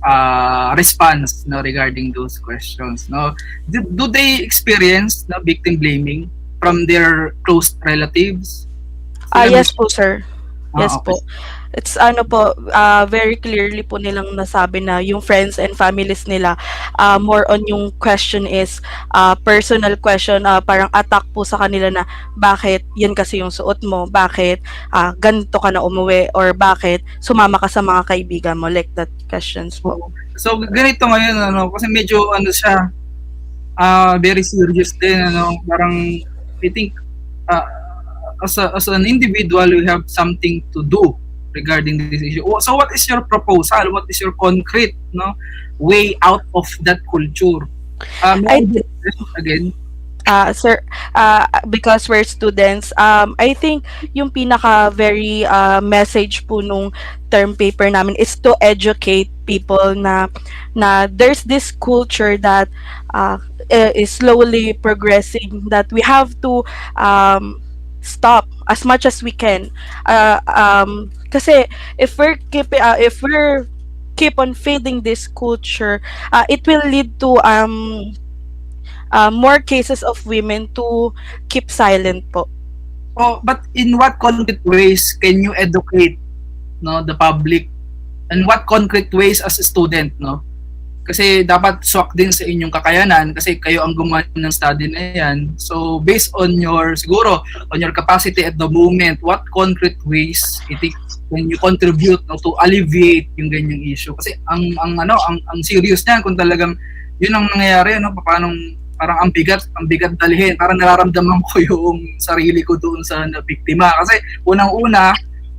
response no, regarding those questions? No, do they experience no, victim blaming from their close relatives?
Yes po, sir. Yes
Okay.
po. It's ano po, very clearly po nilang nasabi na yung friends and families nila, more on yung question is personal question, parang attack po sa kanila na bakit yan kasi yung suot mo, bakit ganito ka na umuwi, or bakit sumama ka sa mga kaibigan mo, like that questions po.
So ganito ngayon ano, kasi medyo ano siya, very serious din ano, parang I think as an individual we have something to do regarding this issue. So what is your proposal? What is your concrete no way out of that culture? Again.
Sir, because we're students, I think yung pinaka very message po nung term paper namin is to educate people na there's this culture that is slowly progressing, that we have to stop as much as we can. Kasi if we're keep on feeding this culture, it will lead to more cases of women to keep silent po.
Oh, but in what concrete ways can you educate no the public? And what concrete ways as a student, no? Kasi dapat swak din sa inyong kakayanan kasi kayo ang gumawa ng study na yan. So based on your siguro on your capacity at the moment, what concrete ways you think when you contribute no, to alleviate yung ganyang issue? Kasi ang serious niyan kung talagang yun ang nangyayari no, paano parang ang bigat dalhin, parang nararamdaman ko yung sarili ko doon sa biktima kasi unang-una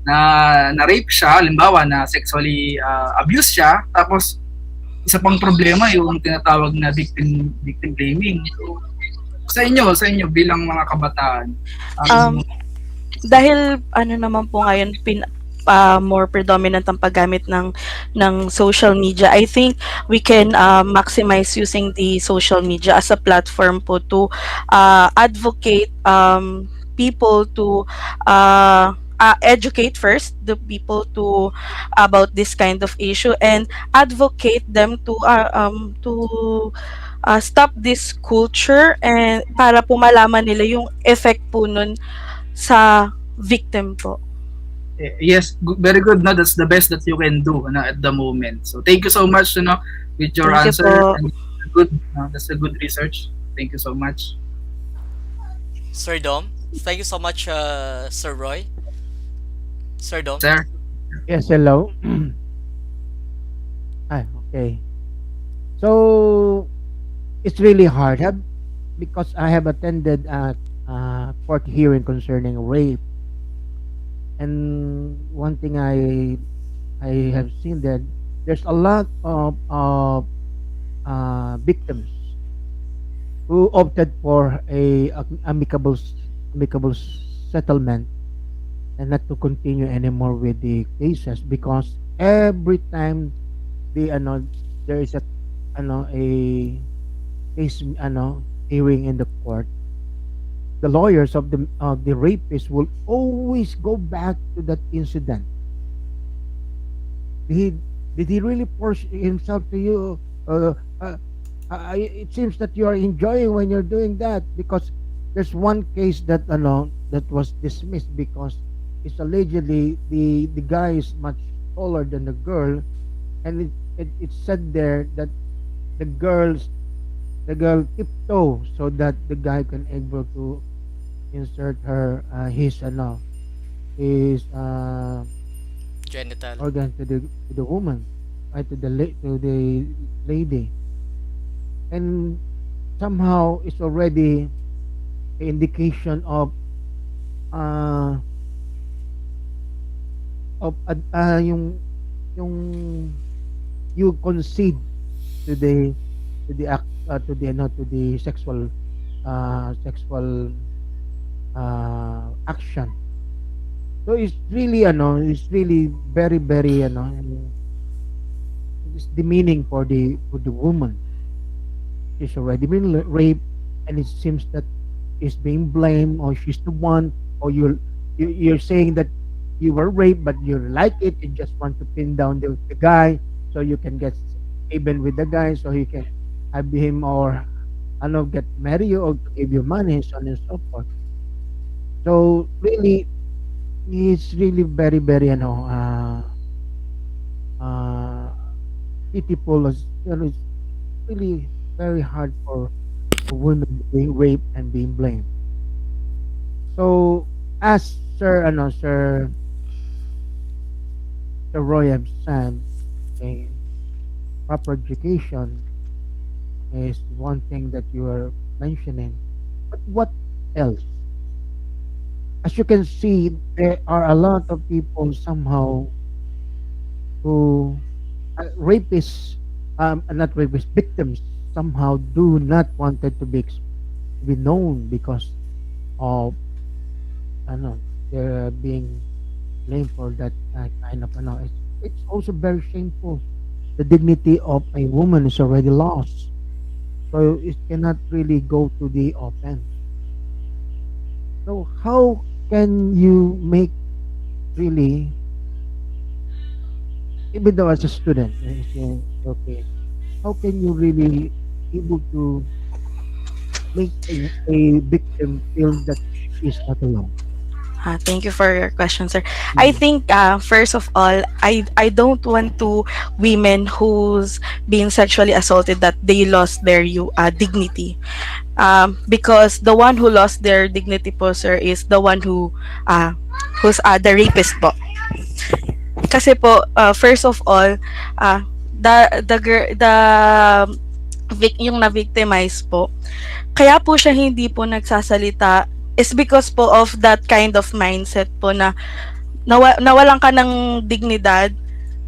na rape siya, halimbawa na sexually abuse siya, tapos isa pang problema yung tinatawag na victim blaming. So, sa inyo bilang mga kabataan.
Dahil ano naman po ngayon more predominant ang paggamit ng social media, I think we can maximize using the social media as a platform po to advocate people to educate first the people to about this kind of issue and advocate them to stop this culture, and para po malaman nila yung effect po nun sa victim po.
Yes, very good. No, that's the best that you can do at the moment. So thank you so much with your
Thank you
answer.
po.
And that's a good research. Thank you so much.
Sir Dom, thank you so much, Sir Roy. Sir Dom?
Sir?
Yes, hello. Okay. So it's really hard because I have attended a court hearing concerning rape, and one thing I have seen that there's a lot of victims who opted for amicable settlement and not to continue anymore with the cases because every time there is a case hearing in the court, the lawyers of the rapist will always go back to that incident. Did he really force himself to you? Uh, it seems that you are enjoying when you're doing that because there's one case that was dismissed because it's allegedly the guy is much taller than the girl, and it said there that the girls the girl tiptoe so that the guy can able to insert his
Genital.
organ to the woman, right, to the lady, and somehow it's already an indication uh yung you concede to the sexual action. So it's really very very it's demeaning for the woman. She's already been raped, and it seems that she's being blamed, or she's the one, or you're saying that you were raped, but you like it. You just want to pin down the guy so you can get even with the guy, so he can have him or get marry you or give you money, so on and so forth. So really, it's really very very uh, pitiful. It's really very hard for women being raped and being blamed. So as Sir Roy have said, a proper education is one thing that you are mentioning. But what else? As you can see, there are a lot of people somehow who rapists, not rapists, victims somehow do not wanted to be known because of I know they're being blamed for that kind of it's also very shameful. The dignity of a woman is already lost, so it cannot really go to the open. So how can you make really, even though as a student, okay, how can you really able to make a victim feel that she is not alone?
Thank you for your question, sir. I
Mm.
think first of all, I don't want to women who's being sexually assaulted that they lost their dignity. Because the one who lost their dignity po, sir, is the one who's the rapist po. Kasi po, first of all, the yung na-victimize po, kaya po siya hindi po nagsasalita is because po of that kind of mindset po na nawalan ka ng dignidad,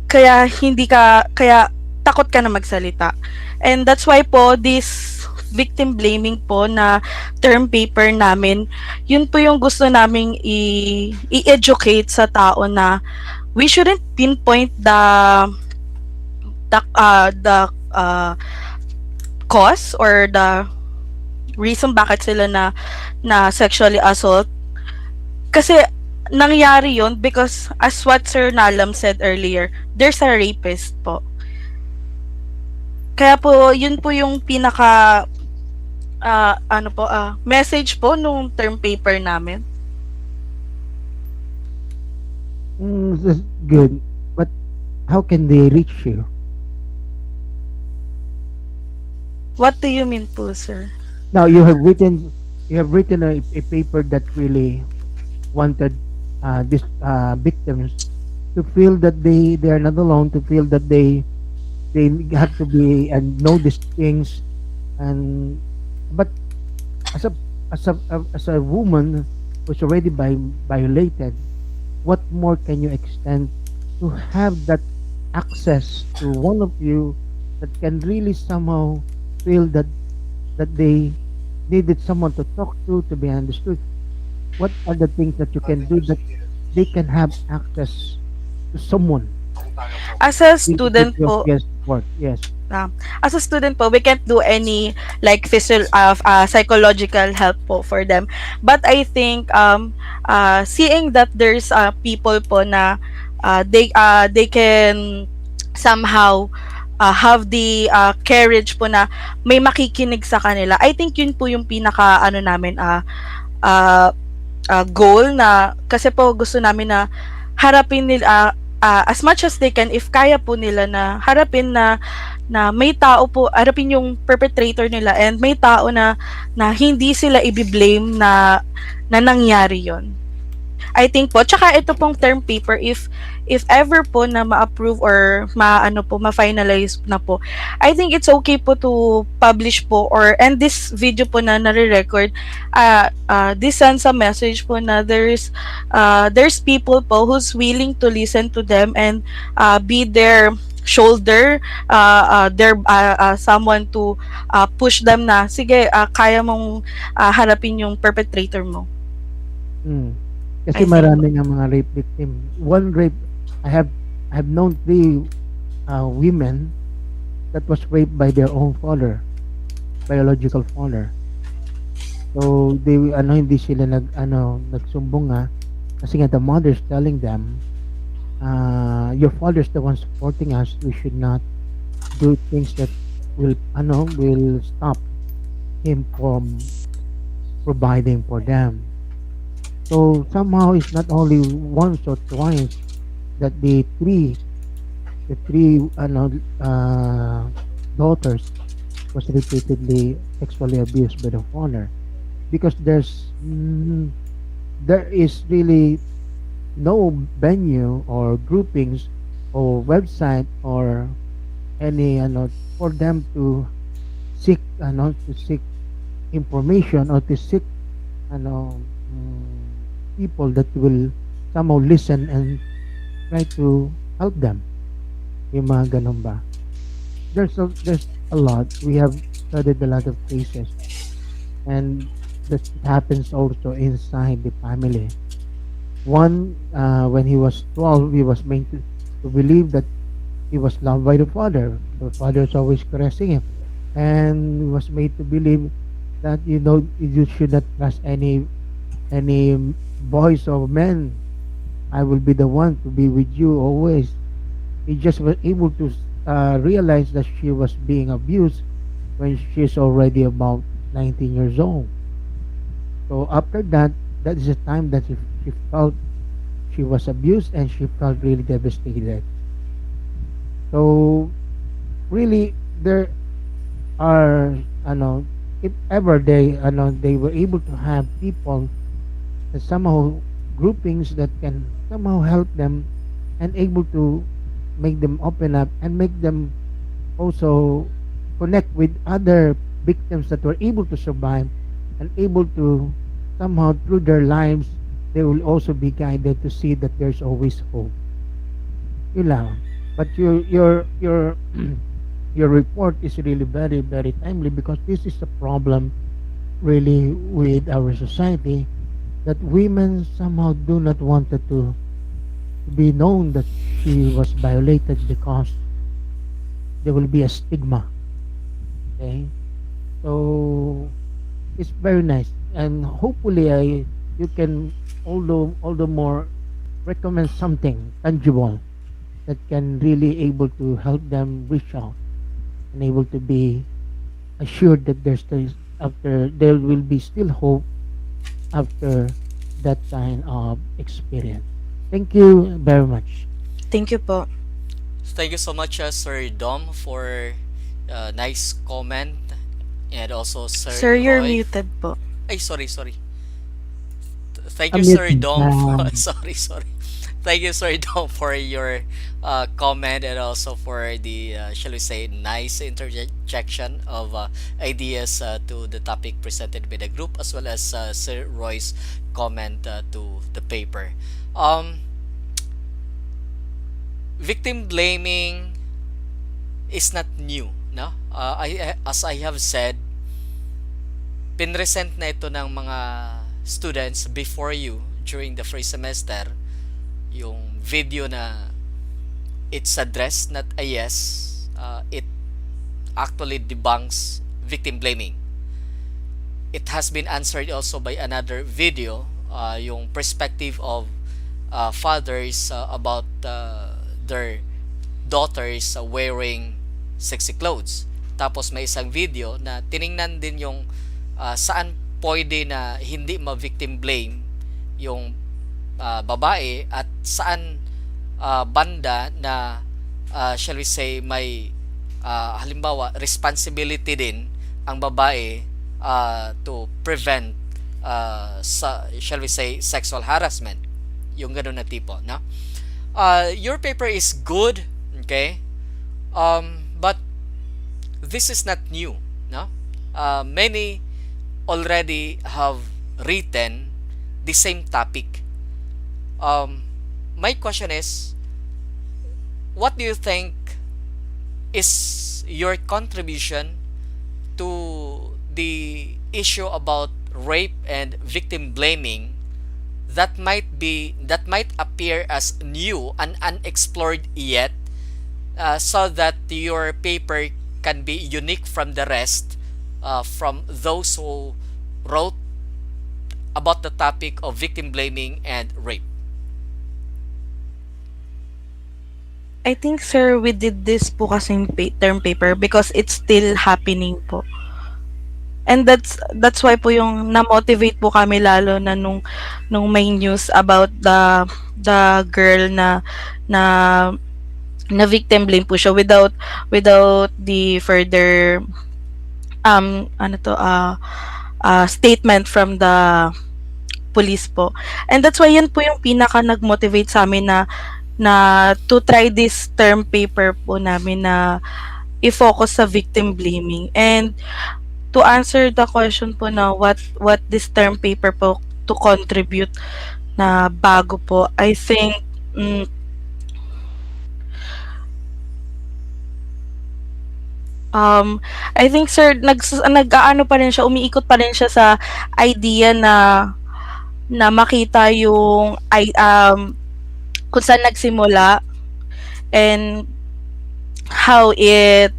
kaya takot ka na magsalita. And that's why po this victim blaming po na term paper namin, yun po yung gusto naming i-educate sa tao na we shouldn't pinpoint the cause or the reason bakit sila na sexually assault, kasi nangyari yon because as what Sir Nalam said earlier, there's a rapist po. Kaya po yun po yung pinaka message po nung term paper namin.
That's good, but how can they reach you?
What do you mean po, sir?
Now you have written a paper that really wanted these victims to feel that they are not alone, to feel that they have to be and know these things. And but as a as a woman who's already violated, what more can you extend to have that access to one of you that can really somehow feel that they needed someone to talk to be understood? What are the things that you can do that they can have access to someone
As a
with with
student
your
po,
yes support? Yes.
ah, as a student po, we can't do any like psychological help po for them. But I think seeing that there's people po na they can somehow have the courage po na may makikinig sa kanila. I think yun po yung pinaka ano namin uh, goal na kasi po gusto namin na harapin nila as much as they can, if kaya po nila na harapin na may tao po, harapin yung perpetrator nila and may tao na hindi sila i-blame na nangyari yon. I think po, tsaka ito pong term paper, if ever po na ma-approve or ma-ano po, ma-finalize na po, I think it's okay po to publish po or and this video po na nare-record, this sends a message po na there's people po who's willing to listen to them and be their shoulder, someone to push them na sige, kaya mong harapin yung perpetrator mo.
Mm. Kasi
I think
marami nga mga rape victim. One rape, I have known 3 women that was raped by their own father, biological father. So they hindi sila nagsumbong nga kasi nga the mother's telling them, your father's the one supporting us. We should not do things that will stop him from providing for them. So somehow it's not only once or twice that the three daughters was repeatedly sexually abused by the father, because there is really no venue or groupings or website or any for them to seek information or to seek ano people that will somehow listen and try to help them. Yung mga ganun ba? There's a lot. We have studied a lot of cases, and that happens also inside the family. One, when he was 12, he was made to believe that he was loved by the father. The father is always caressing him, and he was made to believe that you should not trust any boys or men. I will be the one to be with you always. He just was able to realize that she was being abused when she's already about 19 years old. So after that, that is the time that she felt she was abused, and she felt really devastated. So really, there are if ever they were able to have people, somehow groupings that can somehow help them and able to make them open up and make them also connect with other victims that were able to survive and able to somehow through their lives they will also be guided to see that there's always hope. Yun lang. But your your report is really very very timely, because this is a problem really with our society, that women somehow do not want it to be known that she was violated, because there will be a stigma. Okay, so it's very nice, and hopefully you can although more recommend something tangible that can really able to help them reach out and able to be assured that there will be still hope after that kind of experience. Thank you very much.
Thank you po.
So thank you so much, Sir Dom, for nice comment, and also Sir
Sir, you're
Roy.
muted po.
Ay, sorry. Thank you,
Unmute
Sir
mo
Dom.
na.
Sorry, sorry. Thank you, Sir Dom, for your comment and also for the, shall we say, nice interjection of ideas to the topic presented by the group, as well as Sir Roy's comment to the paper. Um, Victim blaming is not new, no? As I have said, pinresent na ito ng mga students before you during the first semester, yung video na it's a dress not a yes, it actually debunks victim blaming. It has been answered also by another video, yung perspective of fathers about their daughters wearing sexy clothes. Tapos may isang video na tiningnan din yung saan pwede na hindi ma-victim blame yung babae at saan banda na shall we say may halimbawa responsibility din ang babae to prevent shall we say sexual harassment, yung ganun na tipo, no? Your paper is good, okay, but this is not new, no? Many already have written the same topic. My question is, what do you think is your contribution to the issue about rape and victim blaming that might appear as new and unexplored yet, so that your paper can be unique from the rest, from those who wrote about the topic of victim blaming and rape?
I think, sir, we did this po kasing term paper because it's still happening po. And that's why po yung na-motivate po kami lalo na nung may news about the girl na victim blame po siya without the further statement from the police po. And that's why yan po yung pinaka nag-motivate sa amin na to try this term paper po namin na i-focus sa victim blaming. And to answer the question po na what this term paper po to contribute na bago po, I think I think, sir, nag-aano pa rin siya, umiikot pa rin siya sa idea na makita yung kung saan nagsimula and how it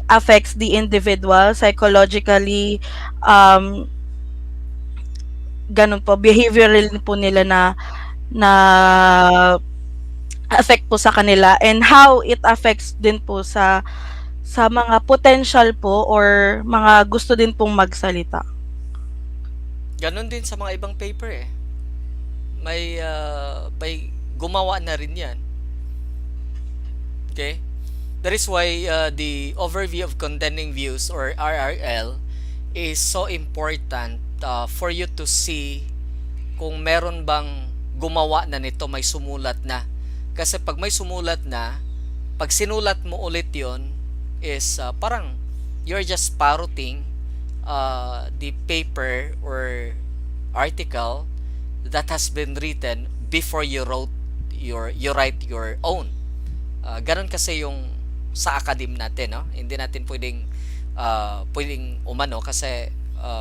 affects the individual psychologically, ganun po, behavioral po nila na affect po sa kanila, and how it affects din po sa mga potential po or mga gusto din pong magsalita.
Ganon din sa mga ibang paper eh. May gumawa na rin yan. Okay? That is why the overview of contending views, or RRL, is so important for you to see kung meron bang gumawa na nito, may sumulat na. Kasi pag may sumulat na, pag sinulat mo ulit yon is parang you're just parroting the paper or article that has been written before you write your own. Ganon kasi yung sa academe natin, no? Hindi natin pwedeng umano kasi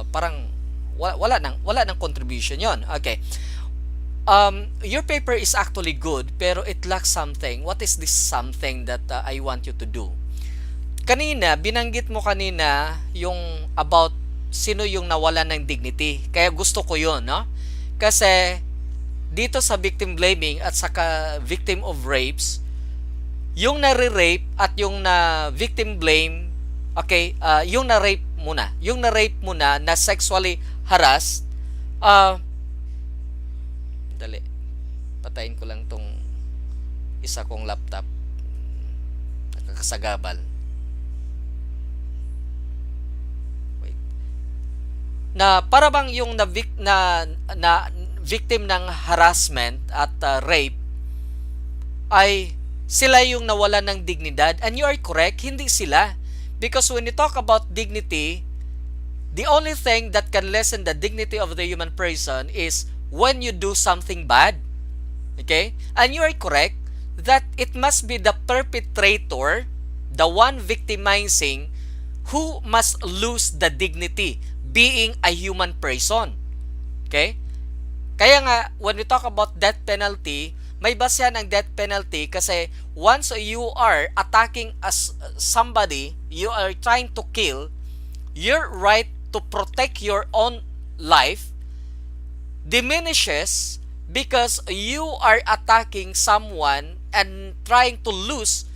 parang wala nang contribution yon. Okay. Your paper is actually good pero it lacks something. What is this something that I want you to do? Kanina, binanggit mo kanina yung about sino yung nawalan ng dignity. Kaya gusto ko yun, no? Kasi dito sa victim blaming at saka victim of rapes, yung nare-rape at yung na victim blame, okay, yung na-rape muna. Yung na-rape muna, na sexually harassed, dali, patayin ko lang tong isa kong laptop. Nakakasagabal. Na para bang yung na victim ng harassment at rape ay sila yung nawalan ng dignidad. And you are correct, hindi sila. Because when you talk about dignity, the only thing that can lessen the dignity of the human person is when you do something bad. Okay? And you are correct that it must be the perpetrator, the one victimizing, who must lose the dignity being a human person. Okay? Kaya nga, when we talk about death penalty, may basehan ang death penalty kasi once you are attacking as somebody, you are trying to kill, your right to protect your own life diminishes because you are attacking someone and trying to lose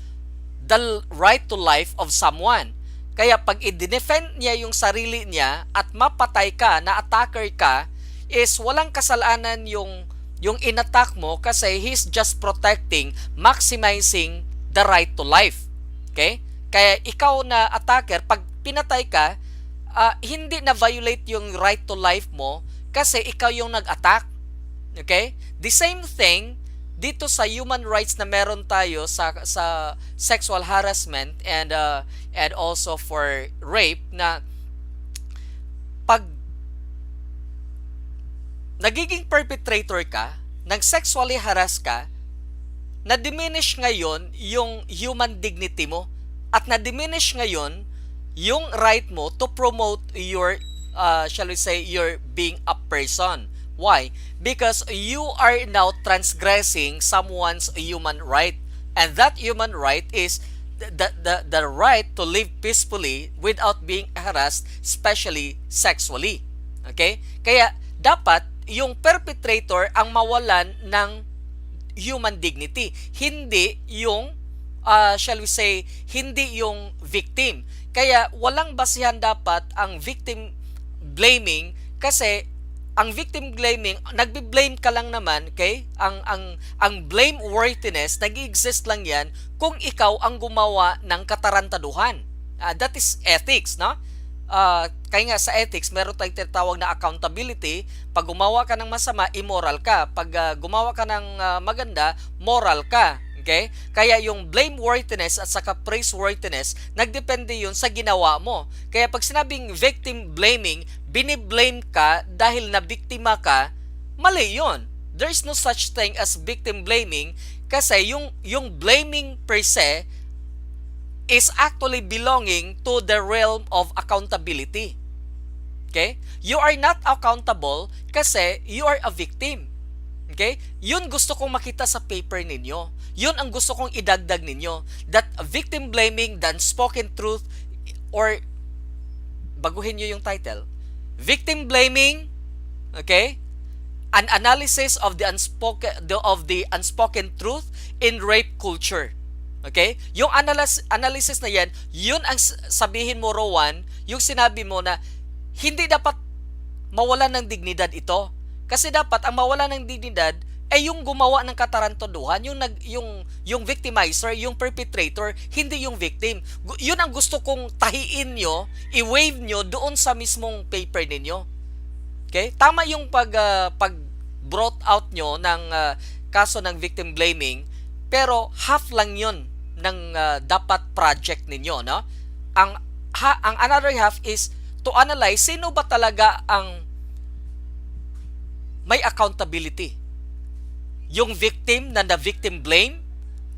the right to life of someone. Kaya pag i-defend niya yung sarili niya at mapatay ka, na attacker ka, is walang kasalanan yung inattack mo kasi he's just protecting, maximizing the right to life. Okay? Kaya ikaw na attacker, pag pinatay ka, hindi na violate yung right to life mo kasi ikaw yung nag-attack. Okay? The same thing dito sa human rights na meron tayo sa sexual harassment and also for rape, na pag nagiging perpetrator ka, nang sexually harass ka, na-diminish ngayon yung human dignity mo at na-diminish ngayon yung right mo to promote your, shall we say, your being a person. Why? Because you are now transgressing someone's human right, and that human right is the right to live peacefully without being harassed, especially sexually. Okay? Kaya dapat yung perpetrator ang mawalan ng human dignity, hindi yung shall we say, hindi yung victim. Kaya walang basihan dapat ang victim blaming kasi ang victim blaming, nagbi-blame ka lang naman, okay? Ang blameworthiness nag-exist lang yan kung ikaw ang gumawa ng katarantaduhan. That is ethics, no? Kaya nga sa ethics, meron tayong tinatawag na accountability. Pag gumawa ka ng masama, immoral ka. Pag gumawa ka ng maganda, moral ka. Okay? Kaya yung blameworthiness at saka praiseworthiness, nagdepende yun sa ginawa mo. Kaya pag sinabing victim blaming, biniblame ka dahil nabiktima ka, mali yun. There is no such thing as victim blaming kasi yung blaming per se is actually belonging to the realm of accountability. Okay? You are not accountable kasi you are a victim. Okay? Yun gusto kong makita sa paper ninyo. Yun ang gusto kong idagdag ninyo. That victim blaming, the unspoken truth, or baguhin nyo yung title. Victim blaming, okay? An analysis of the unspoken truth in rape culture. Okay? Yung analysis na yan, yun ang sabihin mo, Rowan, yung sinabi mo na hindi dapat mawalan ng dignidad ito. Kasi dapat ang mawalan ng dignidad ay yung gumawa ng katarantaduhan, yung victimizer, yung perpetrator, hindi yung victim. Yun ang gusto kong tahiin nyo, i-wave nyo doon sa mismong paper ninyo. Okay? Tama yung pag brought out nyo ng kaso ng victim blaming, pero half lang yun ng dapat project ninyo, no? Ang another half is to analyze sino ba talaga ang may accountability. Yung victim na victim blame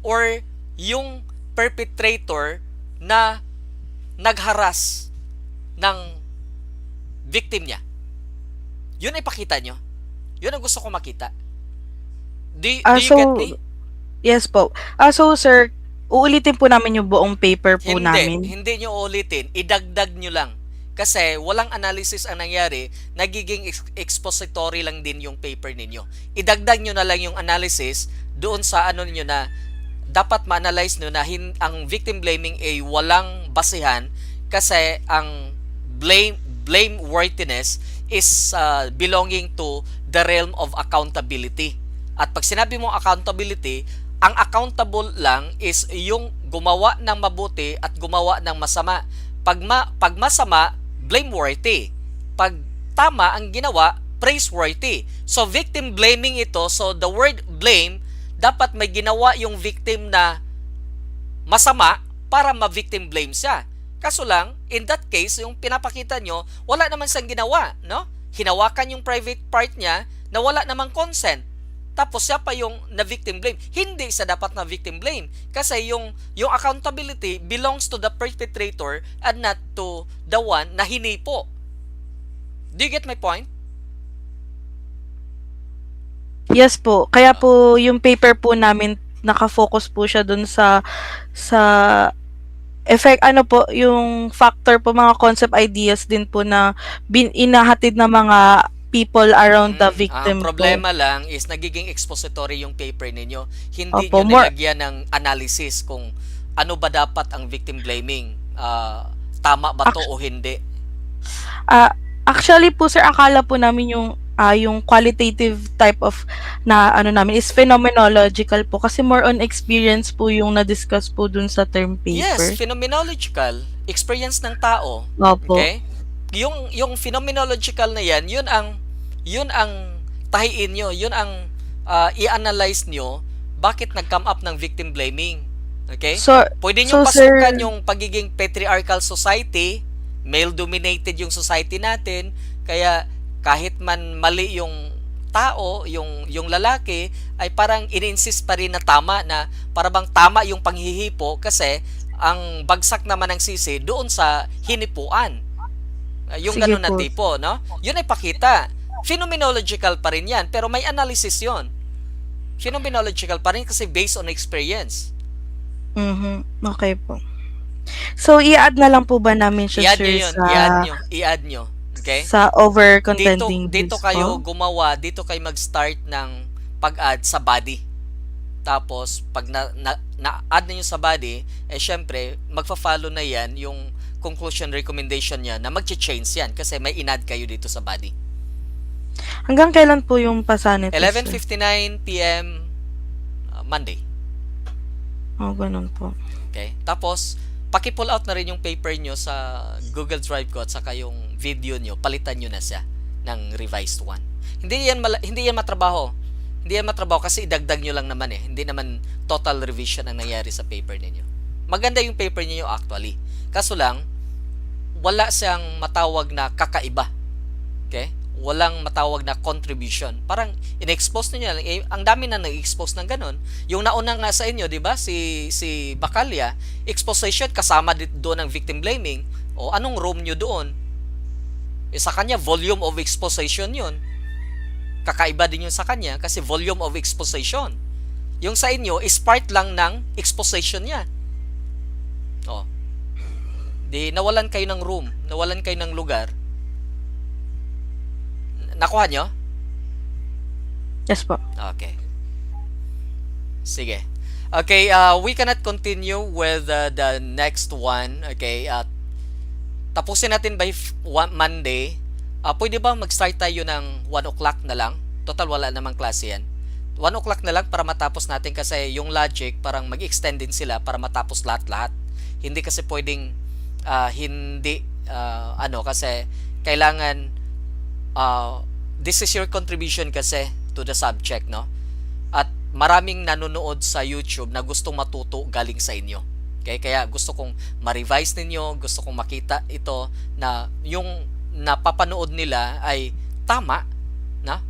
or yung perpetrator na nagharas ng victim niya. Yun ay pakita nyo. Yun ang gusto ko makita. Do you get me?
Yes po. So sir, uulitin po namin yung buong paper po namin.
Hindi nyo ulitin. Idagdag nyo lang. Kasi walang analysis ang nangyari, nagiging expository lang din yung paper ninyo. Idagdag nyo na lang yung analysis doon sa ano niyo na dapat ma-analyze nyo na ang victim blaming ay walang basihan kasi ang blameworthiness is belonging to the realm of accountability. At pag sinabi mo accountability, ang accountable lang is yung gumawa ng mabuti at gumawa ng masama. Pag masama, blameworthy. Pag tama ang ginawa, praiseworthy. So victim blaming ito. So the word blame, dapat may ginawa yung victim na masama para ma-victim blame siya. Kaso lang, in that case, yung pinapakita nyo, wala naman siyang ginawa, no? Hinawakan yung private part niya na wala namang consent. Tapos siya pa yung na-victim blame. Hindi siya dapat na-victim blame. Kasi yung accountability belongs to the perpetrator and not to the one na hinipo. Do you get my point?
Yes po. Kaya po yung paper po namin naka-focus po siya dun sa effect, ano po, yung factor po, mga concept ideas din po na inahatid ng mga people around the victim
Ang problema lang is nagiging expository yung paper ninyo. Hindi
Opo,
nyo nilagyan ng analysis kung ano ba dapat ang victim blaming. Tama ba to o hindi?
Actually po sir, akala po namin yung qualitative type of na ano namin is phenomenological po, kasi more on experience po yung na-discuss po dun sa term paper.
Yes, phenomenological. Experience ng tao.
Opo.
Okay? Yung phenomenological na yan, yun ang tahiin nyo, yun ang i-analyze nyo bakit nag-come up ng victim blaming. Okay?
So,
pwede nyo
so
pasukan
sir,
yung pagiging patriarchal society, male-dominated yung society natin, kaya kahit man mali yung tao, yung lalaki, ay parang in-insist pa rin na tama, na para bang tama yung panghihipo kasi ang bagsak naman ng sisi doon sa hinipuan. Yung
sige
ganun na
po.
tipo, no? Yun ay pakita. Phenomenological pa rin yan, pero may analysis yon. Phenomenological pa rin kasi based on experience.
Okay po. So, i-add na lang po ba namin siya,
I-add
sir,
nyo yun. I-add nyo. Okay?
sa over-contending
Dito
views
kayo
po?
gumawa, dito kayo mag-start ng pag-add sa body. Tapos, pag na-add na nyo sa body, syempre, magfa-follow na yan yung conclusion recommendation niya na mag-change yan kasi may in-add kayo dito sa body.
Hanggang kailan po yung pasanit?
11:59 p.m. Monday.
Ganun po.
Okay? Tapos, paki-pull out na rin yung paper nyo sa Google Drive ko at saka yung video nyo, palitan nyo na siya ng revised one. Hindi yan matrabaho. Hindi yan matrabaho kasi idagdag nyo lang naman eh. Hindi naman total revision ang nangyari sa paper ninyo. Maganda yung paper niyo actually. Kaso lang, wala siyang matawag na kakaiba. Okay? Walang matawag na contribution. Parang in-expose niyo lang. Ang dami na nag-expose ng ganun. Yung nauna nga sa inyo, 'di ba? Si Bacallia, exposition kasama doon ng victim blaming. O anong room niyo doon? Sa kanya volume of exposition 'yun. Kakaiba din 'yun sa kanya kasi volume of exposition. Yung sa inyo is part lang ng exposition niya. Di nawalan kayo ng room, nawalan kayo ng lugar. Nakuha nyo?
Yes po.
Okay. Sige. Okay, we cannot continue with the next one. Okay, tapusin natin by Monday. Pwede ba mag-start tayo ng 1 o'clock na lang? Total, wala namang klase yan. 1 o'clock na lang para matapos natin kasi yung logic, parang mag-extend din sila para matapos lahat-lahat. Hindi kasi pwedeng kasi kailangan this is your contribution kasi to the subject, no? At maraming nanonood sa YouTube na gustong matuto galing sa inyo. Okay? Kaya gusto kong ma-revise ninyo, gusto kong makita ito na yung napapanood nila ay tama, na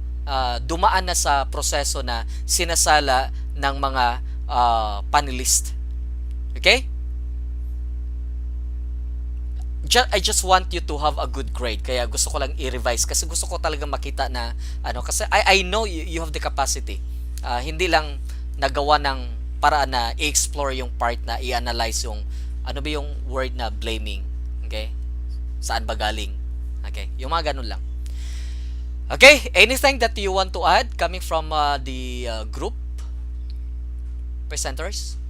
dumaan na sa proseso na sinasala ng mga panelist. Okay? I just want you to have a good grade. Kaya gusto ko lang i-revise kasi gusto ko talaga makita na kasi I know you have the capacity. Hindi lang nagawa ng paraan na i-explore yung part na i-analyze yung ano ba yung word na blaming. Okay? Saan ba galing? Okay? Yung mga ganun lang. Okay? Anything that you want to add coming from the group presenters?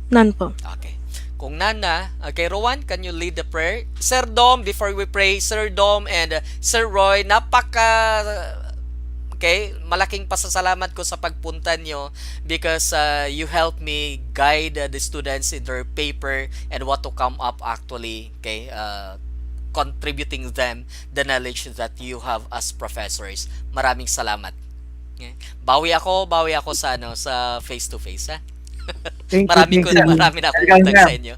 None po.
Okay. Kung nana, okay, Rowan, can you lead the prayer? Sir Dom, before we pray, Sir Dom and Sir Roy, malaking pasasalamat ko sa pagpunta nyo because you helped me guide the students in their paper and what to come up actually, okay, contributing them the knowledge that you have as professors. Maraming salamat. Okay? Bawi ako sa sa face to face, ha.
Thank you,
marami
thank you.
na akong utang sa inyo.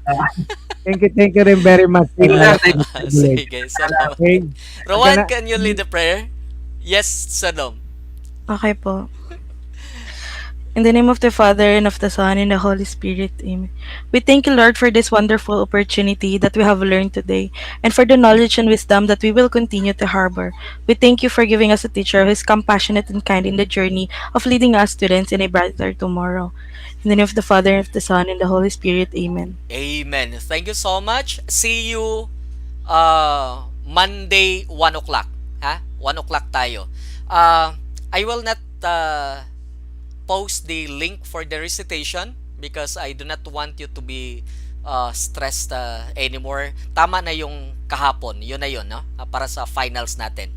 Thank you rin very much.
Sige, salamat.
Okay.
Rowan, can you lead the prayer? Yes, Sodom.
Okay po. In the name of the Father, and of the Son, and the Holy Spirit. Amen. We thank you, Lord, for this wonderful opportunity that we have learned today, and for the knowledge and wisdom that we will continue to harbor. We thank you for giving us a teacher who is compassionate and kind in the journey of leading us students in a brighter tomorrow. In the name of the Father, and of the Son, and the Holy Spirit. Amen.
Amen. Thank you so much. See you Monday, 1 o'clock. Ha? 1 o'clock tayo. I will not post the link for the recitation because I do not want you to be stressed anymore. Tama na yung kahapon. Yun na yun, no? Para sa finals natin.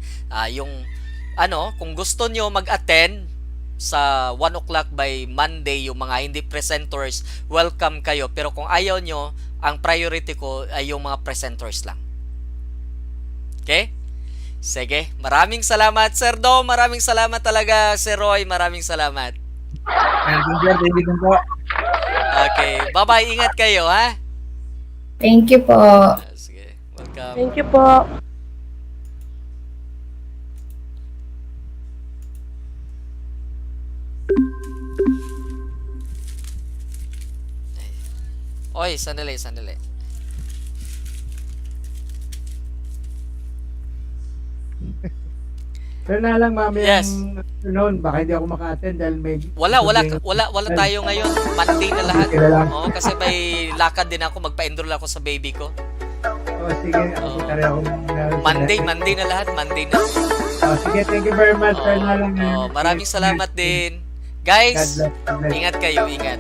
Kung gusto nyo mag-attend sa 1 o'clock by Monday, yung mga hindi presenters, welcome kayo. Pero kung ayaw nyo, ang priority ko ay yung mga presenters lang. Okay? Sige. Maraming salamat, Sir Dom. Maraming salamat talaga, Sir Roy. Maraming salamat. Okay. Bye-bye. Ingat kayo, ha?
Thank you po.
Sige. Welcome.
Thank you po.
Oy, sandali.
Pero na lang mamaya
Yes.
noon, baka hindi ako maka-attend dahil may
Wala tayo ngayon. Monday na lahat. Oo, kasi may lakad din ako. Magpa-enroll ako sa baby ko.
Oh, sige, ako
Monday na lahat. Monday na.
Oh, sige, thank you very much. Pero na lang.
Maraming salamat din. Guys, ingat kayo, ingat.